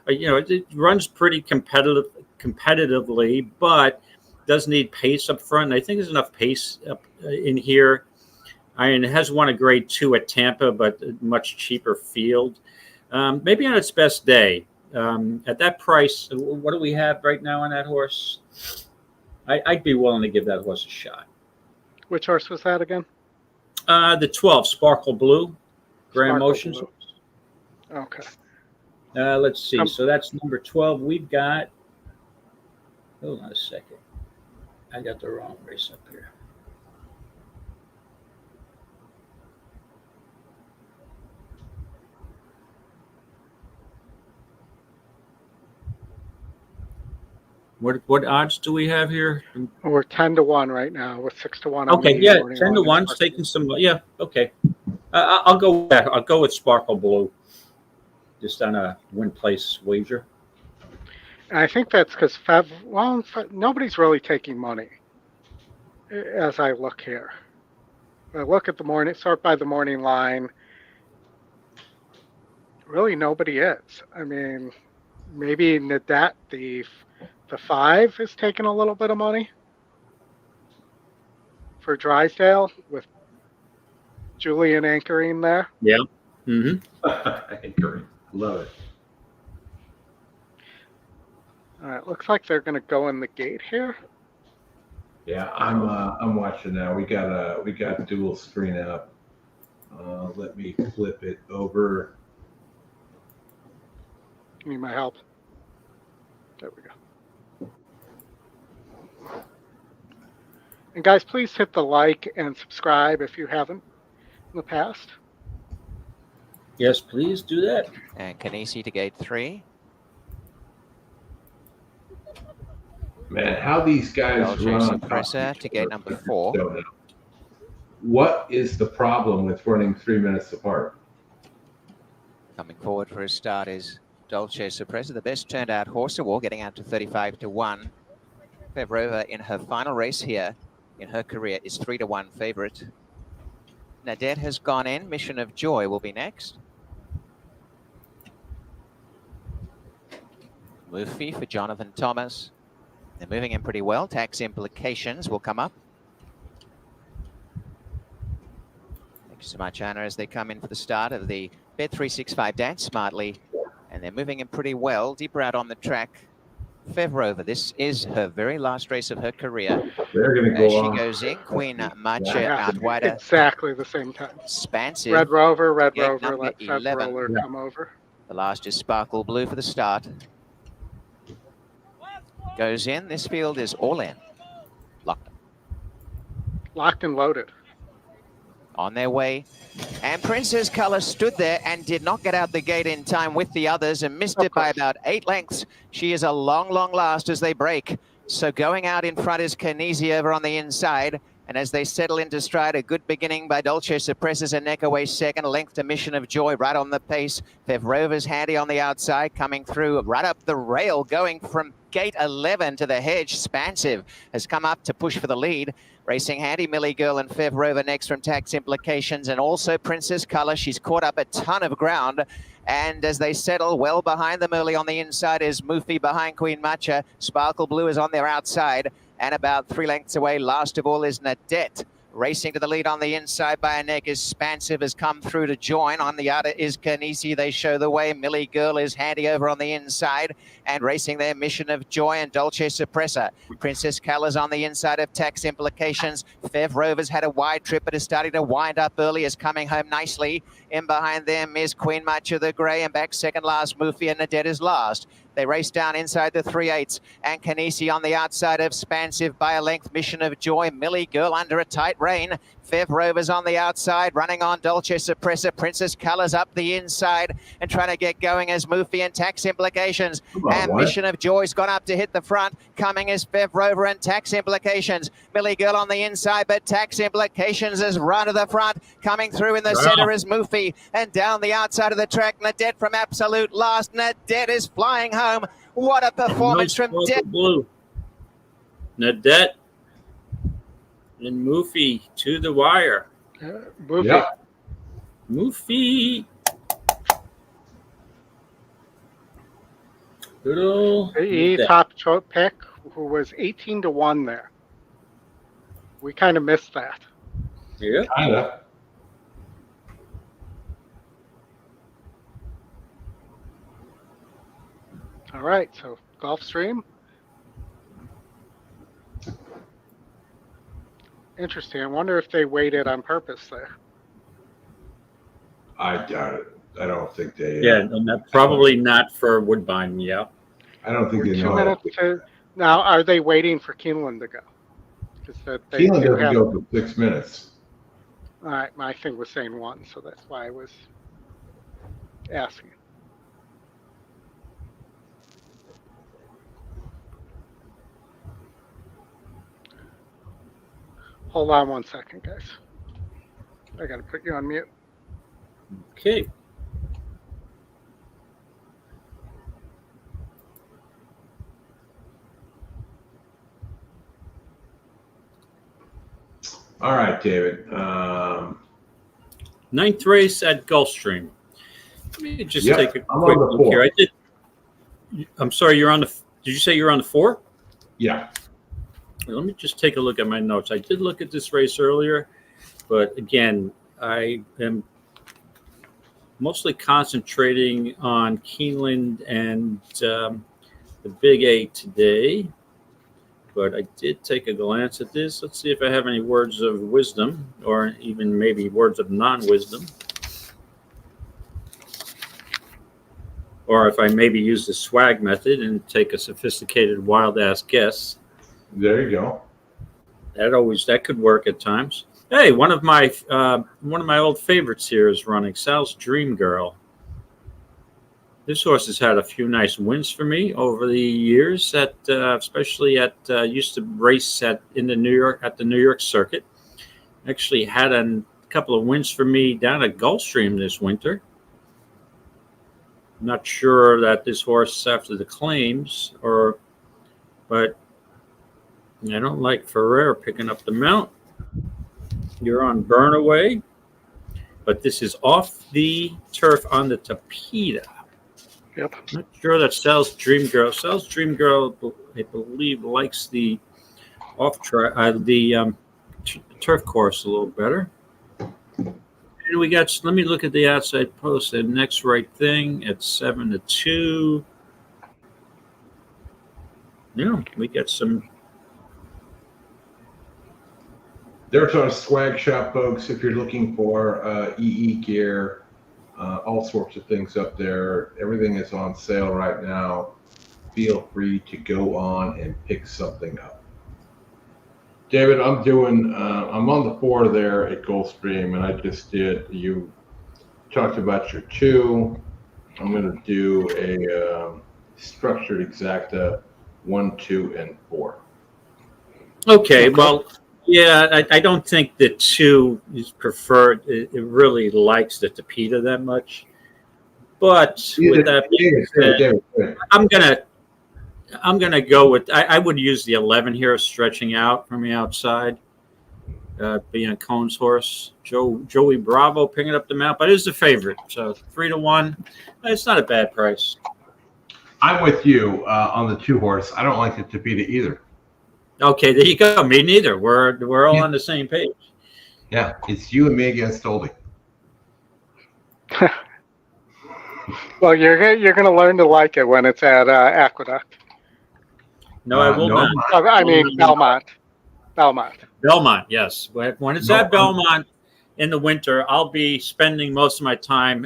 It runs pretty competitively, but does need pace up front. And I think there's enough pace up in here. I mean, it has won a grade 2 at Tampa, but a much cheaper field. Maybe on its best day. At that price, what do we have right now on that horse? I'd be willing to give that horse a shot. Which horse was that again? The 12, Sparkle Blue, Grand Motions. Okay. Let's see. So that's number 12. We've got. Hold on a second. I got the wrong race up here. What odds do we have here? We're 10-1 right now with 6-1. Okay, yeah, 10-1. Taking some. Yeah, okay. I'll go with that. I'll go with Sparkle Blue, just on a win place wager. And I think that's because nobody's really taking money. As I look here, I look at the morning, sort by the morning line. Really, nobody is. I mean, maybe Nadet, the 5 is taking a little bit of money for Drysdale with Julian anchoring there. Yeah. Mm-hmm. Anchoring. Love it. All right. Looks like they're going to go in the gate here. Yeah, I'm watching now. We got dual screen up. Let me flip it over. Need my help? There we go. And guys, please hit the like and subscribe if you haven't in the past. Yes, please do that. And Canisi to gate 3. Man, how these guys run to gate number 4. What is the problem with running 3 minutes apart? Coming forward for his start is Dolce Suppressor, the best turned out horse of all, getting out to 35-1. Fevrova in her final race here in her career is 3-1 favorite. Nadet has gone in. Mission of Joy will be next. Murphy for Jonathan Thomas. They're moving in pretty well. Tax Implications will come up. Thanks so much, Anna, as they come in for the start of the Bet365 dance smartly. And they're moving in pretty well. Deeper out on the track. Fevrova, this is her very last race of her career. They're going to go on. She goes in. Queen Macha out wider. Exactly the same time. Expansive. Red Rover, let Fevrova come over. The last is Sparkle Blue for the start. Goes in. This field is all in. Locked and loaded. On their way. And Princess Color stood there and did not get out the gate in time with the others and missed it by about 8 lengths. She is a long last as they break. So going out in front is Canisi over on the inside. And as they settle into stride, a good beginning by Dolce Suppresses a neck away second, a length to Mission of Joy right on the pace. Fevrova's handy on the outside, coming through right up the rail, going from gate 11 to the hedge. Expansive has come up to push for the lead. Racing handy, Millie Girl and Fevrova next from Tax Implications, and also Princess Color. She's caught up a ton of ground. And as they settle, well behind them early on the inside is Mufi behind Queen Macha. Sparkle Blue is on their outside. And about 3 lengths away, last of all, is Nadet. Racing to the lead on the inside by a neck is Expansive, has come through to join. On the outer is Canisi. They show the way. Millie Girl is handy over on the inside. And racing their Mission of Joy and Dolce Suppressor. Princess Colors on the inside of Tax Implications. Fevrova's had a wide trip, but is starting to wind up early, is coming home nicely. In behind them is Queen Macha the Grey, and back second last, Mufi, and Nadet is last. They race down inside the 3/8, and Canisi on the outside of Expansive by a length. Mission of Joy, Millie Girl under a tight rein. Fevrova's on the outside, running on Dolce Suppressor. Princess Colors up the inside and trying to get going as Mufi and Tax Implications. And Mission of Joy's gone up to hit the front. Coming is Fevrova and Tax Implications. Millie Girl on the inside, but Tax Implications is run to the front. Coming through in the center is Mufi. And down the outside of the track, Nadet from absolute last. Nadet is flying home. What a performance from Blue. Nadette and Moofy to the wire. Moofy. Yep. Moofy. Good old The top pick, who was 18-1 there. We kind of missed that. Yeah. Kind of. All right, so Gulfstream. Interesting. I wonder if they waited on purpose there. I doubt it. I don't think they. Yeah, probably not for Woodbine. Yeah. I don't think they 2 know. minutes to, now, are they waiting for Keeneland to go? Keeneland doesn't go for 6 minutes. All right, my thing was saying 1, so that's why I was asking. Hold on 1 second, guys. I got to put you on mute. Okay. All right, David. Ninth race at Gulfstream. Let me just take a quick look here. I'm sorry, you're on the. Did you say you're on the 4? Yeah. Let me just take a look at my notes. I did look at this race earlier, but again, I am mostly concentrating on Keeneland and the Big 8 today. But I did take a glance at this. Let's see if I have any words of wisdom or even maybe words of non-wisdom. Or if I maybe use the swag method and take a sophisticated wild-ass guess. There you go. That could work at times. Hey, one of my old favorites here is running, Sal's Dream Girl. This horse has had a few nice wins for me over the years, especially used to race at the New York circuit. Actually had a couple of wins for me down at Gulfstream this winter. I'm not sure that this horse after the claims, but I don't like Ferrer picking up the mount. You're on Burnaway, but this is off the turf on the Tapeta. Yep. Not sure that Sal's Dream Girl. Sal's Dream Girl, I believe, likes the turf course a little better. And we got. Let me look at the outside post. The next right thing at 7-2. Yeah, we got some. There's our swag shop, folks. If you're looking for EE gear. All sorts of things up there. Everything is on sale right now. Feel free to go on and pick something up. David, I'm on the 4 there at Gulfstream, and I just did. You talked about your 2. I'm going to do a structured exacta 1, 2, and 4. Okay, well. Yeah, I don't think the 2 is preferred. It really likes the Tapeta that much. But with that being said, I'm gonna go with. I would use the 11 here, stretching out from the outside, being a Cone's horse. Joey Bravo picking up the mount, but it's the favorite. So 3-1. It's not a bad price. I'm with you on the 2 horse. I don't like the Tapeta either. Okay, there you go. Me neither. We're all on the same page. Yeah, it's you and me against Oldy. Well, you're gonna learn to like it when it's at Aqueduct. No, I will not. I mean Belmont. Belmont, yes. When it's at Belmont in the winter, I'll be spending most of my time.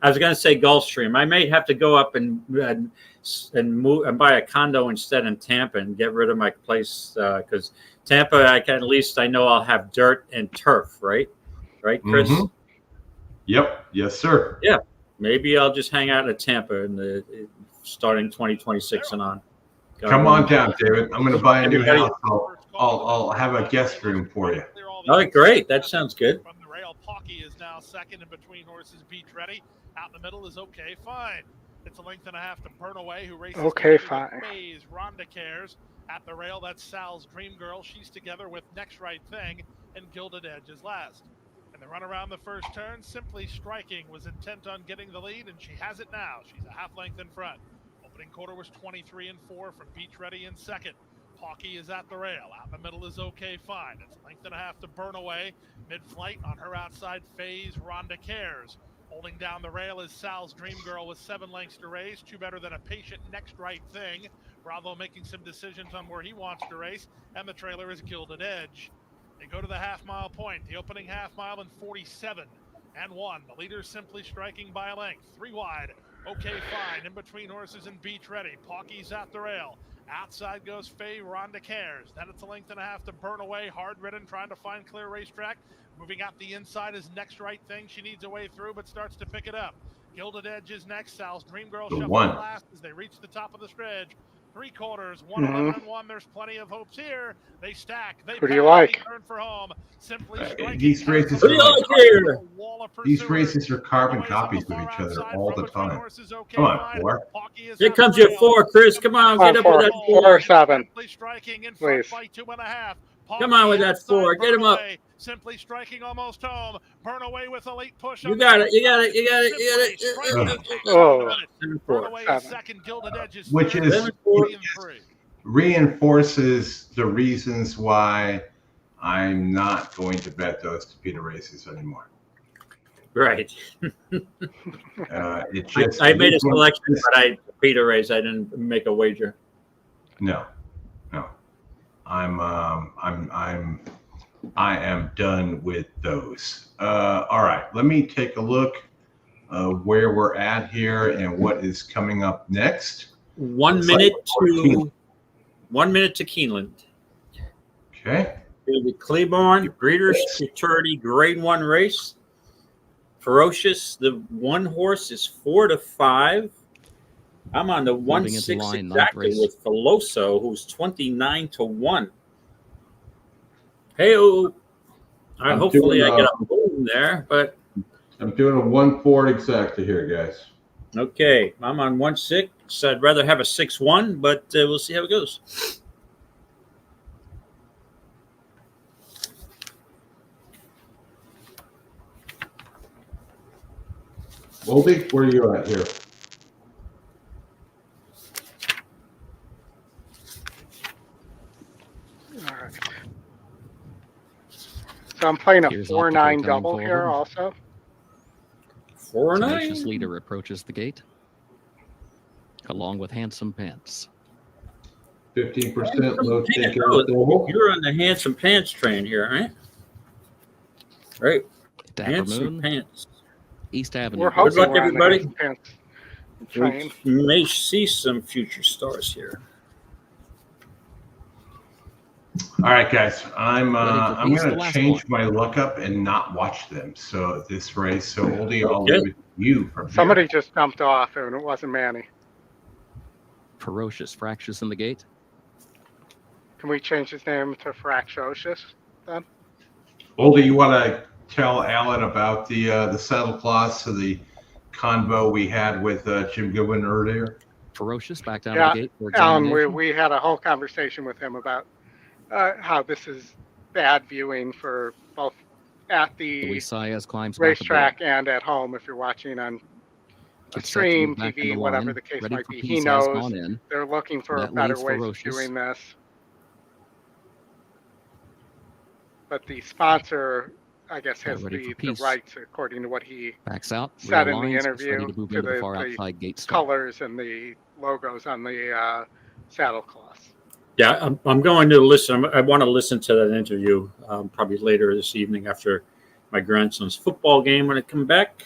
I was going to say Gulfstream. I may have to go up and move and buy a condo instead in Tampa and get rid of my place because Tampa, I know I'll have dirt and turf, right, Chris? Mm-hmm. Yep. Yes, sir. Yeah. Maybe I'll just hang out at Tampa starting 2026 and on. Come on down, David. I'm going to buy a new house. I'll have a guest room for you. Oh, great. That sounds good. From the rail, Pocky is now second in between horses. Beach Ready. Out in the middle is Okay Fine. It's a length and a half to Burn Away, who races Okay, fine. Maze, Rhonda Cares. At the rail, that's Sal's Dream Girl. She's together with Next Right Thing, and Gilded Edge is last. And the run around the first turn, Simply Striking was intent on getting the lead, and she has it now. She's a half length in front. Opening quarter was 23 and 4 from Beach Ready in second. Hawkey is at the rail. Out in the middle is Okay Fine. It's a length and a half to Burn Away. Mid-flight on her outside phase, Rhonda Cares. Holding down the rail is Sal's Dream Girl with 7 lengths to race. 2 better than a Patient Next Right Thing. Bravo making some decisions on where he wants to race. And the trailer is Gilded Edge. They go to the half-mile point. The opening half-mile in 47 and 1. The leader Simply Striking by a length. 3 wide. Okay Fine. In between horses and Beach Ready. Pawkey's at the rail. Outside goes Faye, Rhonda Cares. Then it's a length and a half to Burn Away. Hard ridden, trying to find clear racetrack. Moving out the inside is Next Right Thing. She needs a way through, but starts to pick it up. Gilded Edge is next. Sal's Dream Girl shuffles last as they reach the top of the stretch. 3 quarters, 111 and 1. There's plenty of hopes here. They stack. They Who do you like? Turn for home. Simply Striking. These races are carbon copies of each other all the time. Come on, 4. Here comes your 4, Chris. Come on, get up with that 4. 4 or 7. Please. Come on with that 4. Get him up. Simply Striking almost home. Burn Away with a late push. You got it. Oh. Burn Away is second. Gilded Edge is which reinforces the reasons why I'm not going to bet those Tapeta races anymore. Right. I made a selection, but Tapeta race. I didn't make a wager. No. I am done with those. All right, let me take a look where we're at here and what is coming up next. 1 minute to Keeneland. Okay. The Claiborne Breeders' Futurity Grade 1 race. Ferocious. The 1 horse is 4 to 5. I'm on the 1-6 exactly with Veloso, who's 29 to 1. Hey-oh. Hopefully I get a boom there, but I'm doing a 1-4 exactly here, guys. Okay, I'm on 1-6. I'd rather have a 6-1, but we'll see how it goes. Oldy, where are you at here? So I'm playing a 4-9 double here also. 4-9. Tenacious Leader approaches the gate, along with Handsome Pants. 15% low ticket. You're on the Handsome Pants train here, right? Right. Dapper Handsome Moon, Pants. East Avenue. We're Good luck, hoping everybody. Train. We may see some future stars here. All right, guys. I'm going to change my luck up and not watch them. So this race. So Oldy, I'll leave it to you. Somebody just jumped off, and it wasn't Manny. Ferocious Fractious in the gate. Can we change his name to Fractious then? Oldy, you want to tell Alan about the saddle cloths of the convo we had with Jim Goodman earlier? Ferocious back down the gate. For Alan, we had a whole conversation with him about how this is bad viewing for both at the racetrack and at home if you're watching on stream, TV, whatever the case might be. He knows they're looking for a better way of doing this. But the sponsor, I guess, has the rights, according to what he said in the interview, to the colors and the logos on the saddle cloths. Yeah, I'm going to listen. I want to listen to that interview probably later this evening after my grandson's football game when I come back.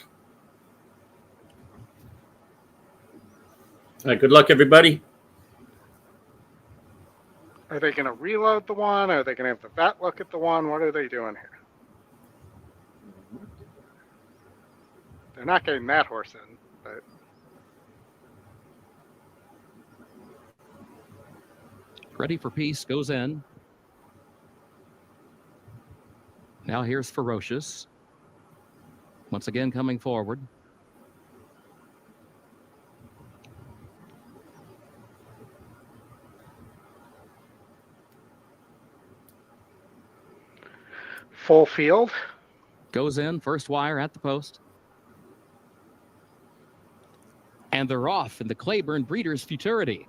All right, good luck, everybody. Are they going to reload the one? Are they going to have the vet look at the one? What are they doing here? They're not getting that horse in, but... Ready for Peace goes in. Now here's Ferocious. Once again coming forward. full field. Goes in, first wire at the post. And they're off in the Claiborne Breeders' Futurity.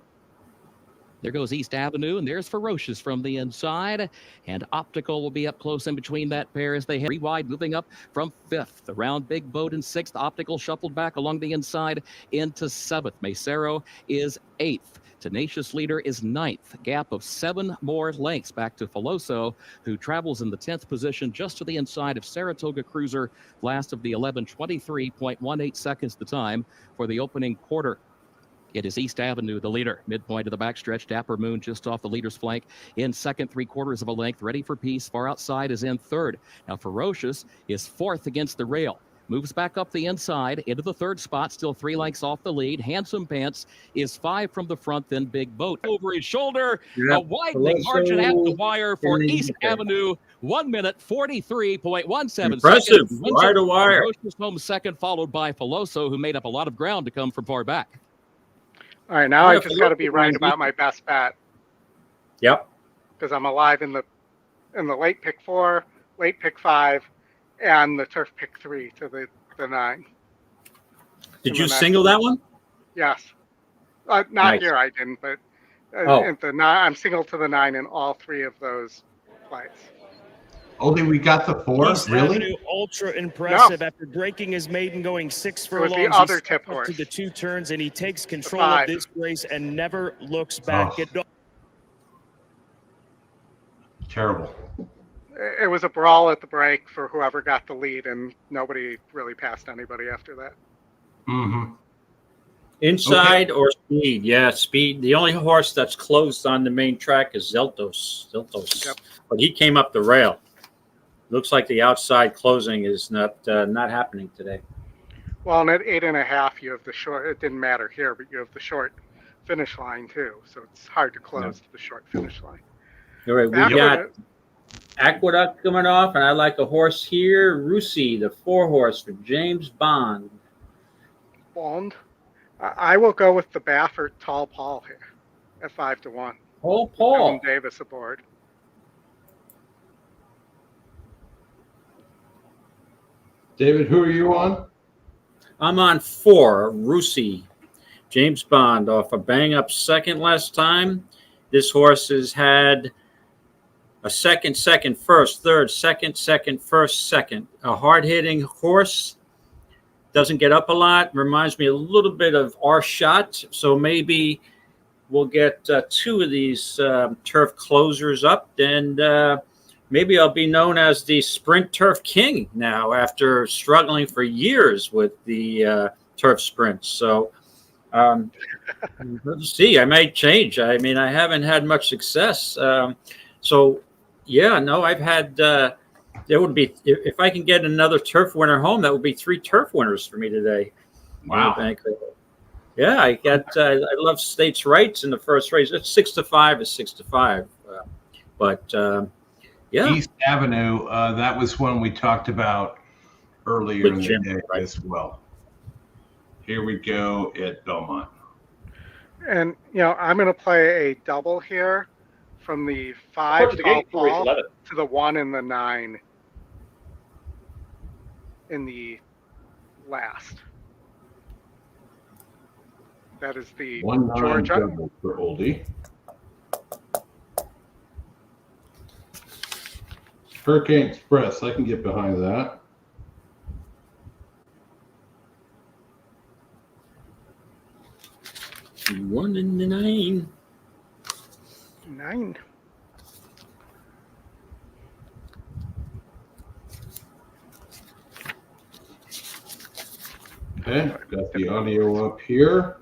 There goes East Avenue, and there's Ferocious from the inside. And Optical will be up close in between that pair as they head 3 wide, moving up from 5th. Around Big Boat in 6th. Optical shuffled back along the inside into 7th. Macero is 8th. Tenacious Leader is 9th. Gap of 7 more lengths back to Filoso, who travels in the 10th position just to the inside of Saratoga Cruiser. Last of the 11, 23.18 seconds the time for the opening quarter. It is East Avenue, the leader. Midpoint of the backstretch, Dapper Moon just off the leader's flank. In second, 3/4 of a length. Ready for Peace. Far outside is in third. Now Ferocious is 4th against the rail. Moves back up the inside into the 3rd spot, still 3 lengths off the lead. Handsome Pants is 5 from the front, then Big Boat over his shoulder. A widening margin at the wire for East Avenue. 1 minute, 43.17 Impressive. seconds. Wire to wire. Ferocious home second, followed by Filoso, who made up a lot of ground to come from far back. All right, now I just got to be right about my best bet. Yep. Because I'm alive in the late pick 4, late pick 5, and the turf pick 3 to the 9. Did you single that one? Yes. Not nice. Here I didn't, but I'm single to the 9 in all 3 of those plays. Oldy, we got the 4. East really? Avenue, ultra impressive. No. After breaking his maiden, going 6 furlongs, the other tip horse to the 2 turns, and he takes control of this race and never looks back. Terrible. It was a brawl at the break for whoever got the lead, and nobody really passed anybody after that. Mm-hmm. Inside or speed? Yeah, speed. The only horse that's closed on the main track is Zeltos. Yep. But he came up the rail. Looks like the outside closing is not happening today. Well, and at 8.5, you have the short. It didn't matter here, but you have the short finish line too, so it's hard to close to the short finish line. All right, we got Aqueduct coming off, and I like a horse here, Russi, the 4-horse for James Bond. I will go with the Baffert Tall Paul here at 5-1. Oh, Paul. Evan Davis aboard. David, who are you on? I'm on 4, Russi. James Bond off a bang-up second last time. This horse has had a second, first, third, second, first, second. A hard-hitting horse. Doesn't get up a lot. Reminds me a little bit of our shot. So maybe we'll get 2 of these turf closers up, and maybe I'll be known as the Sprint Turf King now after struggling for years with the turf sprints. So let's see. I might change. I mean, I haven't had much success. I've had there would be, if I can get another turf winner home, that would be 3 turf winners for me today. Wow. Yeah, I love states' rights in the first race. It's 6-5 is 6-5. Yeah. East Avenue, that was one we talked about earlier in the day as well. Here we go at Belmont. And, I'm going to play a double here from the 5 Tall Paul to the 1 and the 9 in the last. That is the 1-9 Georgia double for Oldy. Hurricane Express, I can get behind that. One and the 9. 9. Okay, got the audio up here.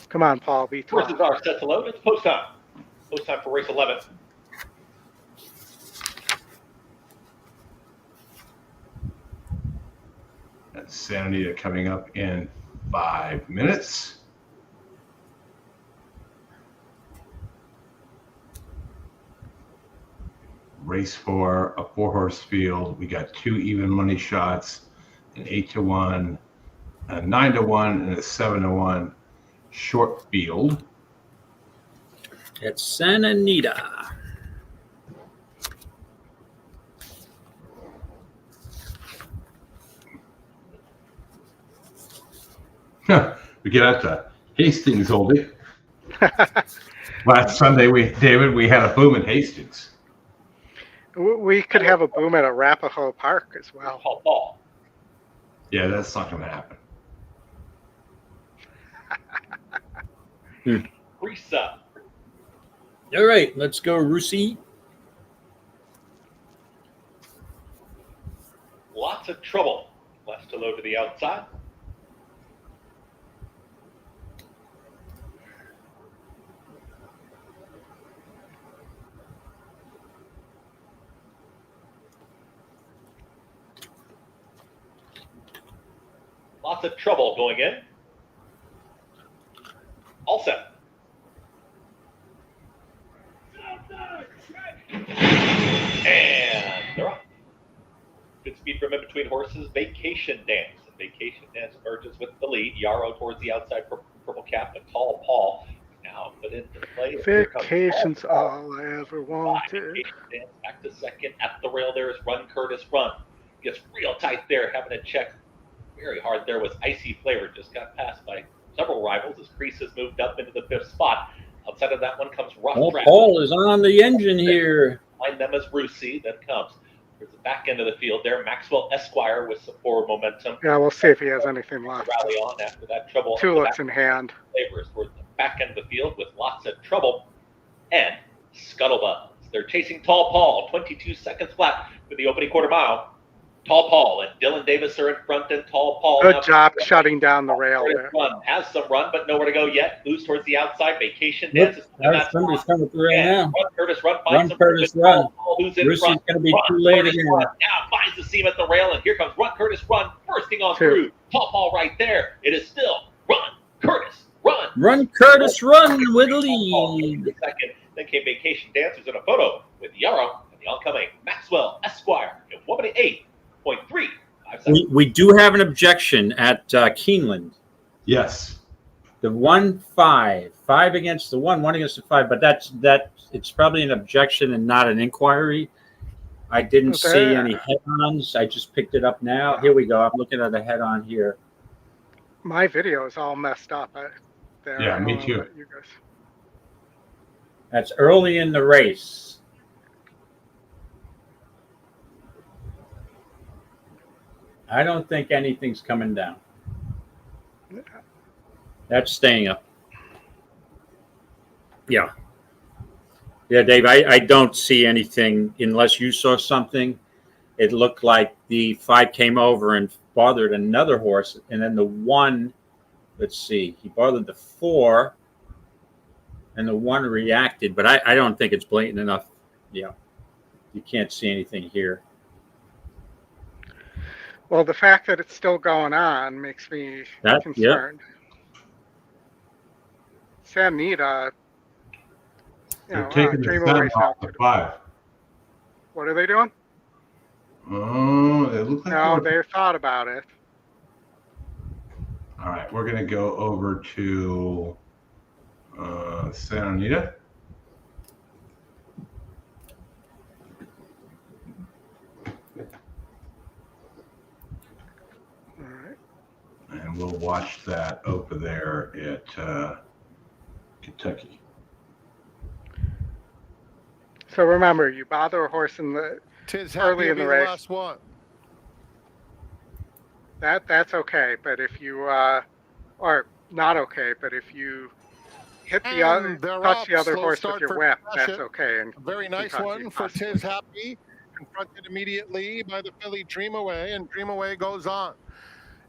Come on, Paul. Be tough. Horses are set to load. It's post time. Post time for race 11. That's Santa Anita coming up in 5 minutes. Race for a 4-horse field. We got 2 even money shots, an 8-1, a 9-1, and a 7-1 short field. It's Santa Anita. We get out to Hastings, Oldy. Last Sunday, we had a boom in Hastings. We could have a boom at Arapahoe Park as well. Paul. Yeah, that's not going to happen. Risa. All right, let's go, Russi. Lots of trouble. Left to load to the outside. Lots of trouble going in. All set. And they're off. Good speed from in between horses. Vacation Dance. And Vacation Dance merges with the lead. Yarrow towards the outside, purple cap, and Tall Paul now put into play. Vacation's all I ever wanted. Vacation Dance back to second. At the rail there is Run Curtis Run. Gets real tight there, having a check very hard there was Icy Flavor. Just got passed by several rivals as Crease has moved up into the 5th spot. Outside of that one comes Rough Draft. Paul is on the engine here. Behind them is Russi. Then comes there's the back end of the field there. Maxwell Esquire with some forward momentum. Yeah, we'll see if he has anything left. Rally on after that trouble. Tulips in hand. Flavors towards the back end of the field with lots of trouble. And Scuttlebuzz. They're chasing Tall Paul. 22 seconds flat for the opening quarter mile. Tall Paul and Dylan Davis are in front, and Tall Paul. Good job shutting down the rail there. Run has some run, but nowhere to go yet. Loose towards the outside. Vacation Dance is coming through right now. Run Curtis Run. Run Curtis Run. Who's in front? Going to be too late again. Now finds the seam at the rail, and here comes Run Curtis Run, bursting on through. Tall Paul right there. It is still Run Curtis Run. Run Curtis Run with lead. Second. Then came Vacation Dance, who's in a photo with Yarrow and the oncoming Maxwell Esquire in 1:08.3. We do have an objection at Keeneland. Yes. The 1-5 against the 1 against the 5, but it's probably an objection and not an inquiry. I didn't see any head-ons. I just picked it up now. Here we go. I'm looking at a head-on here. My video is all messed up. Yeah, me too. You guys. That's early in the race. I don't think anything's coming down. That's staying up. Yeah. Yeah, Dave, I don't see anything unless you saw something. It looked like the 5 came over and bothered another horse. And then the 1, let's see, he bothered the 4 and the 1 reacted. But I don't think it's blatant enough. Yeah. You can't see anything here. Well, the fact that it's still going on makes me concerned. Yeah. Anita, they're taking the sun off the 5. What are they doing? Oh, it looks like no, they thought about it. All right, we're going to go over to Santa Anita. And we'll watch that over there at Kentucky. So remember, you bother a horse in the early in the race. Last one. That's okay, but if you or not okay, but if you hit the other, touch the other horse with your whip, that's okay. And a very nice one for Tiz Happy, confronted immediately by the filly Dream Away, and Dream Away goes on.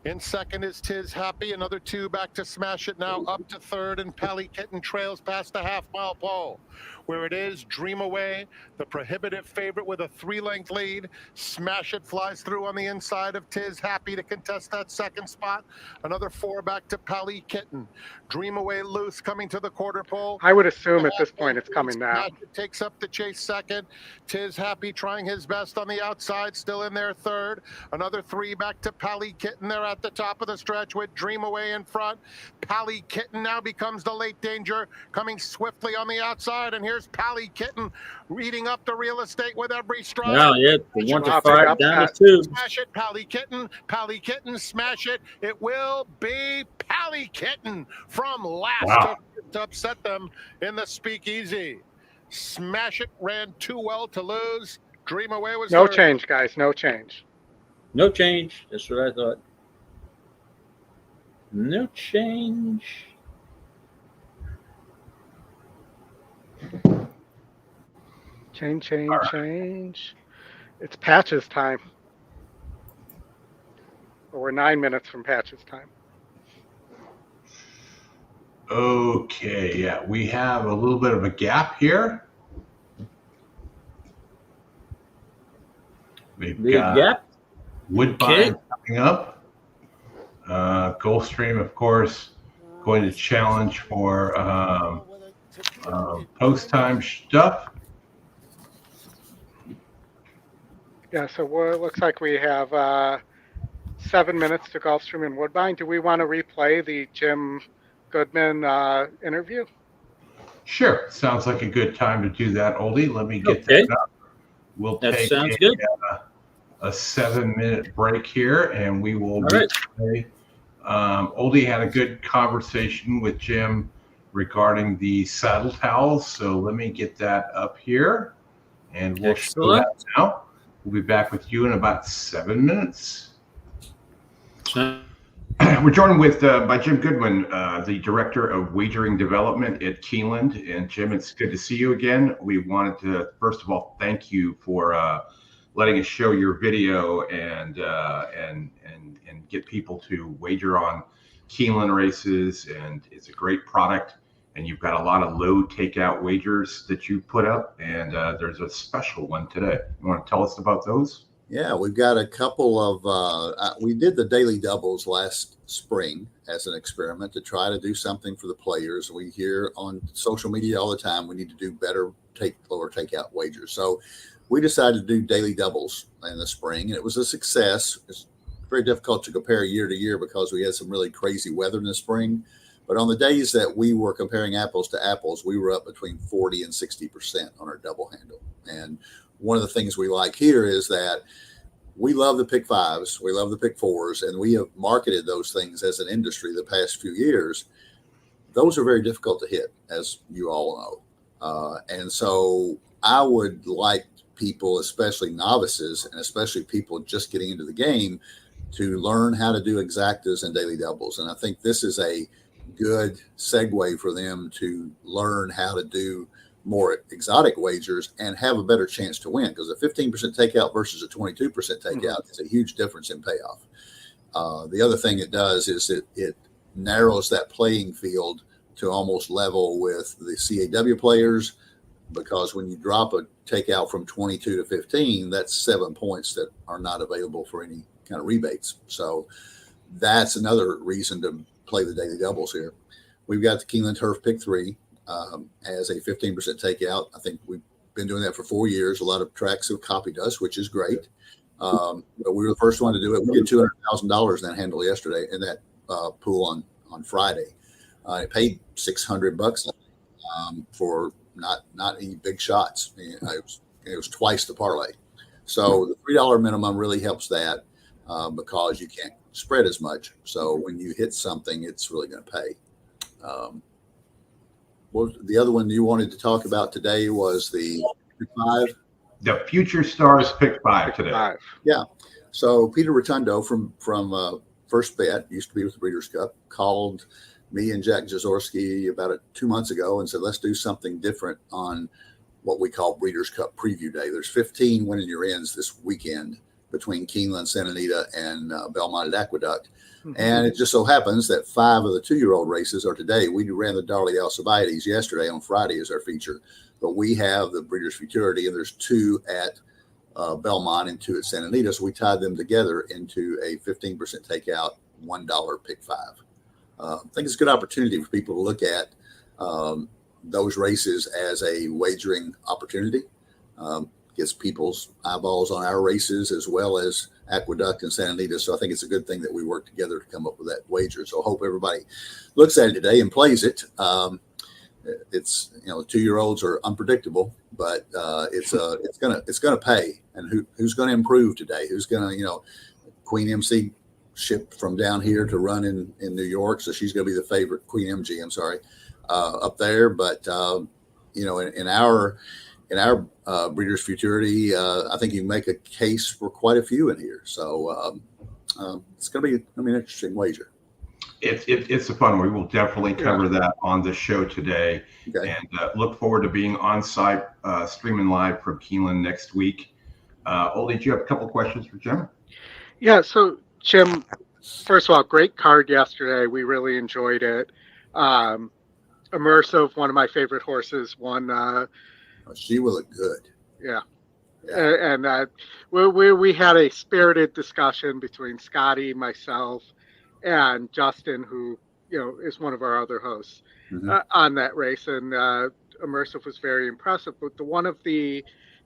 In second is Tiz Happy. Another 2 back to Smash It now up to third, and Pally Kitten trails past the half-mile pole. Where it is, Dream Away, the prohibitive favorite with a 3-length lead. Smash It flies through on the inside of Tiz Happy to contest that second spot. Another 4 back to Pally Kitten. Dream Away loose coming to the quarter pole. I would assume at this point it's coming down. It takes up the chase second. Tiz Happy trying his best on the outside, still in there third. Another 3 back to Pally Kitten. They're at the top of the stretch with Dream Away in front. Pally Kitten now becomes the late danger, coming swiftly on the outside, and here Here's Pally Kitten reading up the real estate with every stride. Well, yeah, the 1 to 5 down to 2. Smash it, Pally Kitten. Pally Kitten, smash it. It will be Pally Kitten from last to upset them in the speakeasy. Smash it ran too well to lose. Dream Away was no third. change, guys. No change. No change. That's what I thought. No change. Change. It's Patches time. Or we're 9 minutes from Patches time. Okay, yeah, we have a little bit of a gap here. We've got Woodbine coming up. Gulfstream, of course, going to challenge for post-time stuff. Yeah, so it looks like we have 7 minutes to Gulfstream and Woodbine. Do we want to replay the Jim Goodman interview? Sure. Sounds like a good time to do that, Oldy. Let me get that up. We'll take a 7-minute break here, and we will replay. Oldy had a good conversation with Jim regarding the saddle towels, so let me get that up here, and we'll show that now. We'll be back with you in about 7 minutes. We're joined by Jim Goodman, the Director of Wagering Development at Keeneland. And Jim, it's good to see you again. We wanted to, first of all, thank you for letting us show your video and get people to wager on Keeneland races. And it's a great product. And you've got a lot of low takeout wagers that you put up. And there's a special one today. You want to tell us about those? Yeah, we've got a couple of, we did the daily doubles last spring as an experiment to try to do something for the players. We hear on social media all the time, we need to do better lower takeout wagers. So we decided to do daily doubles in the spring, and it was a success. It's very difficult to compare year to year because we had some really crazy weather in the spring. But on the days that we were comparing apples to apples, we were up between 40 and 60% on our double handle. And one of the things we like here is that we love the pick fives, we love the pick fours, and we have marketed those things as an industry the past few years. Those are very difficult to hit, as you all know. And so I would like people, especially novices, and especially people just getting into the game, to learn how to do exactas and daily doubles. And I think this is a good segue for them to learn how to do more exotic wagers and have a better chance to win, because a 15% takeout versus a 22% takeout is a huge difference in payoff. The other thing it does is it narrows that playing field to almost level with the CAW players, because when you drop a takeout from 22 to 15, that's 7 points that are not available for any kind of rebates. So that's another reason to play the daily doubles here. We've got the Keeneland Turf Pick 3 as a 15% takeout. I think we've been doing that for 4 years. A lot of tracks have copied us, which is great. But we were the first one to do it. We did $200,000 in that handle yesterday in that pool on Friday. It paid $600 for not any big shots. It was twice the parlay. So the $3 minimum really helps that because you can't spread as much. So when you hit something, it's really going to pay. Well, the other one you wanted to talk about today was the Pick 5. The Future Stars Pick 5 today. Yeah. So Peter Rotundo from First Bet, used to be with the Breeders' Cup, called me and Jack Jaworski about 2 months ago and said, let's do something different on what we call Breeders' Cup Preview Day. There's 15 winning your ends this weekend between Keeneland, Santa Anita, and Belmont at Aqueduct. And it just so happens that 5 of the 2-year-old races are today. We ran the Darley Alcibiades yesterday on Friday as our feature, but we have the Breeders' Futurity, and there's 2 at Belmont and 2 at Santa Anita. So we tied them together into a 15% takeout, $1 pick 5. I think it's a good opportunity for people to look at those races as a wagering opportunity. Gets people's eyeballs on our races as well as Aqueduct and Santa Anita. So I think it's a good thing that we work together to come up with that wager. So I hope everybody looks at it today and plays it. it's, you know, 2-year-olds are unpredictable, but it's gonna pay. And who's going to improve today? Who's going to, you know, Queen MC shipped from down here to run in New York, so she's going to be the favorite. Queen MG, I'm sorry, up there. But you know, in our Breeders' Futurity, I think you can make a case for quite a few in here. So it's going to be an interesting wager. It's a fun one. We will definitely cover that on the show today, and look forward to being on site streaming live from Keeneland next week. Oldy, do you have a couple questions for Jim? Yeah. So Jim, first of all, great card yesterday. We really enjoyed it. Immersive, one of my favorite horses, won. She will look good. Yeah. And we had a spirited discussion between Scotty, myself, and Justin, who, you know, is one of our other hosts, on that race. And Immersive was very impressive. But one of the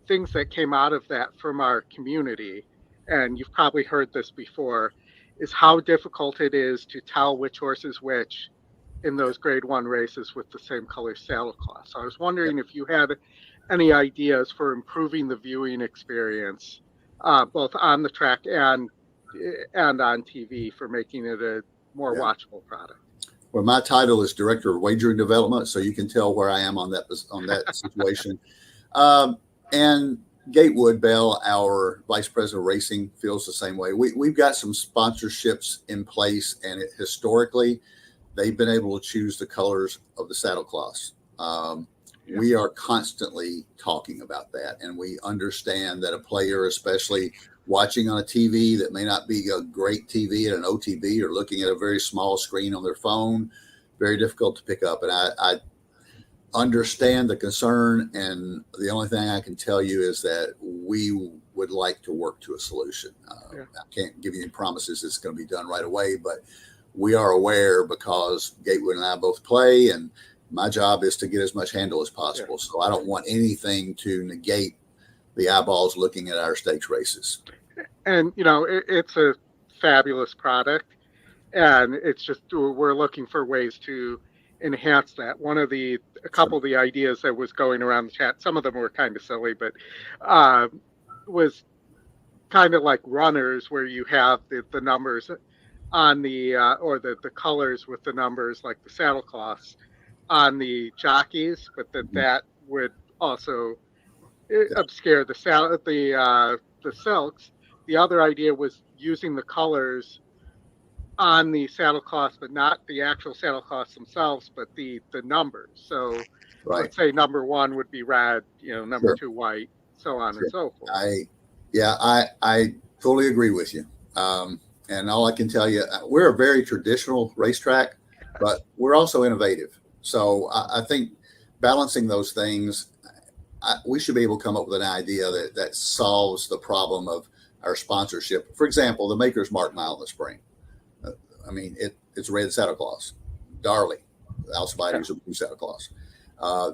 things that came out of that from our community, and you've probably heard this before, is how difficult it is to tell which horse is which in those grade 1 races with the same color saddle cloth. So I was wondering if you had any ideas for improving the viewing experience, both on the track and on TV, for making it a more watchable product. Well, my title is Director of Wagering Development, so you can tell where I am on that situation. And Gatewood Bell, our Vice President of Racing, feels the same way. We've got some sponsorships in place, and historically, they've been able to choose the colors of the saddle cloths. We are constantly talking about that, and we understand that a player, especially watching on a TV that may not be a great TV at an OTB, or looking at a very small screen on their phone, very difficult to pick up. And I understand the concern, and the only thing I can tell you is that we would like to work to a solution. I can't give you any promises it's going to be done right away, but we are aware, because Gatewood and I both play, and my job is to get as much handle as possible. So I don't want anything to negate the eyeballs looking at our stakes races. And, you know, it's a fabulous product, and it's just, we're looking for ways to enhance that. A couple of the ideas that was going around the chat, some of them were kind of silly, but was kind of like runners, where you have the numbers on the or the colors with the numbers, like the saddle cloths on the jockeys, but that would also obscure the silks. The other idea was using the colors on the saddle cloths, but not the actual saddle cloths themselves, but the numbers. So let's say number 1 would be red, you know, number 2 white, so on and so forth. I totally agree with you. And all I can tell you, we're a very traditional racetrack, but we're also innovative. So I think balancing those things, we should be able to come up with an idea that solves the problem of our sponsorship. For example, the Maker's Mark Mile in the spring. I mean, it's red saddle cloths. Darley, Alcibiades, are blue saddle cloths.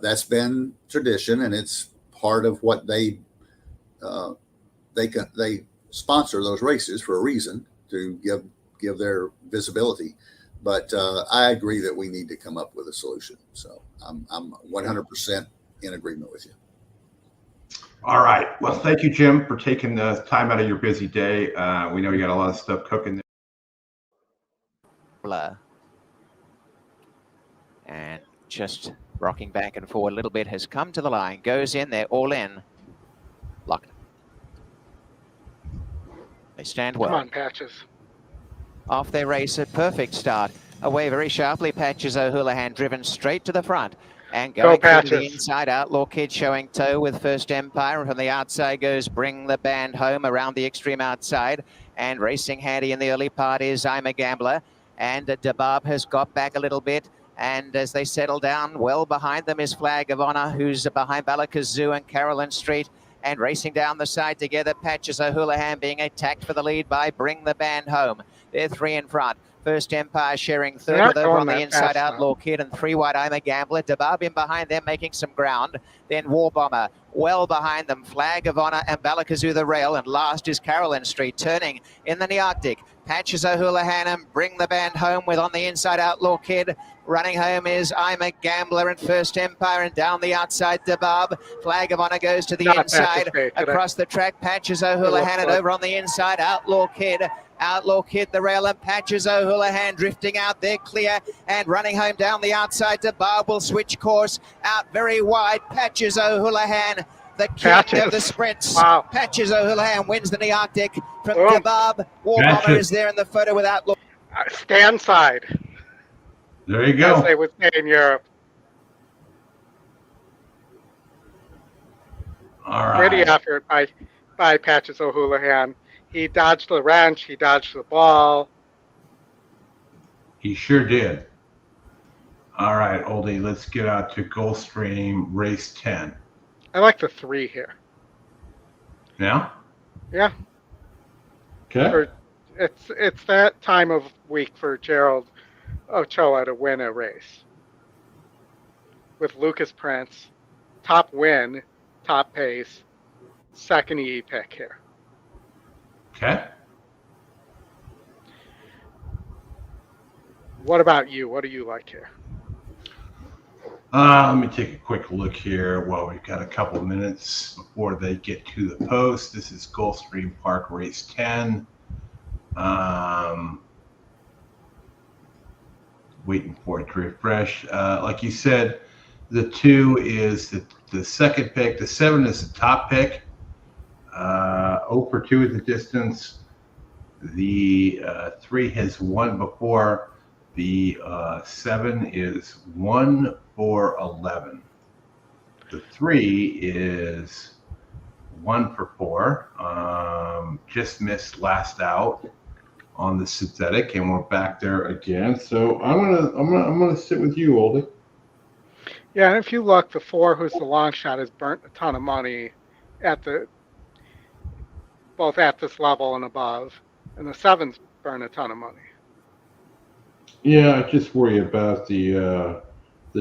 That's been tradition, and it's part of what they sponsor those races for a reason, to give their visibility. But I agree that we need to come up with a solution. So I'm 100% in agreement with you. All right. Well, thank you, Jim, for taking the time out of your busy day. We know you got a lot of stuff cooking there. And just rocking back and forward a little bit, has come to the line, goes in, they're all in. Locked. They stand well. Come on, Patches. Off they race, a perfect start. Away very sharply, Patches O'Houlihan, driven straight to the front. And going to the inside, Outlaw Kid showing toe with First Empire. And from the outside goes Bring the Band Home around the extreme outside. And racing handy in the early part is I'm a Gambler. And DeBarb has got back a little bit. And as they settle down, well behind them is Flag of Honor, who's behind Balakazoo and Carolyn Street. And racing down the side together, Patches O'Houlihan being attacked for the lead by Bring the Band Home. They're 3 in front. First Empire sharing third with over on the inside, Outlaw Kid, and 3 wide, I'm a Gambler. DeBarb in behind them, making some ground. Then War Bomber, well behind them, Flag of Honor and Balakazoo the rail. And last is Carolyn Street, turning in the Nearctic. Patches O'Houlihan and Bring the Band Home with on the inside Outlaw Kid. Running home is I'm a Gambler and First Empire, and down the outside Debab. Flag of Honor goes to the inside. Across the track, Patches O'Houlihan, and over on the inside, Outlaw Kid. Outlaw Kid, the rail, and Patches O'Houlihan drifting out there clear, and running home down the outside. Debab will switch course out very wide. Patches O'Houlihan, the king of the sprints. Wow. Patches O'Houlihan wins the Arctic from Debab. War Bomber is there in the photo with Outlaw. Stand side. There you go. As they would say in Europe. All right. Pretty effort by Patches O'Houlihan. He dodged the wrench. He dodged the ball. He sure did. All right, Oldy, let's get out to Gulfstream race 10. I like the 3 here. Yeah? Yeah. Okay. It's that time of week for Gerald Ochoa to win a race. With Lucas Prince, top win, top pace, second E pick here. Okay. What about you? What do you like here? Let me take a quick look here. Well, we've got a couple minutes before they get to the post. This is Gulfstream Park Race 10. Waiting for it to refresh. Like you said, the 2 is the second pick. The 7 is the top pick. 0 for 2 at the distance. The 3 has won before. The 7 is 1 for 11. The 3 is 1 for 4. Just missed last out on the synthetic, and we're back there again. So I'm gonna sit with you, Oldy. Yeah, and if you look, the 4, who's the long shot, has burnt a ton of money at both at this level and above, and the 7's burn a ton of money. Yeah, I just worry about the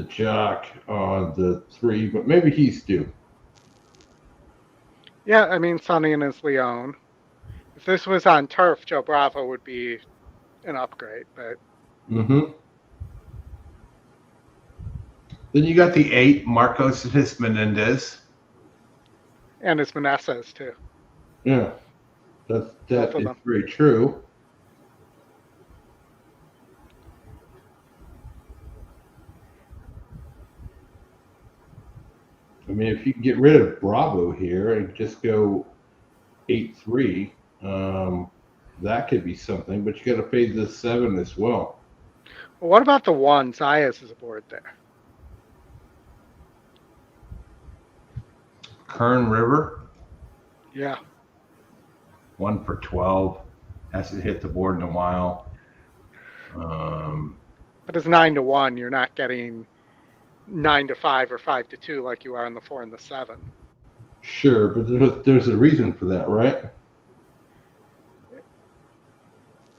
jock on the 3, but maybe he's due. Yeah, I mean, Sonny and his Leon. If this was on turf, Joe Bravo would be an upgrade, but. Mm-hmm. Then you got the 8, Marcos and his Menendez. And his Meneses, too. Yeah, that is very true. I mean, if you can get rid of Bravo here and just go 8-3, that could be something. But you got to fade the 7 as well. Well, what about the 1? Zayas is aboard there. Kern River. Yeah. 1 for 12. Hasn't hit the board in a while. But it's 9-1. You're not getting 9-5 or 5-2 like you are in the 4 and the 7. Sure, but there's a reason for that, right?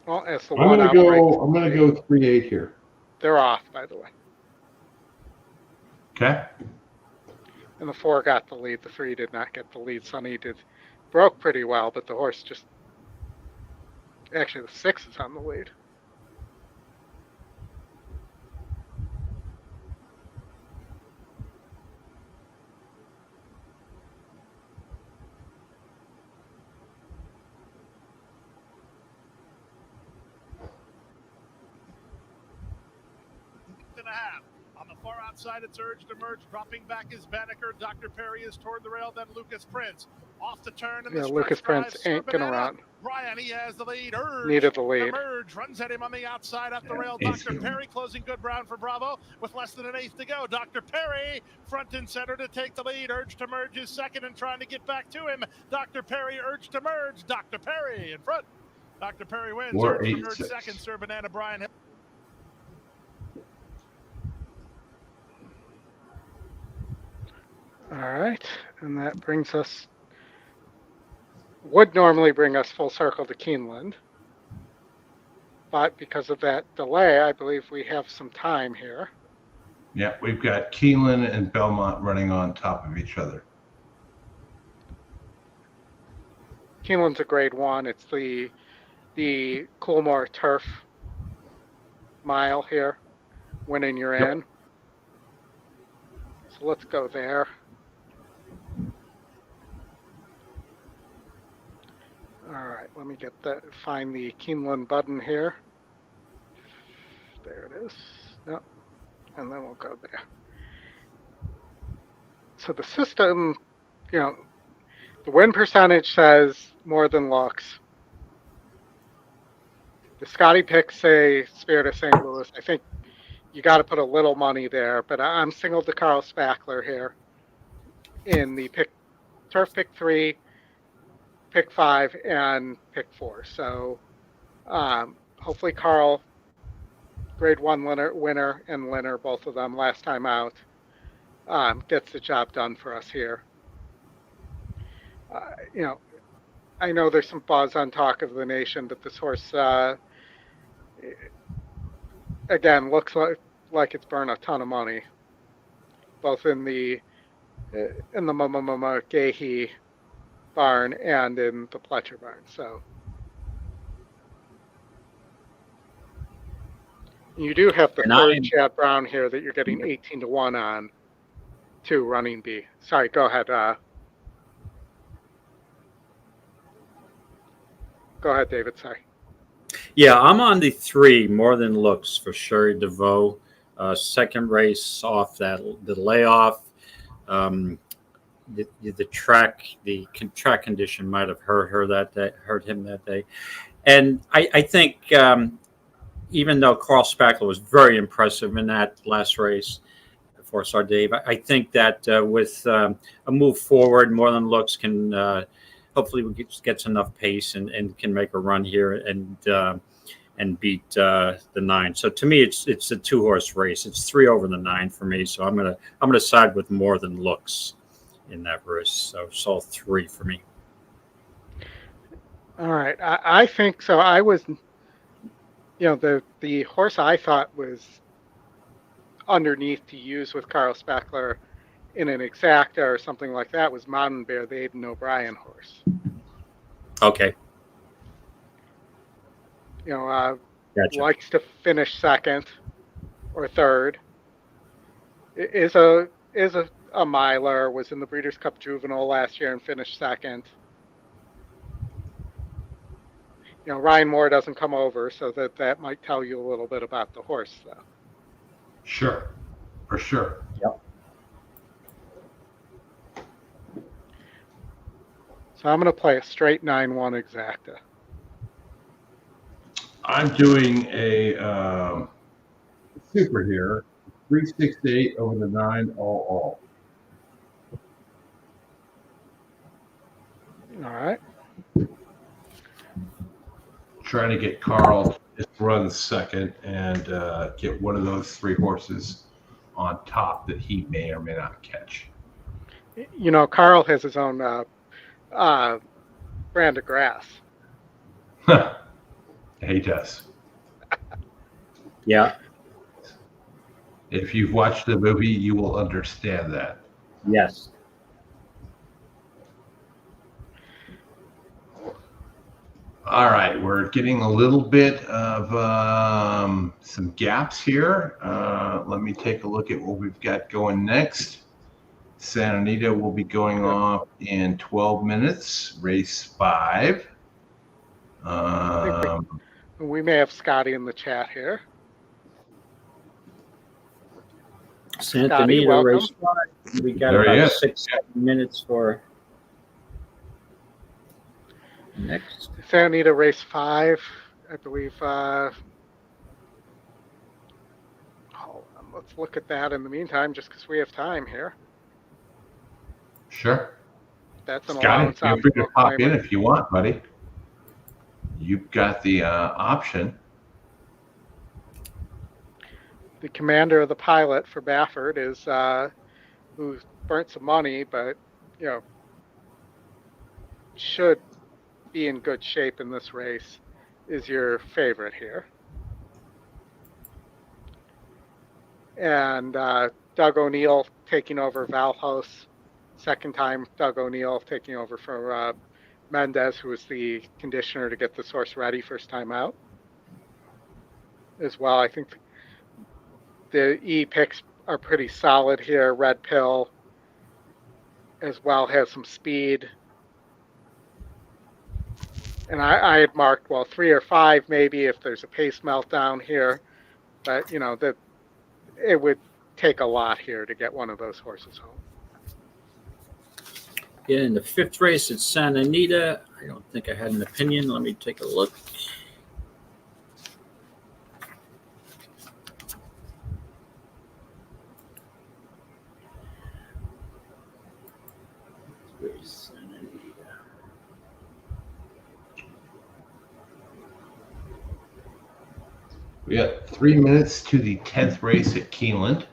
Well, as the I'm gonna go 3-8 here. They're off, by the way. Okay. And the 4 got the lead. The 3 did not get the lead. Sonny broke pretty well, but the horse just. Actually, the 6 is on the lead. On the far outside, it's urged to merge, dropping back is Banneker. Dr. Perry is toward the rail, then Lucas Prince. Off the turn. Yeah, Lucas Prince ain't going to run. Brian, he has the lead. Urge. Needed the lead. Merge runs at him on the outside up the rail. Dr. Perry closing good ground for Bravo with less than an 1/8 to go. Dr. Perry front and center to take the lead. Urge to merge is second and trying to get back to him. Dr. Perry urged to merge. Dr. Perry in front. Dr. Perry wins. Urge to merge second. Sir Banana Brian Hill. All right, and that brings us, would normally bring us full circle to Keeneland. But because of that delay, I believe we have some time here. Yeah, we've got Keeneland and Belmont running on top of each other. Keeneland's a grade 1. It's the the Coolmore Turf Mile here, winning your in. So let's go there. All right, let me find the Keeneland button here. There it is. Yep. And then we'll go there. So the system, the win percentage says more than looks. The Scotty picks say Spirit of St. Louis. I think you got to put a little money there, but I'm single to Carl Spackler here in the turf pick 3, pick 5, and pick 4. So hopefully Carl, grade 1 winner and winner, both of them last time out, gets the job done for us here. I know there's some buzz on Talk of the Nation, but this horse, again, looks like it's burned a ton of money, both in the Gahee barn and in the Pletcher barn. So you do have the third Chad Brown here that you're getting 18-1 on, to running B. Sorry, go ahead. Go ahead, David. Sorry. Yeah, I'm on the 3, More Than Looks, for Sherry DeVoe. Second race off the layoff. The track condition might have hurt him that day. And I think even though Carl Spackler was very impressive in that last race for Sir Dave, I think that with a move forward, More Than Looks can hopefully gets enough pace and can make a run here and beat the 9. So to me, it's a 2-horse race. It's 3 over the 9 for me. So I'm gonna side with More Than Looks in that race. So it's all 3 for me. All right, I think so. I was, the horse I thought was underneath to use with Carl Spackler in an exacta or something like that was Mountain Bear, the Aidan O'Brien horse. Okay. Gotcha. Likes to finish second or third. Is a miler, was in the Breeders' Cup Juvenile last year and finished second. Ryan Moore doesn't come over, so that might tell you a little bit about the horse, though. Sure, for sure. Yep. So I'm going to play a straight 9-1 exacta. I'm doing a super here, 368 over the 9 all. All right. Trying to get Carl to just run second and get one of those 3 horses on top that he may or may not catch. Carl has his own brand of grass. He does. Yeah. If you've watched the movie, you will understand that. Yes. All right, we're getting a little bit of some gaps here. Let me take a look at what we've got going next. Santa Anita will be going off in 12 minutes, race 5. We may have Scotty in the chat here. Santa Scotty, Anita, welcome. race 5. We got about 6 minutes for next. Santa Anita, race 5, I believe. Hold on, let's look at that in the meantime, just because we have time here. Sure. That's an Scotty, allowance. feel free to pop in if you want, buddy. You've got the option. The commander of the pilot for Baffert is who's burnt some money, but should be in good shape in this race, is your favorite here. And Doug O'Neill taking over Valhos. Second time Doug O'Neill taking over for Mendez, who was the conditioner to get this horse ready first time out as well. I think the E picks are pretty solid here. Red Pill as well has some speed. And I had marked, 3 or 5 maybe if there's a pace meltdown here. But, that it would take a lot here to get one of those horses home. Yeah, in the 5th race at Santa Anita, I don't think I had an opinion. Let me take a look. We got 3 minutes to the 10th race at Keeneland.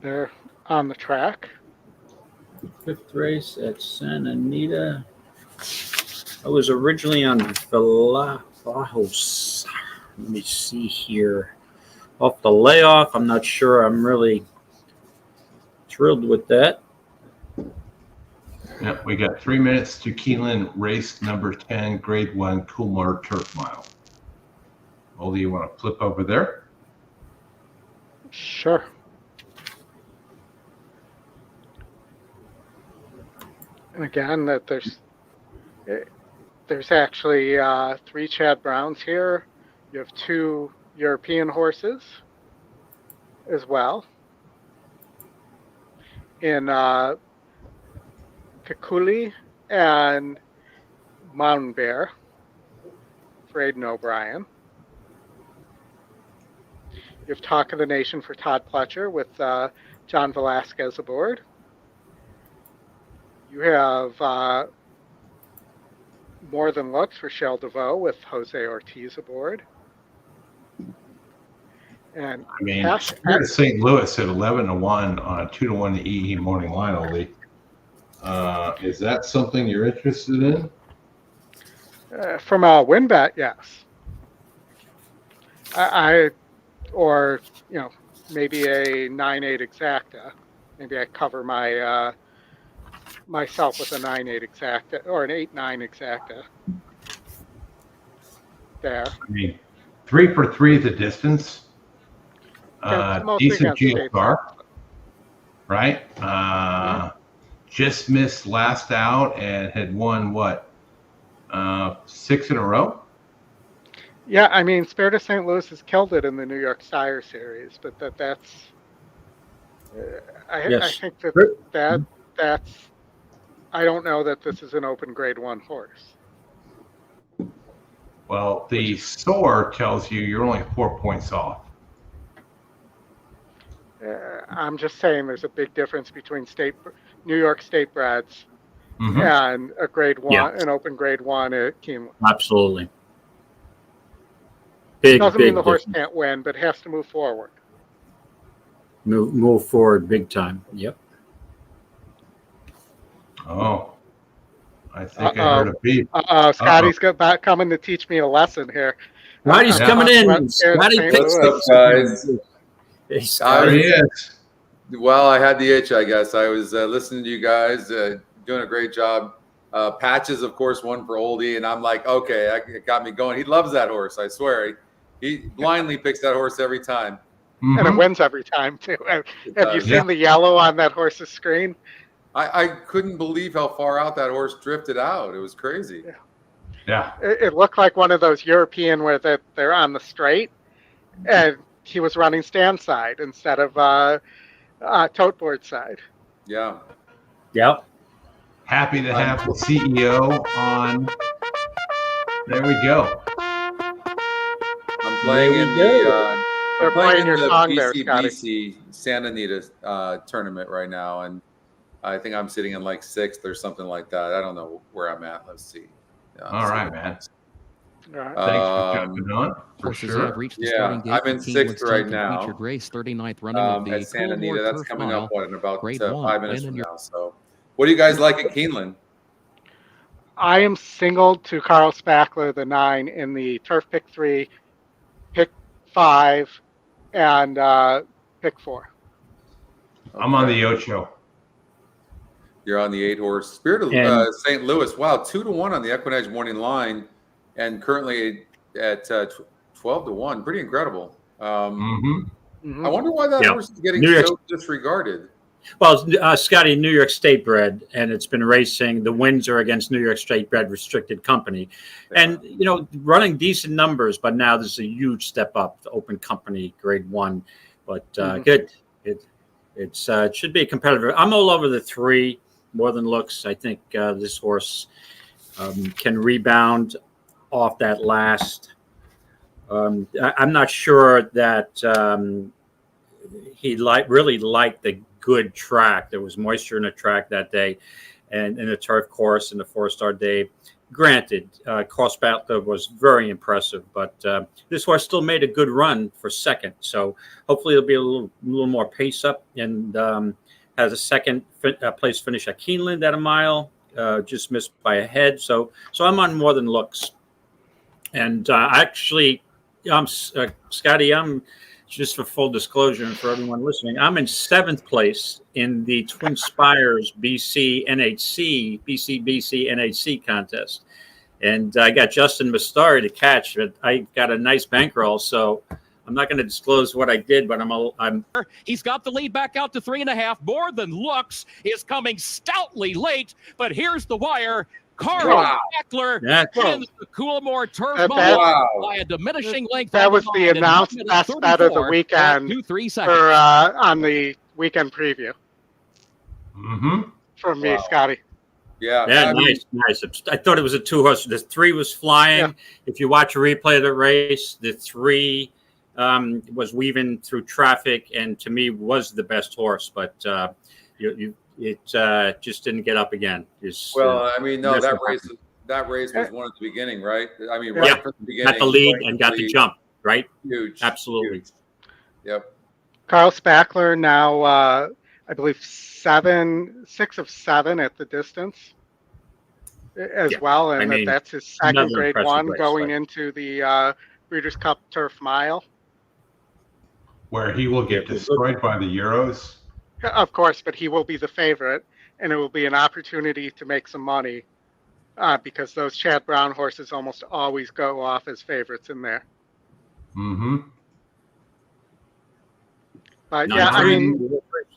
They're on the track. 5th race at Santa Anita. I was originally on Bajos. Let me see here. Off the layoff, I'm not sure I'm really thrilled with that. Yep, we got 3 minutes to Keeneland, race number 10, grade 1, Coolmore Turf Mile. Oldy, you want to flip over there? Sure. And again, that there's actually 3 Chad Browns here. You have 2 European horses as well. In Kikuli and Mountain Bear for Aidan O'Brien. You have Talk of the Nation for Todd Pletcher with John Velasquez aboard. You have More Than Looks for Shell DeVoe with Jose Ortiz aboard. And St. Louis at 11-1 on a 2-1 EE morning line, Oldy. Is that something you're interested in? From a win bet, yes. Or maybe a 9-8 exacta. Maybe I cover my myself with a 9-8 exacta or an 8-9 exacta. There. 3 for 3 the distance. Decent GSR, right? Just missed last out and had won 6 in a row? Yeah, Spirit of St. Louis has killed it in the New York Sire Series, but that's I think that's I don't know that this is an open grade 1 horse. Well, the SOAR tells you you're only 4 points off. I'm just saying there's a big difference between New York State breds and a grade 1, an open grade 1 at Keeneland. Absolutely. Doesn't mean the horse can't win, but has to move forward. Move forward big time. Yep. Oh, I think I heard a beep. Scotty's coming to teach me a lesson here. Scotty's coming in. Scotty, what's up, guys? Hey, Scotty. Well, I had the itch, I guess. I was listening to you guys, doing a great job. Patches, of course, won for Oldy, and I'm like, okay, it got me going. He loves that horse, I swear. He blindly picks that horse every time. And it wins every time, too. Have you seen the yellow on that horse's screen? I couldn't believe how far out that horse drifted out. It was crazy. Yeah. It looked like one of those European where they're on the straight, and he was running stand side instead of tote board side. Yeah. Yep. Happy to have the CEO on. There we go. I'm playing in the BC Santa Anita tournament right now, and I think I'm sitting in like 6th or something like that. I don't know where I'm at. Let's see. All right, man. All right. Thanks for jumping on. For sure. Have reached the starting gate. I'm in 6th right now. Featured race, 39th running of the at Santa Anita. That's coming up in about grade 5 minutes from now. So, what do you guys like at Keeneland? I am singled to Carl Spackler, the 9, in the turf pick 3, pick 5, and pick 4. I'm on the Ocho. You're on the 8-horse. Spirit of St. Louis. Wow, 2-1 on the EquinEdge morning line, and currently at 12-1. Pretty incredible. I wonder why that horse is getting so disregarded. Well, Scotty, New York State bred, and it's been racing. The wins are against New York State bred restricted company, and running decent numbers. But now there's a huge step up to open company Grade 1. But good. It should be a competitor. I'm all over the 3 more than looks. I think this horse can rebound off that last. I'm not sure that he really liked the good track. There was moisture in the track that day, and in the turf course and the 4-star day. Granted, Cross Battler was very impressive, but this horse still made a good run for second. So hopefully it'll be a little more pace up, and has a second place finish at Keeneland at a mile, just missed by a head. So I'm on more than looks. And actually, Scotty, I'm just for full disclosure and for everyone listening, I'm in 7th place in the Twin Spires BC NHC contest. And I got Justin Mastari to catch, but I got a nice bankroll. So I'm not going to disclose what I did, but He's got the lead back out to 3.5. More than looks is coming stoutly late, but here's the wire. Carl Eckler wins the Coolmore Turf by a diminishing length. That was the announced best bet of the weekend on the weekend preview. From me, Scotty. Yeah, nice. I thought it was a 2-horse. The 3 was flying. Yeah. If you watch a replay of the race, the 3 was weaving through traffic, and to me was the best horse. But it just didn't get up again. That race was one at the beginning, right? I mean, right from the beginning. Got the lead and got the jump, right? Huge. Absolutely. Huge. Yep. Carl Spackler now, I believe 6 of 7 at the distance as well. And that's his second Grade 1 going into the Breeders' Cup Turf Mile. Where he will get destroyed by the Euros. Of course, but he will be the favorite, and it will be an opportunity to make some money because those Chad Brown horses almost always go off as favorites in there. But yeah, I mean,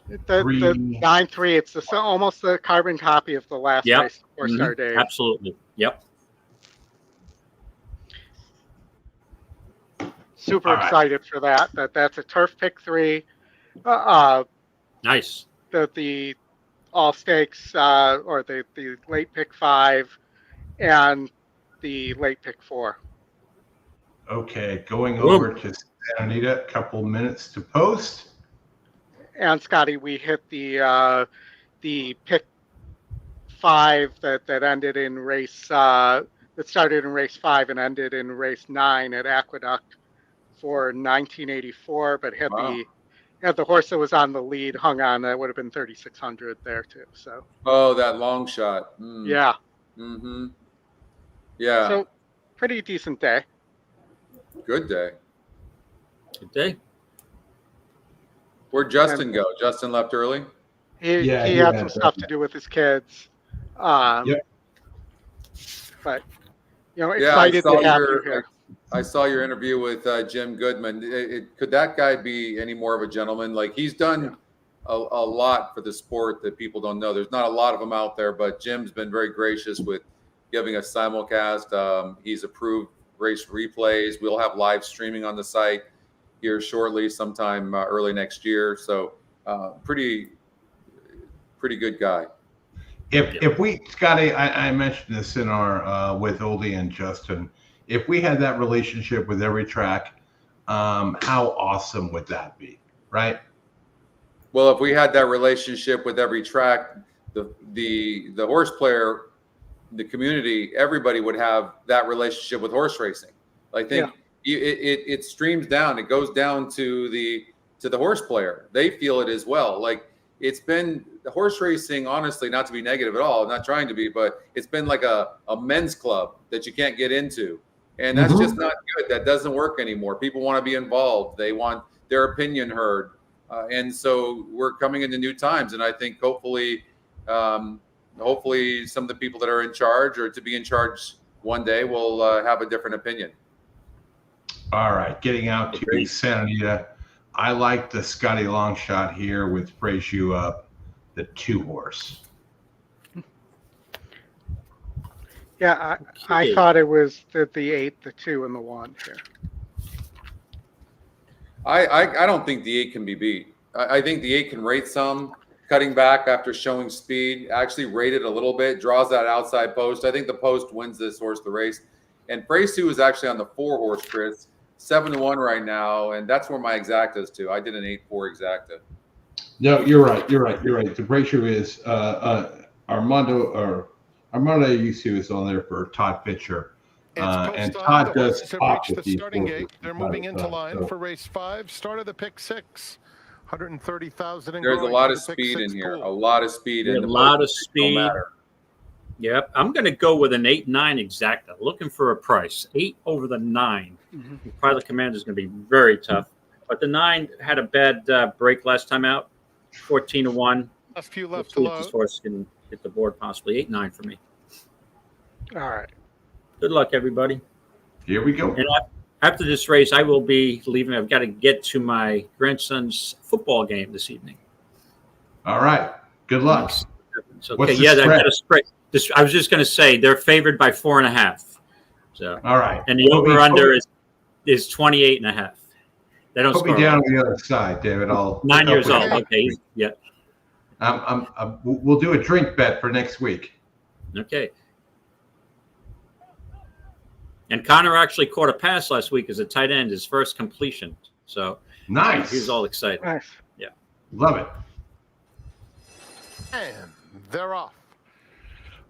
the 9-3, it's almost the carbon copy of the last race, 4-star day. Absolutely. Yep. Super excited for that. That's a turf pick 3. Nice. The all stakes or the late pick 5 and the late pick 4. Okay, going over to Anita, a couple minutes to post. And Scotty, we hit the pick 5 that ended in race that started in race 5 and ended in race 9 at Aqueduct for 1984, but had the horse that was on the lead hung on. That would have been 3,600 there too. So. Oh, that long shot. Yeah. Yeah. So, pretty decent day. Good day. Good day. Where'd Justin go? Justin left early? He had some stuff to do with his kids. But, excited to have you here. I saw your interview with Jim Goodman. Could that guy be any more of a gentleman? Like, he's done a lot for the sport that people don't know. There's not a lot of them out there, but Jim's been very gracious with giving us simulcast. He's approved race replays. We'll have live streaming on the site here shortly, sometime early next year. So pretty good guy. If we, Scotty, I mentioned this in our with Oldy and Justin. If we had that relationship with every track, how awesome would that be, right? Well, if we had that relationship with every track, the horse player, the community, everybody would have that relationship with horse racing. I think it streams down. It goes down to the horse player. They feel it as well. Like, it's been the horse racing, honestly, not to be negative at all, I'm not trying to be, but it's been like a men's club that you can't get into. And that's just not good. That doesn't work anymore. People want to be involved. They want their opinion heard. And so we're coming into new times. And I think hopefully Hopefully some of the people that are in charge or to be in charge one day will have a different opinion. All right, getting out to Santa Anita. I like the Scotty Longshot here with Frazier up, the 2-horse. Yeah, I thought it was the 8, the 2, and the 1 here. I don't think the 8 can be beat. I think the 8 can rate some, cutting back after showing speed, actually rated a little bit, draws that outside post. I think the post wins this horse the race. And Frazier is actually on the 4-horse, Chris, 7-1 right now, and that's where my exacta is too. I did an 8-4 exacta. No, you're right. The Frazier is Armando Yusu is on there for Todd Fisher. And Todd does talk with the starting gate. They're moving into line for race 5. Start of the pick 6. 130,000. There's a lot of speed in here. A lot of speed. A lot of speed. Yep. I'm going to go with an 8-9 exacta. Looking for a price. 8 over the 9. Mm-hmm. Pilot Commander is going to be very tough. But the 9 had a bad break last time out. 14-1. A few left to load. This horse can hit the board possibly. 8-9 for me. All right. Good luck, everybody. Here we go. And after this race, I will be leaving. I've got to get to my grandson's football game this evening. All right. Good luck. Okay. What's the spread? I got a spread. I was just going to say they're favored by 4.5. So all right. And the over/under is 28.5. They don't put me down on the other side, David. 9 years old. Okay. Yeah. We'll do a drink bet for next week. Okay. And Connor actually caught a pass last week as a tight end, his first completion. So nice. He was all excited. Nice. Yeah. Love it. And they're off.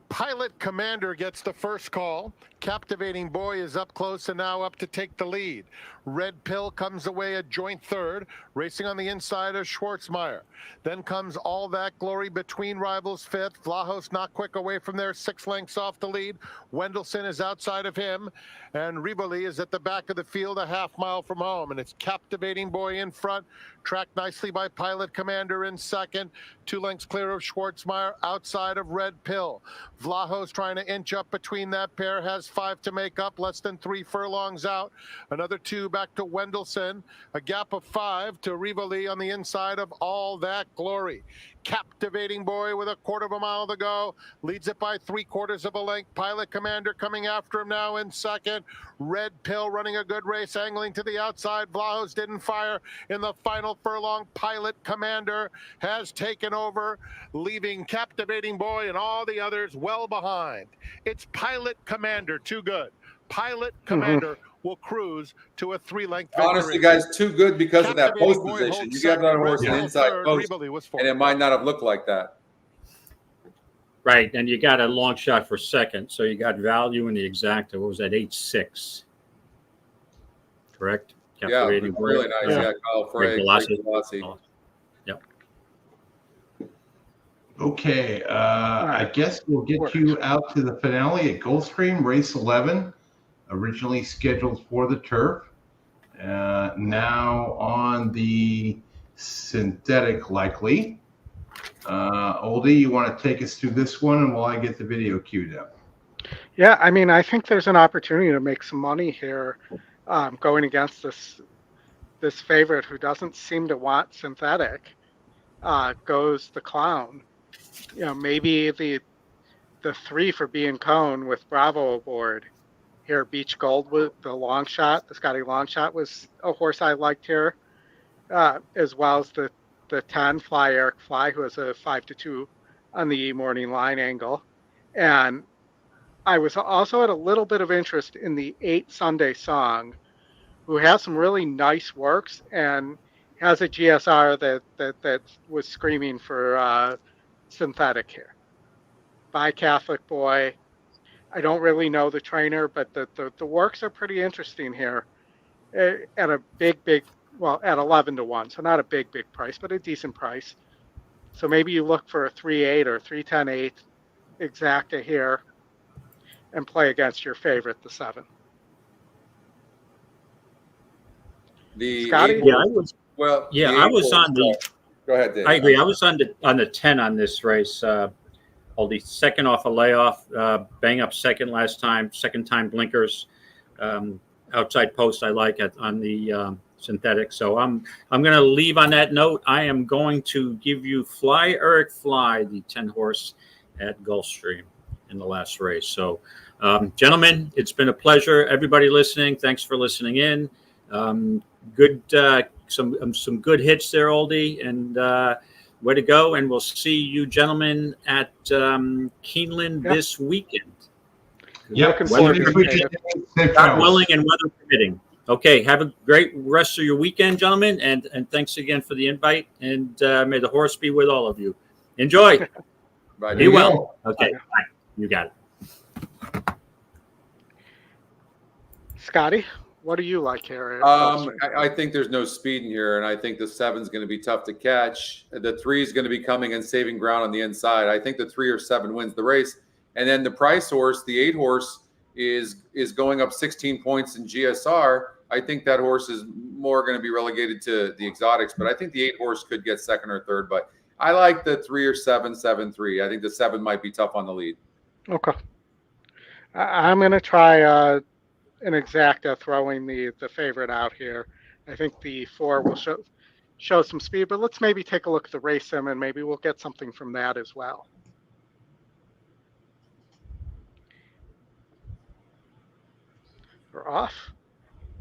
Pilot Commander gets the first call. Captivating Boy is up close and now up to take the lead. Red Pill comes away a joint third, racing on the inside of Schwartzmeyer. Then comes All That Glory between rivals fifth. Vlahos not quick away from there, 6 lengths off the lead. Wendelson is outside of him, and Rivoli is at the back of the field, a half mile from home. And it's Captivating Boy in front, tracked nicely by Pilot Commander in second. 2 lengths clear of Schwartzmeyer, outside of Red Pill. Vlahos trying to inch up between that pair, has 5 to make up, less than 3 furlongs out. Another 2 back to Wendelson, a gap of 5 to Rivoli on the inside of All That Glory. Captivating Boy with a 1/4 mile to go, leads it by 3/4 of a length. Pilot Commander coming after him now in second. Red Pill running a good race, angling to the outside. Vlahos didn't fire in the final furlong. Pilot Commander has taken over, leaving Captivating Boy and all the others well behind. It's Pilot Commander, too good. Pilot Commander will cruise to a 3-length victory. Honestly, guys, too good because of that post position. You got that horse an inside post, and it might not have looked like that. Right, and you got a long shot for second, so you got value in the exacta. What was that, 8-6? Correct? Yeah, really nice. Yeah, Kyle Frey. Yep. Okay, I guess we'll get you out to the finale at Gulfstream, race 11. Originally scheduled for the turf, now on the synthetic likely. Oldy, you want to take us through this one and while I get the video queued up? Yeah, I mean, I think there's an opportunity to make some money here going against this favorite who doesn't seem to want synthetic. Goes the Clown. You know, maybe the 3 for being Cone with Bravo aboard. Here, Beach Gold with the long shot, the Scotty long shot was a horse I liked here, as well as the 10 Fly Eric Fly, who has a 5-2 on the morning line angle. And I was also at a little bit of interest in the 8 Sunday Song, who has some really nice works and has a GSR that was screaming for synthetic here. By Catholic Boy. I don't really know the trainer, but the works are pretty interesting here at a big, well, at 11-1. So not a big price, but a decent price. So maybe you look for a 3-8 or 3-10-8 exacta here and play against your favorite, the 7. Scotty? Yeah, I was. Well, yeah, I was on the. Go ahead, Dave. I agree. I was on the 10 on this race. Oldy second off a layoff, bang up second last time, second time blinkers, outside post I like on the synthetic. So I'm going to leave on that note. I am going to give you Fly Eric Fly, the 10 horse at Gulfstream in the last race. So gentlemen, it's been a pleasure. Everybody listening, thanks for listening in. Good, some good hits there, Oldy, and way to go. And we'll see you gentlemen at Keeneland this weekend. Yep. God willing and weather permitting. Okay. Have a great rest of your weekend, gentlemen. And thanks again for the invite. And may the horse be with all of you. Enjoy. Bye. Be well. Okay. Bye. You got it. Scotty, what do you like here? I think there's no speed in here, and I think the 7's going to be tough to catch. The 3 is going to be coming and saving ground on the inside. I think the 3 or 7 wins the race. And then the price horse, the 8 horse, is going up 16 points in GSR. I think that horse is more going to be relegated to the exotics, but I think the 8 horse could get second or third. But I like the 3 or 7, 7-3. I think the 7 might be tough on the lead. Okay. I'm going to try an exacta throwing the favorite out here. I think the 4 will show some speed, but let's maybe take a look at the race sim and maybe we'll get something from that as well. We're off.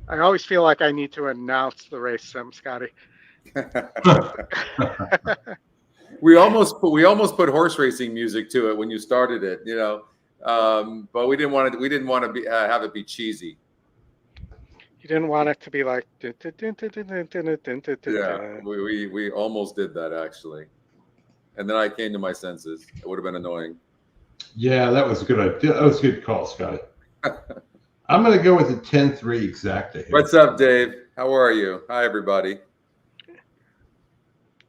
I always feel like I need to announce the race sim, Scotty. We almost put horse racing music to it when you started it, but we didn't want to have it be cheesy. You didn't want it to be like. Yeah, we almost did that actually, and then I came to my senses. It would have been annoying. Yeah, that was a good idea. That was a good call, Scotty. I'm going to go with the 10-3 exacta here. What's up, Dave? How are you? Hi, everybody.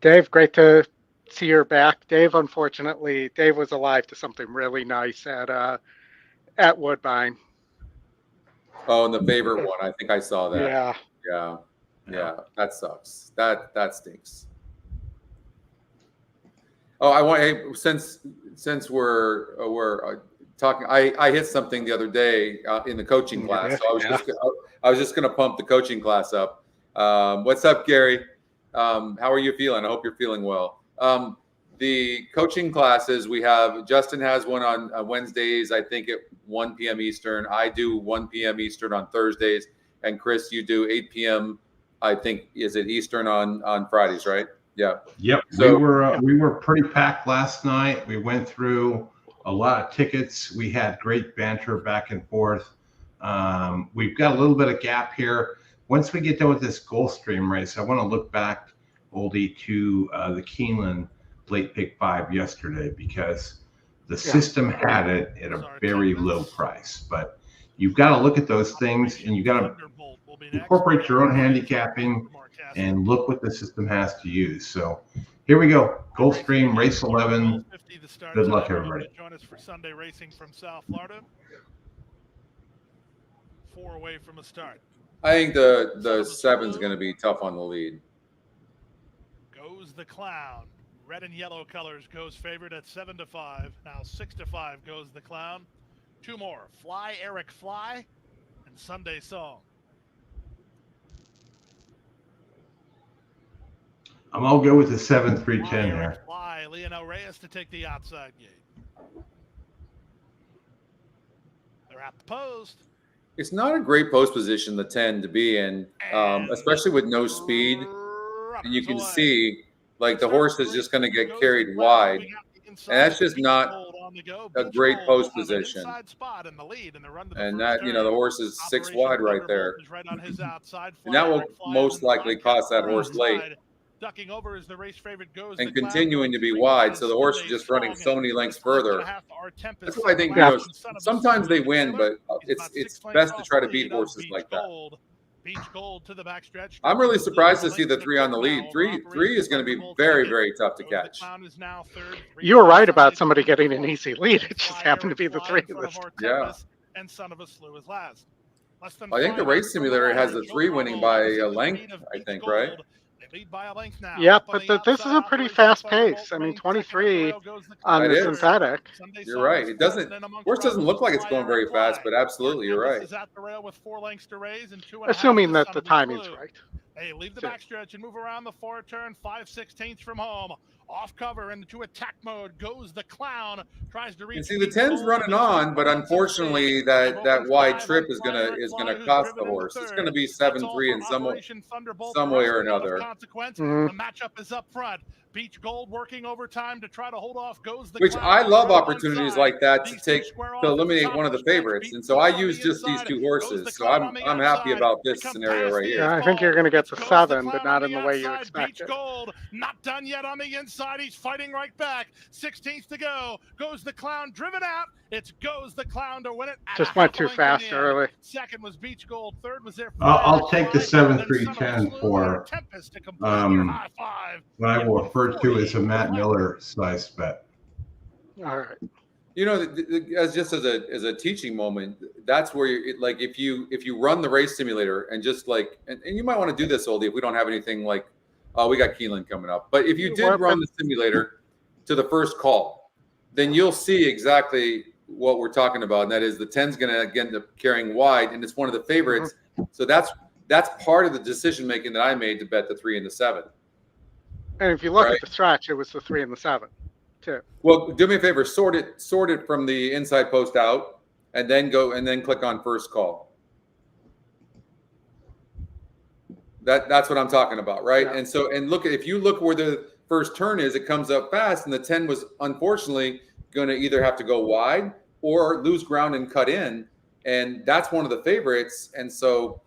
Dave, great to see you're back. Dave, unfortunately, Dave was alive to something really nice at Woodbine. Oh, and the favorite one. I think I saw that. Yeah. That sucks. That stinks. Oh, since we're talking, I hit something the other day in the coaching class. So I was just going to pump the coaching class up. What's up, Gary? How are you feeling? I hope you're feeling well. The coaching classes we have, Justin has one on Wednesdays, I think at 1 p.m. Eastern. I do 1 p.m. Eastern on Thursdays. And Chris, you do 8 p.m. I think, is it Eastern on Fridays, right? Yeah. Yep. So we were pretty packed last night. We went through a lot of tickets. We had great banter back and forth. We've got a little bit of gap here. Once we get done with this Gulfstream race, I want to look back, Oldy, to the Keeneland late pick 5 yesterday, because the system had it at a very low price. But you've got to look at those things, and you've got to incorporate your own handicapping and look what the system has to use. So here we go. Gulfstream, race 11. Good luck, everybody. Join us for Sunday racing from South Florida. 4 away from a start. I think the 7's going to be tough on the lead. Goes the Clown. Red and yellow colors goes favorite at 7-5. Now 6-5 goes the Clown. 2 more. Fly Eric Fly and Sunday Song. I'll go with the 7-3-10 there. Fly Leonel Reyes to take the outside gate. They're at the post. It's not a great post position, the 10 to be in, especially with no speed. And you can see, like, the horse is just going to get carried wide. And that's just not a great post position. And that, the horse is 6 wide right there. And that will most likely cost that horse late. Ducking over as the race favorite goes. And continuing to be wide, so the horse is just running so many lengths further. That's why I think sometimes they win, but it's best to try to beat horses like that. I'm really surprised to see the 3 on the lead. Three is going to be very, very tough to catch. You were right about somebody getting an easy lead. It just happened to be the 3 of us. Yeah. And Son of a Slew is last. I think the race simulator has the 3 winning by a length, I think, right? They lead by a length now. Yeah, but this is a pretty fast pace. I mean, 23 on the synthetic. You're right. It doesn't. Horse doesn't look like it's going very fast, but absolutely, you're right. Is at the rail with 4 lengths to raise and 2.5. Assuming that the timing's right. They leave the backstretch and move around the 4 turn, 5/16 from home. Off cover into attack mode goes the Clown. Tries to reach. And see, the 10's running on, but unfortunately, that wide trip is gonna cost the horse. It's gonna be 7-3 in some way or another. Consequence. The matchup is up front. Beach Gold working overtime to try to hold off. Goes the Which Clown. I love opportunities like that to eliminate one of the favorites, and so I use just these 2 horses. So I'm happy about this scenario right here. Yeah, I think you're going to get the 7, but not in the way you expect it. Gold, not done yet on the inside. He's fighting right back. 16th to go. Goes the Clown, driven out. It's Goes the Clown to win it. Just went too fast early. Second was Beach Gold. Third was there. I'll take the 7-3-10 for what I will refer to as a Matt Miller size bet. All right. You know, as a teaching moment, that's where you like if you run the race simulator and just like and you might want to do this, Oldy, if we don't have anything like we got Keeneland coming up. But if you did run the simulator to the first call, then you'll see exactly what we're talking about, and that is the 10's going to end up carrying wide, and it's one of the favorites. So that's part of the decision making that I made to bet the 3 and the 7. And if you look at the stretch, it was the 3 and the 7, too. Well, do me a favor, sort it from the inside post out, and then click on first call. That's what I'm talking about, right? Yeah. And if you look where the first turn is, it comes up fast, and the 10 was unfortunately going to either have to go wide or lose ground and cut in, and that's one of the favorites. And so,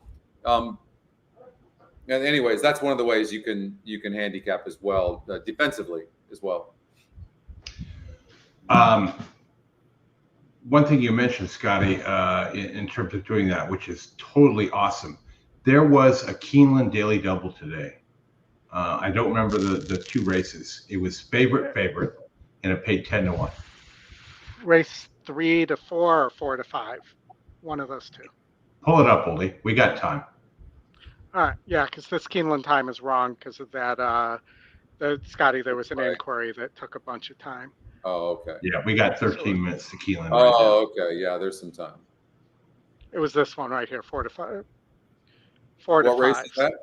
anyways, that's one of the ways you can handicap as well, defensively as well. One thing you mentioned, Scotty, in terms of doing that, which is totally awesome. There was a Keeneland daily double today. I don't remember the 2 races. It was favorite, and it paid 10 to 1. Race 3 to 4 or 4 to 5. One of those 2. Pull it up, Oldy. We got time. All right. Yeah, because this Keeneland time is wrong because of that. Scotty, there was an inquiry that took a bunch of time. Oh, okay. Yeah, we got 13 minutes to Keeneland. Okay. Yeah, there's some time. It was this one right here, 4 to 5. 4 to 5. What race is that?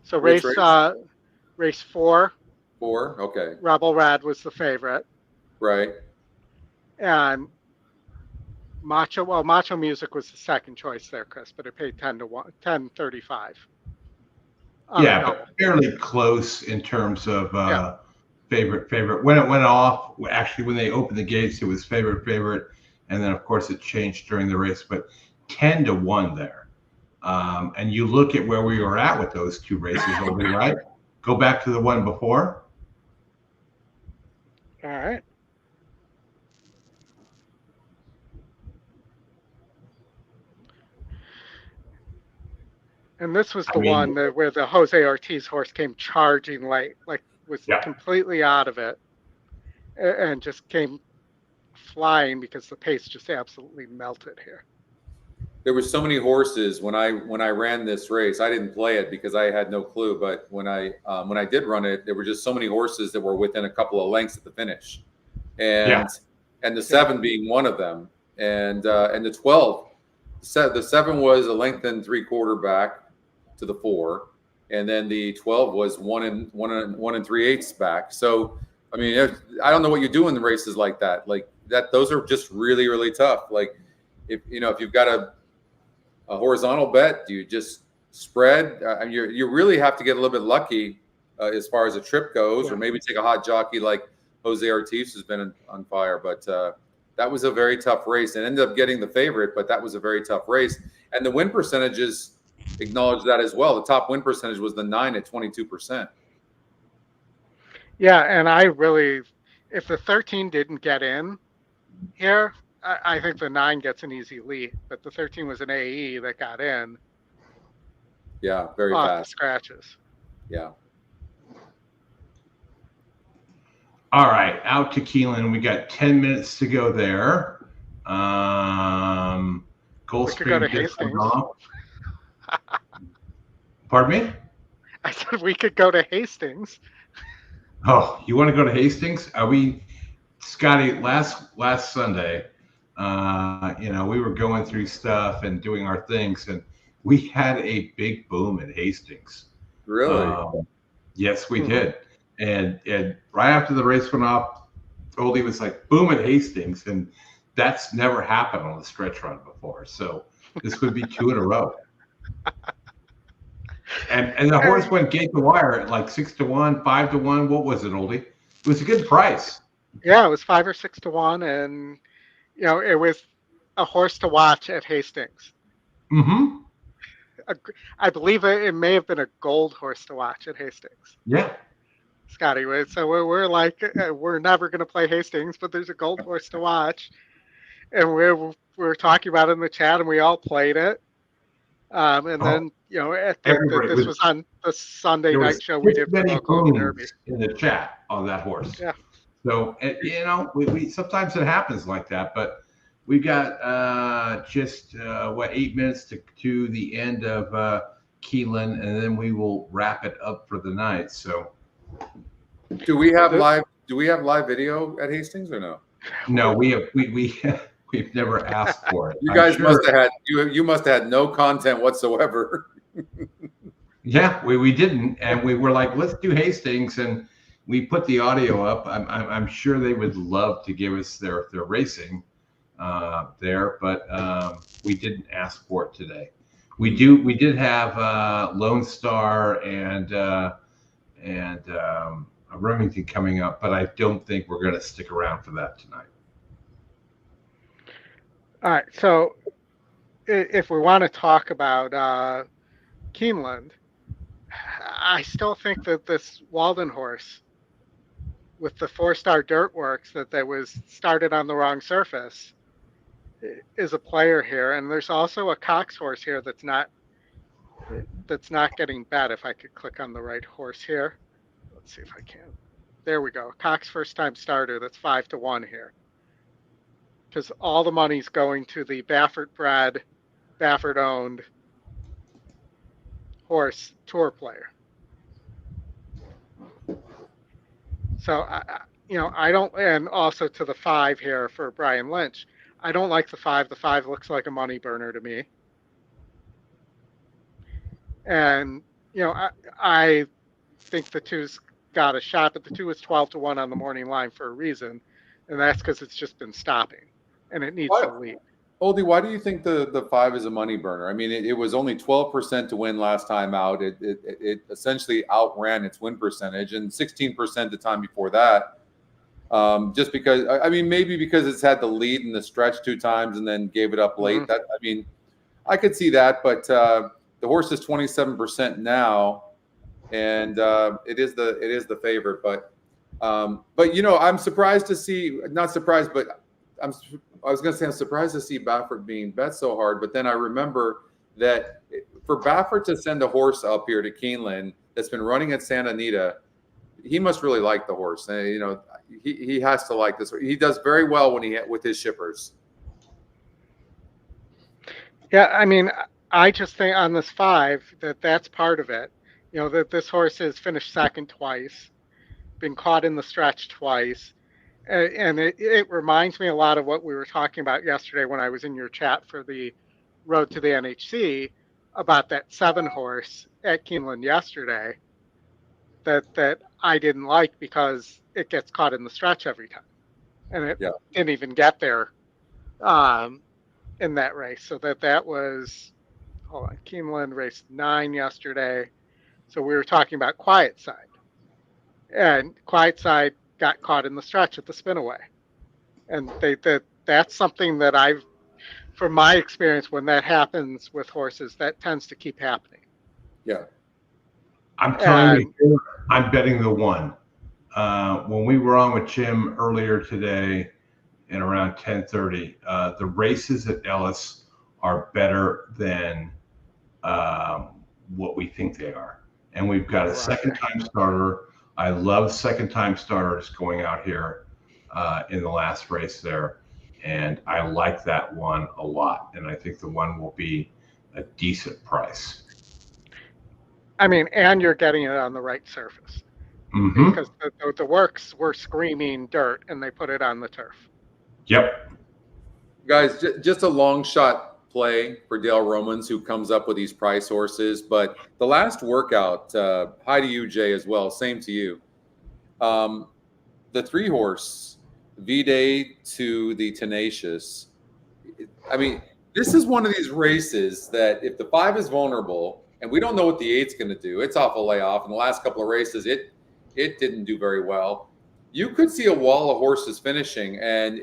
So race 4. 4, okay. Rebel Red was the favorite. Right. And Macho Music was the second choice there, Chris, but it paid 10 to 1, 10.35. Yeah, but fairly close in terms of favorite. When it went off, actually, when they opened the gates, it was favorite, and then of course it changed during the race. But 10 to 1 there, and you look at where we were at with those 2 races, Oldy, right? Go back to the one before. All right. And this was the one where the Jose Ortiz horse came charging late, was completely out of it, and just came flying because the pace just absolutely melted here. There were so many horses when I ran this race. I didn't play it because I had no clue. But when I did run it, there were just so many horses that were within a couple of lengths at the finish, and the 7 being one of them, and the 12. The 7 was a length and 3/4 back to the 4, and then the 12 was 1 and 3/8 back. So I mean, I don't know what you do in the races like that. Like that, those are just really, really tough. Like if you've got a horizontal bet, do you just spread? You really have to get a little bit lucky as far as a trip goes, or maybe take a hot jockey like Jose Ortiz, who's been on fire. But that was a very tough race, and ended up getting the favorite. But that was a very tough race, and the win percentages acknowledge that as well. The top win percentage was the 9 at 22%. Yeah, and if the 13 didn't get in here, I think the 9 gets an easy lead, but the 13 was an AE that got in. Yeah, very fast. Scratches. Yeah. All right, out to Keeneland. We got 10 minutes to go there. Gulfstream go to Hastings. Pardon me? I said we could go to Hastings. Oh, you want to go to Hastings? Scotty, last Sunday, we were going through stuff and doing our things, and we had a big boom at Hastings. Really? Yes, we did. And right after the race went off, Oldy was like, boom at Hastings, and that's never happened on the stretch run before. So this would be 2 in a row. And the horse went gate to wire at like 6 to 1, 5 to 1. What was it, Oldy? It was a good price. Yeah, it was 5 or 6 to 1, and it was a horse to watch at Hastings. Mm-hmm. I believe it may have been a gold horse to watch at Hastings. Yeah. Scotty, so we're like, we're never going to play Hastings, but there's a gold horse to watch, and we're talking about it in the chat, and we all played it. And then this was on the Sunday night show we did for the local derby in the chat on that horse. Yeah. So we sometimes it happens like that, but we've got just 8 minutes to the end of Keeneland, and then we will wrap it up for the night. So, do we have live video at Hastings or no? No, we've never asked for it. You guys must have had you must have had no content whatsoever. Yeah, we didn't, and we were like, let's do Hastings, and we put the audio up. I'm sure they would love to give us their racing there, but we didn't ask for it today. We did have Lone Star and Remington coming up, but I don't think we're going to stick around for that tonight. All right, so if we want to talk about Keeneland, I still think that this Walden horse with the 4-star Dirtworks that was started on the wrong surface is a player here, and there's also a Cox horse here that's not getting bet. If I could click on the right horse here, let's see if I can. There we go. Cox first time starter. That's 5 to 1 here, because all the money's going to the Baffert bred, Baffert owned horse tour player. So I don't, and also to the 5 here for Brian Lynch. I don't like the 5. The 5 looks like a money burner to me. And, I think the 2's got a shot, but the 2 is 12 to 1 on the morning line for a reason. And that's because it's just been stopping and it needs to lead. Oldy, why do you think the 5 is a money burner? I mean, it was only 12% to win last time out. It essentially outran its win percentage, and 16% the time before that. Just because, maybe because it's had the lead in the stretch 2 times and then gave it up late. Mm-hmm. I could see that, but the horse is 27% now, and it is the favorite. But I'm surprised to see, not surprised, but I was going to say I'm surprised to see Baffert being bet so hard. But then I remember that for Baffert to send a horse up here to Keeneland that's been running at Santa Anita, he must really like the horse. He has to like this. He does very well with his shippers. Yeah, I just think on this 5 that's part of it. That this horse has finished second twice, been caught in the stretch twice. And it reminds me a lot of what we were talking about yesterday when I was in your chat for the Road to the NHC about that 7 horse at Keeneland yesterday that I didn't like because it gets caught in the stretch every time. And it didn't even get there in that race. So that was, Keeneland race 9 yesterday. So we were talking about Quiet Side. And Quiet Side got caught in the stretch at the spinaway. And that's something that from my experience, when that happens with horses, that tends to keep happening. Yeah. I'm telling you, I'm betting the 1. When we were on with Jim earlier today at around 10:30, the races at Ellis are better than what we think they are. And we've got a second-time starter. I love second-time starters going out here in the last race there, and I like that 1 a lot. And I think the 1 will be a decent price. I mean, and you're getting it on the right surface. Mm-hmm. Because the works were screaming dirt, and they put it on the turf. Yep. Guys, just a long shot play for Dale Romans, who comes up with these price horses. But the last workout, hi to you, Jay, as well. Same to you. The 3-horse, V-Day to the Tenacious. I mean, this is one of these races that if the 5 is vulnerable, and we don't know what the 8's going to do, it's off a layoff. In the last couple of races, it didn't do very well. You could see a wall of horses finishing, and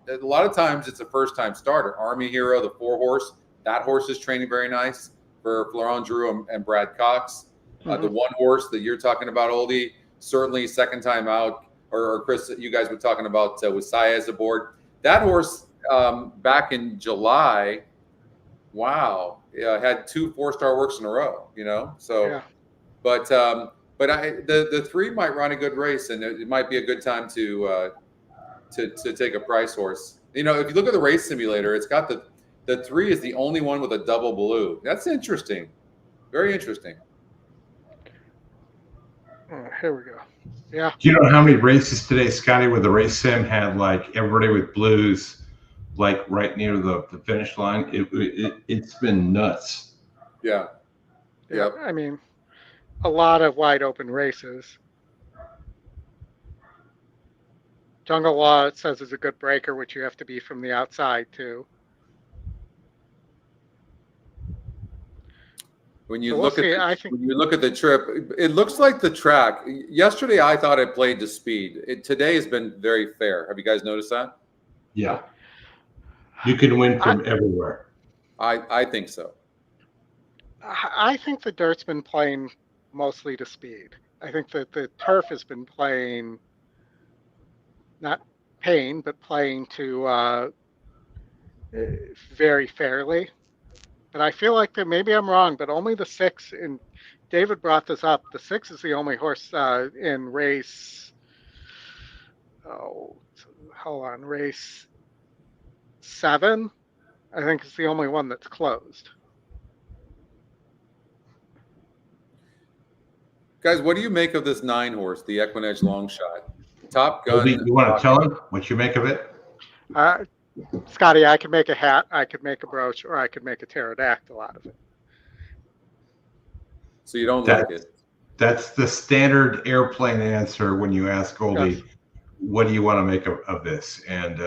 a lot of times it's a first-time starter. Army Hero, the 4-horse, that horse is training very nice for Florent Drew and Brad Cox. The 1-horse that you're talking about, Oldy, certainly second time out, or Chris, you guys were talking about with Saez aboard. That horse back in July, wow, had 2 4-star works in a row, So, yeah. But the 3 might run a good race, and it might be a good time to take a price horse. If you look at the race simulator, it's got the 3 is the only one with a double blue. That's interesting, very interesting. Here we go. Yeah. Do you know how many races today, Scotty, where the race sim had like everybody with blues, like right near the finish line? It's been nuts. Yeah. Yeah. I mean, a lot of wide open races. Jungle Law, it says, is a good breaker, which you have to be from the outside too. When you look at the trip, it looks like the track. Yesterday, I thought it played to speed. Today has been very fair. Have you guys noticed that? Yeah. You can win from everywhere. I think so. I think the dirt's been playing mostly to speed. I think that the turf has been playing, not paying, but playing to very fairly. But I feel like that maybe I'm wrong, but only the 6, and David brought this up, the 6 is the only horse in race, race 7, I think it's the only one that's closed. Guys, what do you make of this 9-horse, the EquinEdge long shot? Top Gun. You want to tell him what you make of it? Scotty, I could make a hat, I could make a brooch, or I could make a pterodactyl out of it. So you don't like it? That's the standard airplane answer when you ask Goldie, what do you want to make of this? And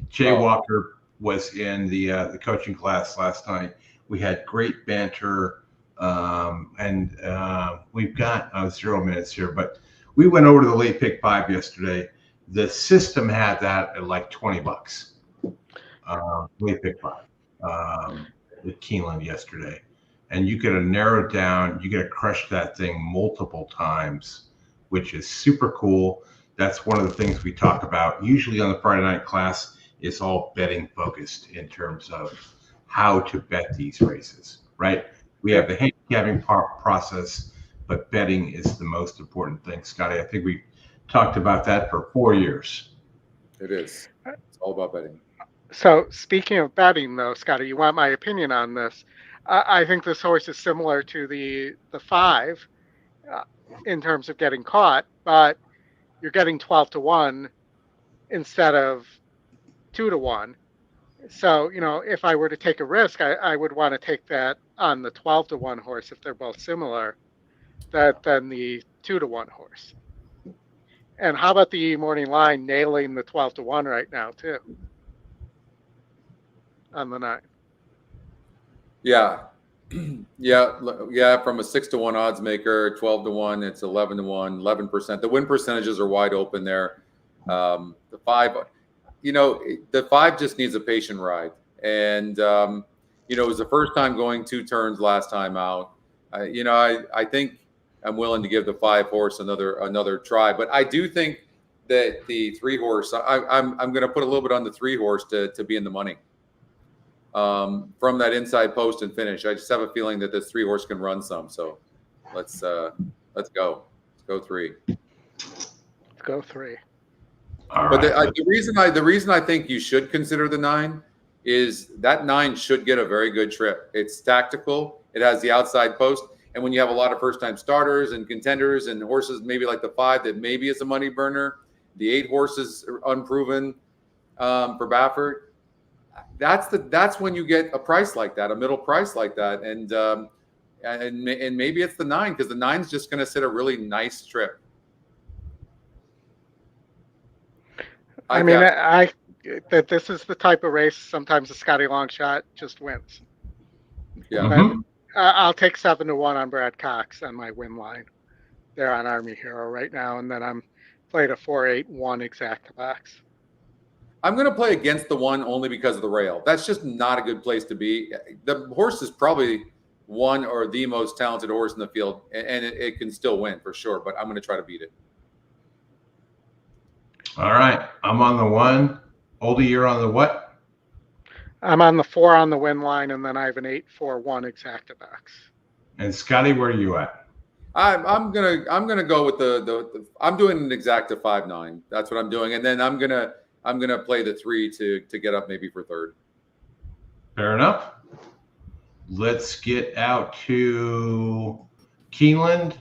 Jay Walker was in the coaching class last night. We had great banter, and we've got 0 minutes here, but we went over to the late pick 5 yesterday. The system had that at like $20. Late pick 5 at Keeneland yesterday, and you could have narrowed down. You could have crushed that thing multiple times, which is super cool. That's one of the things we talk about usually on the Friday night class. Is all betting focused in terms of how to bet these races, right? We have the handicapping process, but betting is the most important thing. Scotty, I think we talked about that for 4 years. It is. It's all about betting. So speaking of betting, though, Scotty, you want my opinion on this? I think this horse is similar to the 5 in terms of getting caught, but you're getting 12-1 instead of 2-1. So, if I were to take a risk, I would want to take that on the 12-1 horse if they're both similar, than the 2-1 horse. And how about the morning line nailing the 12-1 right now too? On the 9. Yeah. From a 6-1 odds maker, 12-1, it's 11-1, 11%. The win percentages are wide open there. The 5, the 5 just needs a patient ride. And, it was the first time going 2 turns last time out. I think I'm willing to give the 5-horse another try, but I do think that the 3-horse, I'm going to put a little bit on the 3-horse to be in the money. From that inside post and finish. I just have a feeling that this 3-horse can run some. So let's go. Let's go 3. Let's go 3. But the reason I think you should consider the 9 is that 9 should get a very good trip. It's tactical. It has the outside post. And when you have a lot of first-time starters and contenders and horses, maybe like the 5 that maybe is a money burner, the 8 horses are unproven for Baffert. That's when you get a price like that, a middle price like that, and maybe it's the 9 because the 9's just going to sit a really nice trip. That this is the type of race. Sometimes a Scotty Longshot just wins. Yeah. I'll take 7-1 on Brad Cox on my win line. They're on Army Hero right now, and then I'm played a 4-8-1 exact box. I'm going to play against the 1 only because of the rail. That's just not a good place to be. The horse is probably one or the most talented horse in the field, and it can still win for sure, but I'm going to try to beat it. All right. I'm on the 1. Oldy, you're on the what? I'm on the 4 on the win line, and then I have an 8-4-1 exacta box. And Scotty, where are you at? I'm gonna go with the I'm doing an exacta 5-9. That's what I'm doing, and then I'm gonna play the 3 to get up maybe for 3rd. Fair enough. Let's get out to Keeneland.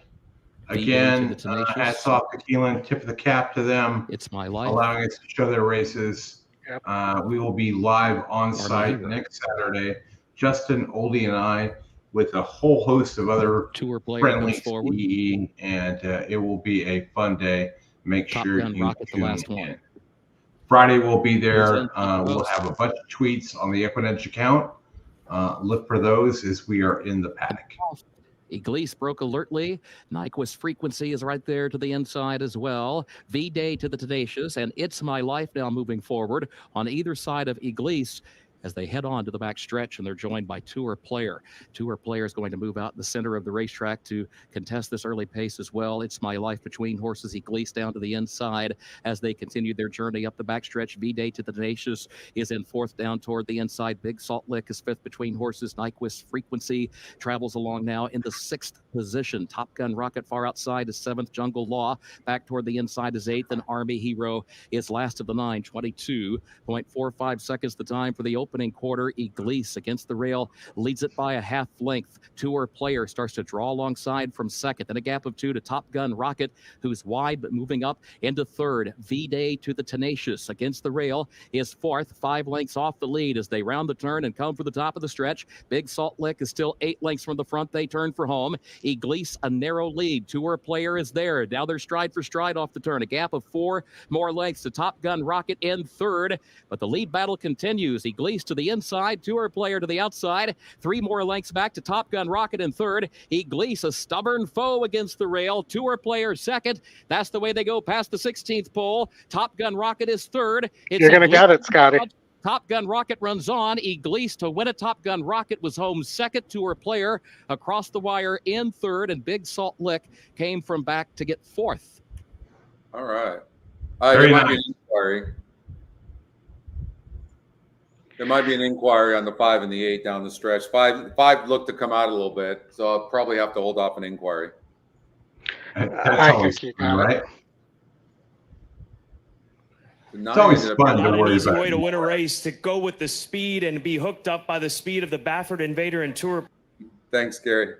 Again, hats off to Keeneland. Tip of the cap to them. It's my life. Allowing us to show their races. Yep. We will be live on site next Saturday. Justin, Oldy, and I, with a whole host of other tour friendly CE, and it will be a fun day. Make sure you tune in. Friday we'll be there. We'll have a bunch of tweets on the EquinEdge account. Look for those as we are in the paddock. Ellis broke alertly. Nyquist Frequency is right there to the inside as well. V-Day to the Tenacious, and It's My Life now moving forward on either side of Ellis as they head on to the back stretch, and they're joined by Tour Player. Tour Player is going to move out in the center of the racetrack to contest this early pace as well. It's My Life between horses. Elise down to the inside as they continue their journey up the backstretch. V-Day to the Tenacious is in 4th down toward the inside. Big Salt Lick is 5th between horses. Nyquist Frequency travels along now in the 6th position. Top Gun Rocket far outside is 7th. Jungle Law back toward the inside is 8th, and Army Hero is last of the 9. 22.45 seconds the time for the opening quarter. Elise against the rail leads it by a half length. Tour Player starts to draw alongside from 2nd, then a gap of 2 to Top Gun Rocket, who's wide but moving up into 3rd. V-Day to the Tenacious against the rail is 4th, 5 lengths off the lead as they round the turn and come for the top of the stretch. Big Salt Lick is still 8 lengths from the front. They turn for home. Elise a narrow lead. Tour Player is there. Now they're stride for stride off the turn. A gap of 4 more lengths to Top Gun Rocket in 3rd, but the lead battle continues. Elise to the inside, Tour Player to the outside. 3 more lengths back to Top Gun Rocket in 3rd. Elise a stubborn foe against the rail. Tour Player 2nd. That's the way they go past the 16th pole. Top Gun Rocket is 3rd. You're going to get it, Scotty. Top Gun Rocket runs on. Elise to win it. Top Gun Rocket was home 2nd. Tour Player across the wire in 3rd, and Big Salt Lick came from back to get 4th. All right. There might be an inquiry. There might be an inquiry on the 5 and the 8 down the stretch. 5 looked to come out a little bit, so I'll probably have to hold off an inquiry. That's always fun, right? It's always fun to worry about. Way to win a race, to go with the speed and be hooked up by the speed of the Baffert Invader and Tour. Thanks, Gary.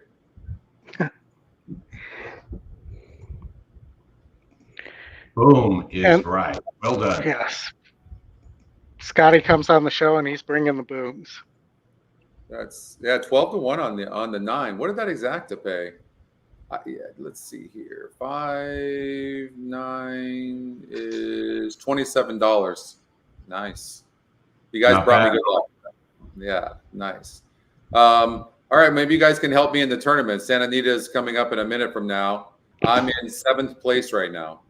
Boom is right. Well done. Yes. Scotty comes on the show and he's bringing the booms. That's 12-1 on the 9. What did that exacta pay? Let's see here. 5-9 is $27. Nice. You guys brought me good luck. Yeah, nice. All right, maybe you guys can help me in the tournament. Santa Anita is coming up in a minute from now. I'm in 7th place right now.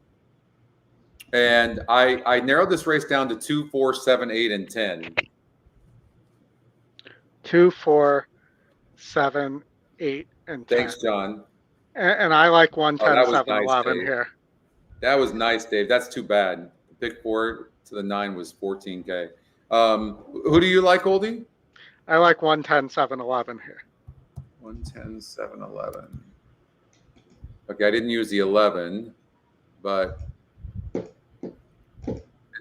And I narrowed this race down to 2, 4, 7, 8, and 10. 2, 4, 7, 8, and 10. Thanks, John. And I like 1, 10, 7, 11 here. That was nice, Dave. That's too bad. Pick 4 to the 9 was 14K. Who do you like, Oldy? I like 1, 10, 7, 11 here. 1, 10, 7, 11. Okay, I didn't use the 11, but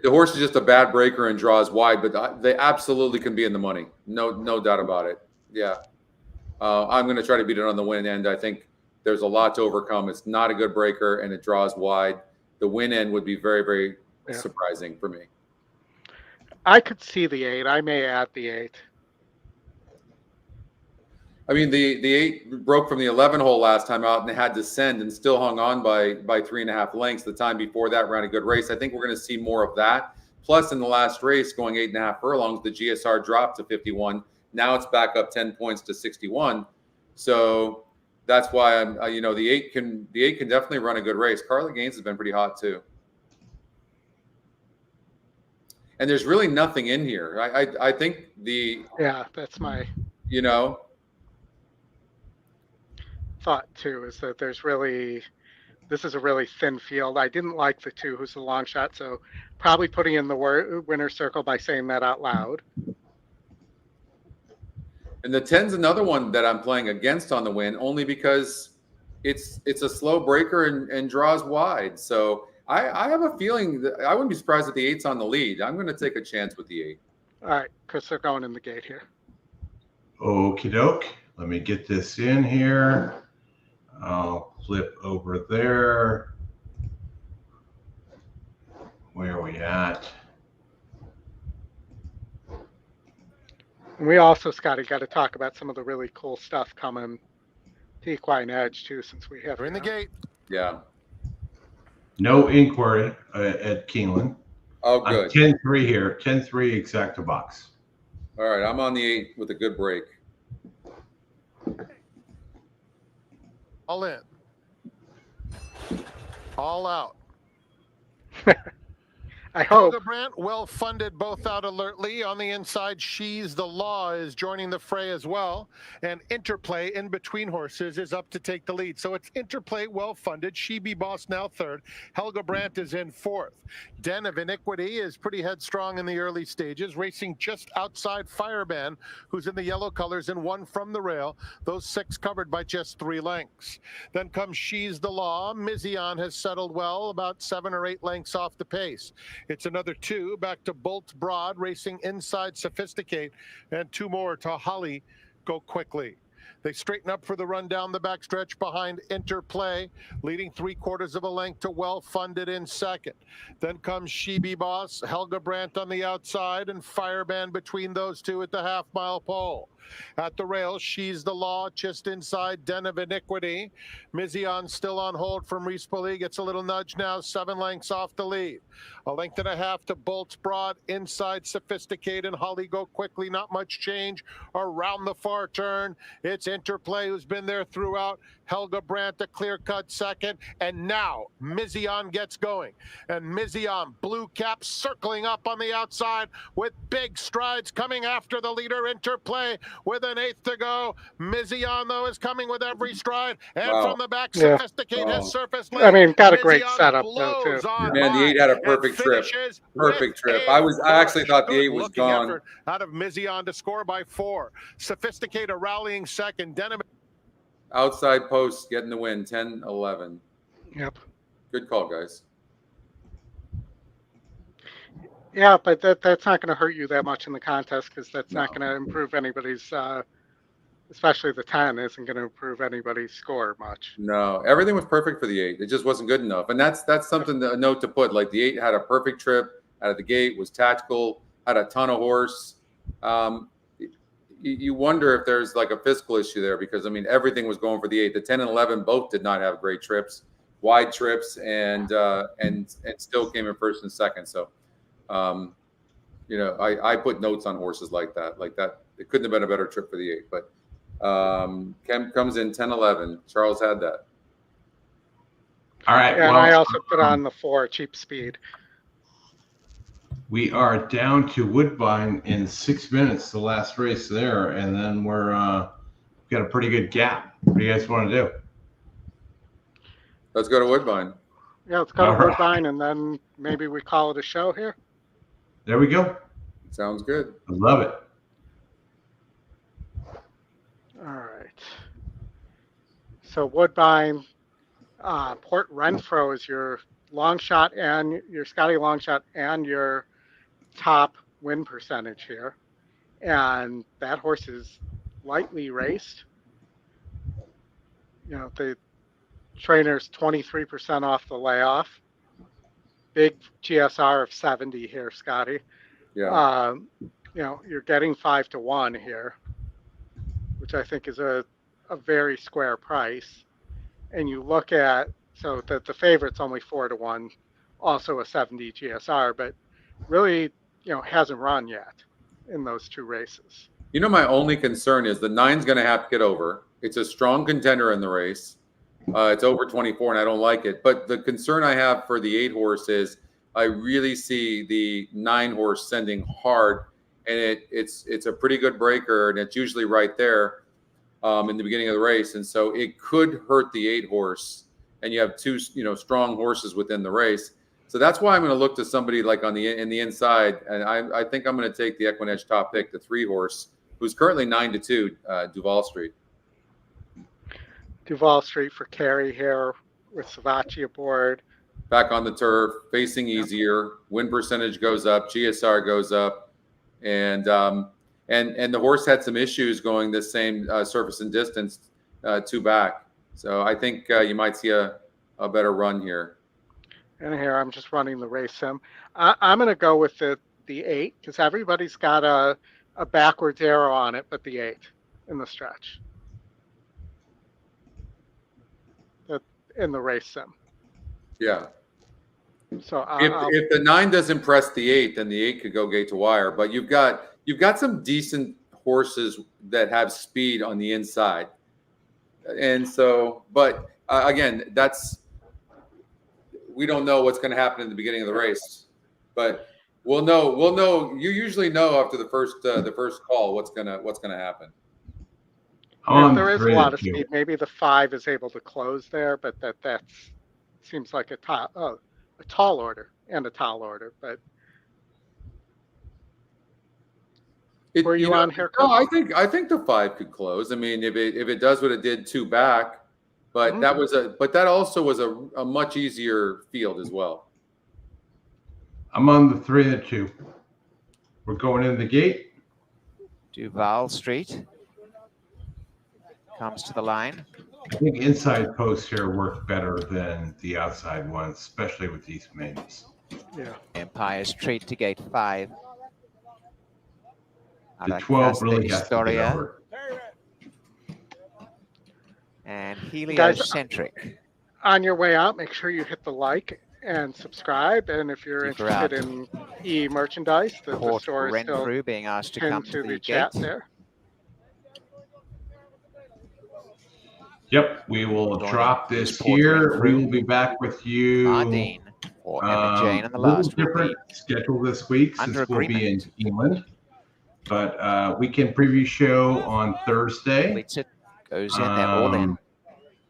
the horse is just a bad breaker and draws wide, but they absolutely can be in the money. No doubt about it. Yeah. I'm going to try to beat it on the win end. I think there's a lot to overcome. It's not a good breaker, and it draws wide. The win end would be very, very surprising for me. I could see the 8. I may add the 8. I mean, the 8 broke from the 11 hole last time out and had to send and still hung on by 3.5 lengths. The time before that ran a good race. I think we're going to see more of that. Plus, in the last race, going 8.5 furlongs, the GSR dropped to 51. Now it's back up 10 points to 61. So that's why I'm, the 8 can definitely run a good race. Carly Gaines has been pretty hot too. And there's really nothing in here. I think that's my thought too, is that this is a really thin field. I didn't like the 2 who's the long shot, so probably putting in the winner's circle by saying that out loud. And the 10's another one that I'm playing against on the win, only because it's a slow breaker and draws wide. So I have a feeling that I wouldn't be surprised if the 8's on the lead. I'm going to take a chance with the 8. All right, because they're going in the gate here. Okie doke. Let me get this in here. I'll flip over there. Where are we at? We also, Scotty, got to talk about some of the really cool stuff coming to EquinEdge too, since we have. We're in the gate. Yeah. No inquiry at Keeneland. Oh, good. 10-3 here. 10-3 exacta box. All right, I'm on the 8 with a good break. All in. All out. I hope. Brandt, well funded, both out alertly. On the inside, She's the Law is joining the fray as well. And Interplay in between horses is up to take the lead. So it's Interplay, well funded. She Be Boss now 3rd. Helga Brandt is in 4th. Den of Iniquity is pretty headstrong in the early stages, racing just outside Fireman, who's in the yellow colors and 1 from the rail. Those 6 covered by just 3 lengths. Then comes She's the Law. Mizion has settled well, about 7 or 8 lengths off the pace. It's another 2 back to Bolt Broad, racing inside Sophisticate, and 2 more to Holly Go Quickly. They straighten up for the run down the backstretch behind Interplay, leading 3/4 of a length to Well Funded in 2nd. Then comes She Be Boss, Helga Brandt on the outside, and Fireman between those 2 at the half-mile pole. At the rail, She's the Law, just inside Den of Iniquity. Mizion still on hold from Rispoli, gets a little nudge now, 7 lengths off the lead. 1.5 lengths to Bolts Broad, inside Sophisticate, and Holly Go Quickly. Not much change around the far turn. It's Interplay, who's been there throughout. Helga Brandt, a clear-cut 2nd. And now Mizion gets going. And Mizion, blue cap, circling up on the outside with big strides, coming after the leader, Interplay, with an 1/8 to go. Mizion, though, is coming with every stride. And from the back, Sophisticate has surfaced late. I mean, got a great setup, though, too. Man, the 8 had a perfect trip. Perfect trip. I actually thought the 8 was gone. Out of Mizion to score by 4. Sophisticate a rallying 2nd. Denim. Outside post getting the win, 10-11. Yep. Good call, guys. Yeah, but that's not going to hurt you that much in the contest, because that's not going to improve anybody's, especially the 10 isn't going to improve anybody's score much. No, everything was perfect for the 8. It just wasn't good enough. And that's something a note to put. Like the 8 had a perfect trip out of the gate, was tactical, had a ton of horse. You wonder if there's like a fiscal issue there, because I mean everything was going for the 8. The 10 and 11 both did not have great trips, wide trips, and still came in 1st and 2nd. So, I put notes on horses like that. It couldn't have been a better trip for the 8. But Kemp comes in 10-11. Charles had that. All right. Yeah, and I also put on the 4, Cheap Speed. We are down to Woodbine in 6 minutes, the last race there, and then we're got a pretty good gap. What do you guys want to do? Let's go to Woodbine. Yeah, let's go to Woodbine, and then maybe we call it a show here. There we go. Sounds good. I love it. All right. So Woodbine, Port Renfrew is your long shot and your Scotty long shot and your top win percentage here. And that horse is lightly raced. the trainer's 23% off the layoff. Big GSR of 70 here, Scotty. Yeah. You're getting 5-1 here, which I think is a very square price. And you look at, so that the favorite's only 4-1, also a 70 GSR, but really, hasn't run yet in those two races. My only concern is the 9's going to have to get over. It's a strong contender in the race. It's over 24, and I don't like it. But the concern I have for the 8 horse is I really see the 9 horse sending hard, and it's a pretty good breaker, and it's usually right there in the beginning of the race, and so it could hurt the 8 horse. And you have two strong horses within the race, so that's why I'm going to look to somebody like in the inside, and I think I'm going to take the EquinEdge top pick, the 3 horse, who's currently 9-2, Duval Street. Duval Street for Carey here with Savachi aboard. Back on the turf, facing easier, win percentage goes up, GSR goes up, and the horse had some issues going this same surface and distance 2 back. So I think you might see a better run here. And here I'm just running the race sim. I'm going to go with the 8 because everybody's got a backwards arrow on it, but the 8 in the stretch. In the race sim. Yeah. So if the 9 doesn't press the 8, then the 8 could go gate to wire. But you've got some decent horses that have speed on the inside, and so. But again, we don't know what's going to happen in the beginning of the race, but we'll know. We'll know. You usually know after the first call what's gonna happen. If there is a lot of speed, maybe the 5 is able to close there, but that seems like a tall order and a tall order. But were you on here? No, I think the 5 could close. I mean, if it does what it did 2 back, but that also was a much easier field as well. I'm on the 3-2. We're going in the gate. Duval Street comes to the line. I think inside posts here work better than the outside ones, especially with these mains. Yeah. Empire's Treat to gate 5. The 12 really has to get over. And Heliocentric. On your way out, make sure you hit the like and subscribe. And if you're interested in e-merchandise, the store is still being asked to come to the chat there. Yep, we will drop this here. We will be back with you. Mardine or Emma Jane in the last different schedule this week since we'll be in Keeneland. But we can preview show on Thursday. Goes in, they're all in.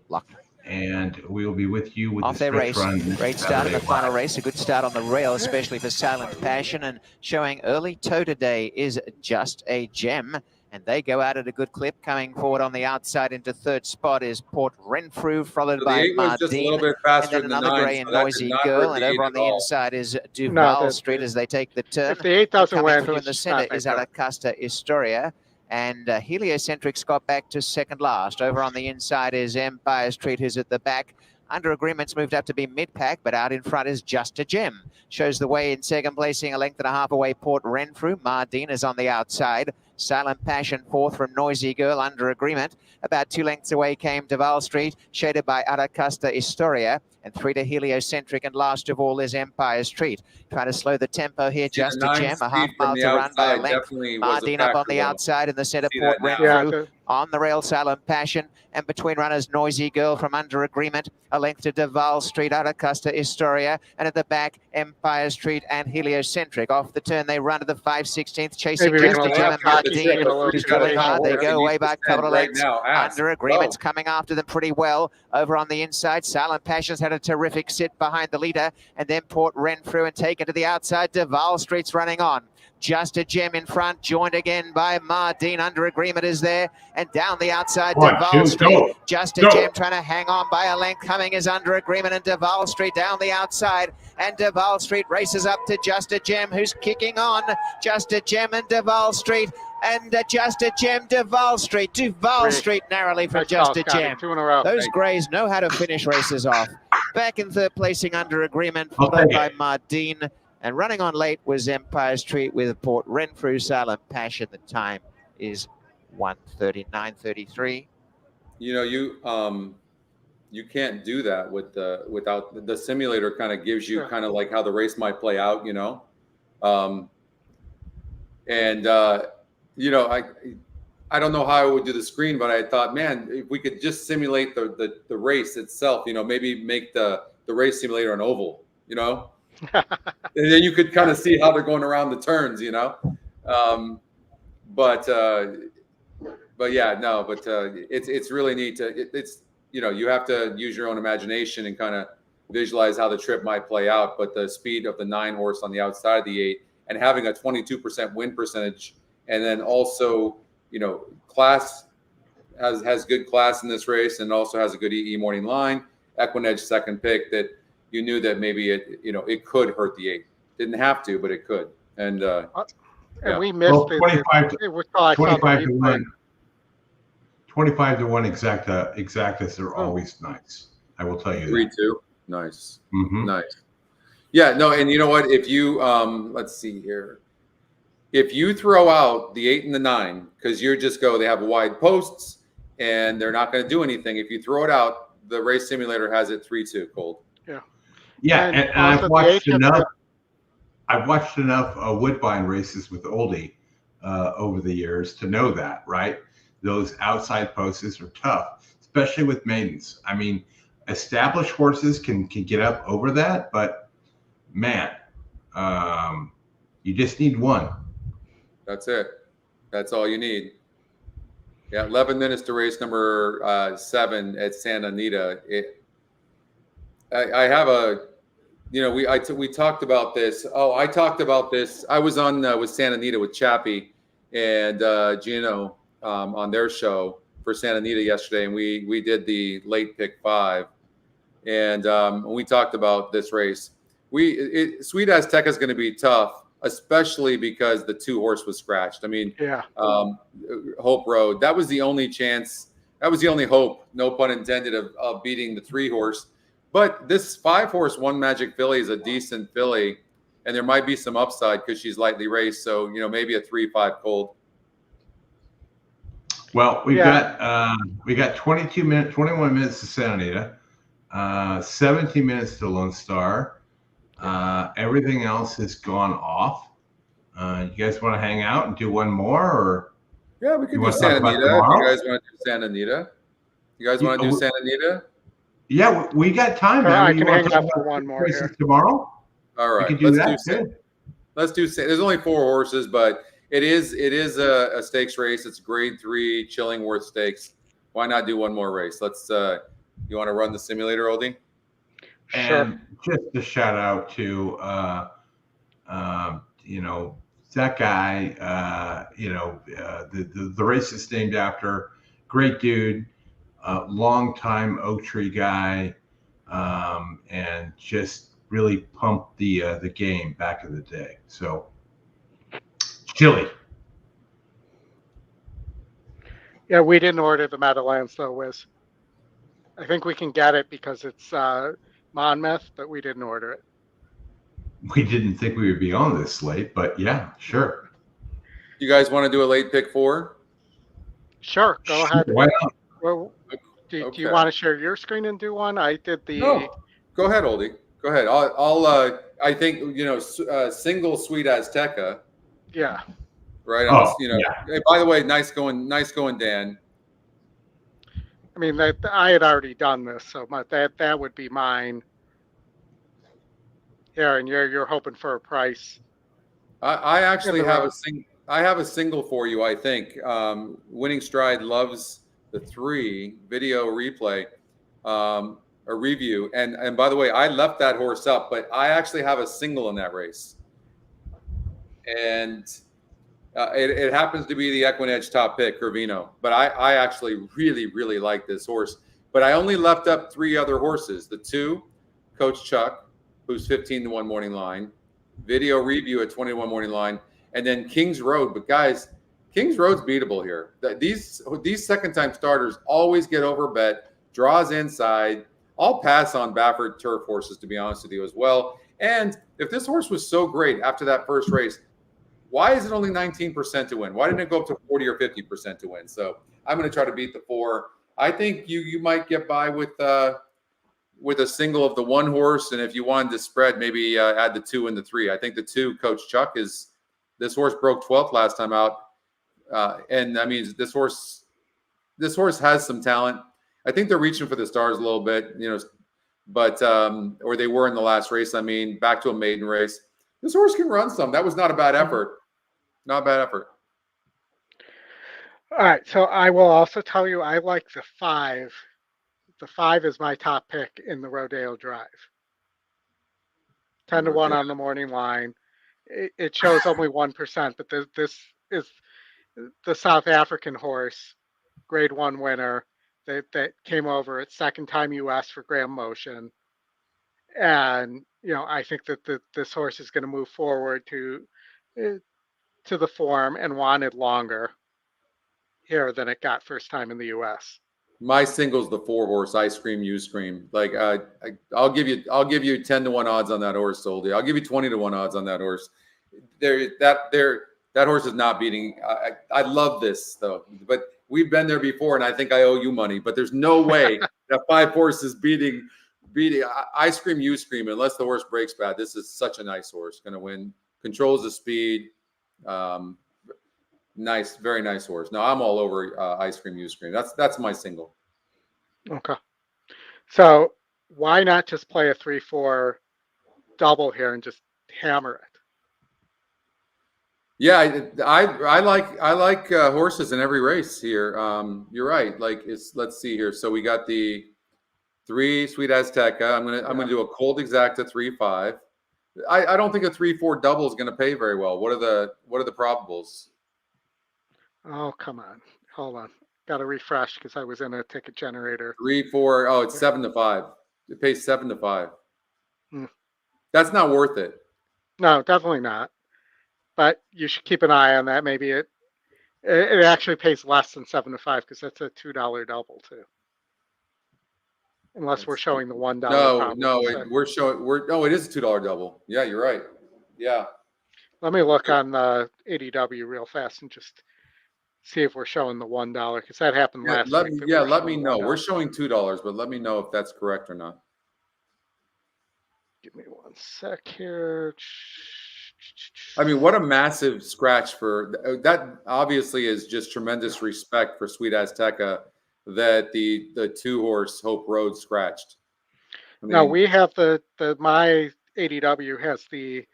Locked. And we will be with you with off their race. Great start in the final race. A good start on the rail, especially for Silent Passion. And showing early toe today is Just a Gem. And they go out at a good clip. Coming forward on the outside into 3rd spot is Port Renfrew, followed by Mardine. And then another grey and Noisy Girl. And over on the inside is Duval Street as they take the turn. If the 8 doesn't win, through in the centre is Alacusta Historia. And Heliocentric's got back to 2nd last. Over on the inside is Empire Street, who's at the back. Under Agreement's moved up to be mid-pack, but out in front is Just a Gem. Shows the way in 2nd, placing a length and a half away. Port Renfrew. Mardine is on the outside. Silent Passion 4th from Noisy Girl. Under Agreement. About 2 lengths away came Duval Street, shaded by Alacusta Historia. And 3 to Heliocentric, and last of all is Empire Street. Trying to slow the tempo here, Just a Gem, a half mile to run by a length. Mardine up on the outside in the centre, Port Renfrew. On the rail, Silent Passion, and between runners, Noisy Girl from Under Agreement, a length to Duval Street, Alacusta Historia, and at the back, Empire Street and Heliocentric. Off the turn, they run to the 5/16th, chasing Just a Gem and Mardine, who's drilling hard. They go away by a couple of lengths. Under Agreement's coming after them pretty well. Over on the inside, Silent Passion's had a terrific sit behind the leader, and then Port Renfrew and taken to the outside. Duval Street's running on. Just a Gem in front, joined again by Mardine. Under Agreement is there, and down the outside, Duval Street. Just a Gem trying to hang on by a length. Coming is Under Agreement, and Duval Street down the outside. And Duval Street races up to Just a Gem, who's kicking on. Just a Gem and Duval Street And Just a Gem, Duval Street. Duval Street narrowly from Just a Gem. 2 in a row. Those Greys know how to finish races off. Back in third placing under agreement, followed by Mardine. And running on late was Empire's Treat with Port Renfrew, Silent Passion. The time is 1:39:33. You know, you can't do that with without the simulator. Kind of gives you kind of like how the race might play out, you know. You know, I don't know how I would do the screen, but I thought, man, if we could just simulate the race itself, you know, maybe make the race simulator an oval, you know, and then you could kind of see how they're going around the turns, you know. But yeah, no, but it's really neat to it's you know, you have to use your own imagination and kind of visualize how the trip might play out. But the speed of the 9 horse on the outside of the 8 and having a 22% win percentage. And then also, you know, class has good class in this race and also has a good EE morning line. EquinEdge second pick that you knew that maybe it could hurt the 8. Didn't have to, but it could. And we missed it. 25 to 1. 25 to 1 exactas are always nice. I will tell you. 3-2, nice, nice. Yeah, no, and you know what? If you let's see here. If you throw out the 8 and the 9, because you just go, they have wide posts and they're not going to do anything. If you throw it out, the race simulator has it 3-2 cold. Yeah. Yeah, and I've watched enough. I've watched enough Woodbine races with Oldy over the years to know that, right? Those outside posts are tough, especially with maidens. I mean, established horses can get up over that, but man, you just need one. That's it. That's all you need. Yeah, 11 minutes to race number 7 at Santa Anita. I have a, you know, we talked about this. Oh, I talked about this. I was on with Santa Anita with Chappie and Gino on their show for Santa Anita yesterday, and we did the late pick 5, and we talked about this race. Sweet Azteca is going to be tough, especially because the 2 horse was scratched. I mean, Hope Road, that was the only chance. That was the only hope, no pun intended, of beating the 3 horse. But this 5 horse One Magic Filly is a decent filly, and there might be some upside because she's lightly raced. So, you know, maybe a 3-5 cold. Well, we got 22 minutes, 21 minutes to Santa Anita, 17 minutes to Lone Star. Everything else has gone off. You guys want to hang out and do one more, or? Yeah, we could do Santa Anita. You guys want to do Santa Anita? You guys want to do Santa Anita? Yeah, we got time. Man. I can hang out for one more here. Tomorrow. All right, let's do. There's only 4 horses, but it is a stakes race. It's grade 3 Chillingworth Stakes. Why not do one more race? Let's. You want to run the simulator, Oldie? And just a shout out to, you know, that guy. You know, the race is named after. Great dude, long time Oak Tree guy, and just really pumped the game back in the day. So, Chili. Yeah, we didn't order the Meadowlands though, Wiz. I think we can get it because it's Monmouth, but we didn't order it. We didn't think we would be on this late, but yeah, sure. You guys want to do a late pick 4? Sure, go ahead. Why not? Well, do you want to share your screen and do one? I did the. No, go ahead, Oldie. Go ahead. I think, you know, single Sweet Azteca. Yeah. Right. You know. Yeah. Hey, by the way, nice going, Dan. I mean, I had already done this, so that would be mine. Yeah, and you're hoping for a price. I actually have a single for you. I think Winning Stride loves the 3 video replay, a review, and by the way, I left that horse up, but I actually have a single in that race, and it happens to be the EquinEdge top pick, Curvino. But I actually really like this horse. But I only left up 3 other horses. The 2, Coach Chuck, who's 15 to 1 morning line. Video review at 21 morning line. And then King's Road. But guys, Kings Road's beatable here. These second-time starters always get overbet, draws inside. I'll pass on Baffert turf horses, to be honest with you, as well. And if this horse was so great after that first race, why is it only 19% to win? Why didn't it go up to 40 or 50% to win? So I'm going to try to beat the 4. I think you might get by with a single of the 1 horse, and if you wanted to spread, maybe add the 2 and the 3. I think the 2, Coach Chuck, this horse broke 12th last time out, and I mean this horse has some talent. I think they're reaching for the stars a little bit, but or they were in the last race. I mean, back to a maiden race. This horse can run some. That was not a bad effort. Not a bad effort. All right, so I will also tell you I like the 5. The 5 is my top pick in the Rodeo Drive. 10 to 1 on the morning line. It shows only 1%, but this is the South African horse, Grade 1 winner that came over at second time U.S. for Grand Motion. And, I think that this horse is going to move forward to the form and wanted longer here than it got first time in the U.S. My single's the 4 horse, Ice Cream, You Scream. Like I'll give you 10 to 1 odds on that horse, Oldy. I'll give you 20 to 1 odds on that horse. That horse is not beating. I love this though, but we've been there before, and I think I owe you money. But there's no way that 5 horse is beating Ice Cream, You Scream, unless the horse breaks bad. This is such a nice horse, going to win. Controls the speed. Nice, very nice horse. No, I'm all over Ice Cream, You Scream. That's my single. Okay. So why not just play a 3-4 double here and just hammer it? Yeah, I like horses in every race here. You're right. Let's see here. So we got the 3 Sweet Azteca. I'm gonna do a Cold Exacta 3-5. I don't think a 3-4 double is gonna pay very well. What are the probables? Oh, come on. Hold on. Got to refresh because I was in a ticket generator. 3-4. Oh, it's 7 to 5. It pays 7 to 5. That's not worth it. No, definitely not. But you should keep an eye on that. Maybe it actually pays less than 7 to 5 because that's a $2 double too. Unless we're showing the $1. No, it is a $2 double. Yeah, you're right. Yeah. Let me look on the ADW real fast and just see if we're showing the $1 because that happened last week. Let me know. We're showing $2, but let me know if that's correct or not. Give me 1 sec here. I mean, what a massive scratch for that. Obviously, is just tremendous respect for Sweet Azteca that the 2 horse Hope Road scratched. No, we have my ADW has the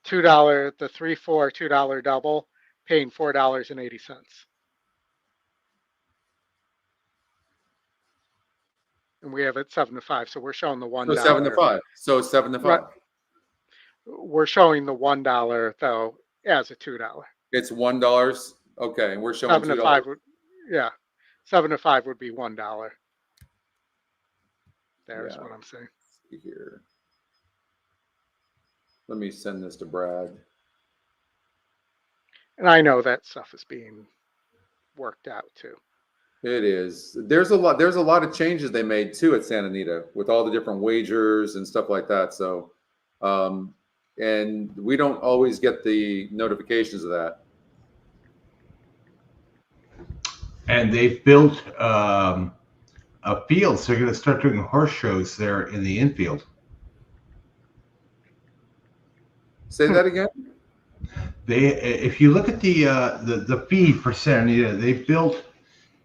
$2, the 3-4 $2 double, paying $4.80. And we have it 7 to 5, so we're showing the $1. So 7 to 5. So 7 to 5. Right. We're showing the $1 though as a $2. It's $1. Okay, and we're showing 7 to 5. Yeah, 7 to 5 would be $1. There's what I'm saying. Let's see here. Let me send this to Brad. And I know that stuff is being worked out too. It is. There's a lot of changes they made too at Santa Anita with all the different wagers and stuff like that. So, and we don't always get the notifications of that. And they've built a field, so they're going to start doing horse shows there in the infield. Say that again. If you look at the feed for Santa Anita, they built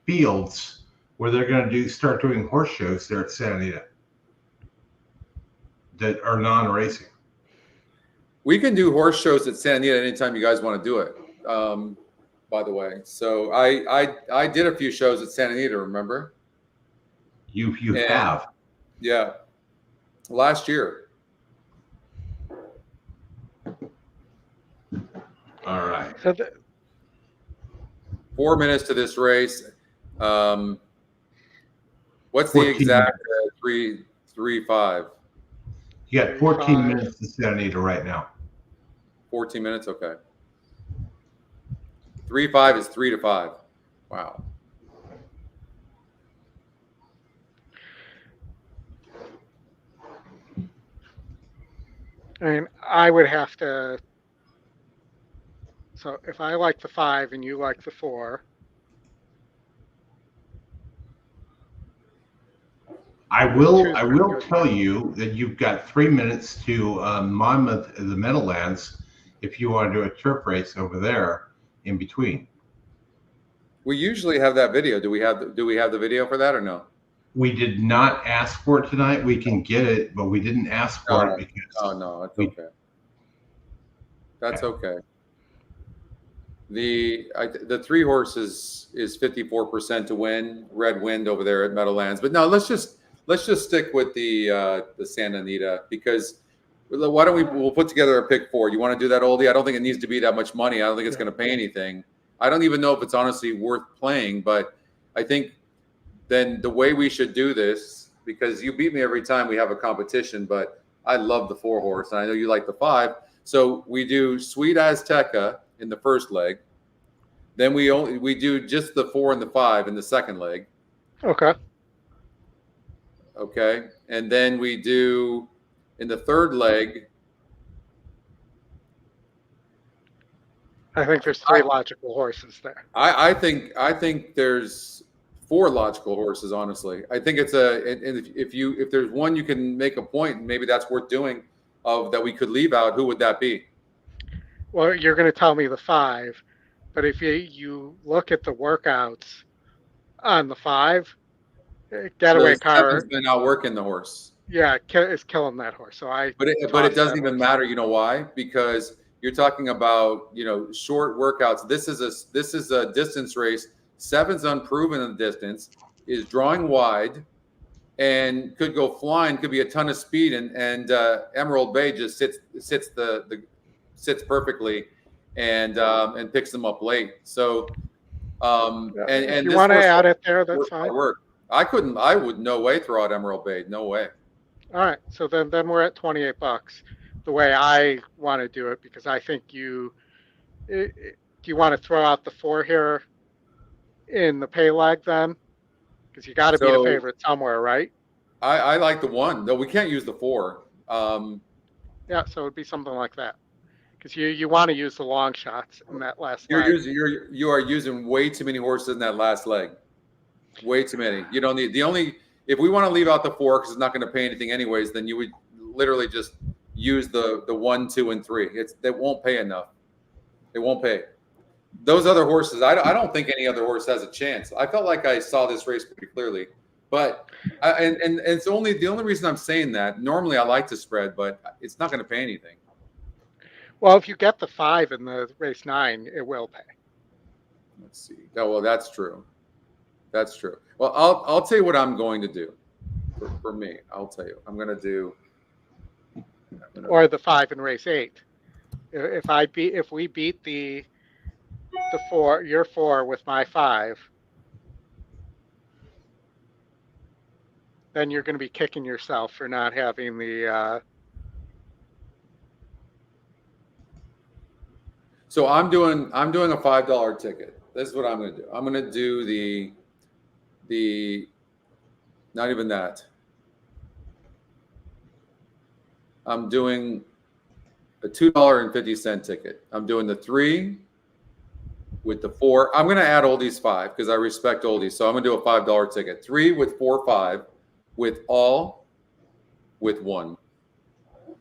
fields where they're going to start doing horse shows there at Santa Anita that are non-racing. We can do horse shows at Santa Anita anytime you guys want to do it. By the way, so I did a few shows at Santa Anita. Remember? You have? Yeah, last year. All right. So 4 minutes to this race. What's the exact 3-5? You got 14 minutes to Santa Anita right now. 14 minutes, okay. 3-5 is 3-5. Wow. I mean, I would have to. So if I like the 5 and you like the 4. I will tell you that you've got 3 minutes to Monmouth, the Meadowlands, if you want to do a turf race over there in between. We usually have that video. Do we have the video for that or no? We did not ask for it tonight. We can get it, but we didn't ask for it because no, it's okay. That's okay. The 3 horses is 54% to win. Red Wind over there at Meadowlands. But no, let's just stick with the Santa Anita, because why don't we'll put together a pick 4. You want to do that, Oldy? I don't think it needs to be that much money. I don't think it's going to pay anything. I don't even know if it's honestly worth playing, but I think then the way we should do this, because you beat me every time we have a competition, but I love the 4 horse, and I know you like the 5. So we do Sweet Azteca in the first leg. Then we do just the 4 and the 5 in the second leg. Okay. Okay. And then we do in the third leg. I think there's 3 logical horses there. I think there's 4 logical horses, honestly. I think it's if there's one you can make a point, maybe that's worth doing, of that we could leave out, who would that be? Well, you're going to tell me the 5, but if you look at the workouts on the 5, Getaway Car has been out working the horse. Yeah, it's killing that horse. But it doesn't even matter. You know why? Because you're talking about short workouts. This is a distance race. 7's unproven in the distance, is drawing wide, and could go flying. Could be a ton of speed, and Emerald Bay just sits perfectly, and picks them up late. So, and if you want to add it there, that's fine. I would no way throw out Emerald Bay. No way. All right. So then we're at $28. The way I want to do it, because I think do you want to throw out the 4 here in the pay leg then? Because you got to be the favorite somewhere, right? I like the 1. No, we can't use the 4. Yeah, so it'd be something like that. Because you want to use the long shots in that last leg. You are using way too many horses in that last leg. Way too many. You don't need if we want to leave out the 4 because it's not going to pay anything anyways, then you would literally just use the 1, 2, and 3. That won't pay enough. It won't pay. Those other horses, I don't think any other horse has a chance. I felt like I saw this race pretty clearly, but it's the only reason I'm saying that. Normally I like to spread, but it's not going to pay anything. Well, if you get the 5 in the race 9, it will pay. Let's see. Oh, well, that's true. That's true. Well, I'll tell you what I'm going to do. For me, I'll tell you. I'm going to do. Or the 5 in race 8. If we beat the 4, your 4 with my 5, then you're going to be kicking yourself for not having the. So I'm doing a $5 ticket. This is what I'm going to do. I'm going to do the not even that. I'm doing a $2.50 ticket. I'm doing the 3 with the 4. I'm going to add Oldie's 5 because I respect Oldie. So I'm going to do a $5 ticket. 3 with 4, 5 with all with 1.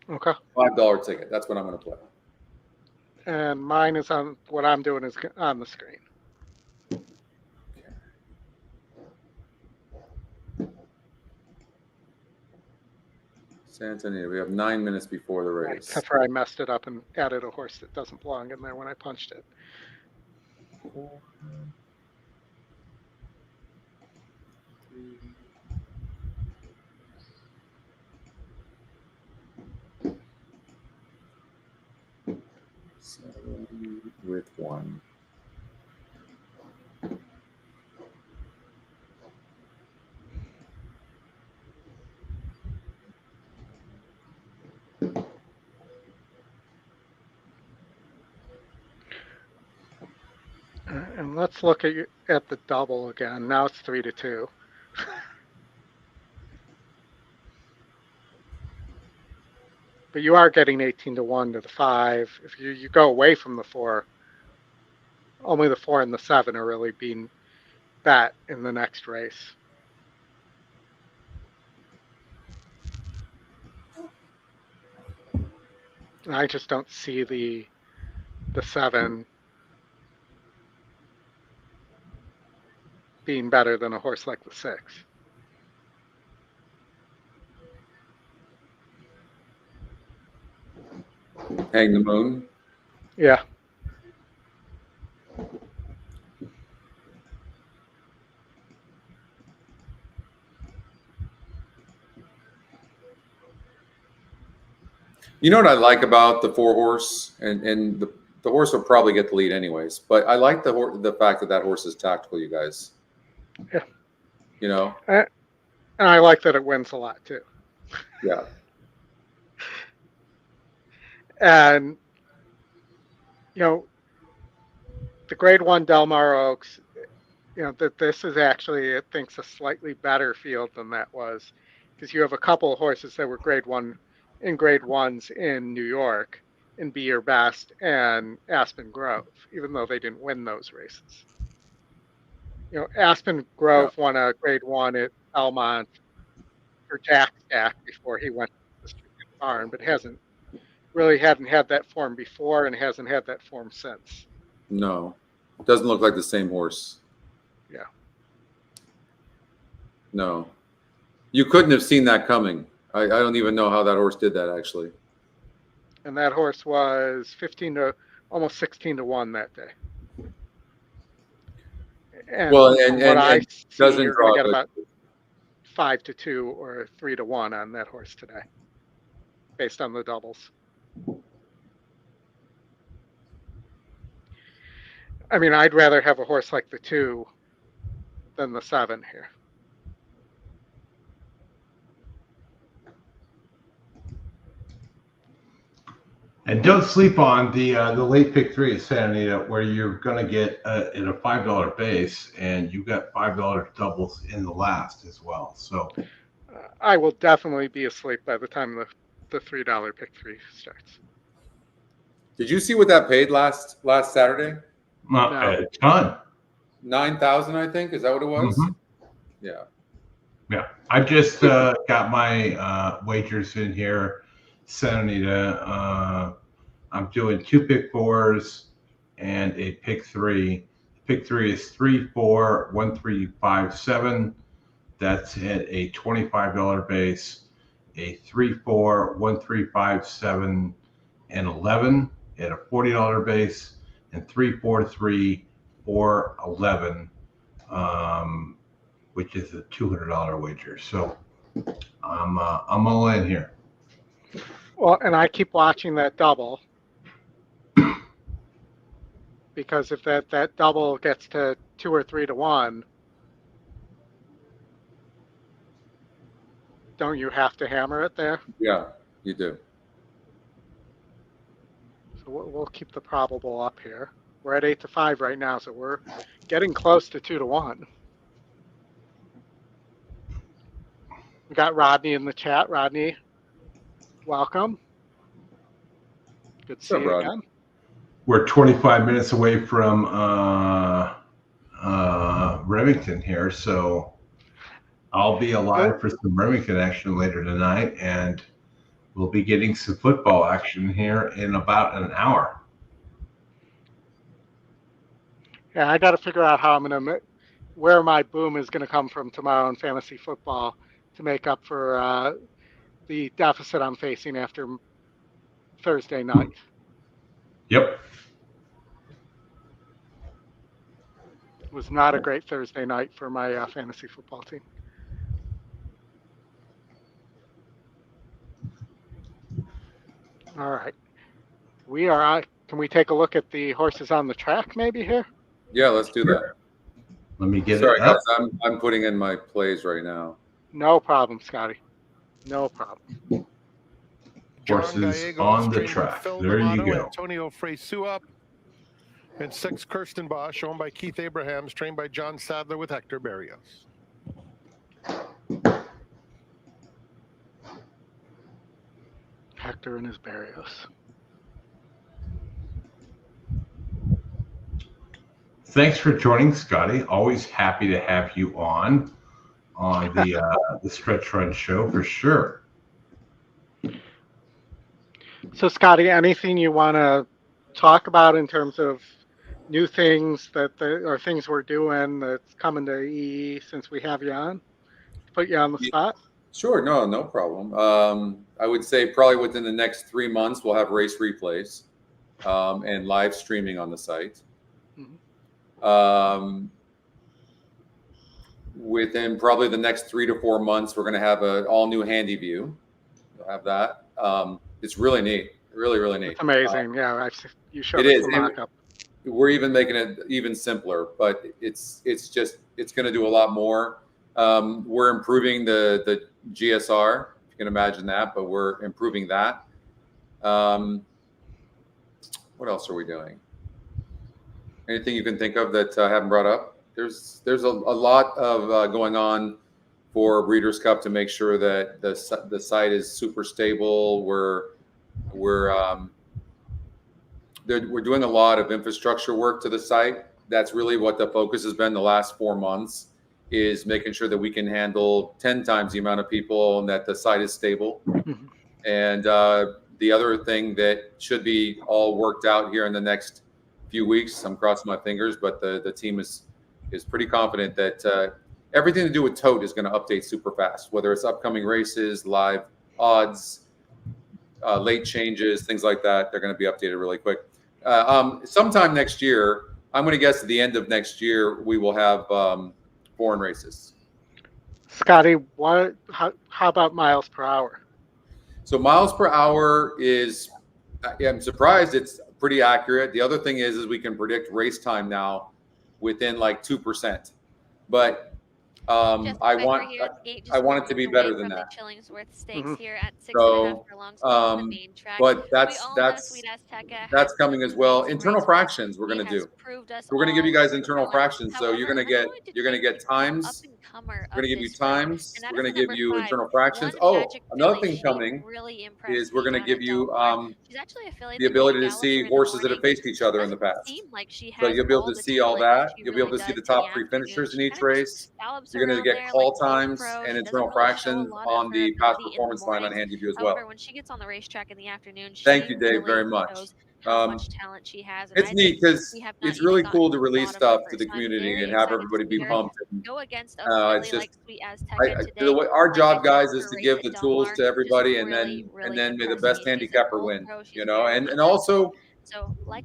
Okay. $5 ticket. That's what I'm going to play. And mine is on what I'm doing is on the screen. Santa Anita. We have 9 minutes before the race. Except for I messed it up and added a horse that doesn't belong in there when I punched it. With 1. And let's look at the double again. Now it's 3-2. But you are getting 18-1 to the 5. If you go away from the 4, only the 4 and the 7 are really being bet in the next race. And I just don't see the 7 being better than a horse like the 6. Hang the Moon. Yeah. You know what I like about the 4-horse, and the horse will probably get the lead anyways. But I like the fact that horse is tactical, you guys. Yeah. You know. And I like that it wins a lot too. Yeah. And you know, the Grade 1 Del Mar Oaks, you know, that this is actually, it thinks, a slightly better field than that was, because you have a couple of horses that were Grade 1 in Grade 1s in New York in Be Your Best and Aspen Grove, even though they didn't win those races. You know, Aspen Grove won a Grade 1 at Belmont for Jack Stack before he went to the District Barn, but hadn't had that form before and hasn't had that form since. No, it doesn't look like the same horse. Yeah. No, you couldn't have seen that coming. I don't even know how that horse did that, actually. And that horse was 15 to almost 16-1 that day. And well, and I see, doesn't you're draw going to get about 5-2 or 3-1 on that horse today, based on the doubles. I mean, I'd rather have a horse like the 2 than the 7 here. And don't sleep on the late pick 3 at Santa Anita, where you're going to get in a $5 base, and you got $5 doubles in the last as well. So I will definitely be asleep by the time the $3 pick 3 starts. Did you see what that paid last Saturday? A ton. 9,000, I think. Is that what it was? Mm-hmm. Yeah. Yeah. I just got my wagers in here. Santa Anita. I'm doing 2 pick 4s and a pick 3. Pick 3 is 3-4 1-3-5-7. That's at a $25 base. A 3-4 1-3-5-7 and 11 at a $40 base, and 3-4-3 4-11, which is a $200 wager. So I'm all in here. Well, and I keep watching that double, because if that double gets to 2 or 3-1, don't you have to hammer it there? Yeah, you do. So we'll keep the probable up here. We're at 8-5 right now, so we're getting close to 2-1. We got Rodney in the chat. Rodney, welcome. Good to see you again. We're 25 minutes away from Remington here, so I'll be alive for some Remington action later tonight, and we'll be getting some football action here in about an hour. Yeah, I got to figure out how I'm going to, where my boom is going to come from tomorrow in fantasy football to make up for the deficit I'm facing after Thursday night. Yep. It was not a great Thursday night for my fantasy football team. All right. We are. Can we take a look at the horses on the track maybe here? Yeah, let's do that. Let me get Sorry, it up. guys, I'm putting in my plays right now. No problem, Scotty. No problem. Horses on the track. There you go. Antonio Fresu up. And 6, Kirsten Bosch, owned by Keith Abrahams, trained by John Sadler with Hector Berrios. Hector and his Berrios. Thanks for joining, Scotty. Always happy to have you on the Stretch Run show for sure. So, Scotty, anything you want to talk about in terms of new things or things we're doing that's coming to EE since we have you on? Put you on the spot? Sure, no problem. I would say probably within the next 3 months, we'll have race replays and live streaming on the site. Within probably the next 3 to 4 months, we're going to have an all new Handy View. We'll have that. It's really neat, really neat. It's amazing. Yeah, you showed it us the mock-up. We're even making it even simpler, but it's going to do a lot more. We're improving the GSR, if you can imagine that, but we're improving that. What else are we doing? Anything you can think of that I haven't brought up? There's a lot of going on for Breeders' Cup to make sure that the site is super stable. We're doing a lot of infrastructure work to the site. That's really what the focus has been the last 4 months, is making sure that we can handle 10 times the amount of people and that the site is stable. And the other thing that should be all worked out here in the next few weeks, I'm crossing my fingers, but the team is pretty confident that everything to do with Tote is going to update super fast, whether it's upcoming races, live odds, late changes, things like that. They're going to be updated really quick. Sometime next year, I'm going to guess at the end of next year, we will have foreign races. Scotty, how about miles per hour? So miles per hour is, I'm surprised it's pretty accurate. The other thing is we can predict race time now within like 2%. But I want it to be better than that. Chillingsworth Stakes here at 6.5 furlongs on the main track. But that's coming as well. Internal fractions we're going to do. We're going to give you guys internal fractions. So you're going to get times. We're going to give you times. We're going to give you internal fractions. Oh, another thing coming is we're going to give you the ability to see horses that have faced each other in the past. So you'll be able to see all that. You'll be able to see the top 3 finishers in each race. You're going to get call times and internal fractions on the past performance line on Handy View as well. When she gets on the racetrack in the afternoon, thank you, Dave, very much. How much talent she has. It's neat because it's really cool to release stuff to the community and have everybody be pumped. Go against it's just our job, guys, is to give the tools to everybody, and then may the best handicapper win. You know, and also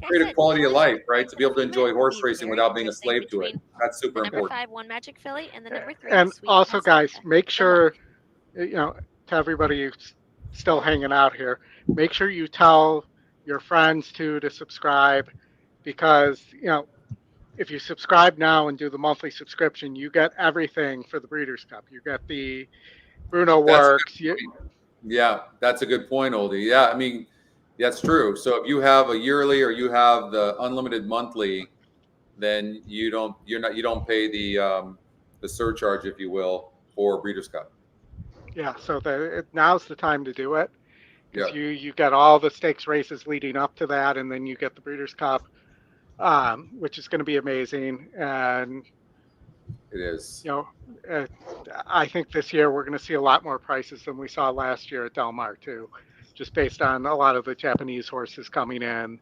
create a quality of life, right? To be able to enjoy horse racing without being a slave to it. That's super important. Number 5, One Magic Filly, and the number 3. And also, guys, make sure, to everybody who's still hanging out here, make sure you tell your friends to subscribe, because if you subscribe now and do the monthly subscription, you get everything for the Breeders' Cup. You get the Bruno Works. Yeah, that's a good point, Oldy. Yeah, I mean, that's true. So if you have a yearly or you have the unlimited monthly, then you don't pay the surcharge, if you will, for Breeders' Cup. Yeah, so now's the time to do it. Because you get all the stakes races leading up to that, and then you get the Breeders' Cup, which is going to be amazing. And it is. I think this year we're going to see a lot more prices than we saw last year at Del Mar too, just based on a lot of the Japanese horses coming in,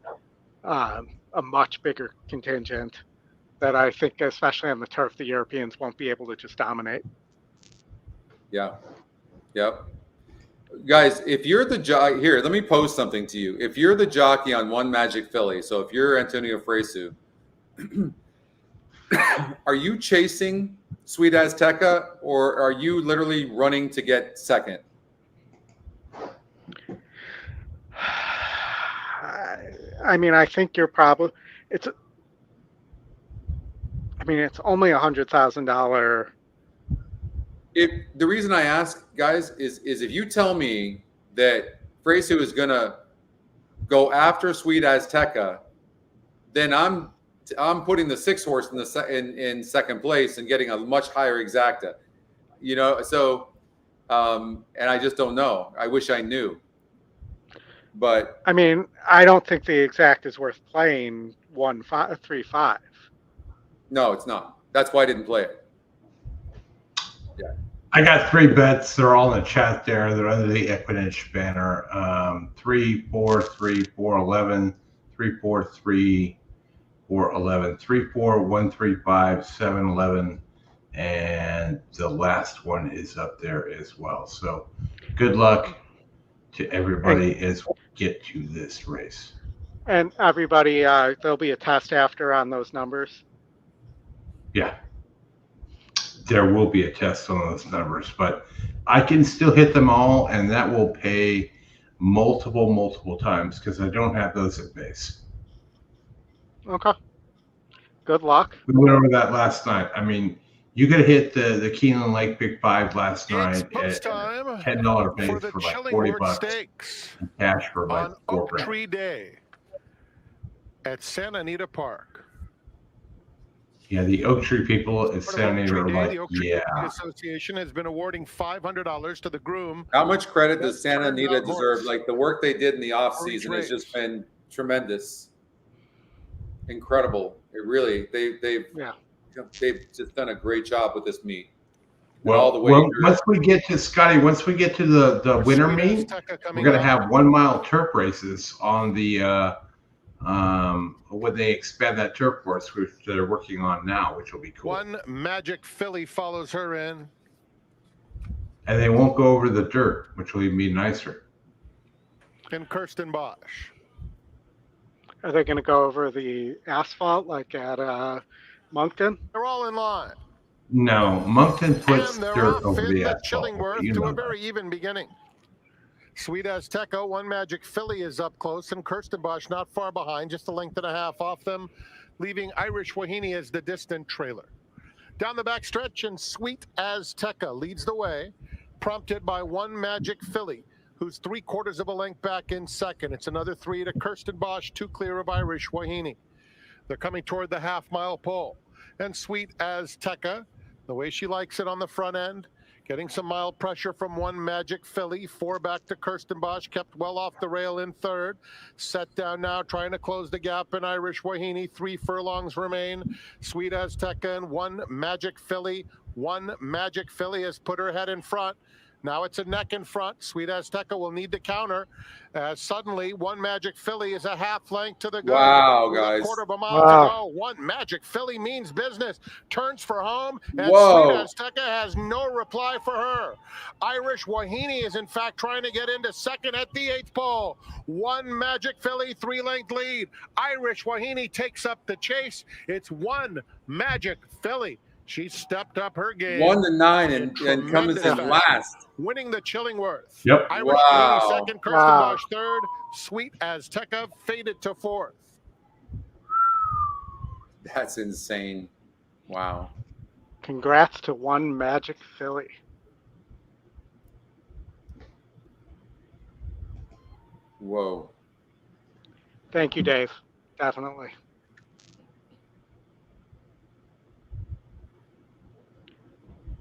a much bigger contingent that I think, especially on the turf, the Europeans won't be able to just dominate. Yeah. Yep. Guys, if you're the jockey here, let me pose something to you. If you're the jockey on One Magic Filly, so if you're Antonio Fresu, are you chasing Sweet Azteca, or are you literally running to get second? I mean, I think you're probably it's only $100,000. The reason I ask, guys, is if you tell me that Fresu is gonna go after Sweet Azteca, then I'm I'm putting the 6 horse in second place and getting a much higher exacta. You know, so and I just don't know. I wish I knew. But I mean, I don't think the exact is worth playing 1-5-3-5. No, it's not. That's why I didn't play it. Yeah. I got 3 bets. They're all in the chat there. They're under the EquinEdge banner. 3, 4, 3, 4, 11, 3, 4, 3, 4, 11, 3, 4, 1, 3, 5, 7, 11, and the last one is up there as well. So good luck to everybody as we get to this race. And everybody, there'll be a test after on those numbers. Yeah. There will be a test on those numbers, but I can still hit them all, and that will pay multiple times because I don't have those at base. Okay. Good luck. We went over that last night. I mean, you could hit the Keeneland Lake Big 5 last night at $10 base for like $40 Stakes and cash for like on $4 Oak grand. Tree Day at Santa Anita Park. Yeah, the Oak Tree people at Santa Anita are like, The Oak Tree yeah. Association has been awarding $500 to the groom. How much credit does Santa Anita deserve? Like the work they did in the off season has just been tremendous, incredible. It really they've just done a great job with this meet. Well, once we get to Scotty, once we get to the winter meet, we're going to have 1 mile turf races on the when they expand that turf course, which they're working on now, which will be cool. One Magic Filly follows her in. And they won't go over the dirt, which will even be nicer. And Kirsten Bosch. Are they going to go over the asphalt like at Moncton? They're all in line. No, Moncton puts dirt over the asphalt. Chillingworth You to know a very even beginning. Sweet Azteca, One Magic Filly is up close, and Kirsten Bosch not far behind, just a length and a half off them, leaving Irish Wahini as the distant trailer. Down the back stretch, and Sweet Azteca leads the way, prompted by One Magic Filly, who's 3/4 of a length back in second. It's another 3 to Kirsten Bosch, 2 clear of Irish Wahini. They're coming toward the half-mile pole, and Sweet Azteca, the way she likes it on the front end, getting some mild pressure from One Magic Filly. 4 back to Kirsten Bosch, kept well off the rail in third. Set down now, trying to close the gap in Irish Wahini. 3 furlongs remain. Sweet Azteca and One Magic Filly. One Magic Filly has put her head in front. Now it's a neck in front. Sweet Azteca will need to counter. Suddenly, One Magic Filly is a half length to the good. Wow, guys. 1/4 mile to go. One Magic Filly means business. Turns for home. And Whoa. Sweet Azteca has no reply for her. Irish Wahini is, in fact, trying to get into second at the 8th pole. One Magic Filly, 3-length lead. Irish Wahini takes up the chase. It's One Magic Filly. She stepped up her game. 1 to 9 and comes in last. Winning the Chillingworth. Yep. Irish Wow. Wahini second, Kirsten Bosch third. Sweet Azteca faded to 4th. That's insane. Wow. Congrats to One Magic Filly. Whoa. Thank you, Dave. Definitely.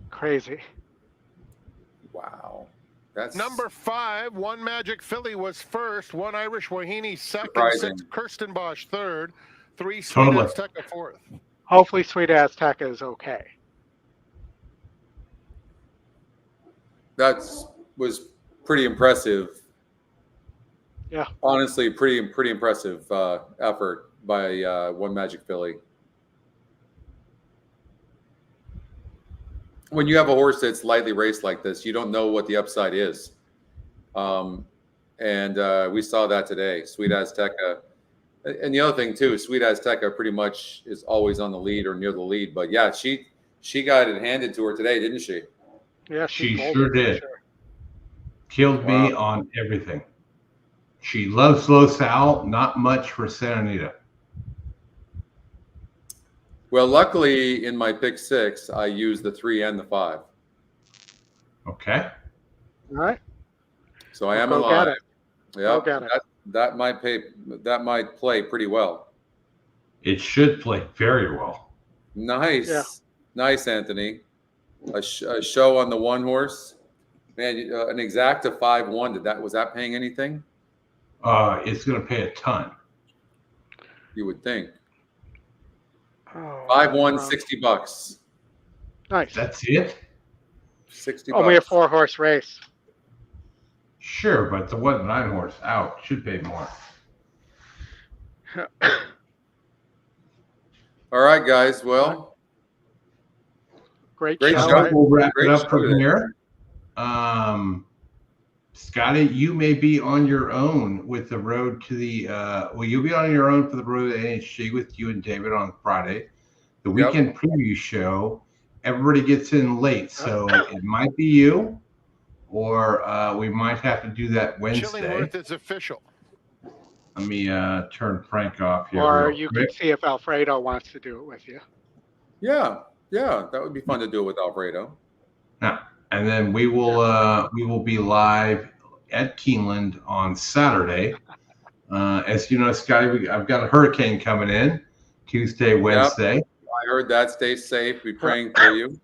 Crazy. Wow. That's number 5. One Magic Filly was first. One Irish Wahini second. Surprising. 6 Kirsten Bosch third. 3 Sweet Totally. Azteca 4th. Hopefully Sweet Azteca is okay. That was pretty impressive. Yeah. Honestly, pretty impressive effort by One Magic Filly. When you have a horse that's lightly raced like this, you don't know what the upside is. And we saw that today. Sweet Azteca. And the other thing, too, Sweet Azteca pretty much is always on the lead or near the lead. But, yeah, she got it handed to her today, didn't she? Yeah, She sure did. Killed me on everything. She loves Los Al, not much for Santa Anita. Well, luckily, in my pick 6, I used the 3 and the 5. Okay. All right. So I am Go alive. get it. Yeah, Go get it. that might play pretty well. It should play very well. Nice. Yeah. Nice, Anthony. A show on the one horse. Man, an exacta 5-1. Was that paying anything? It's going to pay a ton. You would think. Oh, 5-1, $60. Nice. That's it? $60. Only a 4-horse race. Sure, but the 1-9 horse out should pay more. All right, guys. Well, great show. show. We'll wrap it up from here. Scotty, you may be on your own with the road to the you'll be on your own for the road to NHG with you and David on Friday. The weekend preview show, everybody gets in late, so it might be you, or we might have to do that Wednesday. Chillingworth is official. Let me turn Frank off here. Or you could see if Alfredo wants to do it with you. Yeah, that would be fun to do it with Alfredo. Yeah. And then we will be live at Keeneland on Saturday. As you know, Scotty, I've got a hurricane coming in Tuesday, Wednesday. Yep. I heard that. Stay safe. Be praying for you.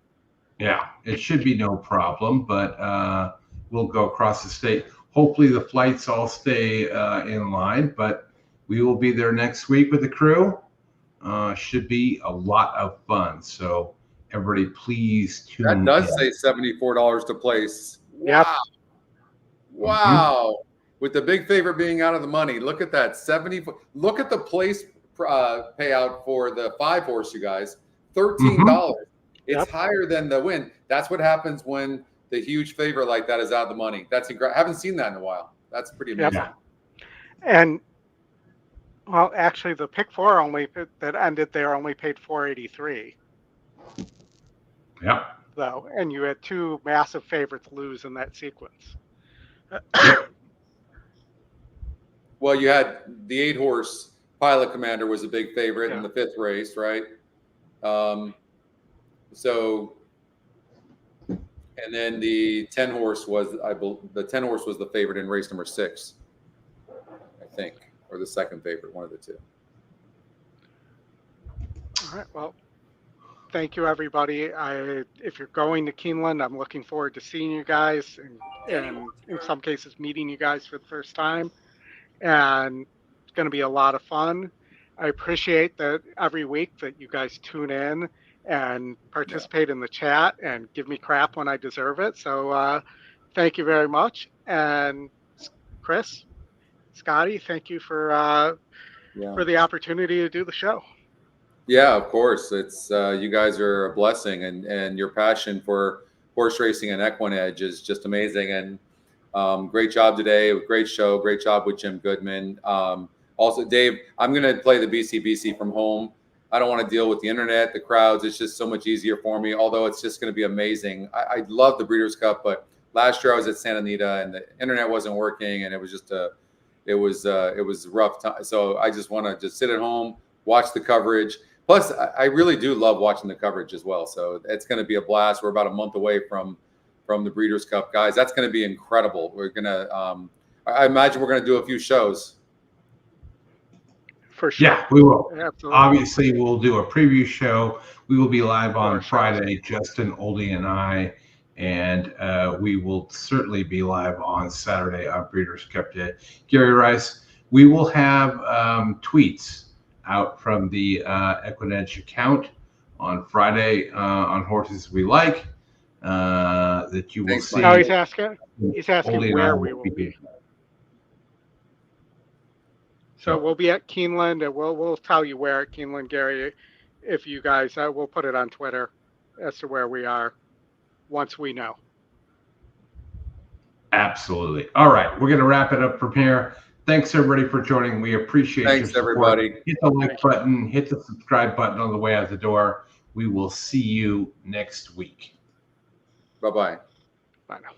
Yeah, it should be no problem, but we'll go across the state. Hopefully the flights all stay in line, but we will be there next week with the crew. Should be a lot of fun. So everybody, please tune in. That does say $74 to place. Yep. Wow. With the big favorite being out of the money. Look at that. Look at the place payout for the 5-horse, you guys. $13. It's higher than the win. That's what happens when the huge favorite like that is out of the money. That's incredible. I haven't seen that in a while. That's pretty amazing. Yep. And well, actually, the pick 4 that ended there only paid $483. Yep. Though, and you had 2 massive favorites lose in that sequence. Well, you had the 8-horse Pilot Commander was a big favorite in the 5th race, right? And then the 10-horse was, the 10-horse was the favorite in race number 6, I think, or the second favorite, one of the two. All right. Well, thank you, everybody. If you're going to Keeneland, I'm looking forward to seeing you guys and in some cases meeting you guys for the first time. And it's going to be a lot of fun. I appreciate that every week that you guys tune in and participate in the chat and give me crap when I deserve it. So thank you very much. And Chris, Scotty, thank you for the opportunity to do the show. Yeah, of course. It's you guys are a blessing, and your passion for horse racing and EquinEdge is just amazing. And great job today. Great show. Great job with Jim Goodman. Also, Dave, I'm going to play the BCBC from home. I don't want to deal with the internet, the crowds. It's just so much easier for me, although it's just going to be amazing. I love the Breeders' Cup, but last year I was at Santa Anita and the internet wasn't working, and it was just it was a rough time. So I just want to just sit at home, watch the coverage. Plus, I really do love watching the coverage as well. So it's going to be a blast. We're about a month away from the Breeders' Cup, guys. That's going to be incredible. We're going to, I imagine we're going to do a few shows. For sure. Yeah, we will. Absolutely. Obviously, we'll do a preview show. We will be live on Friday, Justin, Oldy, and I. And we will certainly be live on Saturday on Breeders' Cup Day. Gary Rice, we will have tweets out from the EquinEdge account on Friday on horses we like that you will see. No, he's asking where we will be. So we'll be at Keeneland, and we'll tell you where at Keeneland, Gary. If you guys, we'll put it on Twitter as to where we are once we know. Absolutely. All right, we're going to wrap it up from here. Thanks everybody for joining. We appreciate Thanks your support. everybody. Hit the like button, hit the subscribe button on the way out the door. We will see you next week. Bye-bye. Bye now.